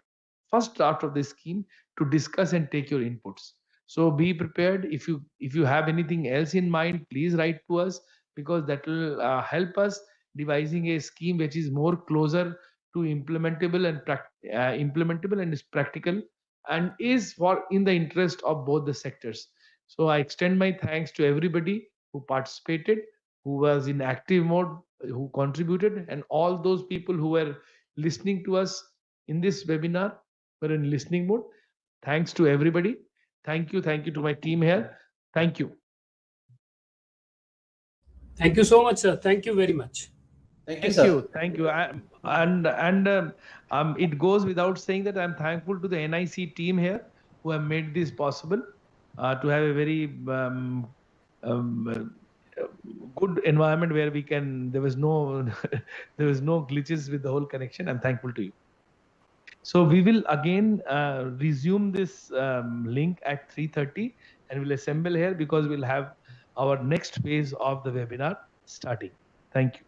draft of the scheme to discuss and take your inputs. So be prepared. If you have anything else in mind, please write to us, because that will help us devising a scheme which is more closer to implementable and is practical and is for in the interest of both the sectors. So I extend my thanks to everybody who participated, who was in active mode, who contributed, and all those people who were listening to us in this webinar were in listening mode. Thanks to everybody. Thank you to my team here. Thank you. Thank you so much, sir. Thank you very much. Thank you. It goes without saying that I'm thankful to the NIC team here who have made this possible, to have a very good environment where we can. There was no glitches with the whole connection. I'm thankful to you. So we will again resume this link at 3:30, and we'll assemble here because we'll have our next phase of the webinar starting. Thank you.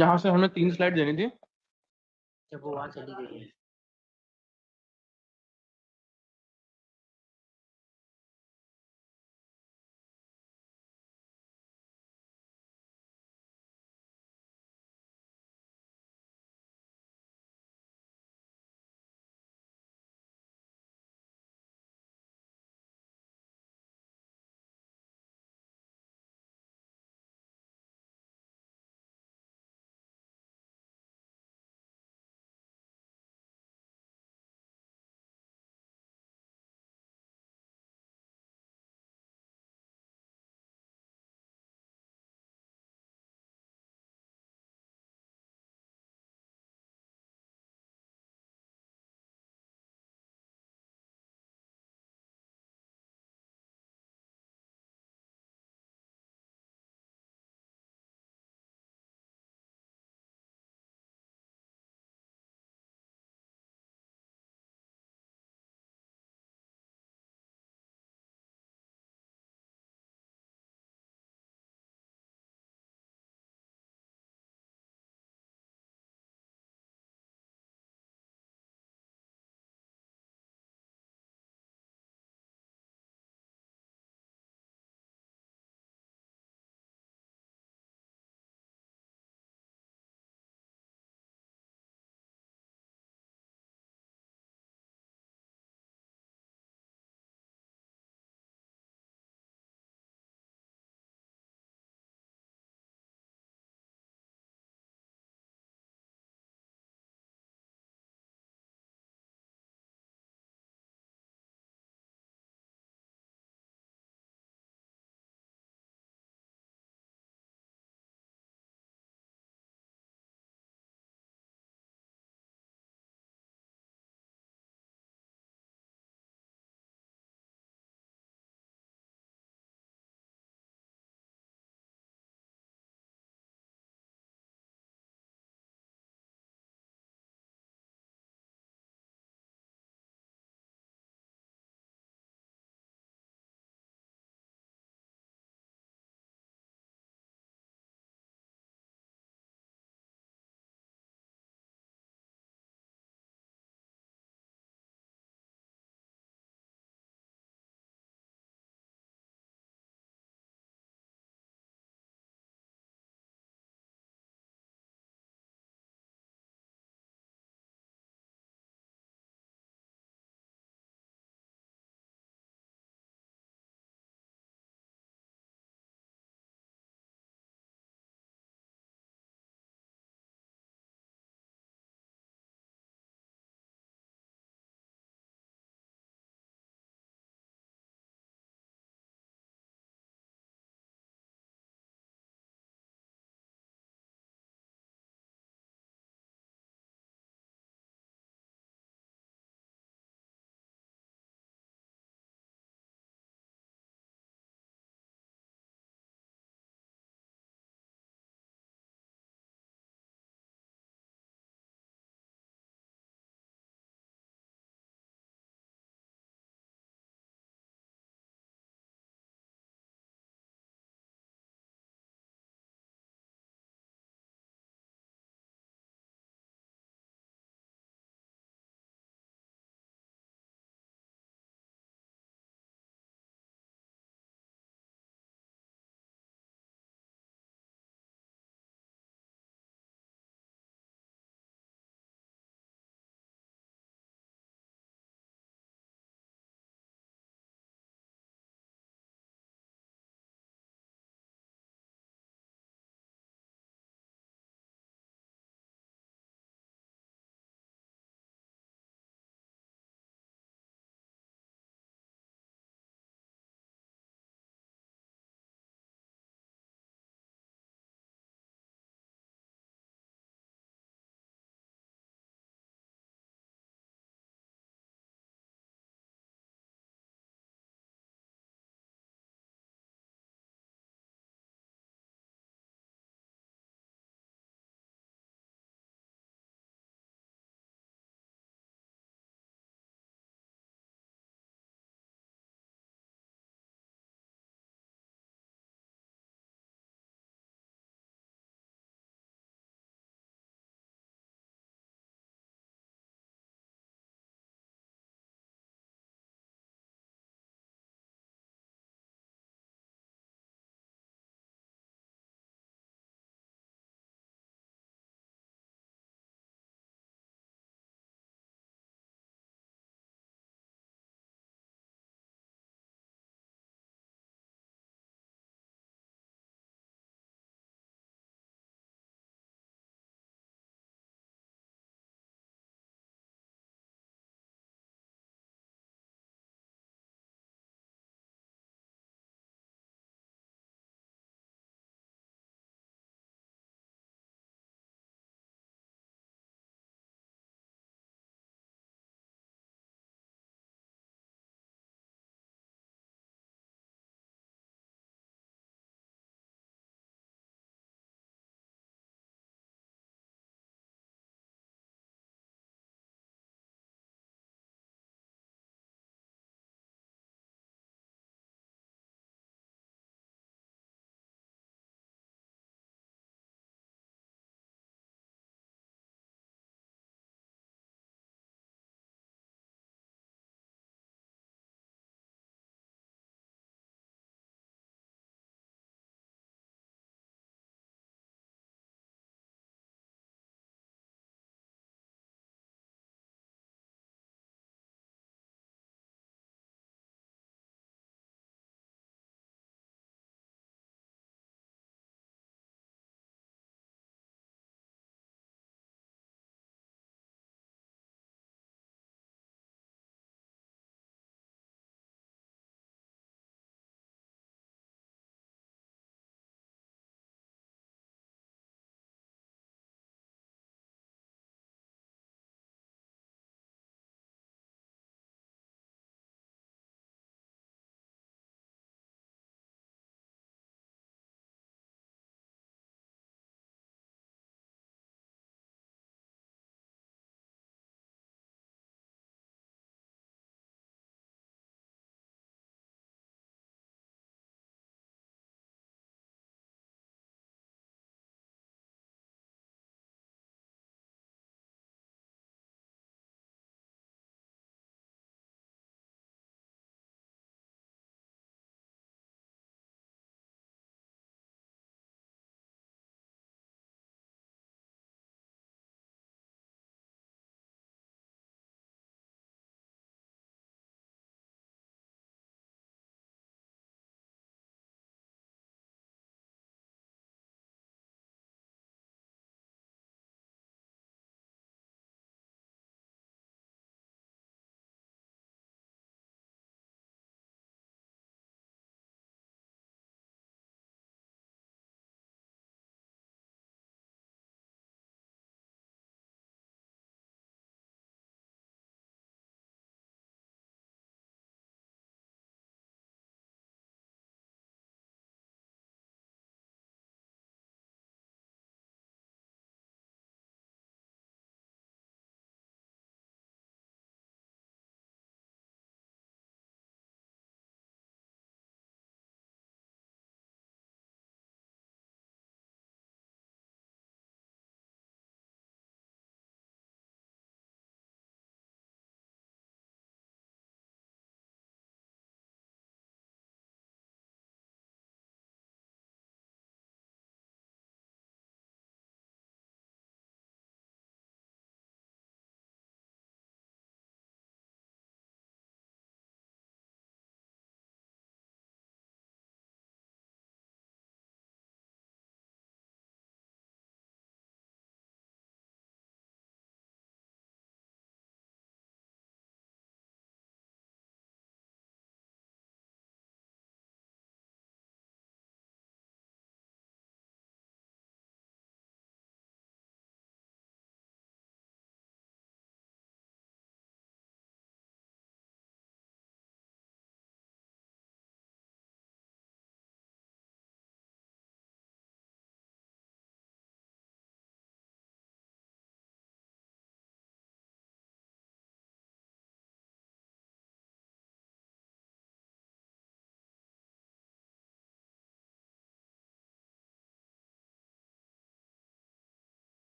यहाँ से हमें 3 slide देनी थी। जब वो वहां चली गई है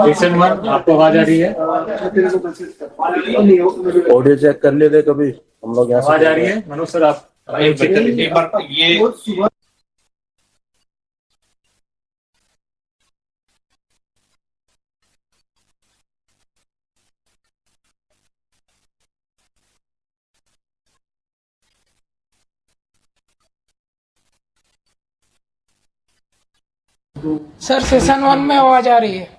सेशन 1 आपको आवाज आ रही है? ऑडियो चेक कर लेते कभी हम लोग यहाँ आवाज आ रही है मनोज सर? आप एक बार ये सर सेशन 1 में आवाज आ रही है।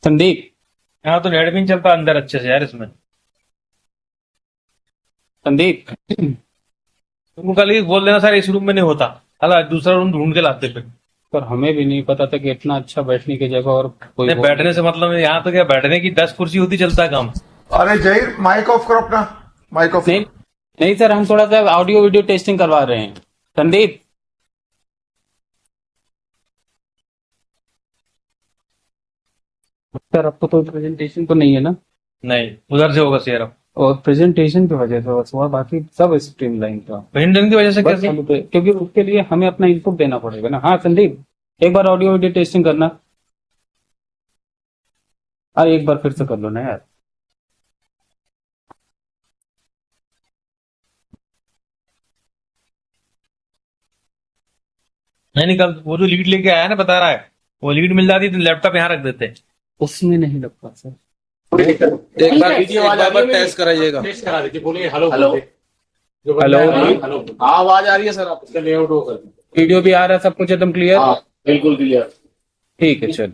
संदीप, यहाँ तो नेट भी नहीं चलता अंदर अच्छे से यार इसमें। संदीप, तुमको कल ही बोल देना सर इस रूम में नहीं होता, अला दूसरा रूम ढूंढ के लाते फिर। पर हमें भी नहीं पता था कि इतना अच्छा बैठने की जगह और कोई नहीं, बैठने से मतलब यहाँ तो क्या, बैठने की 10 कुर्सी होती चलता है काम। अरे जहीर माइक ऑफ करो अपना, माइक ऑफ। नहीं नहीं सर, हम थोड़ा सा ऑडियो वीडियो टेस्टिंग करवा रहे हैं। संदीप, सर आपको तो प्रेजेंटेशन तो नहीं है ना? नहीं, उधर से होगा शेयर अब। और प्रेजेंटेशन की वजह से बस हुआ, बाकी सब स्ट्रीमलाइन था। प्रेजेंटेशन की वजह से बस कैसे? क्योंकि उसके लिए हमें अपना इनपुट देना पड़ेगा ना। हाँ संदीप, एक बार ऑडियो वीडियो टेस्टिंग करना। अरे एक बार फिर से कर लो ना यार। नहीं निकल, वो जो लीड लेके आया ना बता रहा है, वो लीड मिल जाती तो लैपटॉप यहाँ रख देते। उसमें नहीं लगता सर। एक बार टेस्ट कराइएगा। टेस्ट करा दीजिए, बोलिए हेलो। हेलो हेलो, हाँ आवाज आ रही है सर, आप इसका लेआउट वो कर दीजिए। वीडियो भी आ रहा है, सब कुछ एकदम क्लियर? हाँ बिल्कुल क्लियर। ठीक है चल।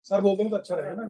सर बोल देंगे तो अच्छा रहेगा ना।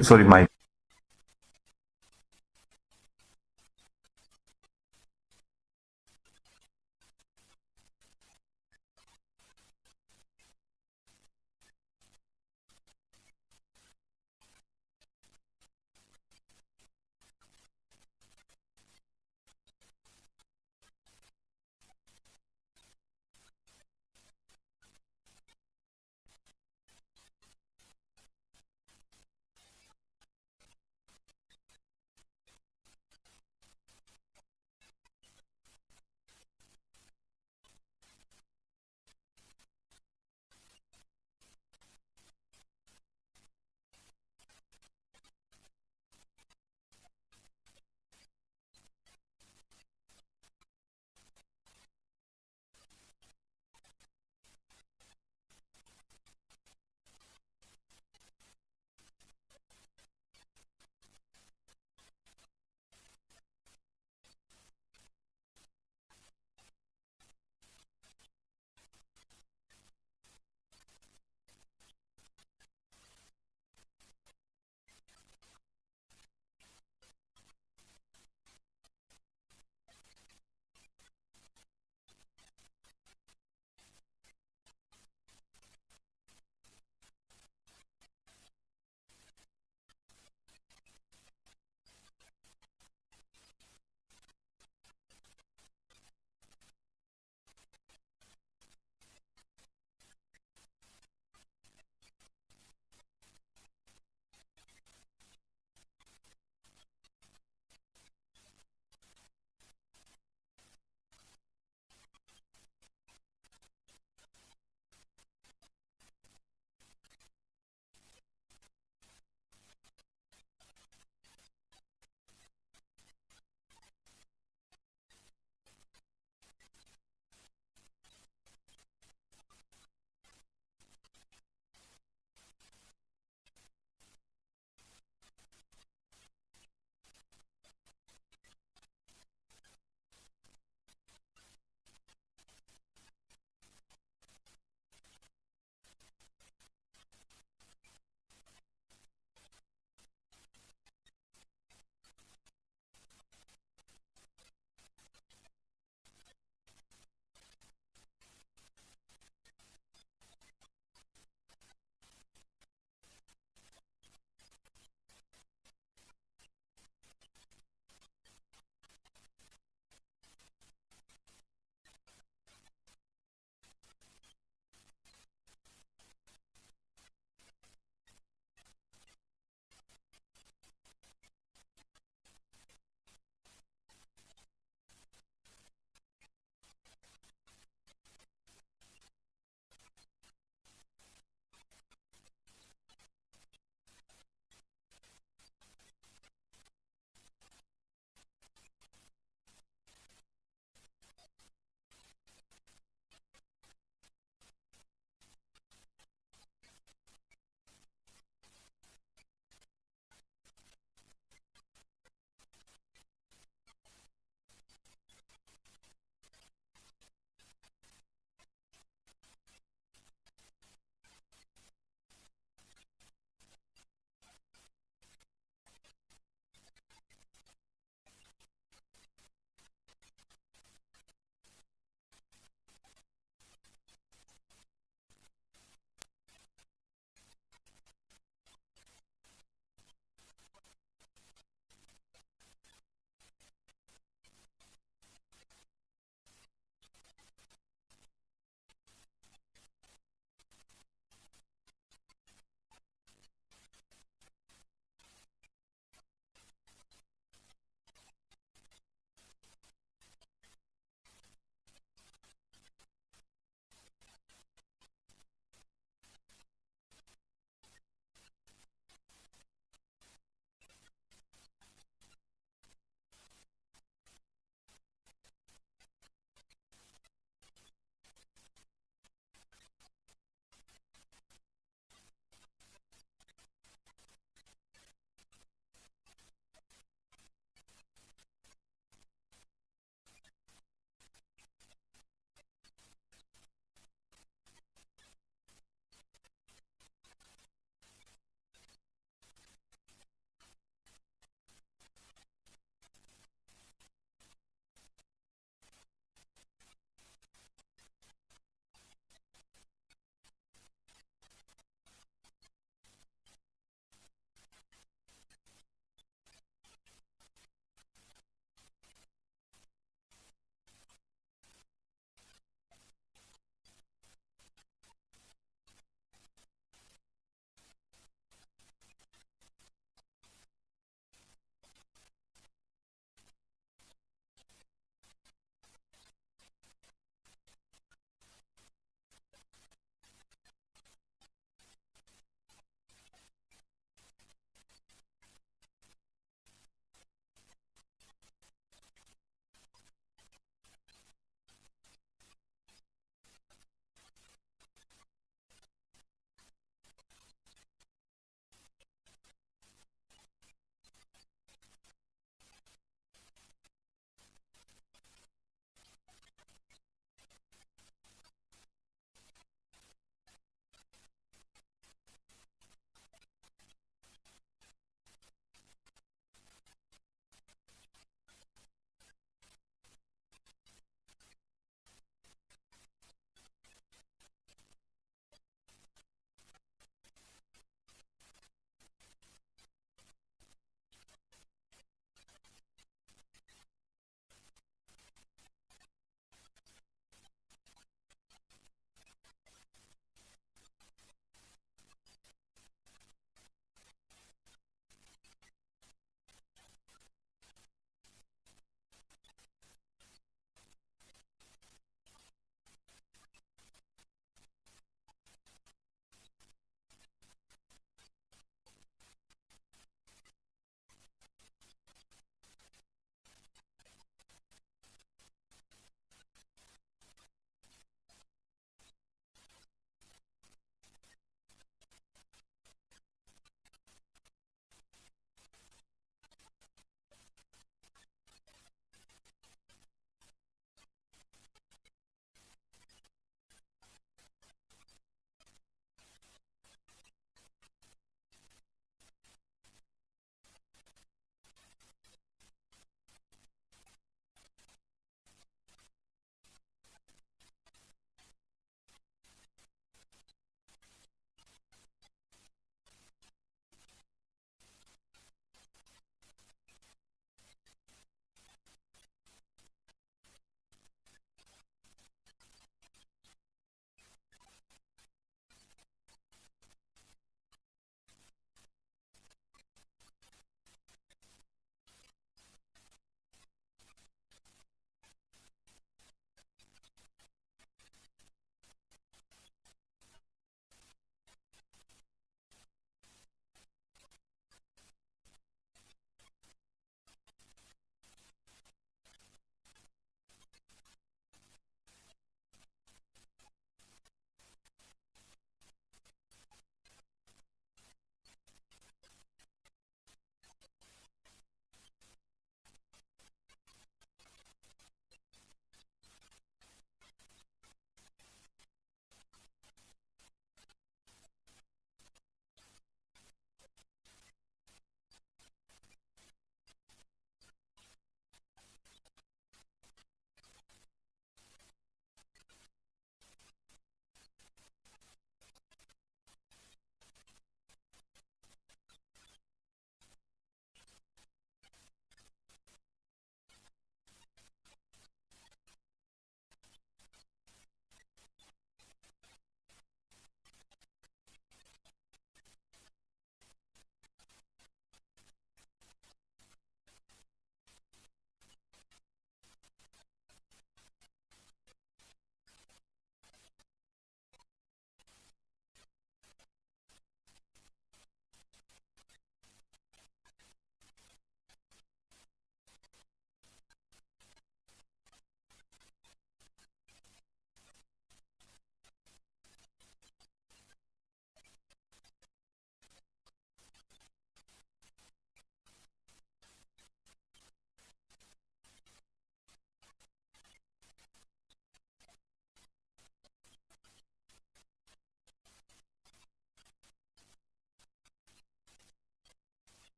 Sorry, Mike.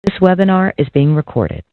This webinar is being recorded.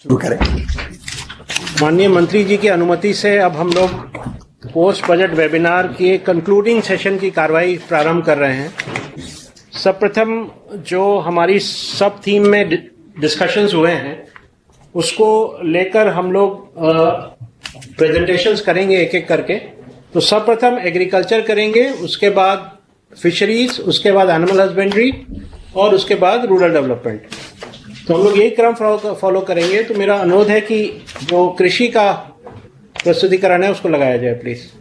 शुरू करें। माननीय मंत्री जी की अनुमति से अब हम लोग पोस्ट बजट वेबिनार के कंक्लूडिंग सेशन की कार्रवाई प्रारंभ कर रहे हैं। सर्वप्रथम जो हमारी सब थीम में डिस्कशंस हुए हैं उसको लेकर हम लोग प्रेजेंटेशंस करेंगे एक एक करके। तो सर्वप्रथम एग्रीकल्चर करेंगे, उसके बाद फिशरीज, उसके बाद एनिमल हस्बेंड्री और उसके बाद रूरल डेवलपमेंट। तो हम लोग यही क्रम फॉलो करेंगे। तो मेरा अनुरोध है कि जो कृषि का प्रस्तुतिकरण है उसको लगाया जाए प्लीज।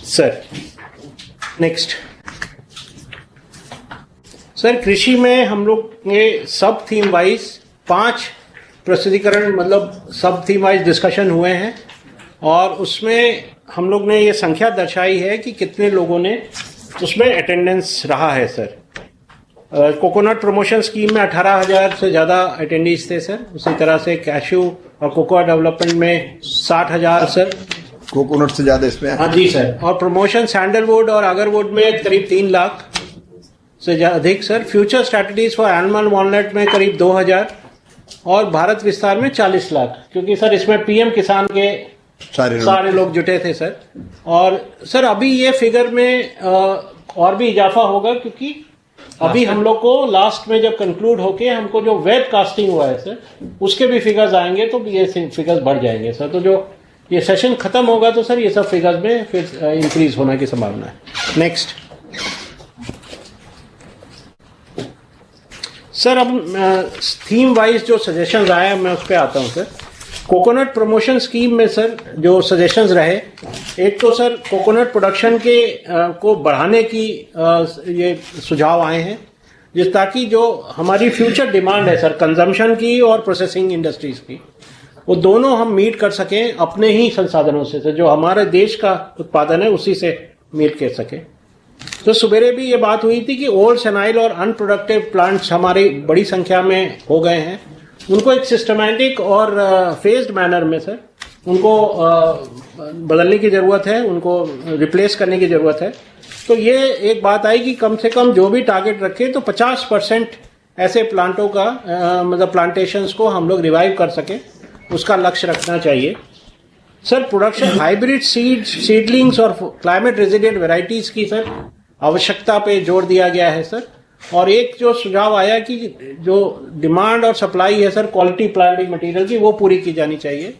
Sir next. सर कृषि में हम लोग ये सब थीम वाइज 5 प्रस्तुतिकरण मतलब सब थीम वाइज डिस्कशन हुए हैं और उसमें हम लोग ने ये संख्या दर्शाई है कि कितने लोगों ने उसमें अटेंडेंस रहा है। सर कोकोनट प्रमोशन स्कीम में 18,000 से ज़्यादा अटेंडीज थे सर। उसी तरह से कैशू और कोकोआ डेवलपमेंट में 60,000 सर। कोकोनट से ज़्यादा इसमें? हाँ जी सर। और प्रमोशन सैंडलवुड और अगरवुड में करीब 3 लाख से अधिक sir. Future strategies for animal walnut में करीब 2,000 और भारत विस्तार में 40 लाख, क्योंकि सर इसमें पीएम किसान के सारे लोग जुटे थे सर। और सर अभी ये फिगर में और भी इजाफा होगा, क्योंकि अभी हम लोग को लास्ट में जब कंक्लूड होके हमको जो वेब कास्टिंग हुआ है सर उसके भी फिगर्स आएंगे तो ये फिगर्स बढ़ जाएंगे सर। तो जो ये सेशन खत्म होगा तो सर ये सब फिगर्स में फिर इंक्रीज होने की संभावना है। नेक्स्ट सर, अब थीम वाइज जो सजेशंस आए मैं उस पर आता हूँ सर। कोकोनट प्रमोशन स्कीम में सर जो सजेशंस रहे, एक तो सर कोकोनट प्रोडक्शन के को बढ़ाने की ये सुझाव आए हैं, जिस ताकि जो हमारी फ्यूचर डिमांड है सर कंजम्पशन की और प्रोसेसिंग इंडस्ट्रीज की, वो दोनों हम मीट कर सकें अपने ही संसाधनों से सर। जो हमारे देश का उत्पादन है उसी से मीट कर सके। तो सुबेरे भी ये बात हुई थी कि ओल्ड सेनाइल और अनप्रोडक्टिव प्लांट्स हमारी बड़ी संख्या में हो गए हैं, उनको एक सिस्टमैटिक और फेज्ड मैनर में सर उनको बदलने की ज़रूरत है, उनको रिप्लेस करने की ज़रूरत है। तो ये एक बात आई कि कम से कम जो भी टारगेट रखे तो 50% ऐसे प्लांटों का मतलब प्लांटेशंस को हम लोग रिवाइव कर सके, उसका लक्ष्य रखना चाहिए सर। प्रोडक्शन हाइब्रिड सीडलिंग्स और क्लाइमेट रेजिलिएंट वेराइटीज़ की सर आवश्यकता पे जोर दिया गया है सर। और एक जो सुझाव आया कि जो डिमांड और सप्लाई है सर क्वालिटी प्लांटिंग मटेरियल की, वो पूरी की जानी चाहिए।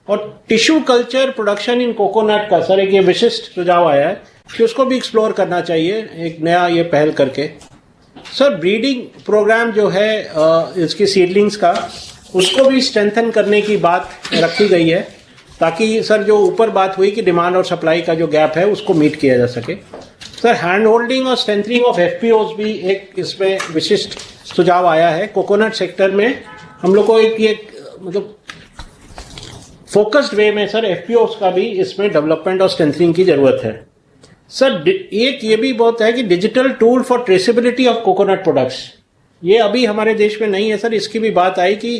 और tissue culture production in coconut का सर एक ये विशिष्ट सुझाव आया है कि उसको भी एक्सप्लोर करना चाहिए एक नया ये पहल करके। सर ब्रीडिंग प्रोग्राम जो है इसकी सीडलिंग्स का, उसको भी स्ट्रेंथन करने की बात रखी गई है, ताकि सर जो ऊपर बात हुई कि डिमांड और सप्लाई का जो गैप है उसको मीट किया जा सके। सर हैंड होल्डिंग और स्ट्रेंथनिंग ऑफ एफपीओज भी एक इसमें विशिष्ट सुझाव आया है। कोकोनट सेक्टर में हम लोग को एक मतलब फोकस्ड वे में सर एफपीओज का भी इसमें डेवलपमेंट और स्ट्रेंथनिंग की जरूरत है सर। एक ये भी बहुत है कि digital tool for traceability of coconut products, ये अभी हमारे देश में नहीं है सर। इसकी भी बात आई कि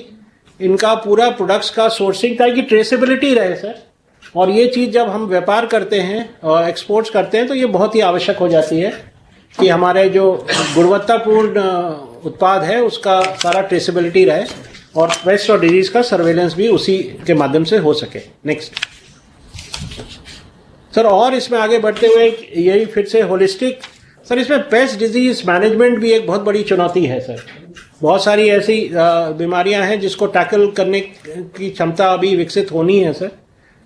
इनका पूरा प्रोडक्ट्स का सोर्सिंग ताकि ट्रेसेबिलिटी रहे सर। और ये चीज़ जब हम व्यापार करते हैं और एक्सपोर्ट्स करते हैं तो ये बहुत ही आवश्यक हो जाती है कि हमारे जो गुणवत्तापूर्ण उत्पाद है उसका सारा ट्रेसेबिलिटी रहे और पेस्ट और डिजीज का सर्वेलेंस भी उसी के माध्यम से हो सके। नेक्स्ट सर, और इसमें आगे बढ़ते हुए यही फिर से होलिस्टिक सर, इसमें पेस्ट डिजीज मैनेजमेंट भी एक बहुत बड़ी चुनौती है सर। बहुत सारी ऐसी बीमारियां हैं जिसको टैकल करने की क्षमता अभी विकसित होनी है सर,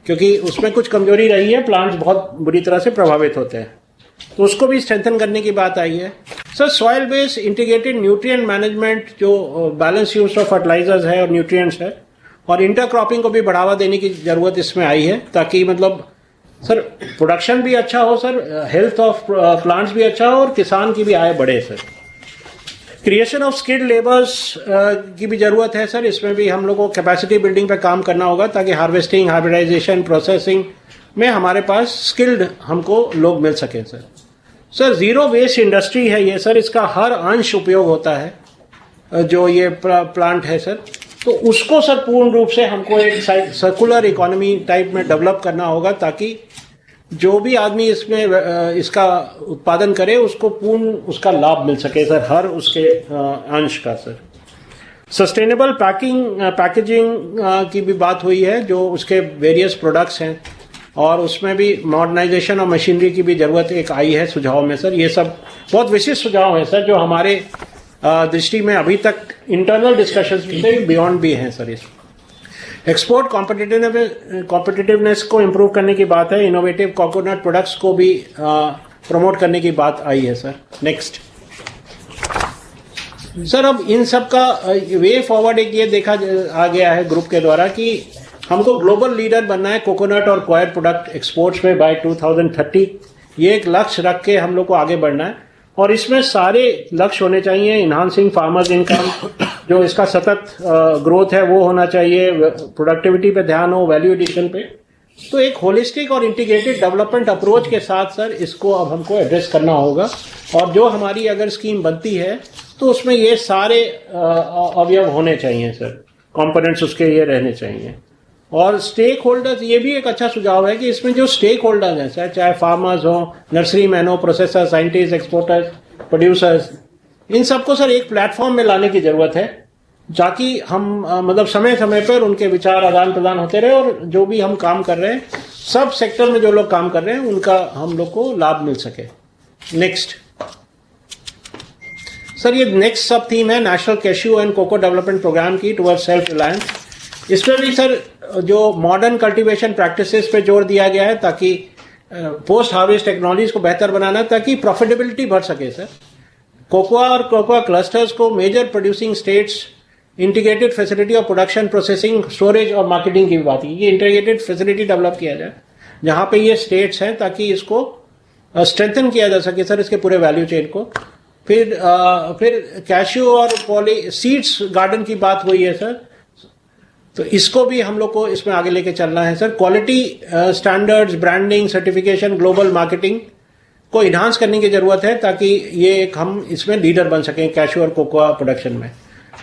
क्योंकि उसमें कुछ कमजोरी रही है, प्लांट्स बहुत बुरी तरह से प्रभावित होते हैं, तो उसको भी स्ट्रेंथन करने की बात आई है sir. Soil based integrated nutrient management, जो बैलेंस यूज ऑफ फर्टिलाइजर्स है और न्यूट्रिएंट्स है, और इंटरक्रॉपिंग को भी बढ़ावा देने की जरूरत इसमें आई है, ताकि मतलब सर प्रोडक्शन भी अच्छा हो सर, हेल्थ ऑफ प्लांट्स भी अच्छा हो और किसान की भी आय बढ़े sir. Creation of skilled labours की भी जरूरत है सर। इसमें भी हम लोग को कैपेसिटी बिल्डिंग पे काम करना होगा, ताकि हार्वेस्टिंग, हाइब्रिडाइजेशन, प्रोसेसिंग में हमारे पास स्किल्ड हमको लोग मिल सके sir. Sir zero waste industry है ये सर, इसका हर अंश उपयोग होता है जो ये प्लांट है सर, तो उसको सर पूर्ण रूप से हमको एक सर्कुलर इकोनॉमी टाइप में डेवलप करना होगा, ताकि जो भी आदमी इसमें इसका उत्पादन करे उसको पूर्ण उसका लाभ मिल सके सर, हर उसके अंश का सर। सस्टेनेबल पैकेजिंग की भी बात हुई है, जो उसके वेरियस प्रोडक्ट्स हैं, और उसमें भी मॉडर्नाइजेशन और मशीनरी की भी जरूरत एक आई है सुझाव में सर। ये सब बहुत विशिष्ट सुझाव हैं सर, जो हमारे दृष्टि में अभी तक इंटरनल डिस्कशंस से बियॉन्ड भी हैं सर। इसमें एक्सपोर्ट कॉम्पिटिटिवनेस को इम्प्रूव करने की बात है, इनोवेटिव कोकोनट प्रोडक्ट्स को भी प्रमोट करने की बात आई है सर। नेक्स्ट सर, अब इन सब का वे फॉरवर्ड एक ये देखा आ गया है ग्रुप के द्वारा कि हमको ग्लोबल लीडर बनना है कोकोनट और क्वायर प्रोडक्ट एक्सपोर्ट्स में बाय 2030। ये एक लक्ष्य रख के हम लोग को आगे बढ़ना है, और इसमें सारे लक्ष्य होने चाहिए। इन्हांसिंग फार्मर्स इनकम, जो इसका सतत ग्रोथ है वो होना चाहिए, प्रोडक्टिविटी पे ध्यान हो, वैल्यू एडिशन पे। तो एक होलिस्टिक और इंटीग्रेटेड डेवलपमेंट अप्रोच के साथ सर इसको अब हमको एड्रेस करना होगा, और जो हमारी अगर स्कीम बनती है तो उसमें ये सारे अवयव होने चाहिए सर, कंपोनेंट्स उसके ये रहने चाहिए। और स्टेक होल्डर्स, ये भी एक अच्छा सुझाव है कि इसमें जो स्टेक होल्डर्स हैं सर, चाहे फार्मर्स हो, नर्सरी मैन हो, प्रोसेसर, साइंटिस्ट, एक्सपोर्टर्स, प्रोड्यूसर्स, इन सबको सर एक प्लेटफॉर्म में लाने की जरूरत है, ताकि हम मतलब समय समय पर उनके विचार आदान प्रदान होते रहे, और जो भी हम काम कर रहे हैं, सब सेक्टर में जो लोग काम कर रहे हैं उनका हम लोग को लाभ मिल सके। नेक्स्ट सर, ये नेक्स्ट सब थीम है national cashew and cocoa development programme की टुवर्ड सेल्फ रिलायंस। इसमें भी सर जो मॉडर्न कल्टीवेशन प्रैक्टिसेस पे जोर दिया गया है, ताकि पोस्ट हार्वेस्ट टेक्नोलॉजीज को बेहतर बनाना, ताकि प्रॉफिटेबिलिटी बढ़ सके सर। कोकोआ और कोकोआ क्लस्टर्स को major producing states integrated facility of production, processing, storage और मार्केटिंग की भी बात की। ये इंटीग्रेटेड फैसिलिटी डेवलप किया जाए जहां पे ये स्टेट्स हैं, ताकि इसको स्ट्रेंथन किया जा सके सर, इसके पूरे वैल्यू चेन को। फिर कैश्यू और सीड्स गार्डन की बात हुई है सर, तो इसको भी हम लोग को इसमें आगे लेके चलना है sir. Quality standards, branding, certification, global marketing को इन्हांस करने की जरूरत है, ताकि ये एक हम इसमें लीडर बन सकें कैश्यू और कोकोआ प्रोडक्शन में।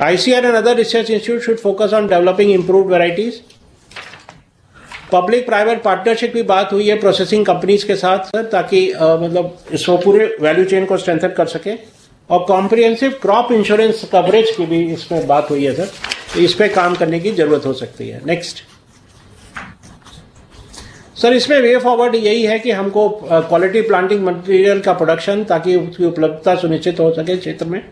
ICR and other research institutes should focus on developing improved varieties. Public private partnership की बात हुई है प्रोसेसिंग कंपनीज के साथ सर, ताकि मतलब इसको पूरे वैल्यू चेन को स्ट्रेंथन कर सके। और कॉम्प्रिहेंसिव क्रॉप इंश्योरेंस कवरेज की भी इसमें बात हुई है सर, इस पे काम करने की जरूरत हो सकती है। नेक्स्ट सर, इसमें वे फॉरवर्ड यही है कि हमको क्वालिटी प्लांटिंग मटेरियल का प्रोडक्शन, ताकि उसकी उपलब्धता सुनिश्चित हो सके क्षेत्र में।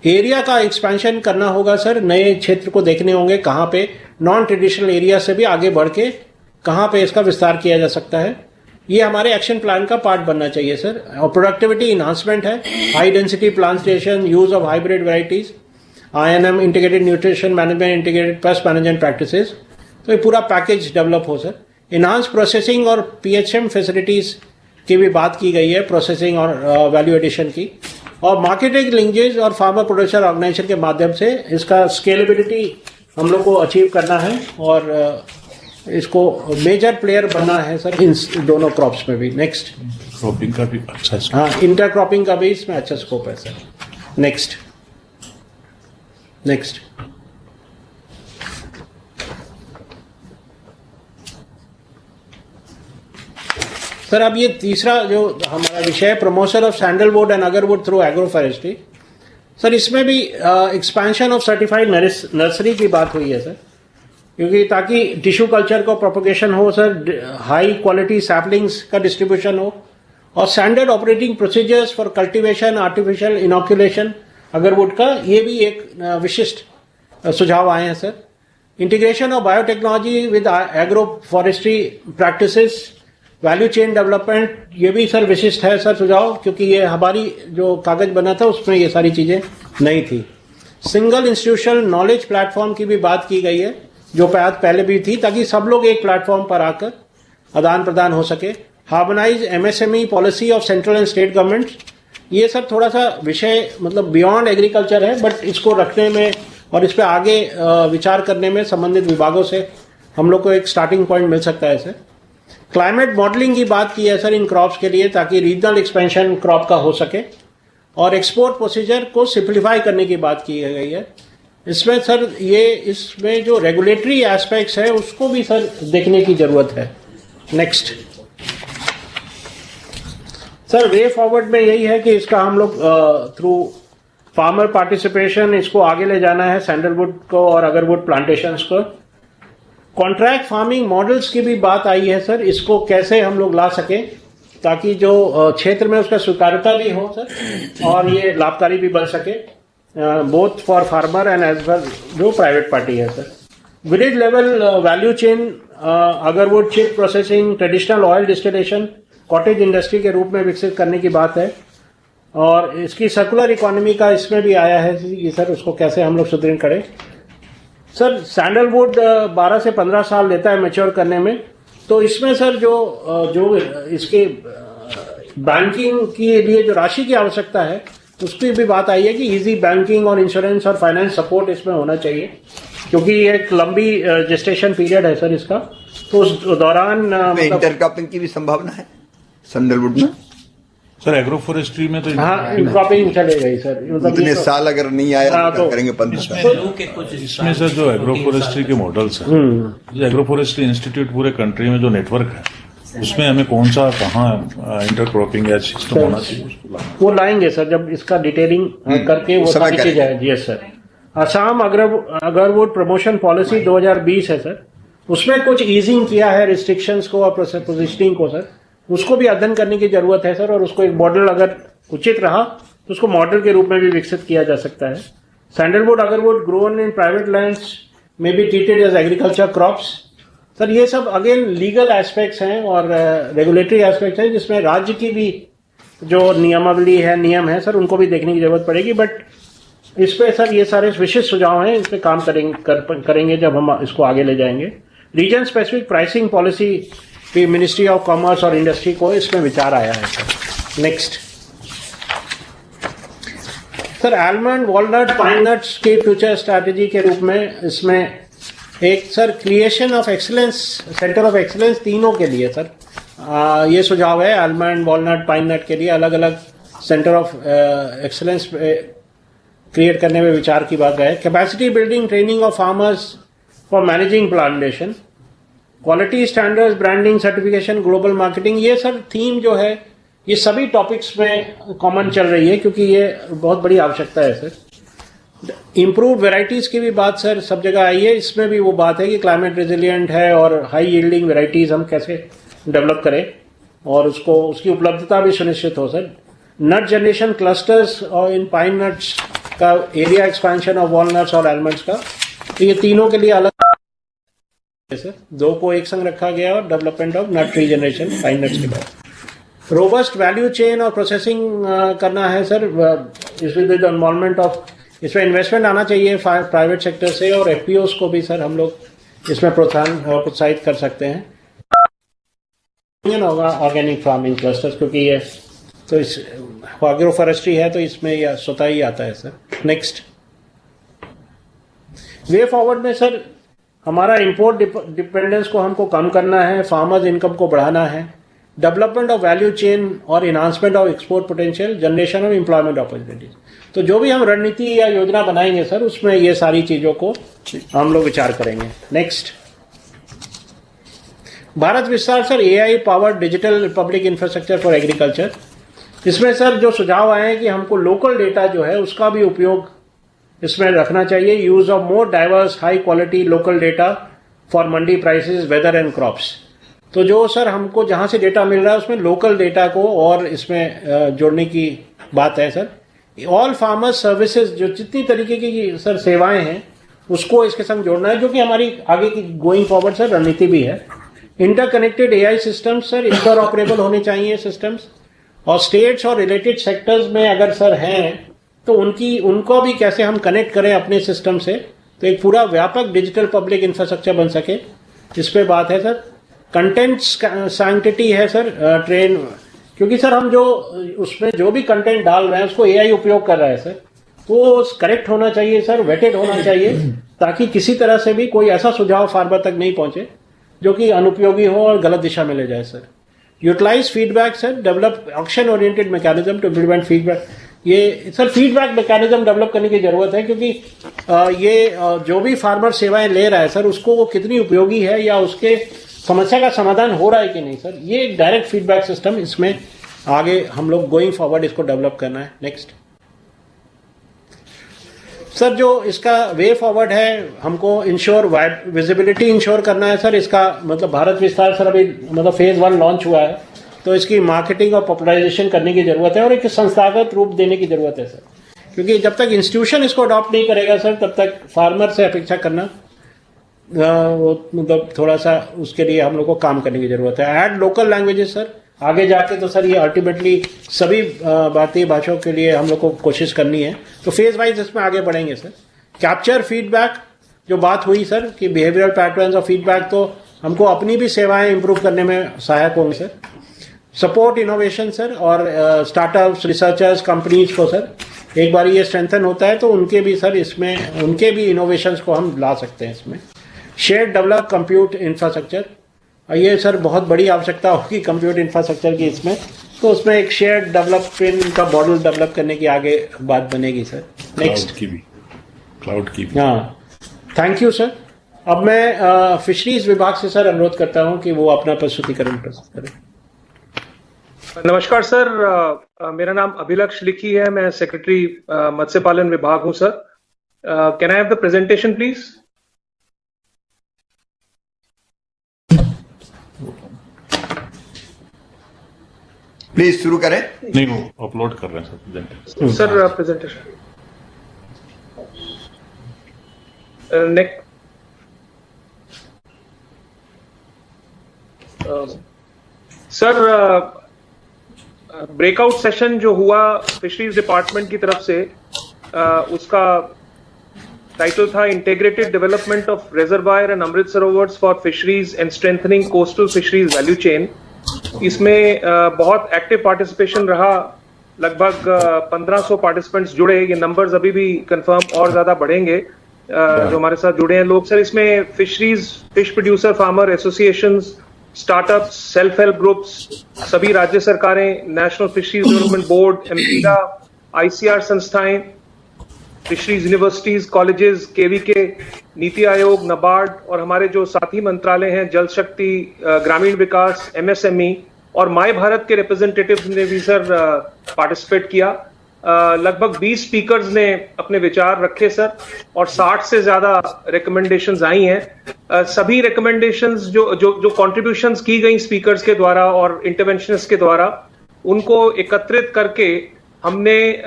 एरिया का एक्सपेंशन करना होगा सर, नए क्षेत्र को देखने होंगे कहाँ पे नॉन ट्रेडिशनल एरिया से भी आगे बढ़ के कहाँ पे इसका विस्तार किया जा सकता है। ये हमारे एक्शन प्लान का पार्ट बनना चाहिए सर। और प्रोडक्टिविटी इन्हांसमेंट है, high density plantation, use of hybrid varieties, INM integrated nutrition management, integrated pest management practices, तो ये पूरा पैकेज डेवलप हो सर। इन्हांस प्रोसेसिंग और PHM फैसिलिटीज की भी बात की गई है, प्रोसेसिंग और वैल्यू एडिशन की। और मार्केटिंग लिंकेज और फार्मर प्रोड्यूसर ऑर्गेनाइजेशन के माध्यम से इसका स्केलेबिलिटी हम लोग को अचीव करना है, और इसको मेजर प्लेयर बनना है सर इन दोनों क्रॉप्स में भी। नेक्स्ट क्रॉपिंग का भी अच्छा, हाँ, इंटर क्रॉपिंग का भी इसमें अच्छा स्कोप है सर। नेक्स्ट सर, अब ये तीसरा जो हमारा विषय है, promotion of sandalwood and agarwood through agro forestry. Sir, इसमें भी एक्सपेंशन ऑफ सर्टिफाइड नर्सरी की बात हुई है सर, क्योंकि ताकि टिश्यू कल्चर का प्रोपगेशन हो सर, हाई क्वालिटी सैपलिंग्स का डिस्ट्रीब्यूशन हो, और standard operating procedures for cultivation, artificial inoculation agarwood का, ये भी एक विशिष्ट सुझाव आए हैं sir. Integration of biotechnology with agro forestry practices, value chain development, ये भी सर विशिष्ट है सर सुझाव, क्योंकि ये हमारी जो कागज बना था उसमें ये सारी चीजें नहीं थी। सिंगल इंस्टीट्यूशनल नॉलेज प्लेटफॉर्म की भी बात की गई है, जो पहले भी थी, ताकि सब लोग एक प्लेटफॉर्म पर आकर आदान प्रदान हो सके। Harmonise MSME policy of central and state government, ये सब थोड़ा सा विषय मतलब बियॉन्ड एग्रीकल्चर है, बट इसको रखने में और इस पर आगे विचार करने में संबंधित विभागों से हम लोग को एक स्टार्टिंग पॉइंट मिल सकता है सर। क्लाइमेट मॉडलिंग की बात की है सर इन क्रॉप्स के लिए, ताकि रीजनल एक्सपेंशन क्रॉप का हो सके। और एक्सपोर्ट प्रोसीजर को सिंप्लीफाई करने की बात की गई है। इसमें सर इसमें जो रेगुलेटरी एस्पेक्ट्स है उसको भी सर देखने की जरूरत है। नेक्स्ट सर वे फॉरवर्ड में यही है कि इसका हम लोग थ्रू फार्मर पार्टिसिपेशन इसको आगे ले जाना है, सैंडलवुड को और अगरवुड प्लांटेशंस को। कॉन्ट्रैक्ट फार्मिंग मॉडल्स की भी बात आई है सर, इसको कैसे हम लोग ला सकें ताकि जो क्षेत्र में उसका स्वीकार्यता भी हो सर और ये लाभकारी भी बन सके, both for farmer and as well जो प्राइवेट पार्टी है sir. Village level value chain, agarwood chip processing, traditional oil distillation, cottage industry के रूप में विकसित करने की बात है। और इसकी सर्कुलर इकोनॉमी का इसमें भी आया है कि सर उसको कैसे हम लोग सुदृढ़ करें। सर सैंडलवुड 12 से 15 साल लेता है मैच्योर करने में, तो इसमें सर जो इसके बैंकिंग के लिए जो राशि की आवश्यकता है उसकी भी बात आई है कि इजी बैंकिंग और इंश्योरेंस और फाइनेंस सपोर्ट इसमें होना चाहिए, क्योंकि एक लंबी जेस्टेशन पीरियड है सर इसका। तो उस दौरान इंटरक्रॉपिंग की भी संभावना है सैंडलवुड में सर। एग्रो फॉरेस्ट्री में तो हाँ क्रॉपिंग चले गई सर, इतने साल अगर नहीं आया तो करेंगे 15 साल। इसमें सर जो एग्रो फॉरेस्ट्री के मॉडल्स हैं, जो एग्रो फॉरेस्ट्री इंस्टीट्यूट पूरे कंट्री में जो नेटवर्क है उसमें हमें कौन सा कहाँ इंटरक्रॉपिंग या सिस्टम होना चाहिए वो लाएंगे सर जब इसका डिटेलिंग करके वो सारी चीज आएगी। Yes sir. Assam agarwood promotion policy 2020 है सर, उसमें कुछ ईजिंग किया है रिस्ट्रिक्शंस को और पोजिशनिंग को सर, उसको भी अध्ययन करने की जरूरत है सर। और उसको एक मॉडल अगर उचित रहा तो उसको मॉडल के रूप में भी विकसित किया जा सकता है। Sandalwood agarwood grown in private lands में be treated as agriculture crops. Sir ये सब अगेन लीगल एस्पेक्ट्स हैं और रेगुलेटरी एस्पेक्ट्स हैं जिसमें राज्य की भी जो नियमावली है, नियम है सर, उनको भी देखने की जरूरत पड़ेगी। बट इस पे सर ये सारे विशिष्ट सुझाव हैं, इस पे काम करेंगे जब हम इसको आगे ले जाएंगे। रीजन स्पेसिफिक प्राइसिंग पॉलिसी भी मिनिस्ट्री ऑफ कॉमर्स और इंडस्ट्री को इसमें विचार आया है sir. Next sir almond, walnut, pine nuts की फ्यूचर स्ट्रैटेजी के रूप में इसमें एक sir creation of excellence, centre of excellence तीनों के लिए सर ये सुझाव है। आलमंड, वॉलनट, पाइन नट के लिए अलग अलग सेंटर ऑफ एक्सीलेंस क्रिएट करने में विचार की बात है। Capacity building, training of farmers for managing plantation, quality standards, branding, certification, global marketing, ये सर थीम जो है ये सभी टॉपिक्स में कॉमन चल रही है क्योंकि ये बहुत बड़ी आवश्यकता है सर। इम्प्रूव वेराइटीज की भी बात सर सब जगह आई है, इसमें भी वो बात है कि क्लाइमेट रेजिलिएंट है और हाई यील्डिंग वेराइटीज हम कैसे डेवलप करें और उसको उसकी उपलब्धता भी सुनिश्चित हो सर। नट जनरेशन क्लस्टर्स और इन पाइन नट्स का एरिया एक्सपेंशन ऑफ वॉलनट्स और आलमंड्स का, तो ये तीनों के लिए अलग सर, दो को एक संग रखा गया और development of nut regeneration pine nuts के बाद। रोबस्ट वैल्यू चेन और प्रोसेसिंग करना है सर, इसमें इन्वॉल्वमेंट ऑफ, इसमें इन्वेस्टमेंट आना चाहिए प्राइवेट सेक्टर से और एफपीओस को भी सर हम लोग इसमें प्रोत्साहित कर सकते हैं। होगा ऑर्गेनिक फार्मिंग क्लस्टर्स, क्योंकि ये तो इस एग्रो फॉरेस्ट्री है तो इसमें यह स्वतः ही आता है सर। नेक्स्ट वे फॉरवर्ड में सर हमारा इंपोर्ट डिपेंडेंस को हमको कम करना है, फार्मर्स इनकम को बढ़ाना है, डेवलपमेंट ऑफ वैल्यू चेन और enhancement of export potential, generation of employment opportunities. तो जो भी हम रणनीति या योजना बनाएंगे सर उसमें ये सारी चीजों को हम लोग विचार करेंगे। नेक्स्ट भारत विस्तार sir, AI powered digital public infrastructure for agriculture. इसमें सर जो सुझाव आए हैं कि हमको लोकल डेटा जो है उसका भी उपयोग इसमें रखना चाहिए। Use of more diverse high quality local data for mandi prices, weather and crops. तो जो सर हमको जहां से डेटा मिल रहा है उसमें लोकल डेटा को और इसमें जोड़ने की बात है सर। ऑल फार्मर्स सर्विसेज, जो जितनी तरीके की सर सेवाएं हैं उसको इसके संग जोड़ना है, जो कि हमारी आगे की गोइंग फॉरवर्ड सर रणनीति भी है। Interconnected AI systems sir, interoperable होने चाहिए सिस्टम्स, और स्टेट्स और रिलेटेड सेक्टर्स में अगर सर हैं तो उनको भी कैसे हम कनेक्ट करें अपने सिस्टम से, तो एक पूरा व्यापक डिजिटल पब्लिक इंफ्रास्ट्रक्चर बन सके, इस पे बात है सर। कंटेंट सैंक्टिटी है सर, ट्रेन, क्योंकि सर हम जो उसमें जो भी कंटेंट डाल रहे हैं उसको एआई उपयोग कर रहा है सर, तो करेक्ट होना चाहिए सर, वेटेड होना चाहिए, ताकि किसी तरह से भी कोई ऐसा सुझाव फार्मर तक नहीं पहुंचे जो कि अनुपयोगी हो और गलत दिशा में ले जाए sir. Utilise feedback sir, develop action oriented mechanism to implement feedback. ये सर फीडबैक मैकेनिज्म डेवलप करने की जरूरत है, क्योंकि जो भी फार्मर सेवाएं ले रहा है सर उसको वो कितनी उपयोगी है या उसके समस्या का समाधान हो रहा है कि नहीं सर, ये डायरेक्ट फीडबैक सिस्टम इसमें आगे हम लोग गोइंग फॉरवर्ड इसको डेवलप करना है। नेक्स्ट सर, जो इसका वे फॉरवर्ड है, हमको इंश्योर विजिबिलिटी इंश्योर करना है सर। इसका मतलब भारत विस्तार सर अभी मतलब फेज 1 लॉन्च हुआ है, तो इसकी मार्केटिंग और पॉपुलराइजेशन करने की जरूरत है और एक संस्थागत रूप देने की जरूरत है सर, क्योंकि जब तक इंस्टीट्यूशन इसको अडॉप्ट नहीं करेगा सर, तब तक फार्मर से अपेक्षा करना मतलब थोड़ा सा उसके लिए हम लोग को काम करने की जरूरत है। ऐड लोकल लैंग्वेजेस सर, आगे जाके तो सर ये अल्टीमेटली सभी भारतीय भाषाओं के लिए हम लोग को कोशिश करनी है, तो फेज वाइज इसमें आगे बढ़ेंगे सर। कैप्चर फीडबैक जो बात हुई सर कि बिहेवियरल पैटर्न्स और फीडबैक, तो हमको अपनी भी सेवाएं इंप्रूव करने में सहायक होंगे सर। सपोर्ट इनोवेशन सर और स्टार्टअप्स, रिसर्चर्स, कंपनीज को सर एक बार ये स्ट्रेंथन होता है तो उनके भी सर इसमें उनके भी इनोवेशंस को हम ला सकते हैं इसमें। शेयर डेवलप कंप्यूट इंफ्रास्ट्रक्चर, ये सर बहुत बड़ी आवश्यकता होगी कंप्यूटर इंफ्रास्ट्रक्चर की इसमें, तो उसमें एक शेयर डेवलपमेंट का मॉडल डेवलप करने की आगे बात बनेगी सर। नेक्स्ट क्लाउड की भी। हाँ, थैंक यू सर। अब मैं फिशरीज विभाग से सर अनुरोध करता हूं कि वो अपना प्रस्तुतिकरण प्रस्तुत करें। नमस्कार सर, मेरा नाम अभिलक्ष लिखी है, मैं सेक्रेटरी मत्स्य पालन विभाग हूं sir. Can I have the presentation please? Please शुरू करें। नहीं, वो अपलोड कर रहे हैं sir presentation. Sir presentation next. Sir breakout session जो हुआ फिशरीज डिपार्टमेंट की तरफ से, उसका टाइटल था integrated development of reservoir and Amrit Sarovars for fisheries and strengthening coastal fisheries value chain. इसमें बहुत एक्टिव पार्टिसिपेशन रहा, लगभग 1500 पार्टिसिपेंट्स जुड़े। ये नंबर्स अभी भी कंफर्म और ज्यादा बढ़ेंगे जो हमारे साथ जुड़े हैं लोग। सर इसमें fisheries, fish producer farmer associations, startups, self help groups, सभी राज्य सरकारें, national fisheries development board, MPEDA, ICR संस्थाएं, fisheries universities, colleges, KVK, NITI Aayog, NABARD और हमारे जो साथी मंत्रालय हैं जल शक्ति, ग्रामीण विकास, एमएसएमई और माय भारत के रिप्रेजेंटेटिव्स ने भी सर पार्टिसिपेट किया। लगभग 20 स्पीकर्स ने अपने विचार रखे सर और 60 से ज्यादा रिकमेंडेशंस आई हैं। सभी रिकमेंडेशंस जो कंट्रीब्यूशंस की गई स्पीकर्स के द्वारा और इंटरवेंशनिस्ट के द्वारा, उनको एकत्रित करके हमने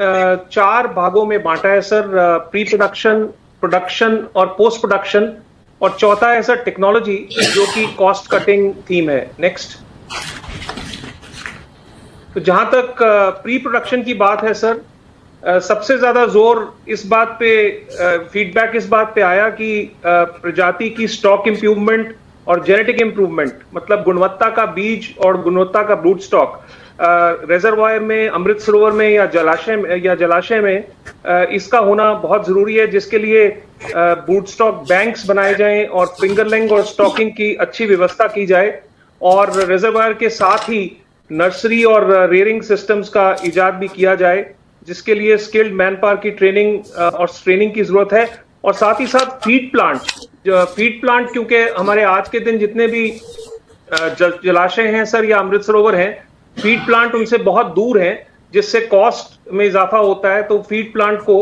4 भागों में बांटा है सर। प्री प्रोडक्शन, प्रोडक्शन और पोस्ट प्रोडक्शन, और चौथा है सर टेक्नोलॉजी, जो कि कॉस्ट कटिंग थीम है। नेक्स्ट। तो जहां तक प्री प्रोडक्शन की बात है सर, सबसे ज्यादा जोर इस बात पे, फीडबैक इस बात पे आया कि प्रजाति की स्टॉक इंप्रूवमेंट और जेनेटिक इंप्रूवमेंट, मतलब गुणवत्ता का बीज और गुणवत्ता का ब्रूड स्टॉक रिजर्वायर में, अमृत सरोवर में या जलाशय में इसका होना बहुत जरूरी है, जिसके लिए ब्रूड स्टॉक बैंक्स बनाए जाएं और फिंगरलिंग और स्टॉकिंग की अच्छी व्यवस्था की जाए, और रिजर्वायर के साथ ही नर्सरी और रेयरिंग सिस्टम्स का इजाद भी किया जाए, जिसके लिए स्किल्ड मैन पावर की ट्रेनिंग और ट्रेनिंग की जरूरत है। और साथ ही साथ फीड प्लांट, क्योंकि हमारे आज के दिन जितने भी जलाशय हैं सर या अमृत सरोवर हैं, फीड प्लांट उनसे बहुत दूर हैं, जिससे कॉस्ट में इजाफा होता है। तो फीड प्लांट को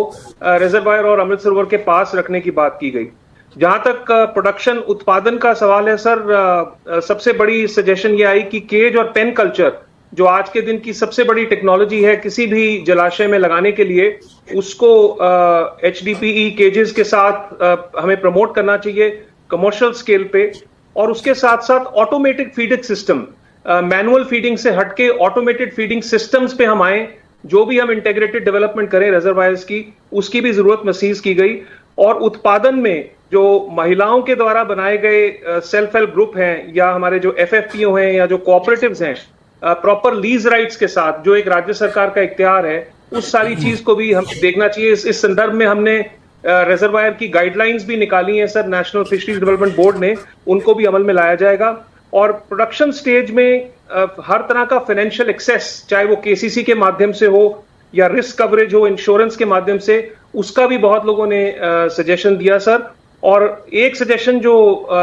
रिजर्वायर और अमृत सरोवर के पास रखने की बात की गई। जहां तक प्रोडक्शन, उत्पादन का सवाल है सर, सबसे बड़ी सजेशन ये आई कि केज और पेन कल्चर, जो आज के दिन की सबसे बड़ी टेक्नोलॉजी है किसी भी जलाशय में लगाने के लिए, उसको HDPE केजेस के साथ हमें प्रमोट करना चाहिए कमर्शियल स्केल पे। और उसके साथ साथ automated feeding system, manual feeding से हटके ऑटोमेटेड फीडिंग सिस्टम्स पे हम आए। जो भी हम इंटीग्रेटेड डेवलपमेंट करें रिजर्वायर्स की, उसकी भी जरूरत महसूस की गई। और उत्पादन में जो महिलाओं के द्वारा बनाए गए सेल्फ हेल्प ग्रुप हैं, या हमारे जो FFPO हैं, या जो कोऑपरेटिव्स हैं, प्रॉपर लीज राइट्स के साथ, जो एक राज्य सरकार का इख्तियार है, उस सारी चीज को भी हम देखना चाहिए। इस संदर्भ में हमने रिजर्वायर की गाइडलाइंस भी निकाली हैं sir, national fisheries development board ने, उनको भी अमल में लाया जाएगा। और प्रोडक्शन स्टेज में हर तरह का फाइनेंशियल एक्सेस, चाहे वो KCC के माध्यम से हो या रिस्क कवरेज हो इंश्योरेंस के माध्यम से, उसका भी बहुत लोगों ने सजेशन दिया सर। और एक सजेशन जो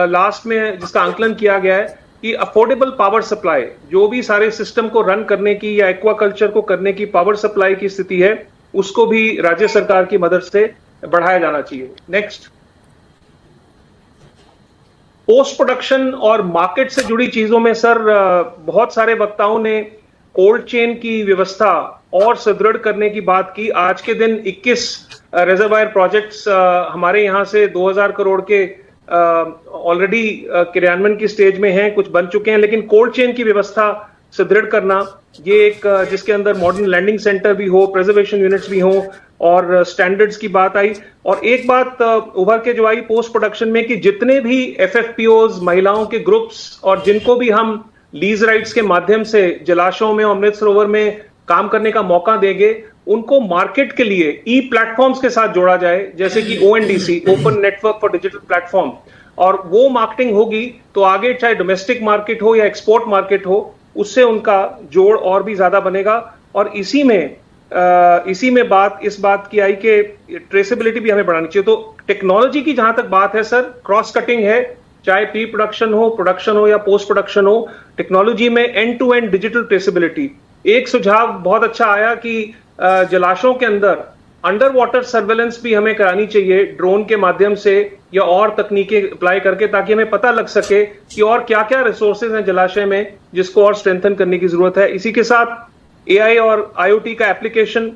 लास्ट में जिसका आंकलन किया गया है कि अफोर्डेबल पावर सप्लाई, जो भी सारे सिस्टम को रन करने की या एक्वाकल्चर को करने की पावर सप्लाई की स्थिति है, उसको भी राज्य सरकार की मदद से बढ़ाया जाना चाहिए। नेक्स्ट, पोस्ट प्रोडक्शन और मार्केट से जुड़ी चीजों में सर बहुत सारे वक्ताओं ने कोल्ड चेन की व्यवस्था और सुदृढ़ करने की बात की। आज के दिन 21 रिजर्वायर प्रोजेक्ट्स हमारे यहाँ से 2000 करोड़ के ऑलरेडी क्रियान्वयन की स्टेज में हैं, कुछ बन चुके हैं, लेकिन कोल्ड चेन की व्यवस्था सुदृढ़ करना, ये एक जिसके अंदर मॉडर्न लैंडिंग सेंटर भी हो, प्रिजर्वेशन यूनिट्स भी हो और स्टैंडर्ड्स की बात आई। और एक बात उभर के जो आई पोस्ट प्रोडक्शन में कि जितने भी FFPOs, महिलाओं के ग्रुप्स और जिनको भी हम लीज राइट्स के माध्यम से जलाशयों में, अमृत सरोवर में काम करने का मौका देंगे, उनको मार्केट के लिए ई प्लेटफॉर्म्स के साथ जोड़ा जाए, जैसे कि ONDC, open network for digital platform, और वो मार्केटिंग होगी तो आगे चाहे डोमेस्टिक मार्केट हो या एक्सपोर्ट मार्केट हो, उससे उनका जोड़ और भी ज्यादा बनेगा। और इसी में इस बात की आई कि ट्रेसेबिलिटी भी हमें बढ़ानी चाहिए। तो टेक्नोलॉजी की जहां तक बात है सर, क्रॉस कटिंग है, चाहे प्री प्रोडक्शन हो या पोस्ट प्रोडक्शन हो, टेक्नोलॉजी में end to end digital traceability. एक सुझाव बहुत अच्छा आया कि जलाशयों के अंडर वाटर सर्वेलेंस भी हमें करानी चाहिए ड्रोन के माध्यम से या और तकनीकें अप्लाई करके, ताकि हमें पता लग सके कि और क्या क्या रिसोर्सेज हैं जलाशय में जिसको और स्ट्रेंथन करने की जरूरत है। इसी के साथ AI और IoT का एप्लीकेशन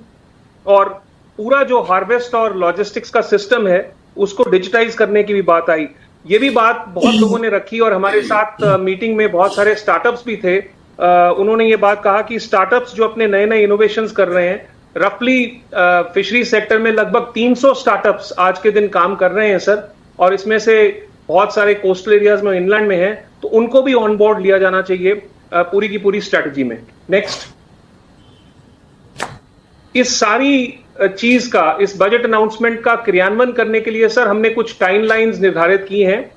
और पूरा जो हार्वेस्ट और लॉजिस्टिक्स का सिस्टम है उसको डिजिटाइज करने की भी बात आई। ये भी बात बहुत लोगों ने रखी और हमारे साथ मीटिंग में बहुत सारे स्टार्टअप्स भी थे। उन्होंने ये बात कहा कि स्टार्टअप्स जो अपने नए नए इनोवेशंस कर रहे हैं, रफली फिशरी सेक्टर में लगभग 300 स्टार्टअप्स आज के दिन काम कर रहे हैं सर, और इसमें से बहुत सारे कोस्टल एरियाज में, इनलैंड में हैं, तो उनको भी ऑन बोर्ड लिया जाना चाहिए पूरी की पूरी स्ट्रैटेजी में। नेक्स्ट, इस सारी चीज का, इस बजट अनाउंसमेंट का क्रियान्वयन करने के लिए सर हमने कुछ टाइमलाइंस निर्धारित की हैं,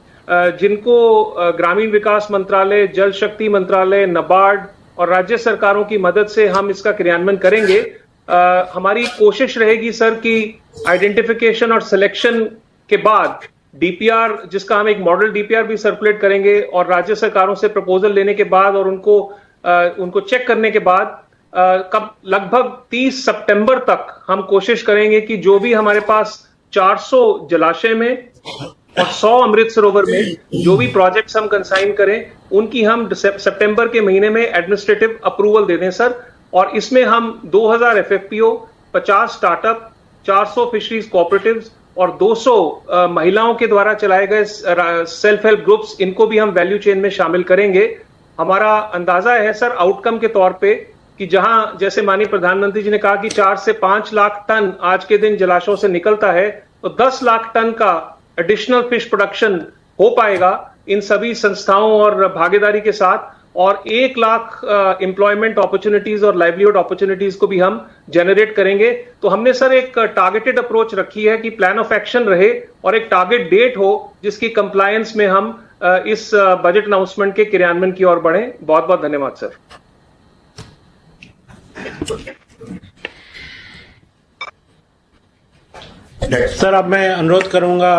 जिनको ग्रामीण विकास मंत्रालय, जल शक्ति मंत्रालय, नाबार्ड और राज्य सरकारों की मदद से हम इसका क्रियान्वयन करेंगे। हमारी कोशिश रहेगी सर कि आइडेंटिफिकेशन और सिलेक्शन के बाद DPR, जिसका हम एक मॉडल DPR भी सर्कुलेट करेंगे, और राज्य सरकारों से प्रपोजल लेने के बाद और उनको चेक करने के बाद कब लगभग 30 सितंबर तक हम कोशिश करेंगे कि जो भी हमारे पास 400 जलाशय में और 100 अमृत सरोवर में जो भी प्रोजेक्ट्स हम कंसाइन करें, उनकी हम सितंबर के महीने में एडमिनिस्ट्रेटिव अप्रूवल दे दें सर। और इसमें हम 2000 FFPO, 50 स्टार्टअप, 400 फिशरीज कोऑपरेटिव्स और 200 महिलाओं के द्वारा चलाए गए सेल्फ हेल्प ग्रुप्स, इनको भी हम वैल्यू चेन में शामिल करेंगे। हमारा अंदाजा है सर आउटकम के तौर पे कि जहां, जैसे माननीय प्रधानमंत्री जी ने कहा कि 4 से 5 लाख टन आज के दिन जलाशयों से निकलता है, तो 10 लाख टन का एडिशनल फिश प्रोडक्शन हो पाएगा इन सभी संस्थाओं और भागीदारी के साथ, और 1 लाख एम्प्लॉयमेंट अपॉर्चुनिटीज और लाइवलीहुड अपॉर्चुनिटीज को भी हम जनरेट करेंगे। तो हमने सर एक टारगेटेड अप्रोच रखी है कि प्लान ऑफ एक्शन रहे और एक टारगेट डेट हो जिसकी कंप्लायंस में हम इस बजट अनाउंसमेंट के क्रियान्वयन की ओर बढ़े। बहुत बहुत धन्यवाद सर। सर, अब मैं अनुरोध करूंगा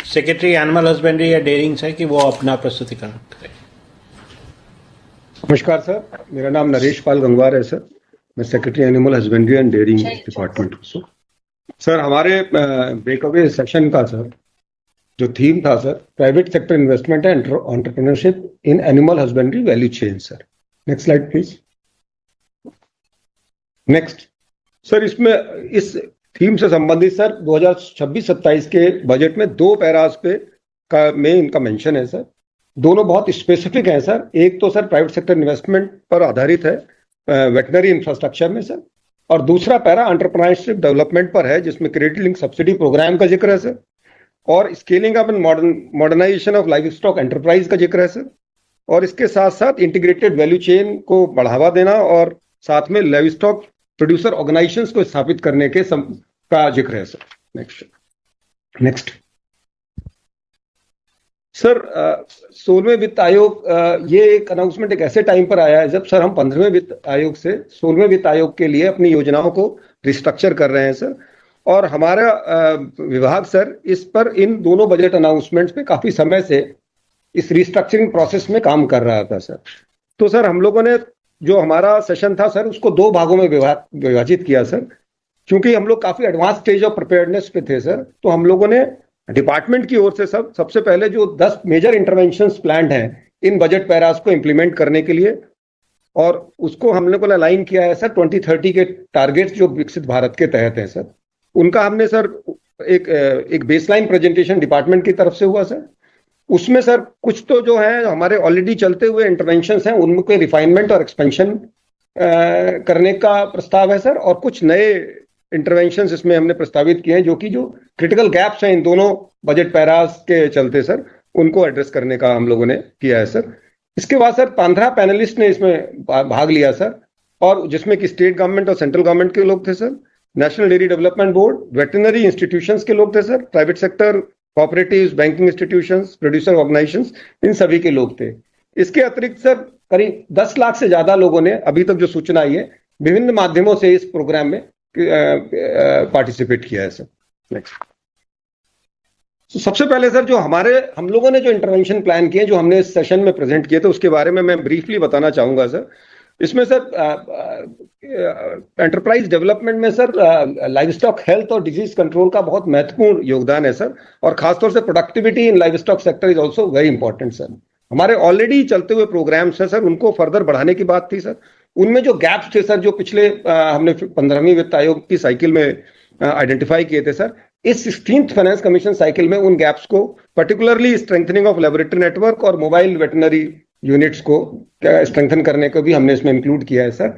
सेक्रेटरी एनिमल हस्बेंड्री या डेयरिंग से कि वो अपना प्रस्तुतिकरण करें। नमस्कार सर, मेरा नाम नरेश पाल गंगवार है सर, मैं secretary animal husbandry and dairying department हूँ सर। हमारे ब्रेकअवे सेशन का सर जो थीम था sir, private sector investment and entrepreneurship in animal husbandry value chain sir. Next slide please. Next sir, इसमें इस थीम से संबंधित सर 2026-27 के बजट में 2 पैरास में इनका मेंशन है सर। दोनों बहुत स्पेसिफिक हैं सर। एक तो सर प्राइवेट सेक्टर इन्वेस्टमेंट पर आधारित है वेटनरी इंफ्रास्ट्रक्चर में सर, और दूसरा पैरा एंटरप्रेन्योरशिप डेवलपमेंट पर है जिसमें क्रेडिट लिंक सब्सिडी प्रोग्राम का जिक्र है सर, और scaling up and modernisation of livestock enterprise का जिक्र है सर, और इसके साथ साथ इंटीग्रेटेड वैल्यू चेन को बढ़ावा देना और साथ में लाइव स्टॉक प्रोड्यूसर ऑर्गेनाइजेशंस को स्थापित करने के का जिक्र है सर। नेक्स्ट सर, 16वें वित्त आयोग, ये एक अनाउंसमेंट एक ऐसे टाइम पर आया है जब सर हम 15वें वित्त आयोग से 16वें वित्त आयोग के लिए अपनी योजनाओं को रिस्ट्रक्चर कर रहे हैं सर, और हमारा विभाग सर इस पर इन दोनों बजट अनाउंसमेंट्स पे काफी समय से इस रिस्ट्रक्चरिंग प्रोसेस में काम कर रहा था सर। तो सर हम लोगों ने जो हमारा सेशन था सर उसको 2 भागों में विभाजित किया सर, क्योंकि हम लोग काफी एडवांस स्टेज ऑफ प्रिपेयर्डनेस पे थे सर। तो हम लोगों ने डिपार्टमेंट की ओर से सबसे पहले जो 10 मेजर इंटरवेंशंस प्लान्ड हैं इन बजट पैरास को इम्प्लीमेंट करने के लिए, और उसको हम लोगों ने अलाइन किया है सर 2030 के टारगेट्स जो विकसित भारत के तहत हैं सर। उनका हमने सर एक बेसलाइन प्रेजेंटेशन डिपार्टमेंट की तरफ से हुआ सर। उसमें सर कुछ तो जो है हमारे ऑलरेडी चलते हुए इंटरवेंशंस हैं उनके रिफाइनमेंट और एक्सपेंशन करने का प्रस्ताव है सर, और कुछ नए इंटरवेंशंस इसमें हमने प्रस्तावित किए हैं जो क्रिटिकल गैप्स हैं इन दोनों बजट पैरास के चलते सर, उनको एड्रेस करने का हम लोगों ने किया है सर। इसके बाद सर 15 पैनलिस्ट ने इसमें भाग लिया सर, और जिसमें कि स्टेट गवर्नमेंट और सेंट्रल गवर्नमेंट के लोग थे sir, national dairy development board, veterinary institutions के लोग थे sir, private sector, cooperatives, banking institutions, producer organisations, इन सभी के लोग थे। इसके अतिरिक्त सर करीब 10 लाख से ज्यादा लोगों ने अभी तक जो सूचना आई है विभिन्न माध्यमों से इस प्रोग्राम में पार्टिसिपेट किया है सर। नेक्स्ट। तो सबसे पहले सर जो हम लोगों ने जो इंटरवेंशन प्लान किए जो हमने इस सेशन में प्रेजेंट किए थे उसके बारे में मैं ब्रीफली बताना चाहूंगा सर। इसमें सर एंटरप्राइज डेवलपमेंट में सर लाइव स्टॉक हेल्थ और डिजीज कंट्रोल का बहुत महत्वपूर्ण योगदान है सर, और खासतौर से productivity in live stock sector is also very important sir. हमारे ऑलरेडी चलते हुए प्रोग्राम्स हैं सर, उनको फर्दर बढ़ाने की बात थी सर। उनमें जो गैप्स थे सर जो पिछले हमने 15वीं वित्त आयोग की साइकिल में आइडेंटिफाई किए थे सर, इस 16th फाइनेंस कमीशन साइकिल में उन गैप्स को particularly strengthening of laboratory network और मोबाइल वेटरनरी यूनिट्स को स्ट्रेंथन करने को भी हमने इसमें इंक्लूड किया है सर।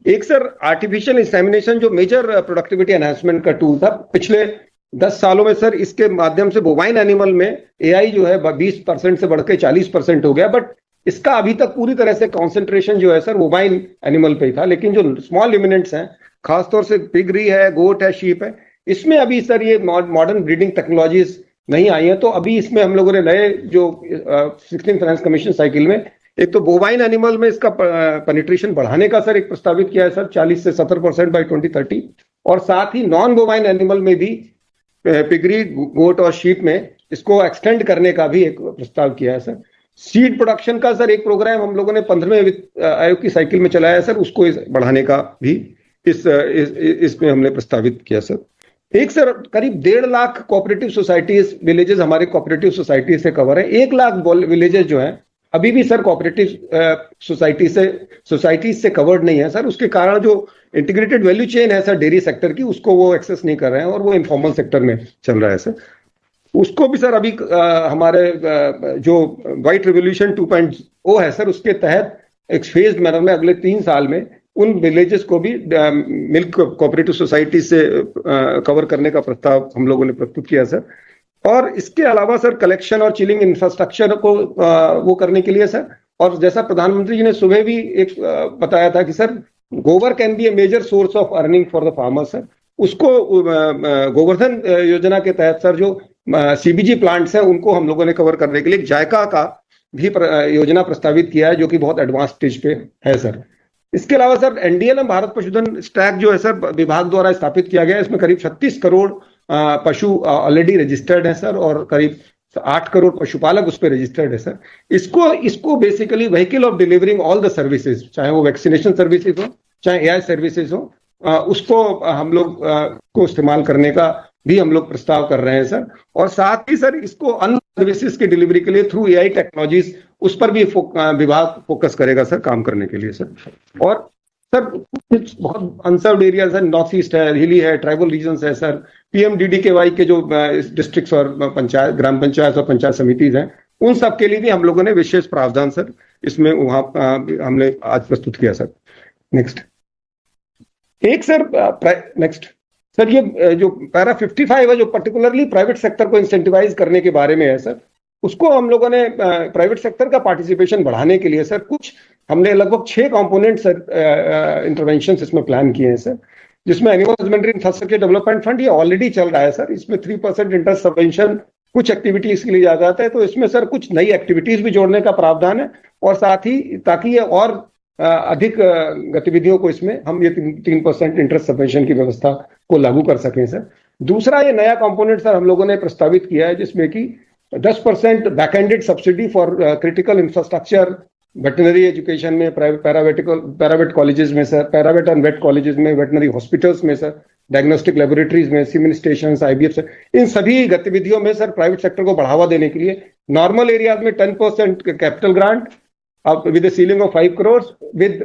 एक सर आर्टिफिशियल इंसेमिनेशन जो मेजर प्रोडक्टिविटी एनहांसमेंट का टूल था पिछले 10 सालों में सर, इसके माध्यम से बोवाइन एनिमल में एआई जो है 20% से बढ़ के 40% हो गया, बट इसका अभी तक पूरी तरह से कॉन्सेंट्रेशन जो है सर बोवाइन एनिमल पे ही था। लेकिन जो स्मॉल लिमिनेंट्स हैं, खासतौर से पिगरी है, गोट है, शीप है, इसमें अभी सर ये मॉडर्न ब्रीडिंग टेक्नोलॉजीज नहीं आई है। तो अभी इसमें हम लोगों ने नए जो 16th फाइनेंस कमीशन साइकिल में एक तो बोवाइन एनिमल में इसका पेनिट्रेशन बढ़ाने का सर एक प्रस्तावित किया है सर 40 से 70% बाय 2030, और साथ ही नॉन बोवाइन एनिमल में भी पिगरी, गोट और शीप में इसको एक्सटेंड करने का भी एक प्रस्ताव किया है सर। सीड प्रोडक्शन का सर एक प्रोग्राम हम लोगों ने 15वें वित्त आयोग की साइकिल में चलाया है सर, उसको बढ़ाने का भी इसमें हमने प्रस्तावित किया सर। एक सर करीब 1.5 लाख कोऑपरेटिव सोसाइटीज विलेजेस हमारे कोऑपरेटिव सोसाइटी से कवर है। 1 लाख विलेजेस जो हैं अभी भी सर कोऑपरेटिव सोसाइटीज से कवर्ड नहीं है सर। उसके कारण जो इंटीग्रेटेड वैल्यू चेन है सर डेयरी सेक्टर की, उसको वो एक्सेस नहीं कर रहे हैं और वो इनफॉर्मल सेक्टर में चल रहा है सर। उसको भी सर अभी हमारे जो व्हाइट रिवोल्यूशन 2.0 है सर, उसके तहत एक फेज्ड मैनर में अगले 3 साल में उन विलेजेस को भी मिल्क कोऑपरेटिव सोसाइटी से कवर करने का प्रस्ताव हम लोगों ने प्रस्तुत किया सर। और इसके अलावा सर कलेक्शन और चिलिंग इंफ्रास्ट्रक्चर को वो करने के लिए सर, और जैसा प्रधानमंत्री जी ने सुबह भी एक बताया था कि sir gobar can be a major source of earning for the farmer sir, उसको गोवर्धन योजना के तहत सर जो सीबीजी प्लांट्स हैं उनको हम लोगों ने कवर करने के लिए जायका का भी योजना प्रस्तावित किया है जो कि बहुत एडवांस स्टेज पे है सर। इसके अलावा सर एनडीएलएम भारत पशुधन स्टैक जो है सर विभाग द्वारा स्थापित किया गया है, इसमें करीब 36 करोड़ पशु ऑलरेडी रजिस्टर्ड है सर, और करीब 8 करोड़ पशुपालक उस पर रजिस्टर्ड है सर। इसको basically vehicle of delivering all the services, चाहे वो वैक्सीनेशन सर्विसेज हो चाहे एआई सर्विसेज हो, उसको हम लोग को इस्तेमाल करने का भी हम लोग प्रस्ताव कर रहे हैं सर। और साथ ही सर इसको अन्य सर्विसेज की डिलीवरी के लिए थ्रू एआई टेक्नोलॉजीज उस पर भी विभाग फोकस करेगा सर काम करने के लिए सर। और सर कुछ बहुत अनसर्व्ड एरियाज है, नॉर्थ ईस्ट है, हिली है, ट्राइबल रीजन्स है सर, पीएमडीडीकेवाई के जो डिस्ट्रिक्ट्स और पंचायत, ग्राम पंचायत और पंचायत समितिज हैं, उन सब के लिए भी हम लोगों ने विशेष प्रावधान सर इसमें वहां हमने आज प्रस्तुत किया सर। नेक्स्ट एक सर नेक्स्ट सर ये जो पैरा 55 है जो पर्टिकुलरली प्राइवेट सेक्टर को इंसेंटिवाइज करने के बारे में है सर, उसको हम लोगों ने प्राइवेट सेक्टर का पार्टिसिपेशन बढ़ाने के लिए सर कुछ हमने लगभग 6 कंपोनेंट सर इंटरवेंशन इसमें प्लान किए हैं सर, जिसमें animal husbandry infrastructure development fund ये ऑलरेडी चल रहा है सर, इसमें 3% इंटरेस्ट सबवेंशन कुछ एक्टिविटीज के लिए जा जाता है, तो इसमें सर कुछ नई एक्टिविटीज भी जोड़ने का प्रावधान है, और साथ ही ताकि ये और अधिक गतिविधियों को इसमें हम ये 3% इंटरेस्ट सबवेंशन की व्यवस्था को लागू कर सकें सर। दूसरा ये नया कंपोनेंट सर हम लोगों ने प्रस्तावित किया है जिसमें कि 10% back ended subsidy for critical infrastructure veterinary education में, प्राइवेट कॉलेजेस में sir, private and vet colleges में, वेटनरी हॉस्पिटल्स में सर, डायग्नोस्टिक लेबोरेटरीज में, सीमेन स्टेशन, IVF सर, इन सभी गतिविधियों में सर प्राइवेट सेक्टर को बढ़ावा देने के लिए नॉर्मल एरियाज में 10% capital grant with a ceiling of 5 crores with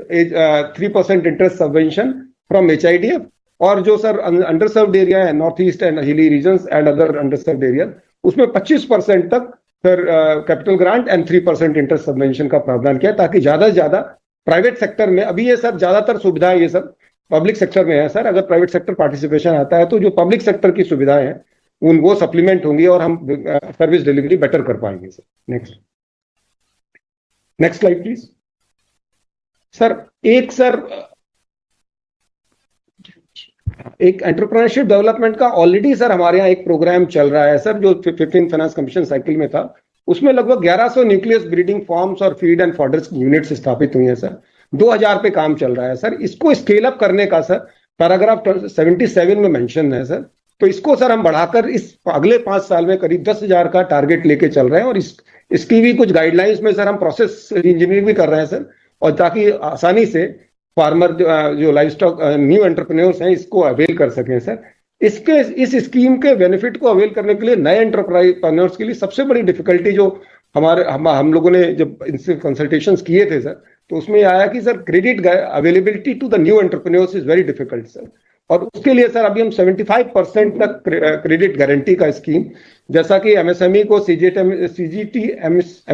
3% interest subvention from HIDF, और जो सर अंडर सर्व्ड एरिया है north east and hilly regions and other underserved area, उसमें 25% तक sir capital grant and 3% interest subvention का प्रावधान किया, ताकि ज्यादा से ज्यादा प्राइवेट सेक्टर में, अभी ये सर ज्यादातर सुविधाएं ये सब पब्लिक सेक्टर में है सर, अगर प्राइवेट सेक्टर पार्टिसिपेशन आता है तो जो पब्लिक सेक्टर की सुविधाएं हैं उन वो सप्लीमेंट होंगी और हम सर्विस डिलीवरी बेटर कर पाएंगे sir. Next slide please sir. एक एंटरप्रेन्योरशिप डेवलपमेंट का ऑलरेडी सर हमारे यहाँ एक प्रोग्राम चल रहा है सर, जो 15 फाइनेंस कमीशन साइकिल में था, उसमें लगभग 1100 न्यूक्लियस ब्रीडिंग फार्म्स और फीड एंड फॉडर्स यूनिट्स स्थापित हुई हैं सर, 2000 पे काम चल रहा है सर। इसको स्केल अप करने का सर पैराग्राफ 77 में मेंशन है सर, तो इसको सर हम बढ़ाकर इस अगले 5 साल में करीब 10,000 का टारगेट लेके चल रहे हैं, और इसकी भी कुछ गाइडलाइंस में सर हम प्रोसेस इंजीनियरिंग भी कर रहे हैं सर, और ताकि आसानी से फार्मर जो लाइव स्टॉक न्यू एंटरप्रेन्योर्स हैं इसको अवेल कर सकें सर। इस स्कीम के बेनिफिट को अवेल करने के लिए नए एंटरप्रेन्योर्स के लिए सबसे बड़ी डिफिकल्टी जो हम लोगों ने जब इनसे कंसल्टेशंस किए थे सर, तो उसमें आया कि sir credit availability to the new entrepreneurs is very difficult sir, और उसके लिए सर अभी हम 75% तक क्रेडिट गारंटी का स्कीम, जैसा कि MSME को CGT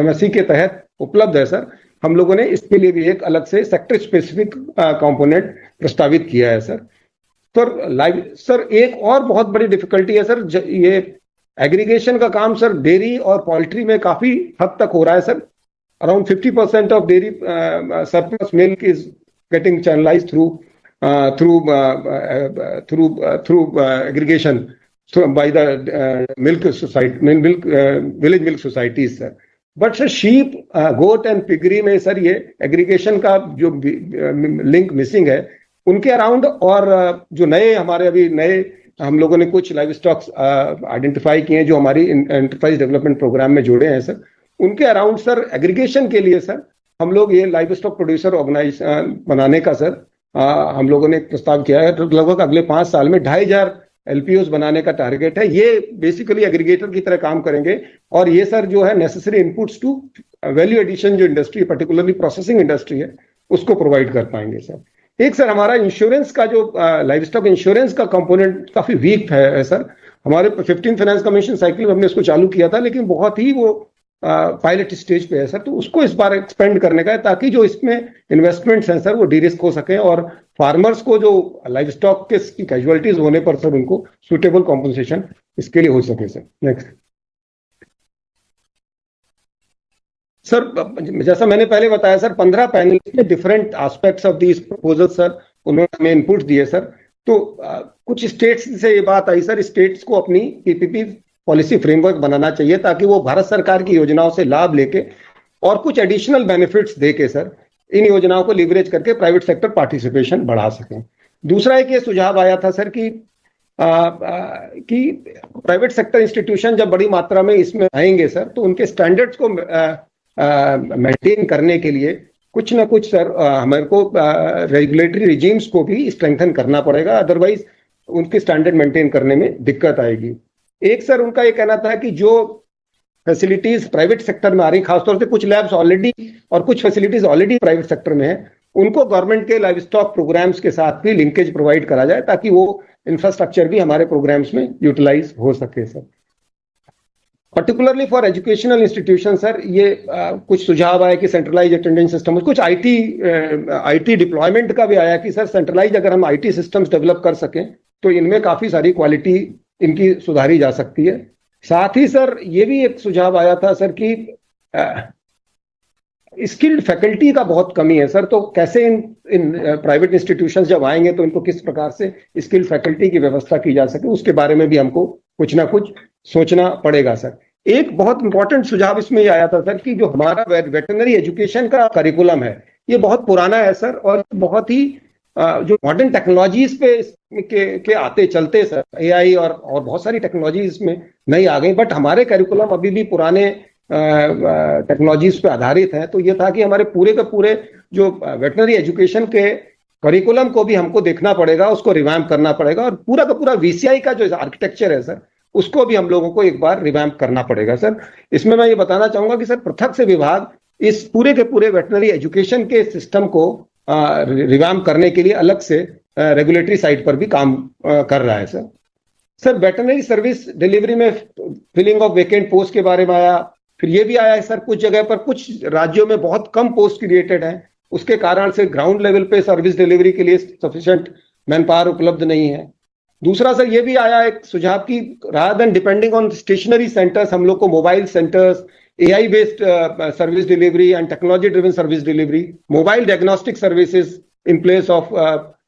MSE के तहत उपलब्ध है सर, हम लोगों ने इसके लिए भी एक अलग से सेक्टर स्पेसिफिक कंपोनेंट प्रस्तावित किया है सर। सर एक और बहुत बड़ी डिफिकल्टी है सर, ये एग्रीगेशन का काम सर डेयरी और पोल्ट्री में काफी हद तक हो रहा है sir. Around 50% of dairy surplus milk is getting channelised through aggregation by the village milk societies sir, but sir sheep, goat and piggery में सर ये aggregation का जो लिंक मिसिंग है उनके अराउंड, और जो हमारे अभी नए हम लोगों ने कुछ लाइव स्टॉक्स आइडेंटिफाई किए हैं जो हमारी एंटरप्राइज डेवलपमेंट प्रोग्राम में जुड़े हैं सर, उनके अराउंड सर एग्रीगेशन के लिए सर हम लोग ये लाइव स्टॉक प्रोड्यूसर ऑर्गेनाइज बनाने का सर हम लोगों ने एक प्रस्ताव किया है, तो लगभग अगले 5 साल में 2500 LPOs बनाने का टारगेट है। ये बेसिकली एग्रीगेटर की तरह काम करेंगे, और ये सर जो है necessary inputs to value addition जो इंडस्ट्री पर्टिकुलरली प्रोसेसिंग इंडस्ट्री है उसको प्रोवाइड कर पाएंगे सर। एक सर हमारा इंश्योरेंस का जो लाइव स्टॉक इंश्योरेंस का कंपोनेंट काफी वीक है सर, हमारे 15 फाइनेंस कमीशन साइकिल में हमने इसको चालू किया था, लेकिन बहुत ही वो पायलट स्टेज पे है सर, तो उसको इस बार एक्सपेंड करने का है ताकि जो इसमें इन्वेस्टमेंट्स हैं सर वो डी-रिस्क हो सके, और फार्मर्स को जो लाइव स्टॉक के कैजुअलिटीज होने पर सर उनको सुटेबल कॉम्पनसेशन इसके लिए हो सके सर। नेक्स्ट सर, जैसा मैंने पहले बताया सर 15 पैनल में different aspects of these proposal sir उन्होंने हमें इनपुट दिए सर, तो कुछ स्टेट्स से ये बात आई सर, स्टेट्स को अपनी PPP पॉलिसी फ्रेमवर्क बनाना चाहिए ताकि वो भारत सरकार की योजनाओं से लाभ लेके और कुछ एडिशनल बेनिफिट्स देके सर इन योजनाओं को लिवरेज करके प्राइवेट सेक्टर पार्टिसिपेशन बढ़ा सकें। दूसरा एक ये सुझाव आया था सर कि प्राइवेट सेक्टर इंस्टीट्यूशन जब बड़ी मात्रा में इसमें आएंगे सर, तो उनके स्टैंडर्ड्स को मेंटेन करने के लिए कुछ ना कुछ सर हमारे को रेगुलेटरी रिजीम्स को भी स्ट्रेंथन करना पड़ेगा, अदरवाइज उनके स्टैंडर्ड मेंटेन करने में दिक्कत आएगी। एक सर उनका ये कहना था कि जो फैसिलिटीज प्राइवेट सेक्टर में आ रही, खासतौर से कुछ लैब्स ऑलरेडी और कुछ फैसिलिटीज ऑलरेडी प्राइवेट सेक्टर में है, उनको गवर्नमेंट के लाइव स्टॉक प्रोग्राम्स के साथ भी लिंकेज प्रोवाइड करा जाए ताकि वो इंफ्रास्ट्रक्चर भी हमारे प्रोग्राम्स में यूटिलाइज हो सके sir. Particularly for educational institution sir ये कुछ सुझाव आया कि सेंट्रलाइज अटेंडेंस सिस्टम, कुछ आईटी डिप्लॉयमेंट का भी आया कि सर सेंट्रलाइज अगर हम आईटी सिस्टम्स डेवलप कर सकें तो इनमें काफी सारी क्वालिटी इनकी सुधारी जा सकती है। साथ ही सर ये भी एक सुझाव आया था सर कि स्किल्ड फैकल्टी का बहुत कमी है सर, तो कैसे इन प्राइवेट इंस्टीट्यूशंस जब आएंगे तो इनको किस प्रकार से स्किल्ड फैकल्टी की व्यवस्था की जा सके, उसके बारे में भी हमको कुछ ना कुछ सोचना पड़ेगा सर। एक बहुत इंपॉर्टेंट सुझाव इसमें ये आया था सर कि जो हमारा वेटरनरी एजुकेशन का करिकुलम है ये बहुत पुराना है सर, और बहुत ही जो मॉडर्न टेक्नोलॉजीज पे के आते चलते सर, एआई और बहुत सारी टेक्नोलॉजी इसमें नई आ गई, बट हमारे करिकुलम अभी भी पुराने टेक्नोलॉजीज पे आधारित है। तो ये था कि हमारे पूरे के पूरे जो वेटनरी एजुकेशन के करिकुलम को भी हमको देखना पड़ेगा, उसको रिवैम्प करना पड़ेगा, और पूरा का पूरा वीसीआई का जो आर्किटेक्चर है सर, उसको भी हम लोगों को एक बार रिवैम्प करना पड़ेगा सर। इसमें मैं ये बताना चाहूंगा कि सर पृथक से विभाग इस पूरे के पूरे वेटनरी एजुकेशन के सिस्टम को रिवैम्प करने के लिए अलग से रेगुलेटरी साइड पर भी काम कर रहा है sir. Sir veterinary service delivery में फिलिंग ऑफ वेकेंट पोस्ट के बारे में आया, फिर ये भी आया है सर कुछ जगह पर कुछ राज्यों में बहुत कम पोस्ट क्रिएटेड है, उसके कारण से ग्राउंड लेवल पे सर्विस डिलीवरी के लिए सफिशिएंट मैन पावर उपलब्ध नहीं है। दूसरा सर ये भी आया एक सुझाव की rather than depending on stationary centres, हम लोग को mobile centres, AI based service delivery and technology driven service delivery, mobile diagnostic services in place of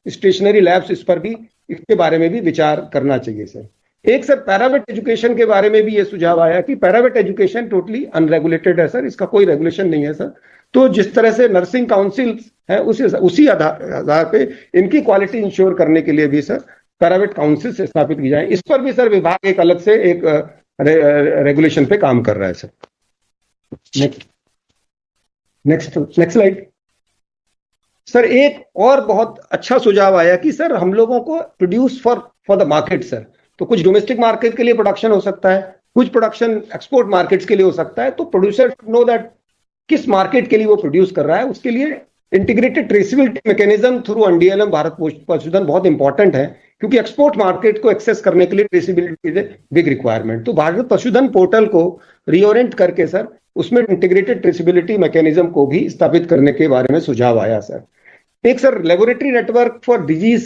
stationary labs, इस पर भी इसके बारे में भी विचार करना चाहिए सर। एक सर पैरावेट एजुकेशन के बारे में भी ये सुझाव आया कि पैरावेट एजुकेशन टोटली अनरेगुलेटेड है सर, इसका कोई रेगुलेशन नहीं है सर। तो जिस तरह से नर्सिंग काउंसिल है उसी आधार पे इनकी क्वालिटी इंश्योर करने के लिए भी सर पैरावेट काउंसिल से स्थापित की जाए, इस पर भी सर विभाग एक अलग से एक रेगुलेशन पे काम कर रहा है सर। Next slide sir. एक और बहुत अच्छा सुझाव आया कि सर हम लोगों को produce for the market sir, तो कुछ डोमेस्टिक मार्केट के लिए प्रोडक्शन हो सकता है, कुछ प्रोडक्शन एक्सपोर्ट मार्केट्स के लिए हो सकता है। तो प्रोड्यूसर नो दैट किस मार्केट के लिए वो प्रोड्यूस कर रहा है, उसके लिए integrated traceability mechanism through NDLM Bharat Pashudhan बहुत इंपॉर्टेंट है, क्योंकि एक्सपोर्ट मार्केट को एक्सेस करने के लिए traceability is a big requirement. तो भारत पशुधन पोर्टल को रीओरिएंट करके सर उसमें इंटीग्रेटेड ट्रेसेबिलिटी मैकेनिज्म को भी स्थापित करने के बारे में सुझाव आया सर। एक sir laboratory network for disease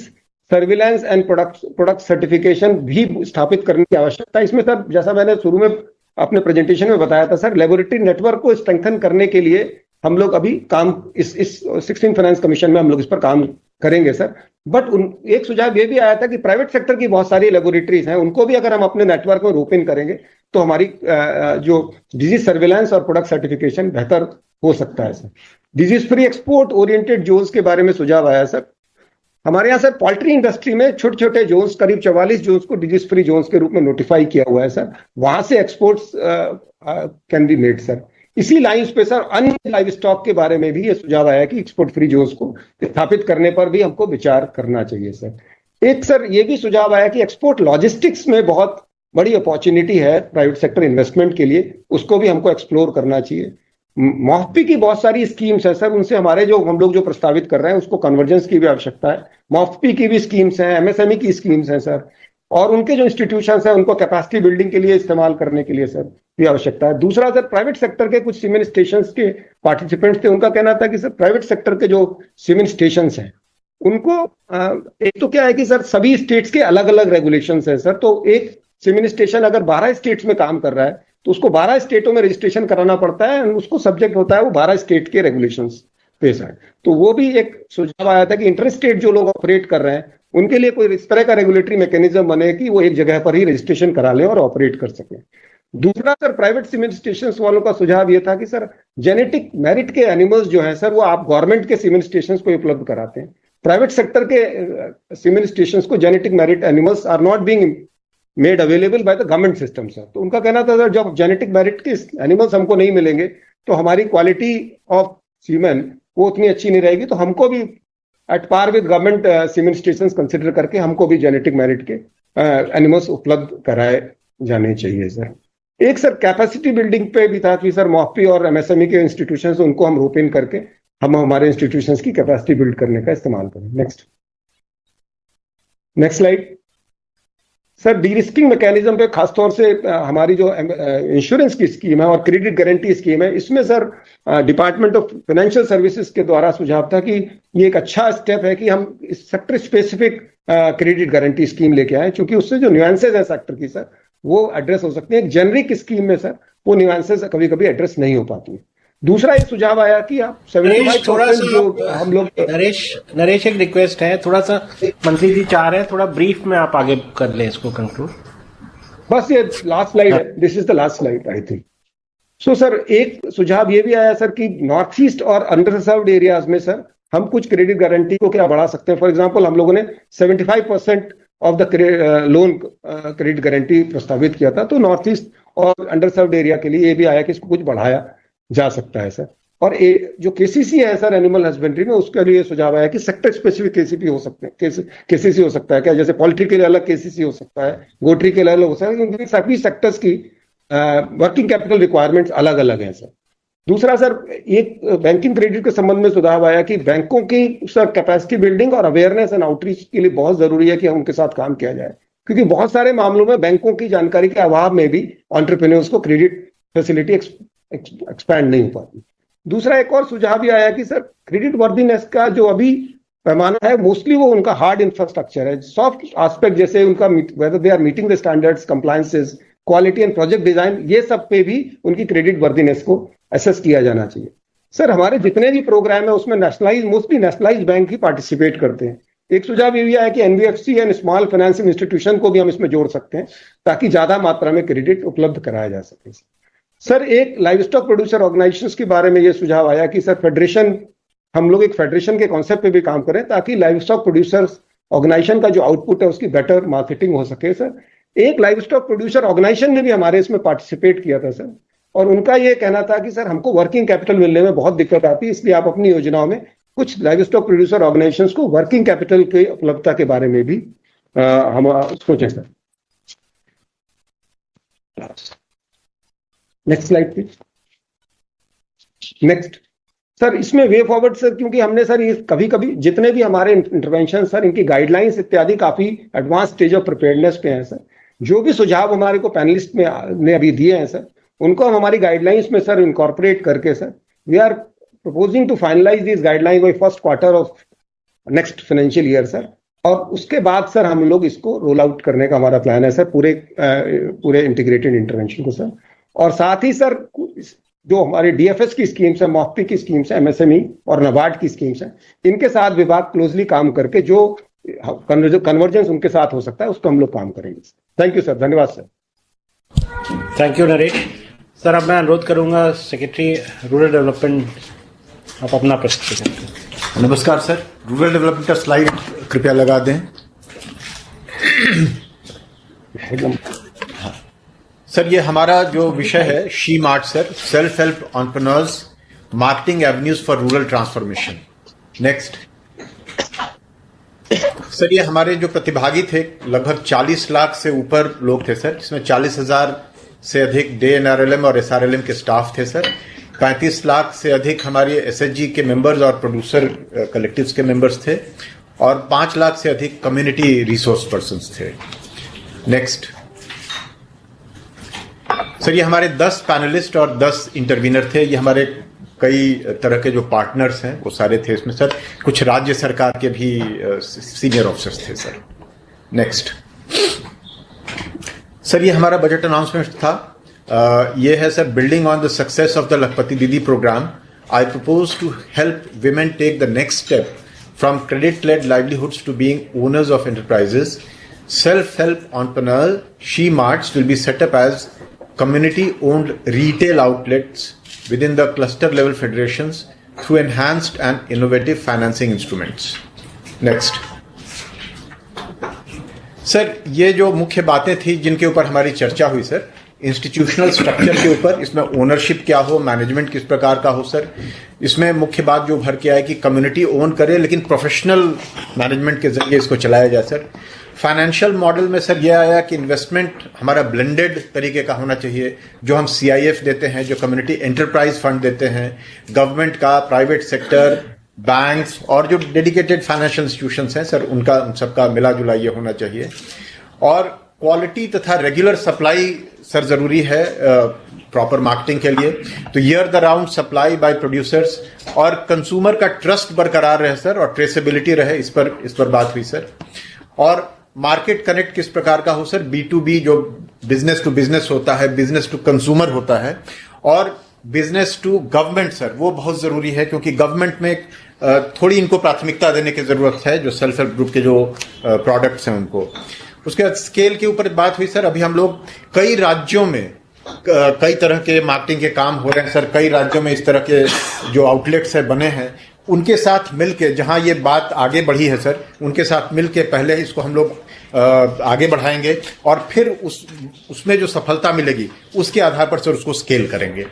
surveillance and product certification भी स्थापित करने की आवश्यकता है। इसमें सर जैसा मैंने शुरू में अपने प्रेजेंटेशन में बताया था सर, लेबोरेटरी नेटवर्क को स्ट्रेंथन करने के लिए हम लोग अभी काम इस 16 फाइनेंस कमीशन में हम लोग इस पर काम करेंगे सर। बट एक सुझाव ये भी आया था कि प्राइवेट सेक्टर की बहुत सारी लेबोरेटरीज हैं, उनको भी अगर हम अपने नेटवर्क में रोप इन करेंगे तो हमारी जो डिजीज सर्विलांस और प्रोडक्ट सर्टिफिकेशन बेहतर हो सकता है sir. Disease free export oriented zones के बारे में सुझाव आया सर। हमारे यहाँ सर पोल्ट्री इंडस्ट्री में छोटे छोटे जोन्स, करीब 44 जोन्स को डिजीज फ्री जोन्स के रूप में नोटिफाई किया हुआ है सर, वहां से exports can be made sir. इसी लाइंस पे सर अन्य लाइव स्टॉक के बारे में भी ये सुझाव आया कि एक्सपोर्ट फ्री जोन्स को स्थापित करने पर भी हमको विचार करना चाहिए सर। एक सर ये भी सुझाव आया कि एक्सपोर्ट लॉजिस्टिक्स में बहुत बड़ी अपॉर्चुनिटी है प्राइवेट सेक्टर इन्वेस्टमेंट के लिए, उसको भी हमको एक्सप्लोर करना चाहिए। मॉफ्पी की बहुत सारी स्कीम्स है सर, उनसे हमारे जो हम लोग जो प्रस्तावित कर रहे हैं उसको कन्वर्जेंस की भी आवश्यकता है। मॉफ्पी की भी स्कीम्स हैं, एमएसएमई की स्कीम्स हैं सर, और उनके जो इंस्टीट्यूशंस हैं उनको कैपेसिटी बिल्डिंग के लिए इस्तेमाल करने के लिए सर भी आवश्यकता है। दूसरा सर प्राइवेट सेक्टर के कुछ सीमेंट स्टेशन के पार्टिसिपेंट्स थे, उनका कहना था कि सर प्राइवेट सेक्टर के जो सीमेंट स्टेशन हैं उनको एक तो क्या है कि सर सभी स्टेट्स के अलग अलग रेगुलेशंस हैं सर। तो एक सीमेंट स्टेशन अगर 12 स्टेट्स में काम कर रहा है तो उसको 12 स्टेटों में रजिस्ट्रेशन कराना पड़ता है, उसको सब्जेक्ट होता है वो 12 स्टेट के रेगुलेशंस पे सर। तो वो भी एक सुझाव आया था कि इंटर स्टेट जो लोग ऑपरेट कर रहे हैं उनके लिए कोई इस तरह का रेगुलेटरी मैकेनिज्म बने कि वो एक जगह पर ही रजिस्ट्रेशन करा लें और ऑपरेट कर सकें। दूसरा सर प्राइवेट सीमेंट स्टेशन वालों का सुझाव ये था कि सर जेनेटिक मेरिट के एनिमल्स जो हैं सर वो आप गवर्नमेंट के सीमेंट स्टेशन को उपलब्ध कराते हैं, प्राइवेट सेक्टर के सीमेंट स्टेशन को genetic merit animals are not being made available by the government system sir. तो उनका कहना था सर जब जेनेटिक मेरिट के एनिमल्स हमको नहीं मिलेंगे तो हमारी क्वालिटी ऑफ सीमेन वो उतनी अच्छी नहीं रहेगी, तो हमको भी at par with government semen station consider करके हमको भी जेनेटिक मेरिट के एनिमल्स उपलब्ध कराए जाने चाहिए सर। एक सर कैपेसिटी बिल्डिंग पे भी था कि सर मॉफ्पी और एमएसएमई के इंस्टीट्यूशंस उनको हम रोप इन करके हम हमारे इंस्टीट्यूशंस की कैपेसिटी बिल्ड करने का इस्तेमाल करें। Next slide sir. D risking mechanism पे खासतौर से हमारी जो इंश्योरेंस की स्कीम है और क्रेडिट गारंटी स्कीम है, इसमें sir department of financial services के द्वारा सुझाव था कि ये एक अच्छा स्टेप है कि हम इस sector specific credit guarantee scheme लेके आए, क्योंकि उससे जो न्यूएंसेज है सेक्टर की सर वो एड्रेस हो सकते हैं। एक जेनरिक स्कीम में सर वो न्यूएंसेज कभी कभी एड्रेस नहीं हो पाती है। दूसरा ये सुझाव आया कि आप 75% जो हम लोग नरेश एक रिक्वेस्ट है, थोड़ा सा मंत्री जी चाह रहे हैं, थोड़ा ब्रीफ में आप आगे कर लें इसको कंक्लूड। बस ये लास्ट स्लाइड है, this is the last slide I think. So sir एक सुझाव ये भी आया सर कि नॉर्थ ईस्ट और अंडर रिजर्व्ड एरियाज में सर हम कुछ क्रेडिट गारंटी को क्या बढ़ा सकते हैं। फॉर एग्जांपल हम लोगों ने 75% of the loan credit guarantee प्रस्तावित किया था, तो नॉर्थ ईस्ट और अंडर सर्व्ड एरिया के लिए ये भी आया कि इसको कुछ बढ़ाया जा सकता है सर। और जो केसीसी है सर एनिमल हस्बेंड्री में, उसके लिए सुझाव आया कि सेक्टर स्पेसिफिक केसीपी हो सकते हैं, केसीसी हो सकता है क्या, जैसे पोल्ट्री के लिए अलग केसीसी हो सकता है, गोट्री के लिए अलग हो सकता है, क्योंकि सभी सेक्टर्स की वर्किंग कैपिटल रिक्वायरमेंट्स अलग अलग हैं सर। दूसरा सर, एक बैंकिंग क्रेडिट के संबंध में सुझाव आया कि बैंकों की सर कैपेसिटी बिल्डिंग और अवेयरनेस एंड आउटरीच के लिए बहुत जरूरी है कि हम उनके साथ काम किया जाए, क्योंकि बहुत सारे मामलों में बैंकों की जानकारी के अभाव में भी एंटरप्रेन्योर्स को क्रेडिट फैसिलिटी एक्सपैंड नहीं हो पाती। दूसरा एक और सुझाव भी आया कि सर क्रेडिट वर्दीनेस का जो अभी पैमाना है मोस्टली वो उनका हार्ड इंफ्रास्ट्रक्चर है, सॉफ्ट एस्पेक्ट जैसे उनका whether they are meeting the standards, compliances, quality and project design, ये सब पे भी उनकी क्रेडिट वर्दीनेस को असेस किया जाना चाहिए। सर हमारे जितने भी प्रोग्राम है उसमें मोस्टली नेशनलाइज बैंक ही पार्टिसिपेट करते हैं। एक सुझाव ये भी आया कि NBFC and small financing institution को भी हम इसमें जोड़ सकते हैं ताकि ज्यादा मात्रा में क्रेडिट उपलब्ध कराया जा सके। सर एक लाइव स्टॉक प्रोड्यूसर ऑर्गेनाइजेशंस के बारे में ये सुझाव आया कि सर फेडरेशन, हम लोग एक फेडरेशन के कॉन्सेप्ट पे भी काम करें ताकि लाइव स्टॉक प्रोड्यूसर्स ऑर्गेनाइजेशन का जो आउटपुट है उसकी बेटर मार्केटिंग हो सके। सर एक लाइव स्टॉक प्रोड्यूसर ऑर्गेनाइजेशन ने भी हमारे इसमें पार्टिसिपेट किया था सर, और उनका ये कहना था कि सर हमको वर्किंग कैपिटल मिलने में बहुत दिक्कत आती है, इसलिए आप अपनी योजनाओं में कुछ लाइव स्टॉक प्रोड्यूसर ऑर्गेनाइजेशंस को वर्किंग कैपिटल की उपलब्धता के बारे में भी हम सोचें sir. Next slide please. Next sir, इसमें वे फॉरवर्ड सर, क्योंकि हमने सर ये कभी कभी जितने भी हमारे इंटरवेंशन सर इनकी गाइडलाइंस इत्यादि काफी एडवांस स्टेज ऑफ प्रिपेयर्डनेस पे हैं सर। जो भी सुझाव हमारे को पैनलिस्ट में ने अभी दिए हैं सर, उनको हम हमारी गाइडलाइंस में सर इनकॉर्पोरेट करके sir we are proposing to finalise this guideline by first quarter of next financial year sir. और उसके बाद सर हम लोग इसको रोल आउट करने का हमारा प्लान है सर, पूरे इंटीग्रेटेड इंटरवेंशन को सर। और साथ ही सर जो हमारे डीएफएस की स्कीम्स है, मॉफ्टी की स्कीम्स है, एमएसएमई और नाबार्ड की स्कीम्स है, इनके साथ विभाग क्लोजली काम करके जो कन्वर्जेंस उनके साथ हो सकता है उसको हम लोग काम करेंगे। थैंक यू सर, धन्यवाद sir. Thank you Naresh sir. अब मैं अनुरोध करूंगा सेक्रेटरी रूरल डेवलपमेंट, आप अपना प्रस्तुत करें। नमस्कार सर, रूरल डेवलपमेंट का स्लाइड कृपया लगा दें। सर ये हमारा जो विषय है she mart sir, self help entrepreneurs marketing avenues for rural transformation. Next sir, ये हमारे जो प्रतिभागी थे लगभग 40 लाख से ऊपर लोग थे सर, इसमें 40,000 से अधिक DNRLM और SRLM के स्टाफ थे सर। 35 लाख से अधिक हमारे SHG के मेंबर्स और प्रोड्यूसर कलेक्टिव्स के मेंबर्स थे, और 5 लाख से अधिक कम्युनिटी रिसोर्स पर्सन्स थे। नेक्स्ट सर, ये हमारे 10 पैनलिस्ट और 10 इंटरवीनर थे। ये हमारे कई तरह के जो पार्टनर्स हैं वो सारे थे इसमें सर, कुछ राज्य सरकार के भी सीनियर ऑफिसर्स थे सर। नेक्स्ट सर, ये हमारा बजट अनाउंसमेंट था। ये है sir, building on the success of the Lakhpati Didi programme, I propose to help women take the next step from credit led livelihoods to being owners of enterprises. Self help entrepreneur she marts will be set up as community owned retail outlets within the cluster level federations through enhanced and innovative financing instruments. Next sir, ये जो मुख्य बातें थी जिनके ऊपर हमारी चर्चा हुई सर, इंस्टीट्यूशनल स्ट्रक्चर के ऊपर, इसमें ओनरशिप क्या हो, मैनेजमेंट किस प्रकार का हो सर। इसमें मुख्य बात जो भर के आए कि कम्युनिटी ओन करे लेकिन प्रोफेशनल मैनेजमेंट के जरिए इसको चलाया जाए सर। फाइनेंशियल मॉडल में सर यह आया कि इन्वेस्टमेंट हमारा ब्लेंडेड तरीके का होना चाहिए, जो हम CIF देते हैं, जो कम्युनिटी एंटरप्राइज फंड देते हैं, गवर्नमेंट का, प्राइवेट सेक्टर, बैंक्स और जो डेडिकेटेड फाइनेंशियल इंस्टीट्यूशंस हैं सर, उनका उन सबका मिला जुला ये होना चाहिए। और क्वालिटी तथा रेगुलर सप्लाई सर जरूरी है प्रॉपर मार्केटिंग के लिए, तो year the round supply bye producers और कंज्यूमर का ट्रस्ट बरकरार रहे सर, और ट्रेसेबिलिटी रहे, इस पर बात हुई सर। और मार्केट कनेक्ट किस प्रकार का हो सर, B2B जो बिजनेस टू बिजनेस होता है, बिजनेस टू कंज्यूमर होता है, और बिजनेस टू गवर्नमेंट सर, वो बहुत जरूरी है, क्योंकि गवर्नमेंट में थोड़ी इनको प्राथमिकता देने की जरूरत है, जो सेल्फ हेल्प ग्रुप के जो प्रोडक्ट्स हैं उनको। उसके बाद स्केल के ऊपर बात हुई सर। अभी हम लोग कई राज्यों में कई तरह के मार्केटिंग के काम हो रहे हैं सर, कई राज्यों में इस तरह के जो आउटलेट्स है बने हैं, उनके साथ मिलके जहां ये बात आगे बढ़ी है सर, उनके साथ मिलके पहले इसको हम लोग आगे बढ़ाएंगे और फिर उसमें जो सफलता मिलेगी उसके आधार पर सर उसको स्केल करेंगे।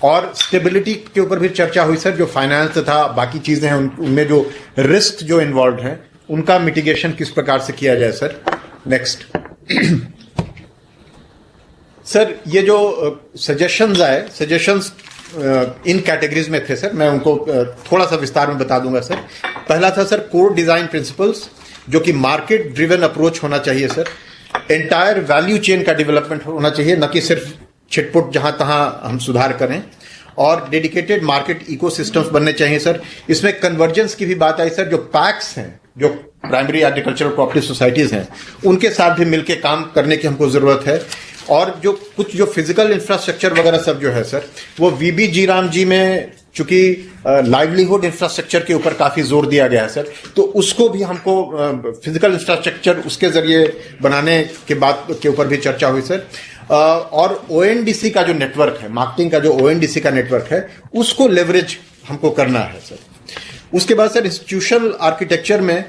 और स्टेबिलिटी के ऊपर भी चर्चा हुई सर, जो फाइनेंस तथा बाकी चीजें हैं उनमें जो रिस्क जो इन्वॉल्व हैं उनका मिटिगेशन किस प्रकार से किया जाए सर। नेक्स्ट सर, ये जो सजेशंस आए, सजेशंस इन कैटेगरीज में थे सर, मैं उनको थोड़ा सा विस्तार में बता दूंगा सर। पहला था सर कोर डिजाइन प्रिंसिपल्स, जो कि मार्केट ड्रिवन अप्रोच होना चाहिए सर। एंटायर वैल्यू चेन का डेवलपमेंट होना चाहिए, न कि सिर्फ छिटपुट जहां तहां हम सुधार करें। और डेडिकेटेड मार्केट इकोसिस्टम्स बनने चाहिए सर। इसमें कन्वर्जेंस की भी बात आई सर। जो पैक्स हैं, जो प्राइमरी एग्रीकल्चरल कोऑपरेटिव सोसाइटीज हैं, उनके साथ भी मिलकर काम करने की हमको जरूरत है। और जो कुछ जो फिजिकल इंफ्रास्ट्रक्चर वगैरह सब जो है सर, वो वीबी जी राम जी में चूंकि लाइवलीहुड इंफ्रास्ट्रक्चर के ऊपर काफी जोर दिया गया है सर, तो उसको भी हमको फिजिकल इंफ्रास्ट्रक्चर उसके जरिए बनाने के बात के ऊपर भी चर्चा हुई सर। और ओएनडीसी का जो नेटवर्क है, मार्केटिंग का जो ओएनडीसी का नेटवर्क है, उसको लेवरेज हमको करना है सर। उसके बाद सर इंस्टीट्यूशनल आर्किटेक्चर में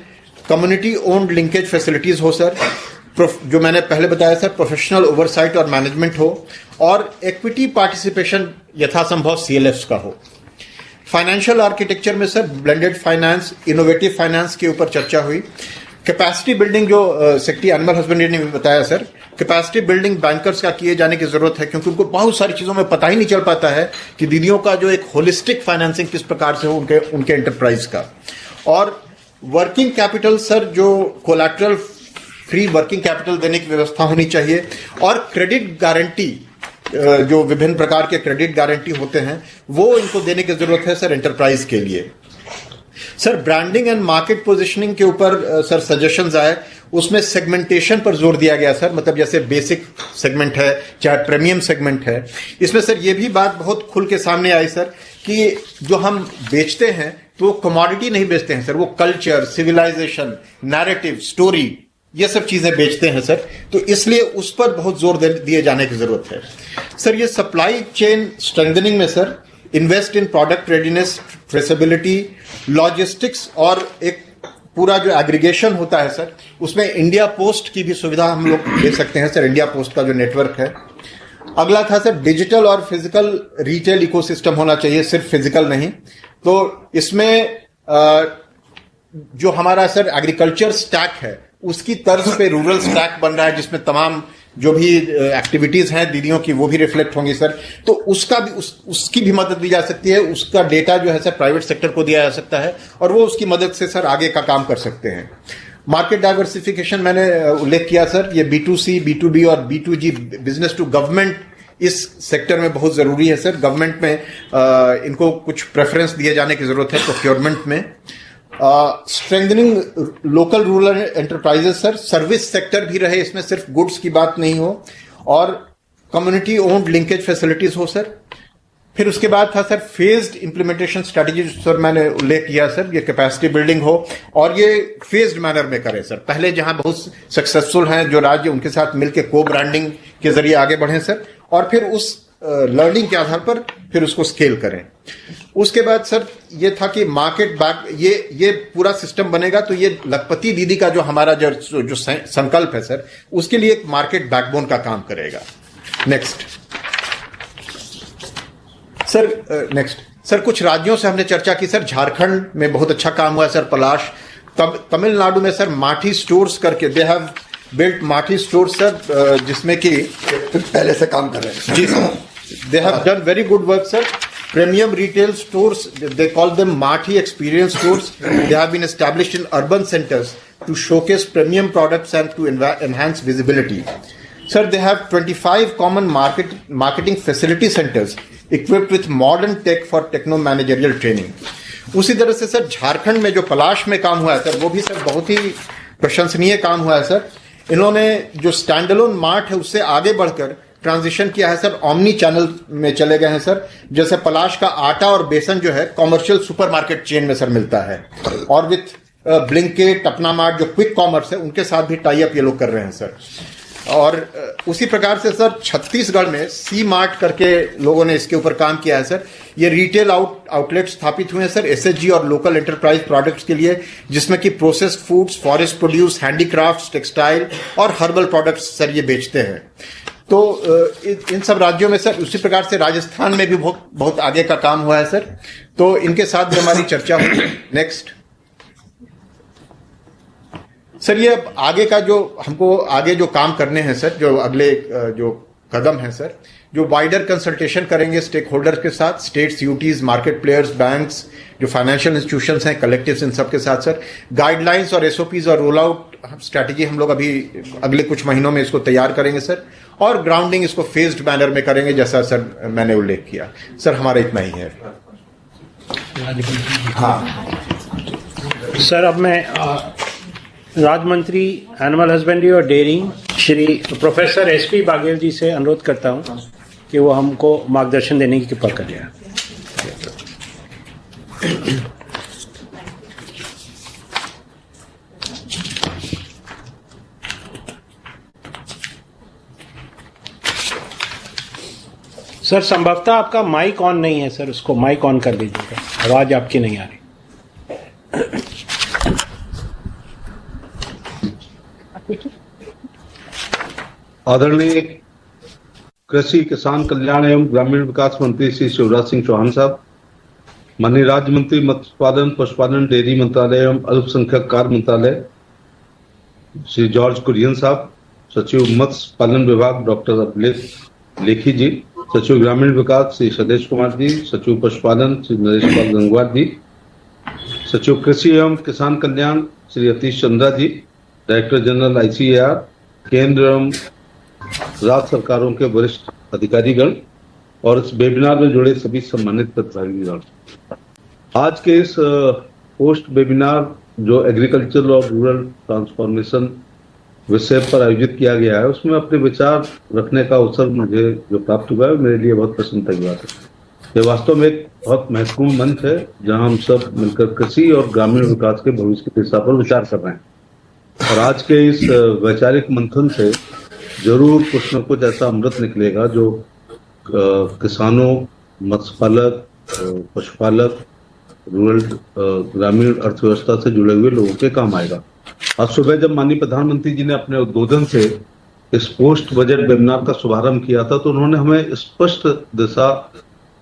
कम्युनिटी ओन्ड लिंकेज फैसिलिटीज हो सर, जो मैंने पहले बताया सर, प्रोफेशनल ओवरसाइट और मैनेजमेंट हो, और इक्विटी पार्टिसिपेशन यथासंभव सीएलएफ्स का हो। फाइनेंशियल आर्किटेक्चर में sir blended finance, innovative finance के ऊपर चर्चा हुई। कैपेसिटी बिल्डिंग जो सेक्रेटरी एनिमल हस्बेंड्री ने भी बताया सर, कैपेसिटी बिल्डिंग बैंकर्स का किए जाने की जरूरत है, क्योंकि उनको बहुत सारी चीजों में पता ही नहीं चल पाता है कि दीदियों का जो एक होलिस्टिक फाइनेंसिंग किस प्रकार से हो उनके एंटरप्राइज का। और वर्किंग कैपिटल सर, जो कोलैटरल फ्री वर्किंग कैपिटल देने की व्यवस्था होनी चाहिए। और क्रेडिट गारंटी, जो विभिन्न प्रकार के क्रेडिट गारंटी होते हैं, वो इनको देने की जरूरत है सर एंटरप्राइज के लिए। Sir branding and market positioning के ऊपर सर सजेशंस आए, उसमें सेगमेंटेशन पर जोर दिया गया सर, मतलब जैसे बेसिक सेगमेंट है चाहे प्रीमियम सेगमेंट है। इसमें सर ये भी बात बहुत खुल के सामने आई सर कि जो हम बेचते हैं तो कमोडिटी नहीं बेचते हैं सर, वो कल्चर, सिविलाइजेशन, नैरेटिव, स्टोरी, ये सब चीजें बेचते हैं सर। तो इसलिए उस पर बहुत जोर दिए जाने की जरूरत है सर। ये सप्लाई चेन स्ट्रेंथनिंग में sir invest in product readiness, traceability, logistics, और एक पूरा जो एग्रीगेशन होता है सर, उसमें इंडिया पोस्ट की भी सुविधा हम लोग ले सकते हैं सर, इंडिया पोस्ट का जो नेटवर्क है। अगला था सर डिजिटल और फिजिकल रिटेल इकोसिस्टम होना चाहिए, सिर्फ फिजिकल नहीं। तो इसमें जो हमारा सर एग्रीकल्चर स्टैक है, उसकी तर्ज पे रूरल स्टैक बन रहा है, जिसमें तमाम जो भी एक्टिविटीज हैं दीदियों की वो भी रिफ्लेक्ट होंगी सर। तो उसका भी उसकी भी मदद दी जा सकती है। उसका डेटा जो है सर प्राइवेट सेक्टर को दिया जा सकता है, और वो उसकी मदद से सर आगे का काम कर सकते हैं। मार्केट डाइवर्सिफिकेशन मैंने उल्लेख किया सर, ये B2C, B2B और B2G बिजनेस टू गवर्नमेंट इस सेक्टर में बहुत जरूरी है सर। गवर्नमेंट में इनको कुछ प्रेफरेंस दिए जाने की जरूरत है प्रोक्योरमेंट में। Strengthening local rural enterprises sir, service sector भी रहे, इसमें सिर्फ गुड्स की बात नहीं हो, और कम्युनिटी ओन्ड लिंकेज फैसिलिटीज हो सर। फिर उसके बाद था sir phased implementation strategy, sir मैंने उल्लेख किया सर, ये कैपेसिटी बिल्डिंग हो और ये फेज्ड मैनर में करें सर। पहले जहां बहुत सक्सेसफुल हैं जो राज्य, उनके साथ मिलकर को ब्रांडिंग के जरिए आगे बढ़ें सर, और फिर उस लर्निंग के आधार पर फिर उसको स्केल करें। उसके बाद सर ये था कि मार्केट बैक, ये पूरा सिस्टम बनेगा तो ये लखपति दीदी का जो हमारा जो संकल्प है सर, उसके लिए एक मार्केट बैकबोन का काम करेगा। नेक्स्ट सर कुछ राज्यों से हमने चर्चा की सर। झारखंड में बहुत अच्छा काम हुआ है सर, पलाश। तमिलनाडु में सर माठी स्टोर्स करके, they have built Mathi stores sir, जिसमें कि पहले से काम कर रहे हैं जी sir. They have done very good work, sir. Premium retail stores, they call them Mathi Experience Stores. They have been established in urban centers to showcase premium products and to enhance visibility. Sir, they have 25 common marketing facility centers equipped with modern tech for techno-managerial training. उसी तरह से sir Jharkhand में जो पलाश में काम हुआ है sir, वो भी सर बहुत ही प्रशंसनीय काम हुआ है सर। इन्होंने जो स्टैंड अलोन मार्ट है उससे आगे बढ़कर ट्रांजिशन किया है सर, ऑमनी चैनल में चले गए हैं सर। जैसे पलाश का आटा और बेसन जो है कॉमर्शियल सुपरमार्केट चेन में सर मिलता है, और विथ ब्लिंकिट, अपना मार्ट जो क्विक कॉमर्स है, उनके साथ भी टाई अप ये लोग कर रहे हैं सर। और उसी प्रकार से सर छत्तीसगढ़ में सी मार्ट करके लोगों ने इसके ऊपर काम किया है सर। ये रिटेल आउटलेट स्थापित हुए हैं सर एसएचजी और लोकल एंटरप्राइज प्रोडक्ट्स के लिए, जिसमें कि processed foods, forest produce, handicrafts, textile और हर्बल प्रोडक्ट्स सर ये बेचते हैं। तो इन सब राज्यों में सर उसी प्रकार से राजस्थान में भी बहुत आगे का काम हुआ है सर। तो इनके साथ भी हमारी चर्चा हुई। नेक्स्ट सर, ये आगे का जो हमको आगे जो काम करने हैं सर, जो अगले जो कदम है सर, जो वाइडर कंसल्टेशन करेंगे स्टेक होल्डर के साथ, states, UTs, market players, banks, जो फाइनेंशियल इंस्टीट्यूशंस हैं, कलेक्टिव्स, इन सब के साथ सर गाइडलाइंस और एसओपीज और रोल आउट स्ट्रैटेजी हम लोग अभी अगले कुछ महीनों में इसको तैयार करेंगे सर, और ग्राउंडिंग इसको फेज्ड मैनर में करेंगे जैसा सर मैंने उल्लेख किया। सर हमारा इतना ही है। हाँ सर, अब मैं राज्य मंत्री एनिमल हस्बेंड्री और dairying Shri professor SP Baghel ji से अनुरोध करता हूं कि वो हमको मार्गदर्शन देने की कृपा करें। सर संभवतः आपका माइक ऑन नहीं है सर, उसको माइक ऑन कर दीजिएगा, आवाज आपकी नहीं आ रही। आदरणीय कृषि किसान कल्याण एवं ग्रामीण विकास मंत्री श्री शिवराज सिंह चौहान साहब, माननीय राज्य मंत्री मत्स्य उत्पादन, पशुपालन, डेयरी मंत्रालय एवं अल्पसंख्यक कार्य मंत्रालय श्री जॉर्ज कुरियन साहब, सचिव मत्स्य पालन विभाग डॉक्टर अभिलेख लेखी जी, सचिव ग्रामीण विकास श्री सदेश कुमार जी, सचिव पशुपालन श्री नरेश पाल गंगवार जी, सचिव कृषि एवं किसान कल्याण श्री अतीश चंद्रा जी, डायरेक्टर जनरल आईसीएआर, केंद्र एवं राज्य सरकारों के वरिष्ठ अधिकारीगण और इस वेबिनार में जुड़े सभी सम्मानित प्रतिभागीगण। आज के इस पोस्ट वेबिनार जो एग्रीकल्चर और रूरल ट्रांसफॉर्मेशन विषय पर आयोजित किया गया है, उसमें अपने विचार रखने का अवसर मुझे जो प्राप्त हुआ है मेरे लिए बहुत प्रसन्नता की बात है। ये वास्तव में एक बहुत महत्वपूर्ण मंच है जहां हम सब मिलकर कृषि और ग्रामीण विकास के भविष्य की दिशा पर विचार कर रहे हैं। और आज के इस वैचारिक मंथन से जरूर कुछ न कुछ ऐसा अमृत निकलेगा जो किसानों, मत्स्य पालक, पशुपालक, रूरल ग्रामीण अर्थव्यवस्था से जुड़े हुए लोगों के काम आएगा। आज सुबह जब माननीय प्रधानमंत्री जी ने अपने उद्बोधन से इस पोस्ट बजट वेबिनार का शुभारंभ किया था, तो उन्होंने हमें स्पष्ट दिशा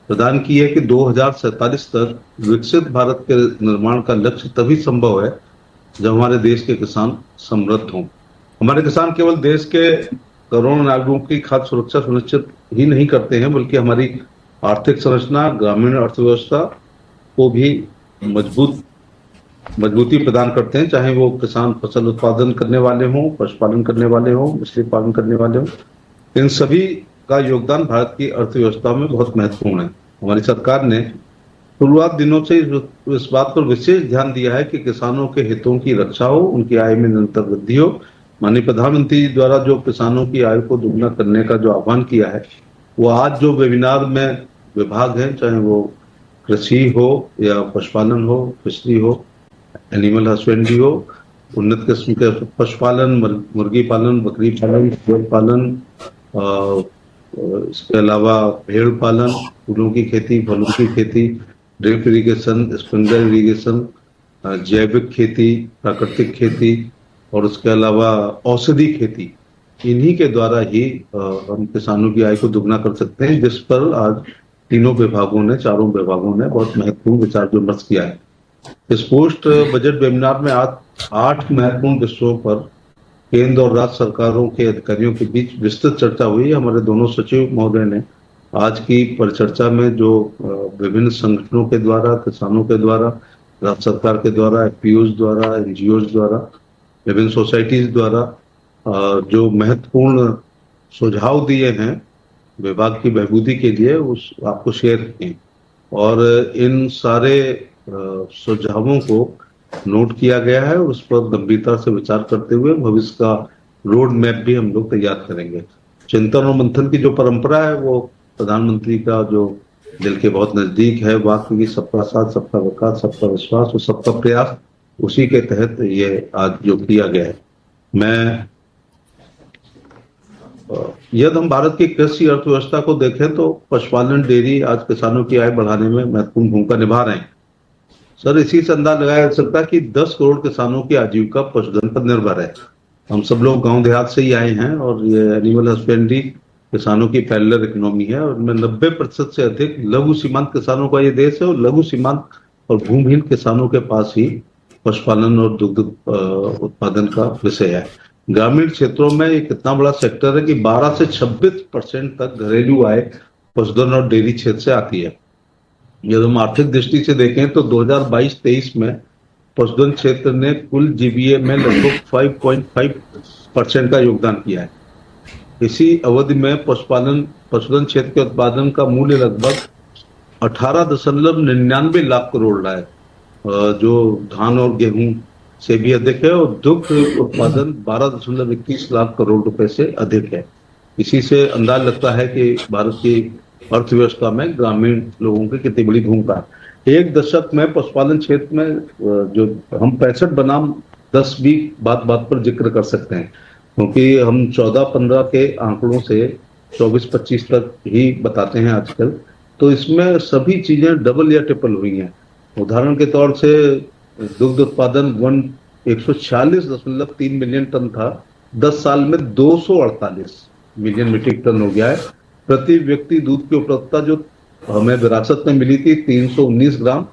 प्रदान की है कि 2047 तक विकसित भारत के निर्माण का लक्ष्य तभी संभव है जब हमारे देश के किसान समृद्ध हों। हमारे किसान केवल देश के करोड़ों नागरिकों की खाद्य सुरक्षा सुनिश्चित ही नहीं करते हैं, बल्कि हमारी आर्थिक संरचना, ग्रामीण अर्थव्यवस्था को भी मजबूती प्रदान करते हैं, चाहे वो किसान फसल उत्पादन करने वाले हों, पशुपालन करने वाले हों, मछली पालन करने वाले हों। इन सभी का योगदान भारत की अर्थव्यवस्था में बहुत महत्वपूर्ण है। हमारी सरकार ने शुरुआत दिनों से इस बात पर विशेष ध्यान दिया है कि किसानों के हितों की रक्षा हो, उनकी आय में निरंतर वृद्धि हो। माननीय प्रधानमंत्री जी द्वारा जो किसानों की आय को दुगना करने का जो आह्वान किया है, वो आज जो वेबिनार में विभाग हैं, चाहे वो कृषि हो या पशुपालन हो, फिशरी हो, एनिमल हस्बेंड्री हो, उन्नत किस्म के पशुपालन, मुर्गी पालन, बकरी पालन, भेड़ पालन, इसके अलावा भेड़ पालन, फूलों की खेती, फलों की खेती, ड्रिप इरिगेशन, स्प्रिंकलर इरिगेशन, जैविक खेती, प्राकृतिक खेती और उसके अलावा औषधि खेती, इन्हीं के द्वारा ही हम किसानों की आय को दुगना कर सकते हैं, जिस पर आज चारों विभागों ने बहुत महत्वपूर्ण विचार विमर्श किया है। इस पोस्ट बजट वेबिनार में आज 8 महत्वपूर्ण विषयों पर केंद्र और राज्य सरकारों के अधिकारियों के बीच विस्तृत चर्चा हुई। हमारे दोनों सचिव महोदय ने आज की परिचर्चा में जो विभिन्न संगठनों के द्वारा, किसानों के द्वारा, राज्य सरकार के द्वारा, एफपीओज द्वारा, एनजीओज द्वारा, विभिन्न सोसाइटीज द्वारा जो महत्वपूर्ण सुझाव दिए हैं विभाग की बहबूदी के लिए, उस आपको शेयर किए और इन सारे सुझावों को नोट किया गया है और उस पर गंभीरता से विचार करते हुए भविष्य का रोड मैप भी हम लोग तैयार करेंगे। चिंतन और मंथन की जो परंपरा है वो प्रधानमंत्री का जो दिल के बहुत नजदीक है, वाक्य की सबका साथ, सबका विकास, सबका विश्वास और सबका प्रयास, उसी के तहत ये आज जो किया गया है। मैं यदि हम भारत की कृषि अर्थव्यवस्था को देखें तो पशुपालन डेयरी आज किसानों की आय बढ़ाने में महत्वपूर्ण भूमिका निभा रहे हैं। सर, इसी से अंदाजा लगाया जा सकता है कि 10 करोड़ किसानों की आजीविका पशुधन पर निर्भर है। हम सब लोग गांव देहात से ही आए हैं और ये एनिमल हस्बेंड्री किसानों की पैरेलल इकोनॉमी है और इनमें 90% से अधिक लघु सीमांत किसानों का ये देश है और लघु सीमांत और भूमिहीन किसानों के पास ही पशुपालन और दुग्ध उत्पादन का विषय है। ग्रामीण क्षेत्रों में ये कितना बड़ा सेक्टर है कि 12 से 26% तक घरेलू आय पशुधन और डेयरी क्षेत्र से आती है। यदि हम आर्थिक दृष्टि से देखें तो 2022-23 में पशुधन क्षेत्र ने कुल जीबीए में लगभग 5.5% का योगदान किया है। इसी अवधि में पशुधन क्षेत्र के उत्पादन का मूल्य लगभग 18.99 लाख करोड़ रहा है, जो धान और गेहूं से भी अधिक है, और दुग्ध उत्पादन 12.21 लाख करोड़ रुपए से अधिक है। इसी से अंदाज लगता है कि भारत की अर्थव्यवस्था में ग्रामीण लोगों की कितनी बड़ी भूमिका है। एक दशक में पशुपालन क्षेत्र में जो हम 65 बनाम 10 भी बात पर जिक्र कर सकते हैं, क्योंकि हम 14-15 के आंकड़ों से 24-25 तक ही बताते हैं आजकल। तो इसमें सभी चीजें डबल या ट्रिपल हुई हैं। उदाहरण के तौर से दुग्ध उत्पादन 146.3 मिलियन टन था, 10 साल में 248 मिलियन मीट्रिक टन हो गया है। प्रति व्यक्ति दूध की उपलब्धता जो हमें विरासत में मिली थी 319 ग्राम,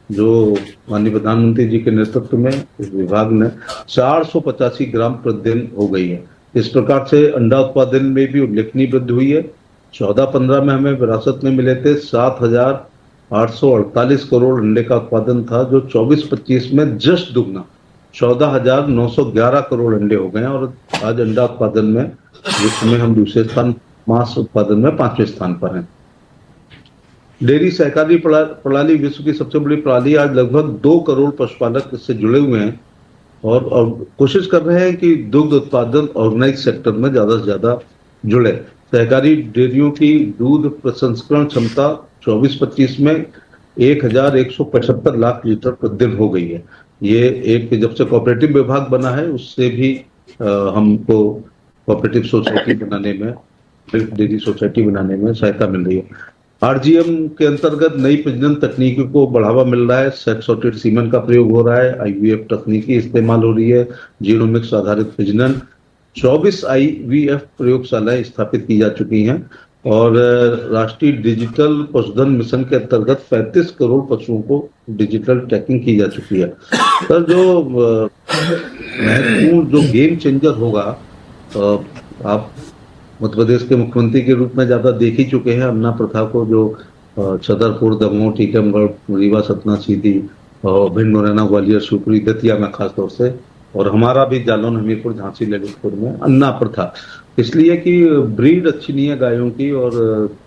जो माननीय प्रधानमंत्री जी के नेतृत्व में इस विभाग ने 485 ग्राम प्रतिदिन हो गई है। इस प्रकार से अंडा उत्पादन में भी उल्लेखनीय वृद्धि हुई है। 14-15 में हमें विरासत में मिले थे 7,848 करोड़ अंडे का उत्पादन था, जो 24-25 में जस्ट दुगना 14,911 करोड़ अंडे हो गए, और आज अंडा उत्पादन में विश्व में हम दूसरे स्थान, मांस उत्पादन में 5वें स्थान पर हैं। डेयरी सहकारी प्रणाली विश्व की सबसे बड़ी प्रणाली, आज लगभग 2 करोड़ पशुपालक इससे जुड़े हुए हैं और कोशिश कर रहे हैं कि दुग्ध उत्पादन ऑर्गेनाइज सेक्टर में ज्यादा से ज्यादा जुड़े। सहकारी डेयरियों की दूध प्रसंस्करण क्षमता 24-25 में 1,175 लाख लीटर प्रतिदिन हो गई है। ये एक, जब से कोऑपरेटिव विभाग बना है उससे भी हमको कोऑपरेटिव सोसाइटी बनाने में, डेयरी सोसाइटी बनाने में सहायता मिल रही है। आरजीएम के अंतर्गत नई प्रजनन तकनीकों को बढ़ावा मिल रहा है। सेक्स सॉर्टेड सीमन का प्रयोग हो रहा है, आईवीएफ तकनीकी इस्तेमाल हो रही है, जीनोमिक्स आधारित प्रजनन। 24 आईवीएफ प्रयोगशालाएं स्थापित की जा चुकी हैं और राष्ट्रीय डिजिटल पशुधन मिशन के अंतर्गत 35 करोड़ पशुओं को डिजिटल ट्रैकिंग की जा चुकी है। सर, जो महत्वपूर्ण जो गेम चेंजर होगा, आप मध्य प्रदेश के मुख्यमंत्री के रूप में ज्यादा देख ही चुके हैं अन्ना प्रथा को, जो छतरपुर, दमोह, टीकमगढ़, रीवा, सतना, सीधी और भिंड, मुरैना, ग्वालियर, शिवपुरी, दतिया में खासतौर से, और हमारा भी जालौन, हमीरपुर, झांसी, ललितपुर में अन्ना प्रथा, इसलिए कि ब्रीड अच्छी नहीं है गायों की और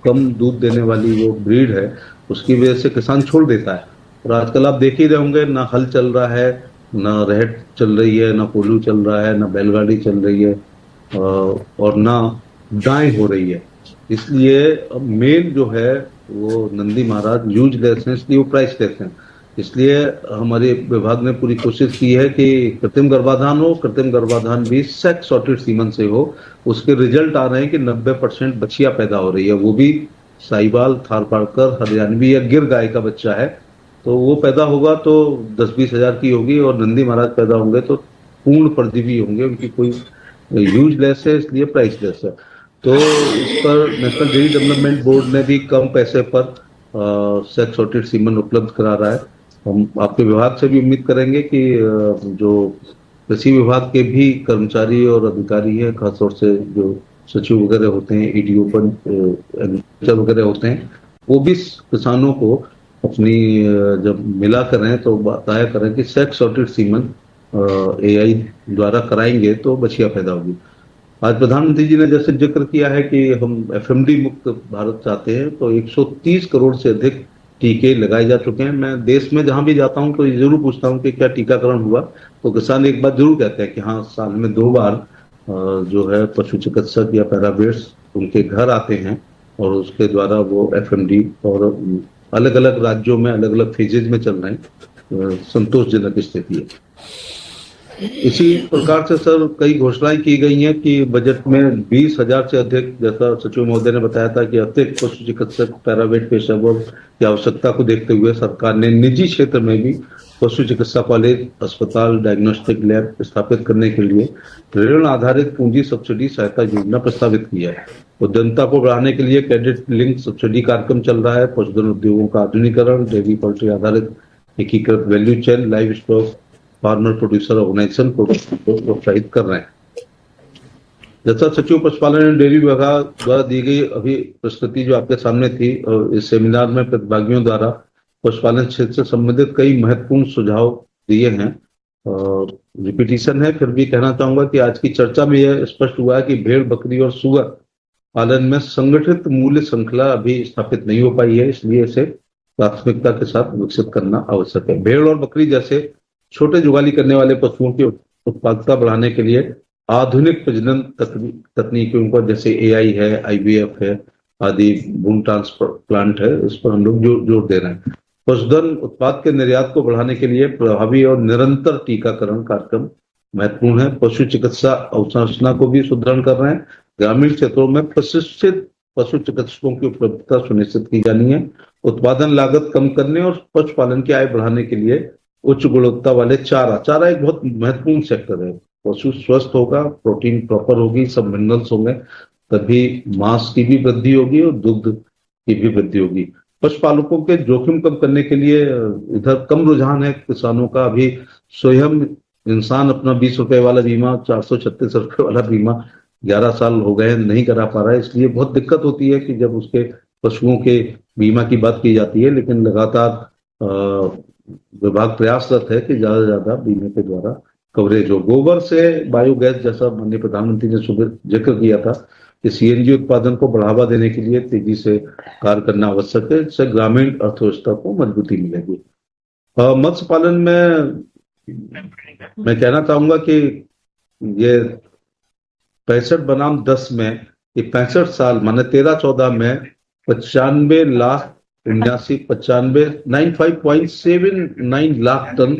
कम दूध देने वाली वो ब्रीड है, उसकी वजह से किसान छोड़ देता है। और आजकल आप देख ही रहे होंगे, ना हल चल रहा है, ना रहट चल रही है, ना कोल्हू चल रहा है, ना बैलगाड़ी चल रही है और ना दाएं हो रही है। इसलिए मेन जो है वो नंदी महाराज यूजलेस हैं, इसलिए वो प्राइसलेस हैं। इसलिए हमारे विभाग ने पूरी कोशिश की है कि कृत्रिम गर्भाधान हो, कृत्रिम गर्भाधान भी सेक्स सॉर्टेड सीमन से हो। उसके रिजल्ट आ रहे हैं कि 90% बच्चियां पैदा हो रही है, वो भी साहिवाल, थारपारकर, हरियाणवी या गिर गाय का बच्चा है। तो वो पैदा होगा तो 10-20 हजार की होगी, और नंदी महाराज पैदा होंगे तो पूर्ण परजीवी होंगे, उनकी कोई यूजलेस है, इसलिए प्राइसलेस है। तो इस पर नेशनल डेयरी डेवलपमेंट बोर्ड ने भी कम पैसे पर सेक्स सॉर्टेड सीमन उपलब्ध करा रहा है। हम आपके विभाग से भी उम्मीद करेंगे कि जो कृषि विभाग के भी कर्मचारी और अधिकारी हैं, खासतौर से जो सचिव वगैरह होते हैं, ईडीओ पर एग्रीकल्चर वगैरह होते हैं, वो भी किसानों को अपनी जब मिला करें तो बताया करें कि सेक्स सॉर्टेड सीमन एआई द्वारा कराएंगे तो बच्चियां पैदा होगी। आज प्रधानमंत्री जी ने जैसे जिक्र किया है कि हम एफएमडी मुक्त भारत चाहते हैं, तो 130 करोड़ से अधिक टीके लगाए जा चुके हैं। मैं देश में जहां भी जाता हूं तो ये जरूर पूछता हूं कि क्या टीकाकरण हुआ, तो किसान एक बात जरूर कहते हैं कि हाँ, साल में 2 बार जो है पशु चिकित्सक या पैरावेट्स उनके घर आते हैं और उसके द्वारा वो एफएमडी, और अलग अलग राज्यों में अलग अलग फेजेज में चल रहे हैं। संतोषजनक स्थिति है। इसी प्रकार से सर कई घोषणाएं की गई हैं कि बजट में 20,000 से अधिक, जैसा सचिव महोदय ने बताया था कि अतिरिक्त पशु चिकित्सक पैरावेट पेशेवर की आवश्यकता को देखते हुए सरकार ने निजी क्षेत्र में भी पशु चिकित्सा कॉलेज, अस्पताल, डायग्नोस्टिक लैब स्थापित करने के लिए ऋण आधारित पूंजी सब्सिडी सहायता योजना प्रस्तावित की है। उद्यमता को बढ़ाने के लिए क्रेडिट लिंक सब्सिडी कार्यक्रम चल रहा है। पशुधन उद्योगों का आधुनिकीकरण, डेयरी पोल्ट्री आधारित एकीकृत value chain, livestock farmer producer organisation को प्रोत्साहित कर रहे हैं। जैसा सचिव पशुपालन एवं डेयरी विभाग द्वारा दी गई अभी प्रस्तुति जो आपके सामने थी, और इस सेमिनार में प्रतिभागियों द्वारा पशुपालन क्षेत्र से संबंधित कई महत्वपूर्ण सुझाव दिए हैं। और रिपीटिशन है, फिर भी कहना चाहूंगा कि आज की चर्चा में यह स्पष्ट हुआ है कि भेड़, बकरी और सुअर पालन में संगठित मूल्य श्रृंखला अभी स्थापित नहीं हो पाई है, इसलिए इसे प्राथमिकता के साथ विकसित करना आवश्यक है। भेड़ और बकरी जैसे छोटे जुगाली करने वाले पशुओं की उत्पादकता बढ़ाने के लिए आधुनिक प्रजनन तकनीकों को, जैसे एआई है, आईवीएफ है आदि, भ्रूण ट्रांसप्लांट है, इस पर हम लोग जोर दे रहे हैं। पशुधन उत्पाद के निर्यात को बढ़ाने के लिए प्रभावी और निरंतर टीकाकरण कार्यक्रम महत्वपूर्ण है। पशु चिकित्सा अवसंरचना को भी सुदृढ़ कर रहे हैं। ग्रामीण क्षेत्रों में प्रशिक्षित पशु चिकित्सकों की उपलब्धता सुनिश्चित की जानी है। उत्पादन लागत कम करने और पशुपालन की आय बढ़ाने के लिए उच्च गुणवत्ता वाले चारा एक बहुत महत्वपूर्ण सेक्टर है। पशु स्वस्थ होगा, प्रोटीन प्रॉपर होगी, सब मिनरल्स होंगे, तभी मांस की भी वृद्धि होगी और दुग्ध की भी वृद्धि होगी। पशुपालकों के जोखिम कम करने के लिए इधर कम रुझान है किसानों का। अभी स्वयं इंसान अपना 20 रुपए वाला बीमा, 436 रुपए वाला बीमा 11 साल हो गए नहीं करा पा रहा है, इसलिए बहुत दिक्कत होती है कि जब उसके पशुओं के बीमा की बात की जाती है। लेकिन लगातार विभाग प्रयासरत है कि ज्यादा से ज्यादा बीमे के द्वारा कवरेज हो। गोबर से बायोगैस, जैसा माननीय प्रधानमंत्री ने सुबह जिक्र किया था कि सीएनजी उत्पादन को बढ़ावा देने के लिए तेजी से कार्य करना आवश्यक है, इससे ग्रामीण अर्थव्यवस्था को मजबूती मिलेगी। मत्स्य पालन में मैं कहना चाहूंगा कि ये 65 बनाम 10 में, ये 65 साल माने 13-14 में 95 लाख टन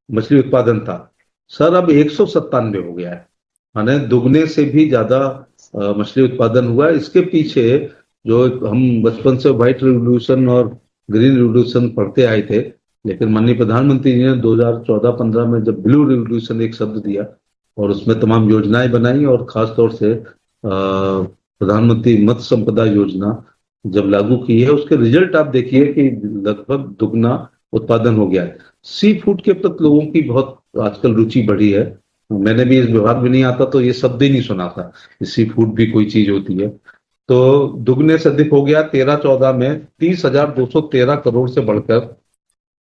मछली उत्पादन था। सर अब 197 हो गया है, माने दुगने से भी ज्यादा मछली उत्पादन हुआ है। इसके पीछे जो हम बचपन से व्हाइट रिवोल्यूशन और ग्रीन रिवोल्यूशन पढ़ते आए थे, लेकिन माननीय प्रधानमंत्री जी ने 2014-15 में जब ब्लू रिवोल्यूशन एक शब्द दिया और उसमें तमाम योजनाएं बनाई, और खासतौर से प्रधानमंत्री मत्स्य संपदा योजना जब लागू की है, उसके रिजल्ट आप देखिए कि लगभग दुगना उत्पादन हो गया है। सी फूड के प्रति लोगों की बहुत आजकल रुचि बढ़ी है। मैंने भी इस विभाग में नहीं आता तो ये शब्द ही नहीं सुना था, सी फूड भी कोई चीज होती है। तो दुगने से अधिक हो गया। 13-14 में 30,213 करोड़ से बढ़कर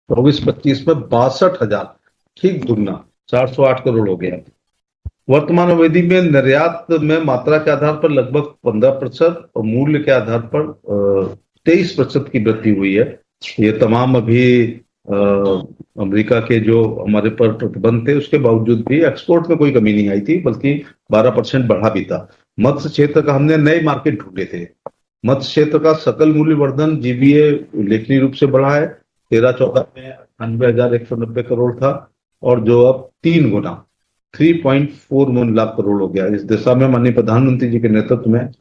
24-25 में 62,000, ठीक दुगना 408 करोड़ हो गया। वर्तमान अवधि में निर्यात में मात्रा के आधार पर लगभग 15% और मूल्य के आधार पर 23% की वृद्धि हुई है। ये तमाम अभी अमेरिका के जो हमारे पर प्रतिबंध थे उसके बावजूद भी एक्सपोर्ट में कोई कमी नहीं आई थी, बल्कि 12% बढ़ा भी था। मत्स्य क्षेत्र का हमने नए मार्केट ढूंढे थे। मत्स्य क्षेत्र का सकल मूल्य वर्धन जीबीए उल्लेखनीय रूप से बढ़ा है। 13-14 में 98,190 करोड़ था और जो अब 3 गुना 3.41 लाख करोड़ हो गया। इस दिशा में माननीय प्रधानमंत्री जी के नेतृत्व में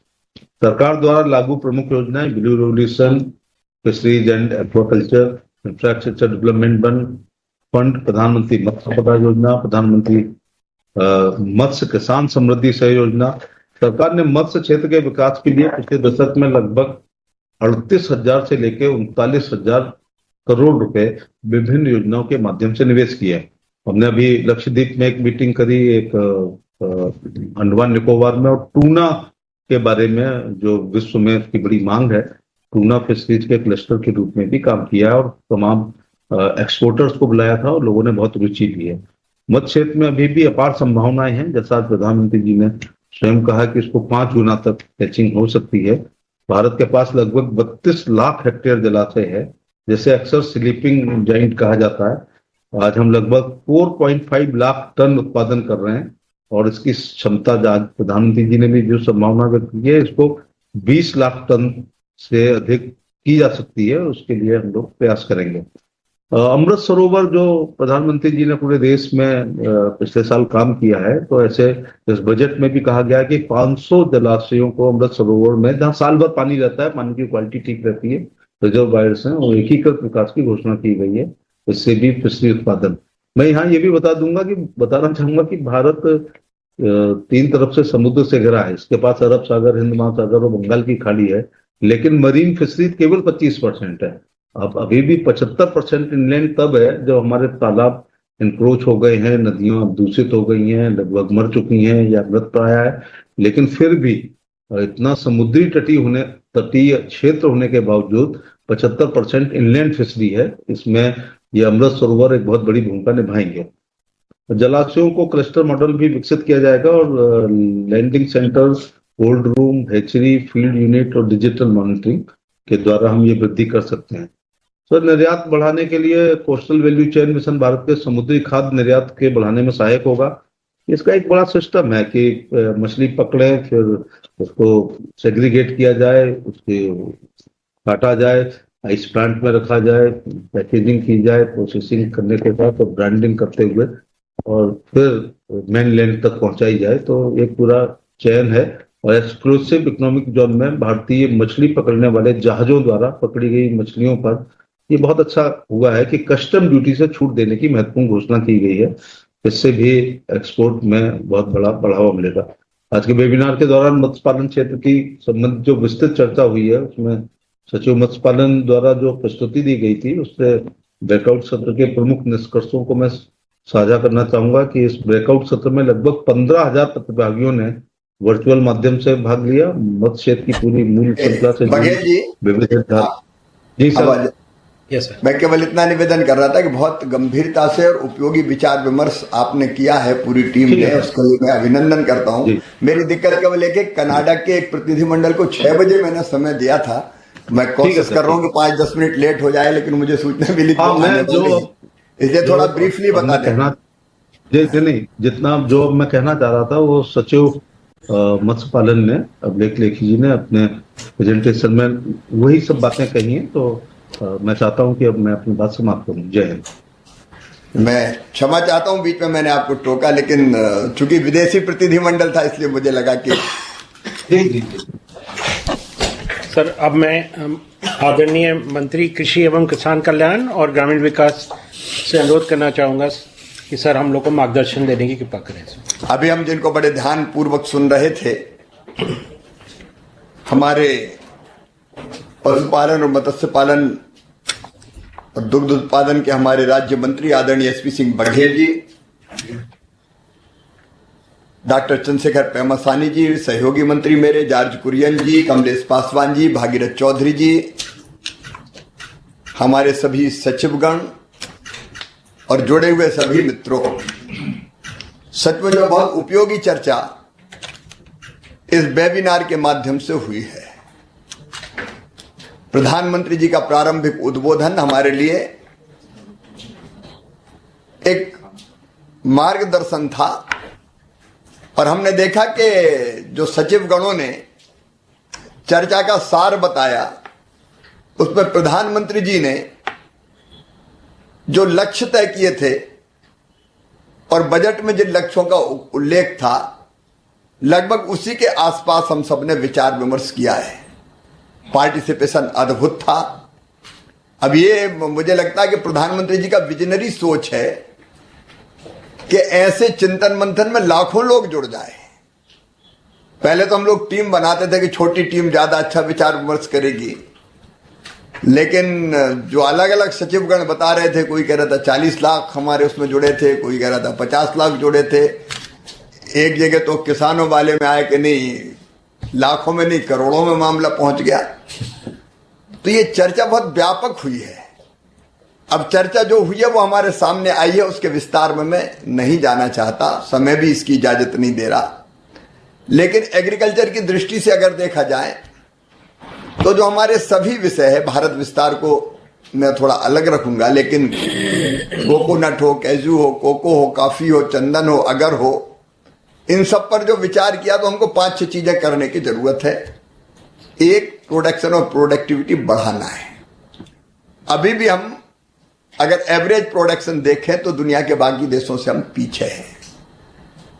सरकार द्वारा लागू प्रमुख योजनाएं blue revolution, fisheries and aquaculture, infrastructure development fund, प्रधानमंत्री मत्स्य संपदा योजना, प्रधानमंत्री मत्स्य किसान समृद्धि सह योजना। सरकार ने मत्स्य क्षेत्र के विकास के लिए पिछले दशक में लगभग 38,000 से लेकर 39,000 करोड़ रुपए विभिन्न योजनाओं के माध्यम से निवेश किया है। हमने अभी लक्षद्वीप में एक मीटिंग करी, एक अंडमान निकोबार में, और टूना के बारे में जो विश्व में इसकी बड़ी मांग है, टूना फिशरीज के क्लस्टर के रूप में भी काम किया है और तमाम एक्सपोर्टर्स को बुलाया था और लोगों ने बहुत रुचि ली है। मत्स्य क्षेत्र में अभी भी अपार संभावनाएं हैं। जैसा प्रधानमंत्री जी ने स्वयं कहा कि इसको 5 गुना तक कैचिंग हो सकती है। भारत के पास लगभग 32 लाख हेक्टेयर जलाशय है, जिसे अक्सर स्लीपिंग जाइंट कहा जाता है। आज हम लगभग 4.5 लाख टन उत्पादन कर रहे हैं और इसकी क्षमता, आज प्रधानमंत्री जी ने भी जो संभावना व्यक्त की है, इसको 20 लाख टन से अधिक की जा सकती है। उसके लिए हम लोग प्रयास करेंगे। अमृत सरोवर जो प्रधानमंत्री जी ने पूरे देश में पिछले साल काम किया है, तो ऐसे इस बजट में भी कहा गया है कि 500 जलाशयों को अमृत सरोवर में, जहां साल भर पानी रहता है, पानी की क्वालिटी ठीक रहती है, रिजर्वायर्स हैं, और एकीकृत विकास की घोषणा की गई है। इससे भी फिशरी उत्पादन। मैं यहाँ ये भी बताना चाहूंगा कि भारत 3 तरफ से समुद्र से घिरा है। इसके पास अरब सागर, हिंद महासागर और बंगाल की खाड़ी है, लेकिन मरीन फिशरी केवल 25% है। अब अभी भी 75% इनलैंड तब है जब हमारे तालाब इंक्रोच हो गए हैं, नदियां दूषित हो गई हैं, लगभग मर चुकी हैं या मृतप्राय है। लेकिन फिर भी इतना समुद्री तटीय क्षेत्र होने के बावजूद 75% इनलैंड फिशरी है। इसमें ये अमृत सरोवर एक बहुत बड़ी भूमिका निभाएंगे। जलाशयों को क्लस्टर मॉडल भी विकसित किया जाएगा और landing centre, cold room, hatchery, field unit और डिजिटल मॉनिटरिंग के द्वारा हम ये वृद्धि कर सकते हैं। सर, निर्यात बढ़ाने के लिए coastal value chain mission Bharat के समुद्री खाद्य निर्यात के बढ़ाने में सहायक होगा। इसका एक बड़ा सिस्टम है कि मछली पकड़े, फिर उसको सेग्रीगेट किया जाए, उसके काटा जाए, आइस प्लांट में रखा जाए, पैकेजिंग की जाए, प्रोसेसिंग करने के बाद, और ब्रांडिंग करते हुए, और फिर मेनलैंड तक पहुंचाई जाए। तो एक पूरा चेन है। और एक्सक्लूसिव इकोनॉमिक जोन में भारतीय मछली पकड़ने वाले जहाजों द्वारा पकड़ी गई मछलियों पर ये बहुत अच्छा हुआ है कि कस्टम ड्यूटी से छूट देने की महत्वपूर्ण घोषणा की गई है। इससे भी एक्सपोर्ट में बहुत बड़ा बढ़ावा मिलेगा। आज के वेबिनार के दौरान मत्स्य पालन क्षेत्र की संबंधित जो विस्तृत चर्चा हुई है, उसमें सचिव मत्स्य पालन द्वारा जो प्रस्तुति दी गई थी, उससे ब्रेकआउट सत्र के प्रमुख निष्कर्षों को मैं साझा करना चाहूंगा कि इस ब्रेकआउट सत्र में लगभग 15,000 प्रतिभागियों ने वर्चुअल माध्यम से भाग लिया। मत्स्य क्षेत्र की पूरी मूल श्रृंखला से विविध जी सर। Yes, मैं केवल इतना निवेदन कर रहा था कि बहुत गंभीरता से और उपयोगी विचार विमर्श आपने किया है पूरी टीम ने, उसके लिए मैं अभिनंदन करता हूं। मेरी दिक्कत केवल एक कनाडा के एक प्रतिनिधिमंडल को 6 बजे मैंने समय दिया था। मैं कोशिश कर रहा हूं कि 5-10 मिनट लेट हो जाए, लेकिन मुझे सूचना मिली इसलिए थोड़ा ब्रीफली बता दें। नहीं, जितना जो मैं कहना चाह रहा था वो सचिव मत्स्य पालन ने, अभिलेख लेखी जी ने अपने प्रेजेंटेशन में वही सब बातें कही हैं। तो मैं चाहता हूं कि अब मैं अपनी बात समाप्त करूं। जय हिंद। मैं क्षमा चाहता हूं, बीच में मैंने आपको टोका, लेकिन चूंकि विदेशी प्रतिनिधिमंडल था इसलिए मुझे लगा कि सर, अब मैं आदरणीय मंत्री कृषि एवं किसान कल्याण और ग्रामीण विकास से अनुरोध करना चाहूंगा कि सर हम लोग को मार्गदर्शन देने की कृपा करें। अभी हम जिनको बड़े ध्यान पूर्वक सुन रहे थे, हमारे पशुपालन और मत्स्य पालन और दुग्ध उत्पादन के हमारे राज्य मंत्री आदरणीय एसपी सिंह बघेल जी, डॉक्टर चंद्रशेखर पेमासानी जी, सहयोगी मंत्री मेरे जॉर्ज कुरियन जी, कमलेश पासवान जी, भागीरथ चौधरी जी, हमारे सभी सचिवगण और जुड़े हुए सभी मित्रों, सचमुच में बहुत उपयोगी चर्चा इस वेबिनार के माध्यम से हुई है। प्रधानमंत्री जी का प्रारंभिक उद्बोधन हमारे लिए एक मार्गदर्शन था, और हमने देखा कि जो सचिवगणों ने चर्चा का सार बताया, उसमें प्रधानमंत्री जी ने जो लक्ष्य तय किए थे और बजट में जिन लक्ष्यों का उल्लेख था, लगभग उसी के आसपास हम सबने विचार विमर्श किया है। पार्टिसिपेशन अद्भुत था। अब ये मुझे लगता है कि प्रधानमंत्री जी का विजनरी सोच है कि ऐसे चिंतन मंथन में लाखों लोग जुड़ जाए। पहले तो हम लोग टीम बनाते थे कि छोटी टीम ज्यादा अच्छा विचार विमर्श करेगी, लेकिन जो अलग अलग सचिवगण बता रहे थे, कोई कह रहा था 40 लाख हमारे उसमें जुड़े थे, कोई कह रहा था 50 लाख जुड़े थे। एक जगह तो किसानों वाले में आए कि नहीं, लाखों में नहीं करोड़ों में मामला पहुंच गया। तो ये चर्चा बहुत व्यापक हुई है। अब चर्चा जो हुई है वो हमारे सामने आई है, उसके विस्तार में मैं नहीं जाना चाहता, समय भी इसकी इजाजत नहीं दे रहा। लेकिन एग्रीकल्चर की दृष्टि से अगर देखा जाए तो जो हमारे सभी विषय है, भारत विस्तार को मैं थोड़ा अलग रखूंगा, लेकिन कोकोनट हो, कैजू हो, कोको हो, कॉफी हो, चंदन हो, अगर हो, इन सब पर जो विचार किया तो हमको 5-6 चीजें करने की जरूरत है। एक, प्रोडक्शन और प्रोडक्टिविटी बढ़ाना है। अभी भी हम अगर एवरेज प्रोडक्शन देखें तो दुनिया के बाकी देशों से हम पीछे हैं।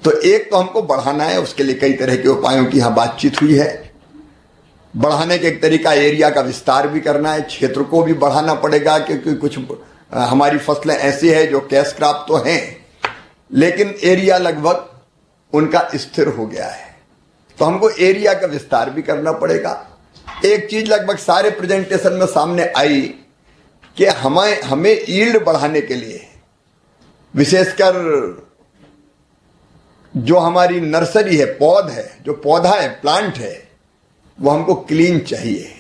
तो एक तो हमको बढ़ाना है, उसके लिए कई तरह के उपायों की यहां बातचीत हुई है। बढ़ाने के एक तरीका एरिया का विस्तार भी करना है, क्षेत्र को भी बढ़ाना पड़ेगा, क्योंकि कुछ हमारी फसलें ऐसी है जो कैश क्रॉप तो हैं लेकिन एरिया लगभग उनका स्थिर हो गया है, तो हमको एरिया का विस्तार भी करना पड़ेगा। एक चीज लगभग सारे प्रेजेंटेशन में सामने आई कि हमें यील्ड बढ़ाने के लिए विशेषकर जो हमारी नर्सरी है, जो पौधा है, प्लांट है, वो हमको क्लीन चाहिए।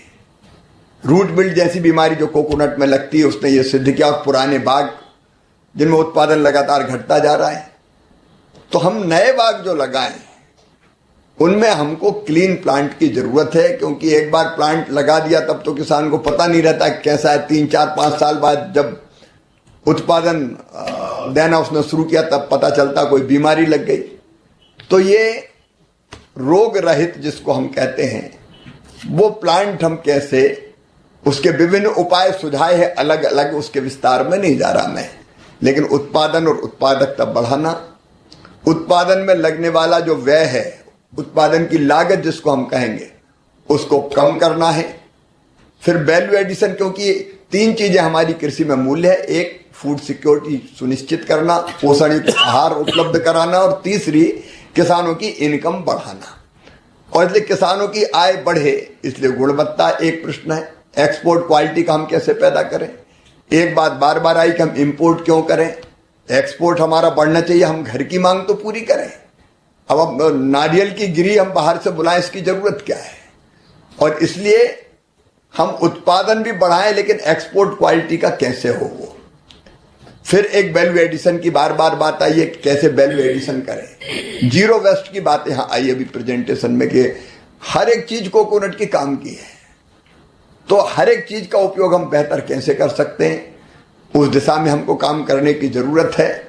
रूट बिल्ड जैसी बीमारी जो कोकोनट में लगती है उसने ये सिद्ध किया, और पुराने बाग जिनमें उत्पादन लगातार घटता जा रहा है, तो हम नए बाग जो लगाएं उनमें हमको क्लीन प्लांट की जरूरत है, क्योंकि एक बार प्लांट लगा दिया तब तो किसान को पता नहीं रहता कैसा है। 3, 4, 5 साल बाद जब उत्पादन देना उसने शुरू किया तब पता चलता कोई बीमारी लग गई। तो ये रोग रहित जिसको हम कहते हैं वो प्लांट हम कैसे, उसके विभिन्न उपाय सुझाए हैं अलग अलग, उसके विस्तार में नहीं जा रहा मैं, लेकिन उत्पादन और उत्पादकता बढ़ाना, उत्पादन में लगने वाला जो व्यय है, उत्पादन की लागत जिसको हम कहेंगे, उसको कम करना है। फिर वैल्यू एडिशन, क्योंकि 3 चीजें हमारी कृषि में मूल्य है। एक, फूड सिक्योरिटी सुनिश्चित करना, पोषण युक्त आहार उपलब्ध कराना, और तीसरी किसानों की इनकम बढ़ाना। और इसलिए किसानों की आय बढ़े इसलिए गुणवत्ता एक प्रश्न है। एक्सपोर्ट क्वालिटी का हम कैसे पैदा करें। एक बात बार बार आई कि हम इंपोर्ट क्यों करें, एक्सपोर्ट हमारा बढ़ना चाहिए, हम घर की मांग तो पूरी करें। अब नारियल की गिरी हम बाहर से बुलाएं, इसकी जरूरत क्या है। और इसलिए हम उत्पादन भी बढ़ाएं लेकिन एक्सपोर्ट क्वालिटी का कैसे हो वो। फिर एक वैल्यू एडिशन की बार बार बात आई है कि कैसे वैल्यू एडिशन करें। जीरो वेस्ट की बात यहां आई अभी प्रेजेंटेशन में कि हर एक चीज कोकोनट की काम की है, तो हर एक चीज का उपयोग हम बेहतर कैसे कर सकते हैं, उस दिशा में हमको काम करने की जरूरत है।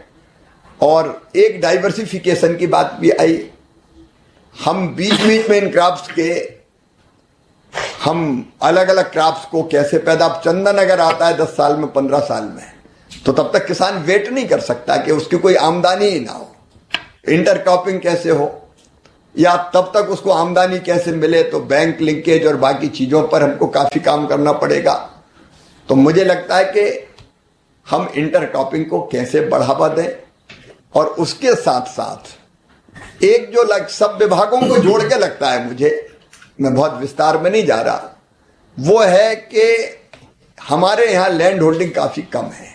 और एक डाइवर्सिफिकेशन की बात भी आई। हम बीच बीच में इन क्रॉप्स के हम अलग अलग क्रॉप्स को कैसे पैदा, चंदन अगर आता है 10 साल में, 15 साल में, तो तब तक किसान वेट नहीं कर सकता कि उसकी कोई आमदनी ही ना हो। इंटरक्रॉपिंग कैसे हो, या तब तक उसको आमदनी कैसे मिले, तो बैंक लिंकेज और बाकी चीजों पर हमको काफी काम करना पड़ेगा। तो मुझे लगता है कि हम इंटरक्रॉपिंग को कैसे बढ़ावा दें, और उसके साथ साथ एक जो सब विभागों को जोड़ के लगता है मुझे, मैं बहुत विस्तार में नहीं जा रहा, वो है कि हमारे यहां लैंड होल्डिंग काफी कम है,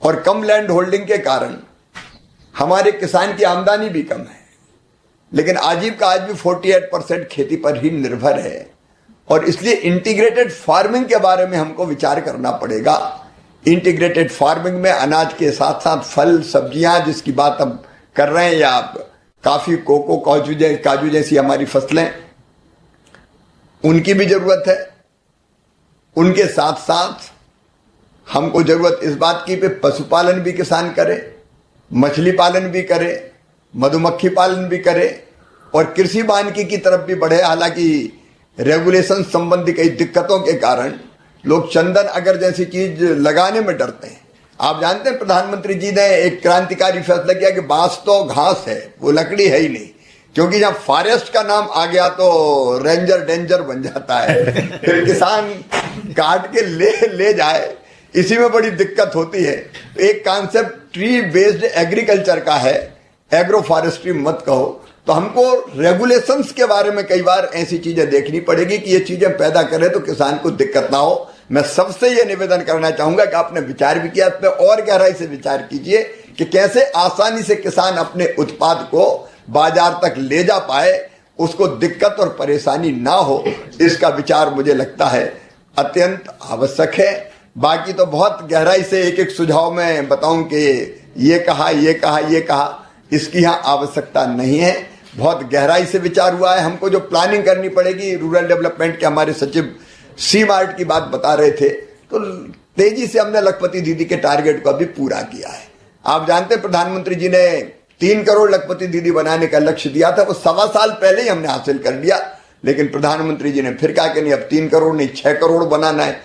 और कम लैंड होल्डिंग के कारण हमारे किसान की आमदनी भी कम है, लेकिन आजीविका आज भी 48% खेती पर ही निर्भर है। और इसलिए इंटीग्रेटेड फार्मिंग के बारे में हमको विचार करना पड़ेगा। इंटीग्रेटेड फार्मिंग में अनाज के साथ साथ फल, सब्जियां जिसकी बात हम कर रहे हैं, या काफी, कोको, काजू जैसी हमारी फसलें, उनकी भी जरूरत है। उनके साथ साथ हमको जरूरत इस बात की पे पशुपालन भी किसान करे, मछली पालन भी करे, मधुमक्खी पालन भी करे, और कृषि वानिकी की तरफ भी बढ़े। हालांकि रेगुलेशन संबंधी कई दिक्कतों के कारण लोग चंदन अगर जैसी चीज लगाने में डरते हैं। आप जानते हैं प्रधानमंत्री जी ने एक क्रांतिकारी फैसला किया कि बांस तो घास है, वो लकड़ी है ही नहीं, क्योंकि जब फॉरेस्ट का नाम आ गया तो रेंजर डेंजर बन जाता है। फिर किसान काट के ले जाए, इसी में बड़ी दिक्कत होती है। एक कॉन्सेप्ट ट्री बेस्ड एग्रीकल्चर का है, एग्रो फॉरेस्ट्री मत कहो। तो हमको रेगुलेशंस के बारे में कई बार ऐसी चीजें देखनी पड़ेगी कि ये चीजें पैदा करें तो किसान को दिक्कत ना हो। मैं सबसे ये निवेदन करना चाहूंगा कि आपने विचार भी किया, इस पर और गहराई से विचार कीजिए कि कैसे आसानी से किसान अपने उत्पाद को बाजार तक ले जा पाए, उसको दिक्कत और परेशानी ना हो। इसका विचार मुझे लगता है अत्यंत आवश्यक है। बाकी तो बहुत गहराई से एक एक सुझाव में बताऊं कि ये कहा, ये कहा, ये कहा, इसकी यहाँ आवश्यकता नहीं है। बहुत गहराई से विचार हुआ है। हमको जो प्लानिंग करनी पड़ेगी, रूरल डेवलपमेंट के हमारे सचिव सी मार्ट की बात बता रहे थे, तो तेजी से हमने लखपति दीदी के टारगेट को अभी पूरा किया है। आप जानते हैं प्रधानमंत्री जी ने 3 करोड़ लखपति दीदी बनाने का लक्ष्य दिया था, वो 1.25 साल पहले ही हमने हासिल कर लिया। लेकिन प्रधानमंत्री जी ने फिर कहा कि नहीं, अब 3 करोड़ नहीं 6 करोड़ बनाना है।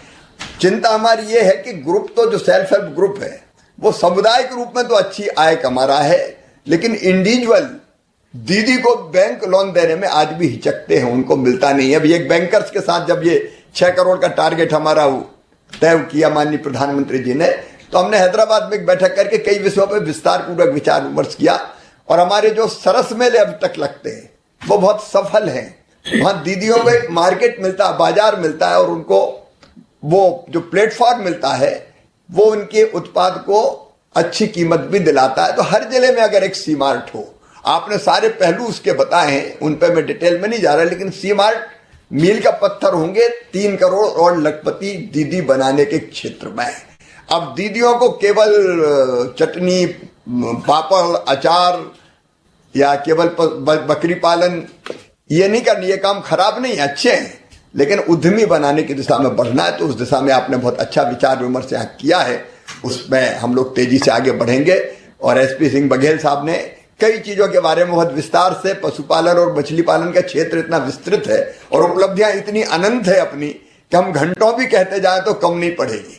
चिंता हमारी ये है कि ग्रुप तो जो सेल्फ हेल्प ग्रुप है वो समुदाय के रूप में तो अच्छी आय कमा रहा है, लेकिन इंडिविजुअल दीदी को बैंक लोन देने में आज भी हिचकते हैं, उनको मिलता नहीं है। अभी एक बैंकर्स के साथ जब ये 6 करोड़ का टारगेट हमारा तय किया माननीय प्रधानमंत्री जी ने, तो हमने हैदराबाद में एक बैठक करके कई विषयों पर विस्तार पूर्वक विचार विमर्श किया और हमारे जो सरस मेले अब तक लगते हैं वो बहुत सफल हैं। वहां दीदियों को एक मार्केट मिलता है, बाजार मिलता है और उनको वो जो प्लेटफॉर्म मिलता है वो उनके उत्पाद को अच्छी कीमत भी दिलाता है। तो हर जिले में अगर एक सी मार्ट हो, आपने सारे पहलू उसके बताए हैं, उन पे मैं डिटेल में नहीं जा रहा, लेकिन सी मार्ट मील का पत्थर होंगे 3 करोड़ और लखपति दीदी बनाने के क्षेत्र में। अब दीदियों को केवल चटनी, पापड़, अचार या केवल बकरी पालन ये नहीं करनी, ये काम खराब नहीं है, अच्छे हैं, लेकिन उद्यमी बनाने की दिशा में बढ़ना है। तो उस दिशा में आपने बहुत अच्छा विचार विमर्श यहाँ किया है, उसमें हम लोग तेजी से आगे बढ़ेंगे। और एसपी सिंह बघेल साहब ने कई चीजों के बारे में बहुत विस्तार से, पशुपालन और मछली पालन का क्षेत्र इतना विस्तृत है और उपलब्धियां इतनी अनंत है अपनी कि हम घंटों भी कहते जाए तो कम नहीं पड़ेगी।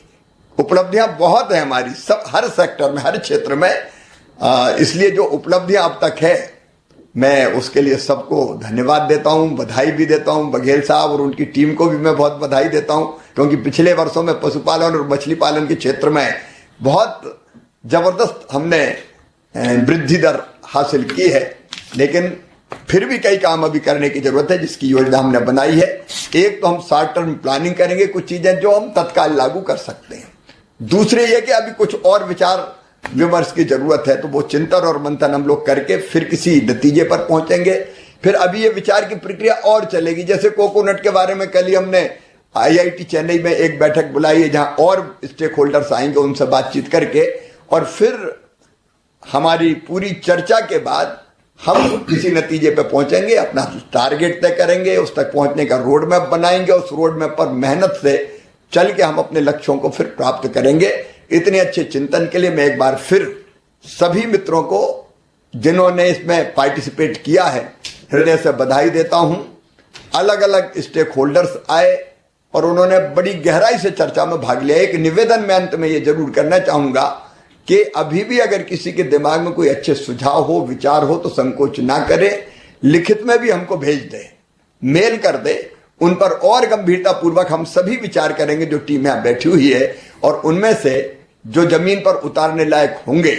उपलब्धियां बहुत है हमारी, सब हर सेक्टर में, हर क्षेत्र में। इसलिए जो उपलब्धियां अब तक है, मैं उसके लिए सबको धन्यवाद देता हूं, बधाई भी देता हूं। बघेल साहब और उनकी टीम को भी मैं बहुत बधाई देता हूं, क्योंकि पिछले वर्षों में पशुपालन और मछली पालन के क्षेत्र में बहुत जबरदस्त हमने वृद्धि दर हासिल की है, लेकिन फिर भी कई काम अभी करने की जरूरत है, जिसकी योजना हमने बनाई है। एक तो हम शॉर्ट टर्म प्लानिंग करेंगे, कुछ चीजें जो हम तत्काल लागू कर सकते हैं। दूसरे ये कि अभी कुछ और विचार विमर्श की जरूरत है, तो वो चिंतन और मंथन हम लोग करके फिर किसी नतीजे पर पहुंचेंगे। फिर अभी ये विचार की प्रक्रिया और चलेगी। जैसे कोकोनट के बारे में कल ही हमने IIT चेन्नई में एक बैठक बुलाई है, जहां और स्टेक होल्डर्स आएंगे, उनसे बातचीत करके, और फिर हमारी पूरी चर्चा के बाद हम किसी नतीजे पे पहुंचेंगे, अपना टारगेट तय करेंगे, उस तक पहुंचने का रोड मैप बनाएंगे, उस रोड मैप पर मेहनत से चल के हम अपने लक्ष्यों को फिर प्राप्त करेंगे। इतने अच्छे चिंतन के लिए मैं एक बार फिर सभी मित्रों को जिन्होंने इसमें पार्टिसिपेट किया है हृदय से बधाई देता हूं। अलग अलग स्टेक होल्डर्स आए और उन्होंने बड़ी गहराई से चर्चा में भाग लिया। एक निवेदन मैं अंत में ये जरूर करना चाहूंगा कि अभी भी अगर किसी के दिमाग में कोई अच्छे सुझाव हो, विचार हो, तो संकोच ना करे, लिखित में भी हमको भेज दे, मेल कर दे, उन पर और गंभीरता पूर्वक हम सभी विचार करेंगे जो टीम यहां बैठी हुई है, और उनमें से जो जमीन पर उतारने लायक होंगे,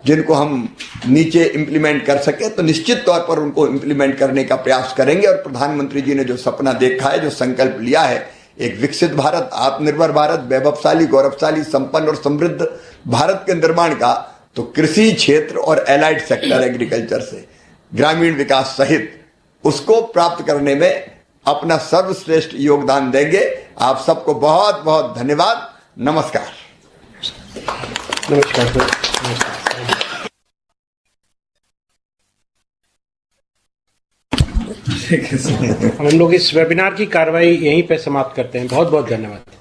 जिनको हम नीचे इंप्लीमेंट कर सके, तो निश्चित तौर पर उनको इंप्लीमेंट करने का प्रयास करेंगे। और प्रधानमंत्री जी ने जो सपना देखा है, जो संकल्प लिया है, एक विकसित भारत, आत्मनिर्भर भारत, वैभवशाली, गौरवशाली, संपन्न और समृद्ध भारत के निर्माण का, तो कृषि क्षेत्र और एलाइड सेक्टर, एग्रीकल्चर से ग्रामीण विकास सहित, उसको प्राप्त करने में अपना सर्वश्रेष्ठ योगदान देंगे। आप सबको बहुत बहुत धन्यवाद। नमस्कार। नमस्कार सर। हम लोग इस वेबिनार की कार्रवाई यहीं पे समाप्त करते हैं। बहुत बहुत धन्यवाद।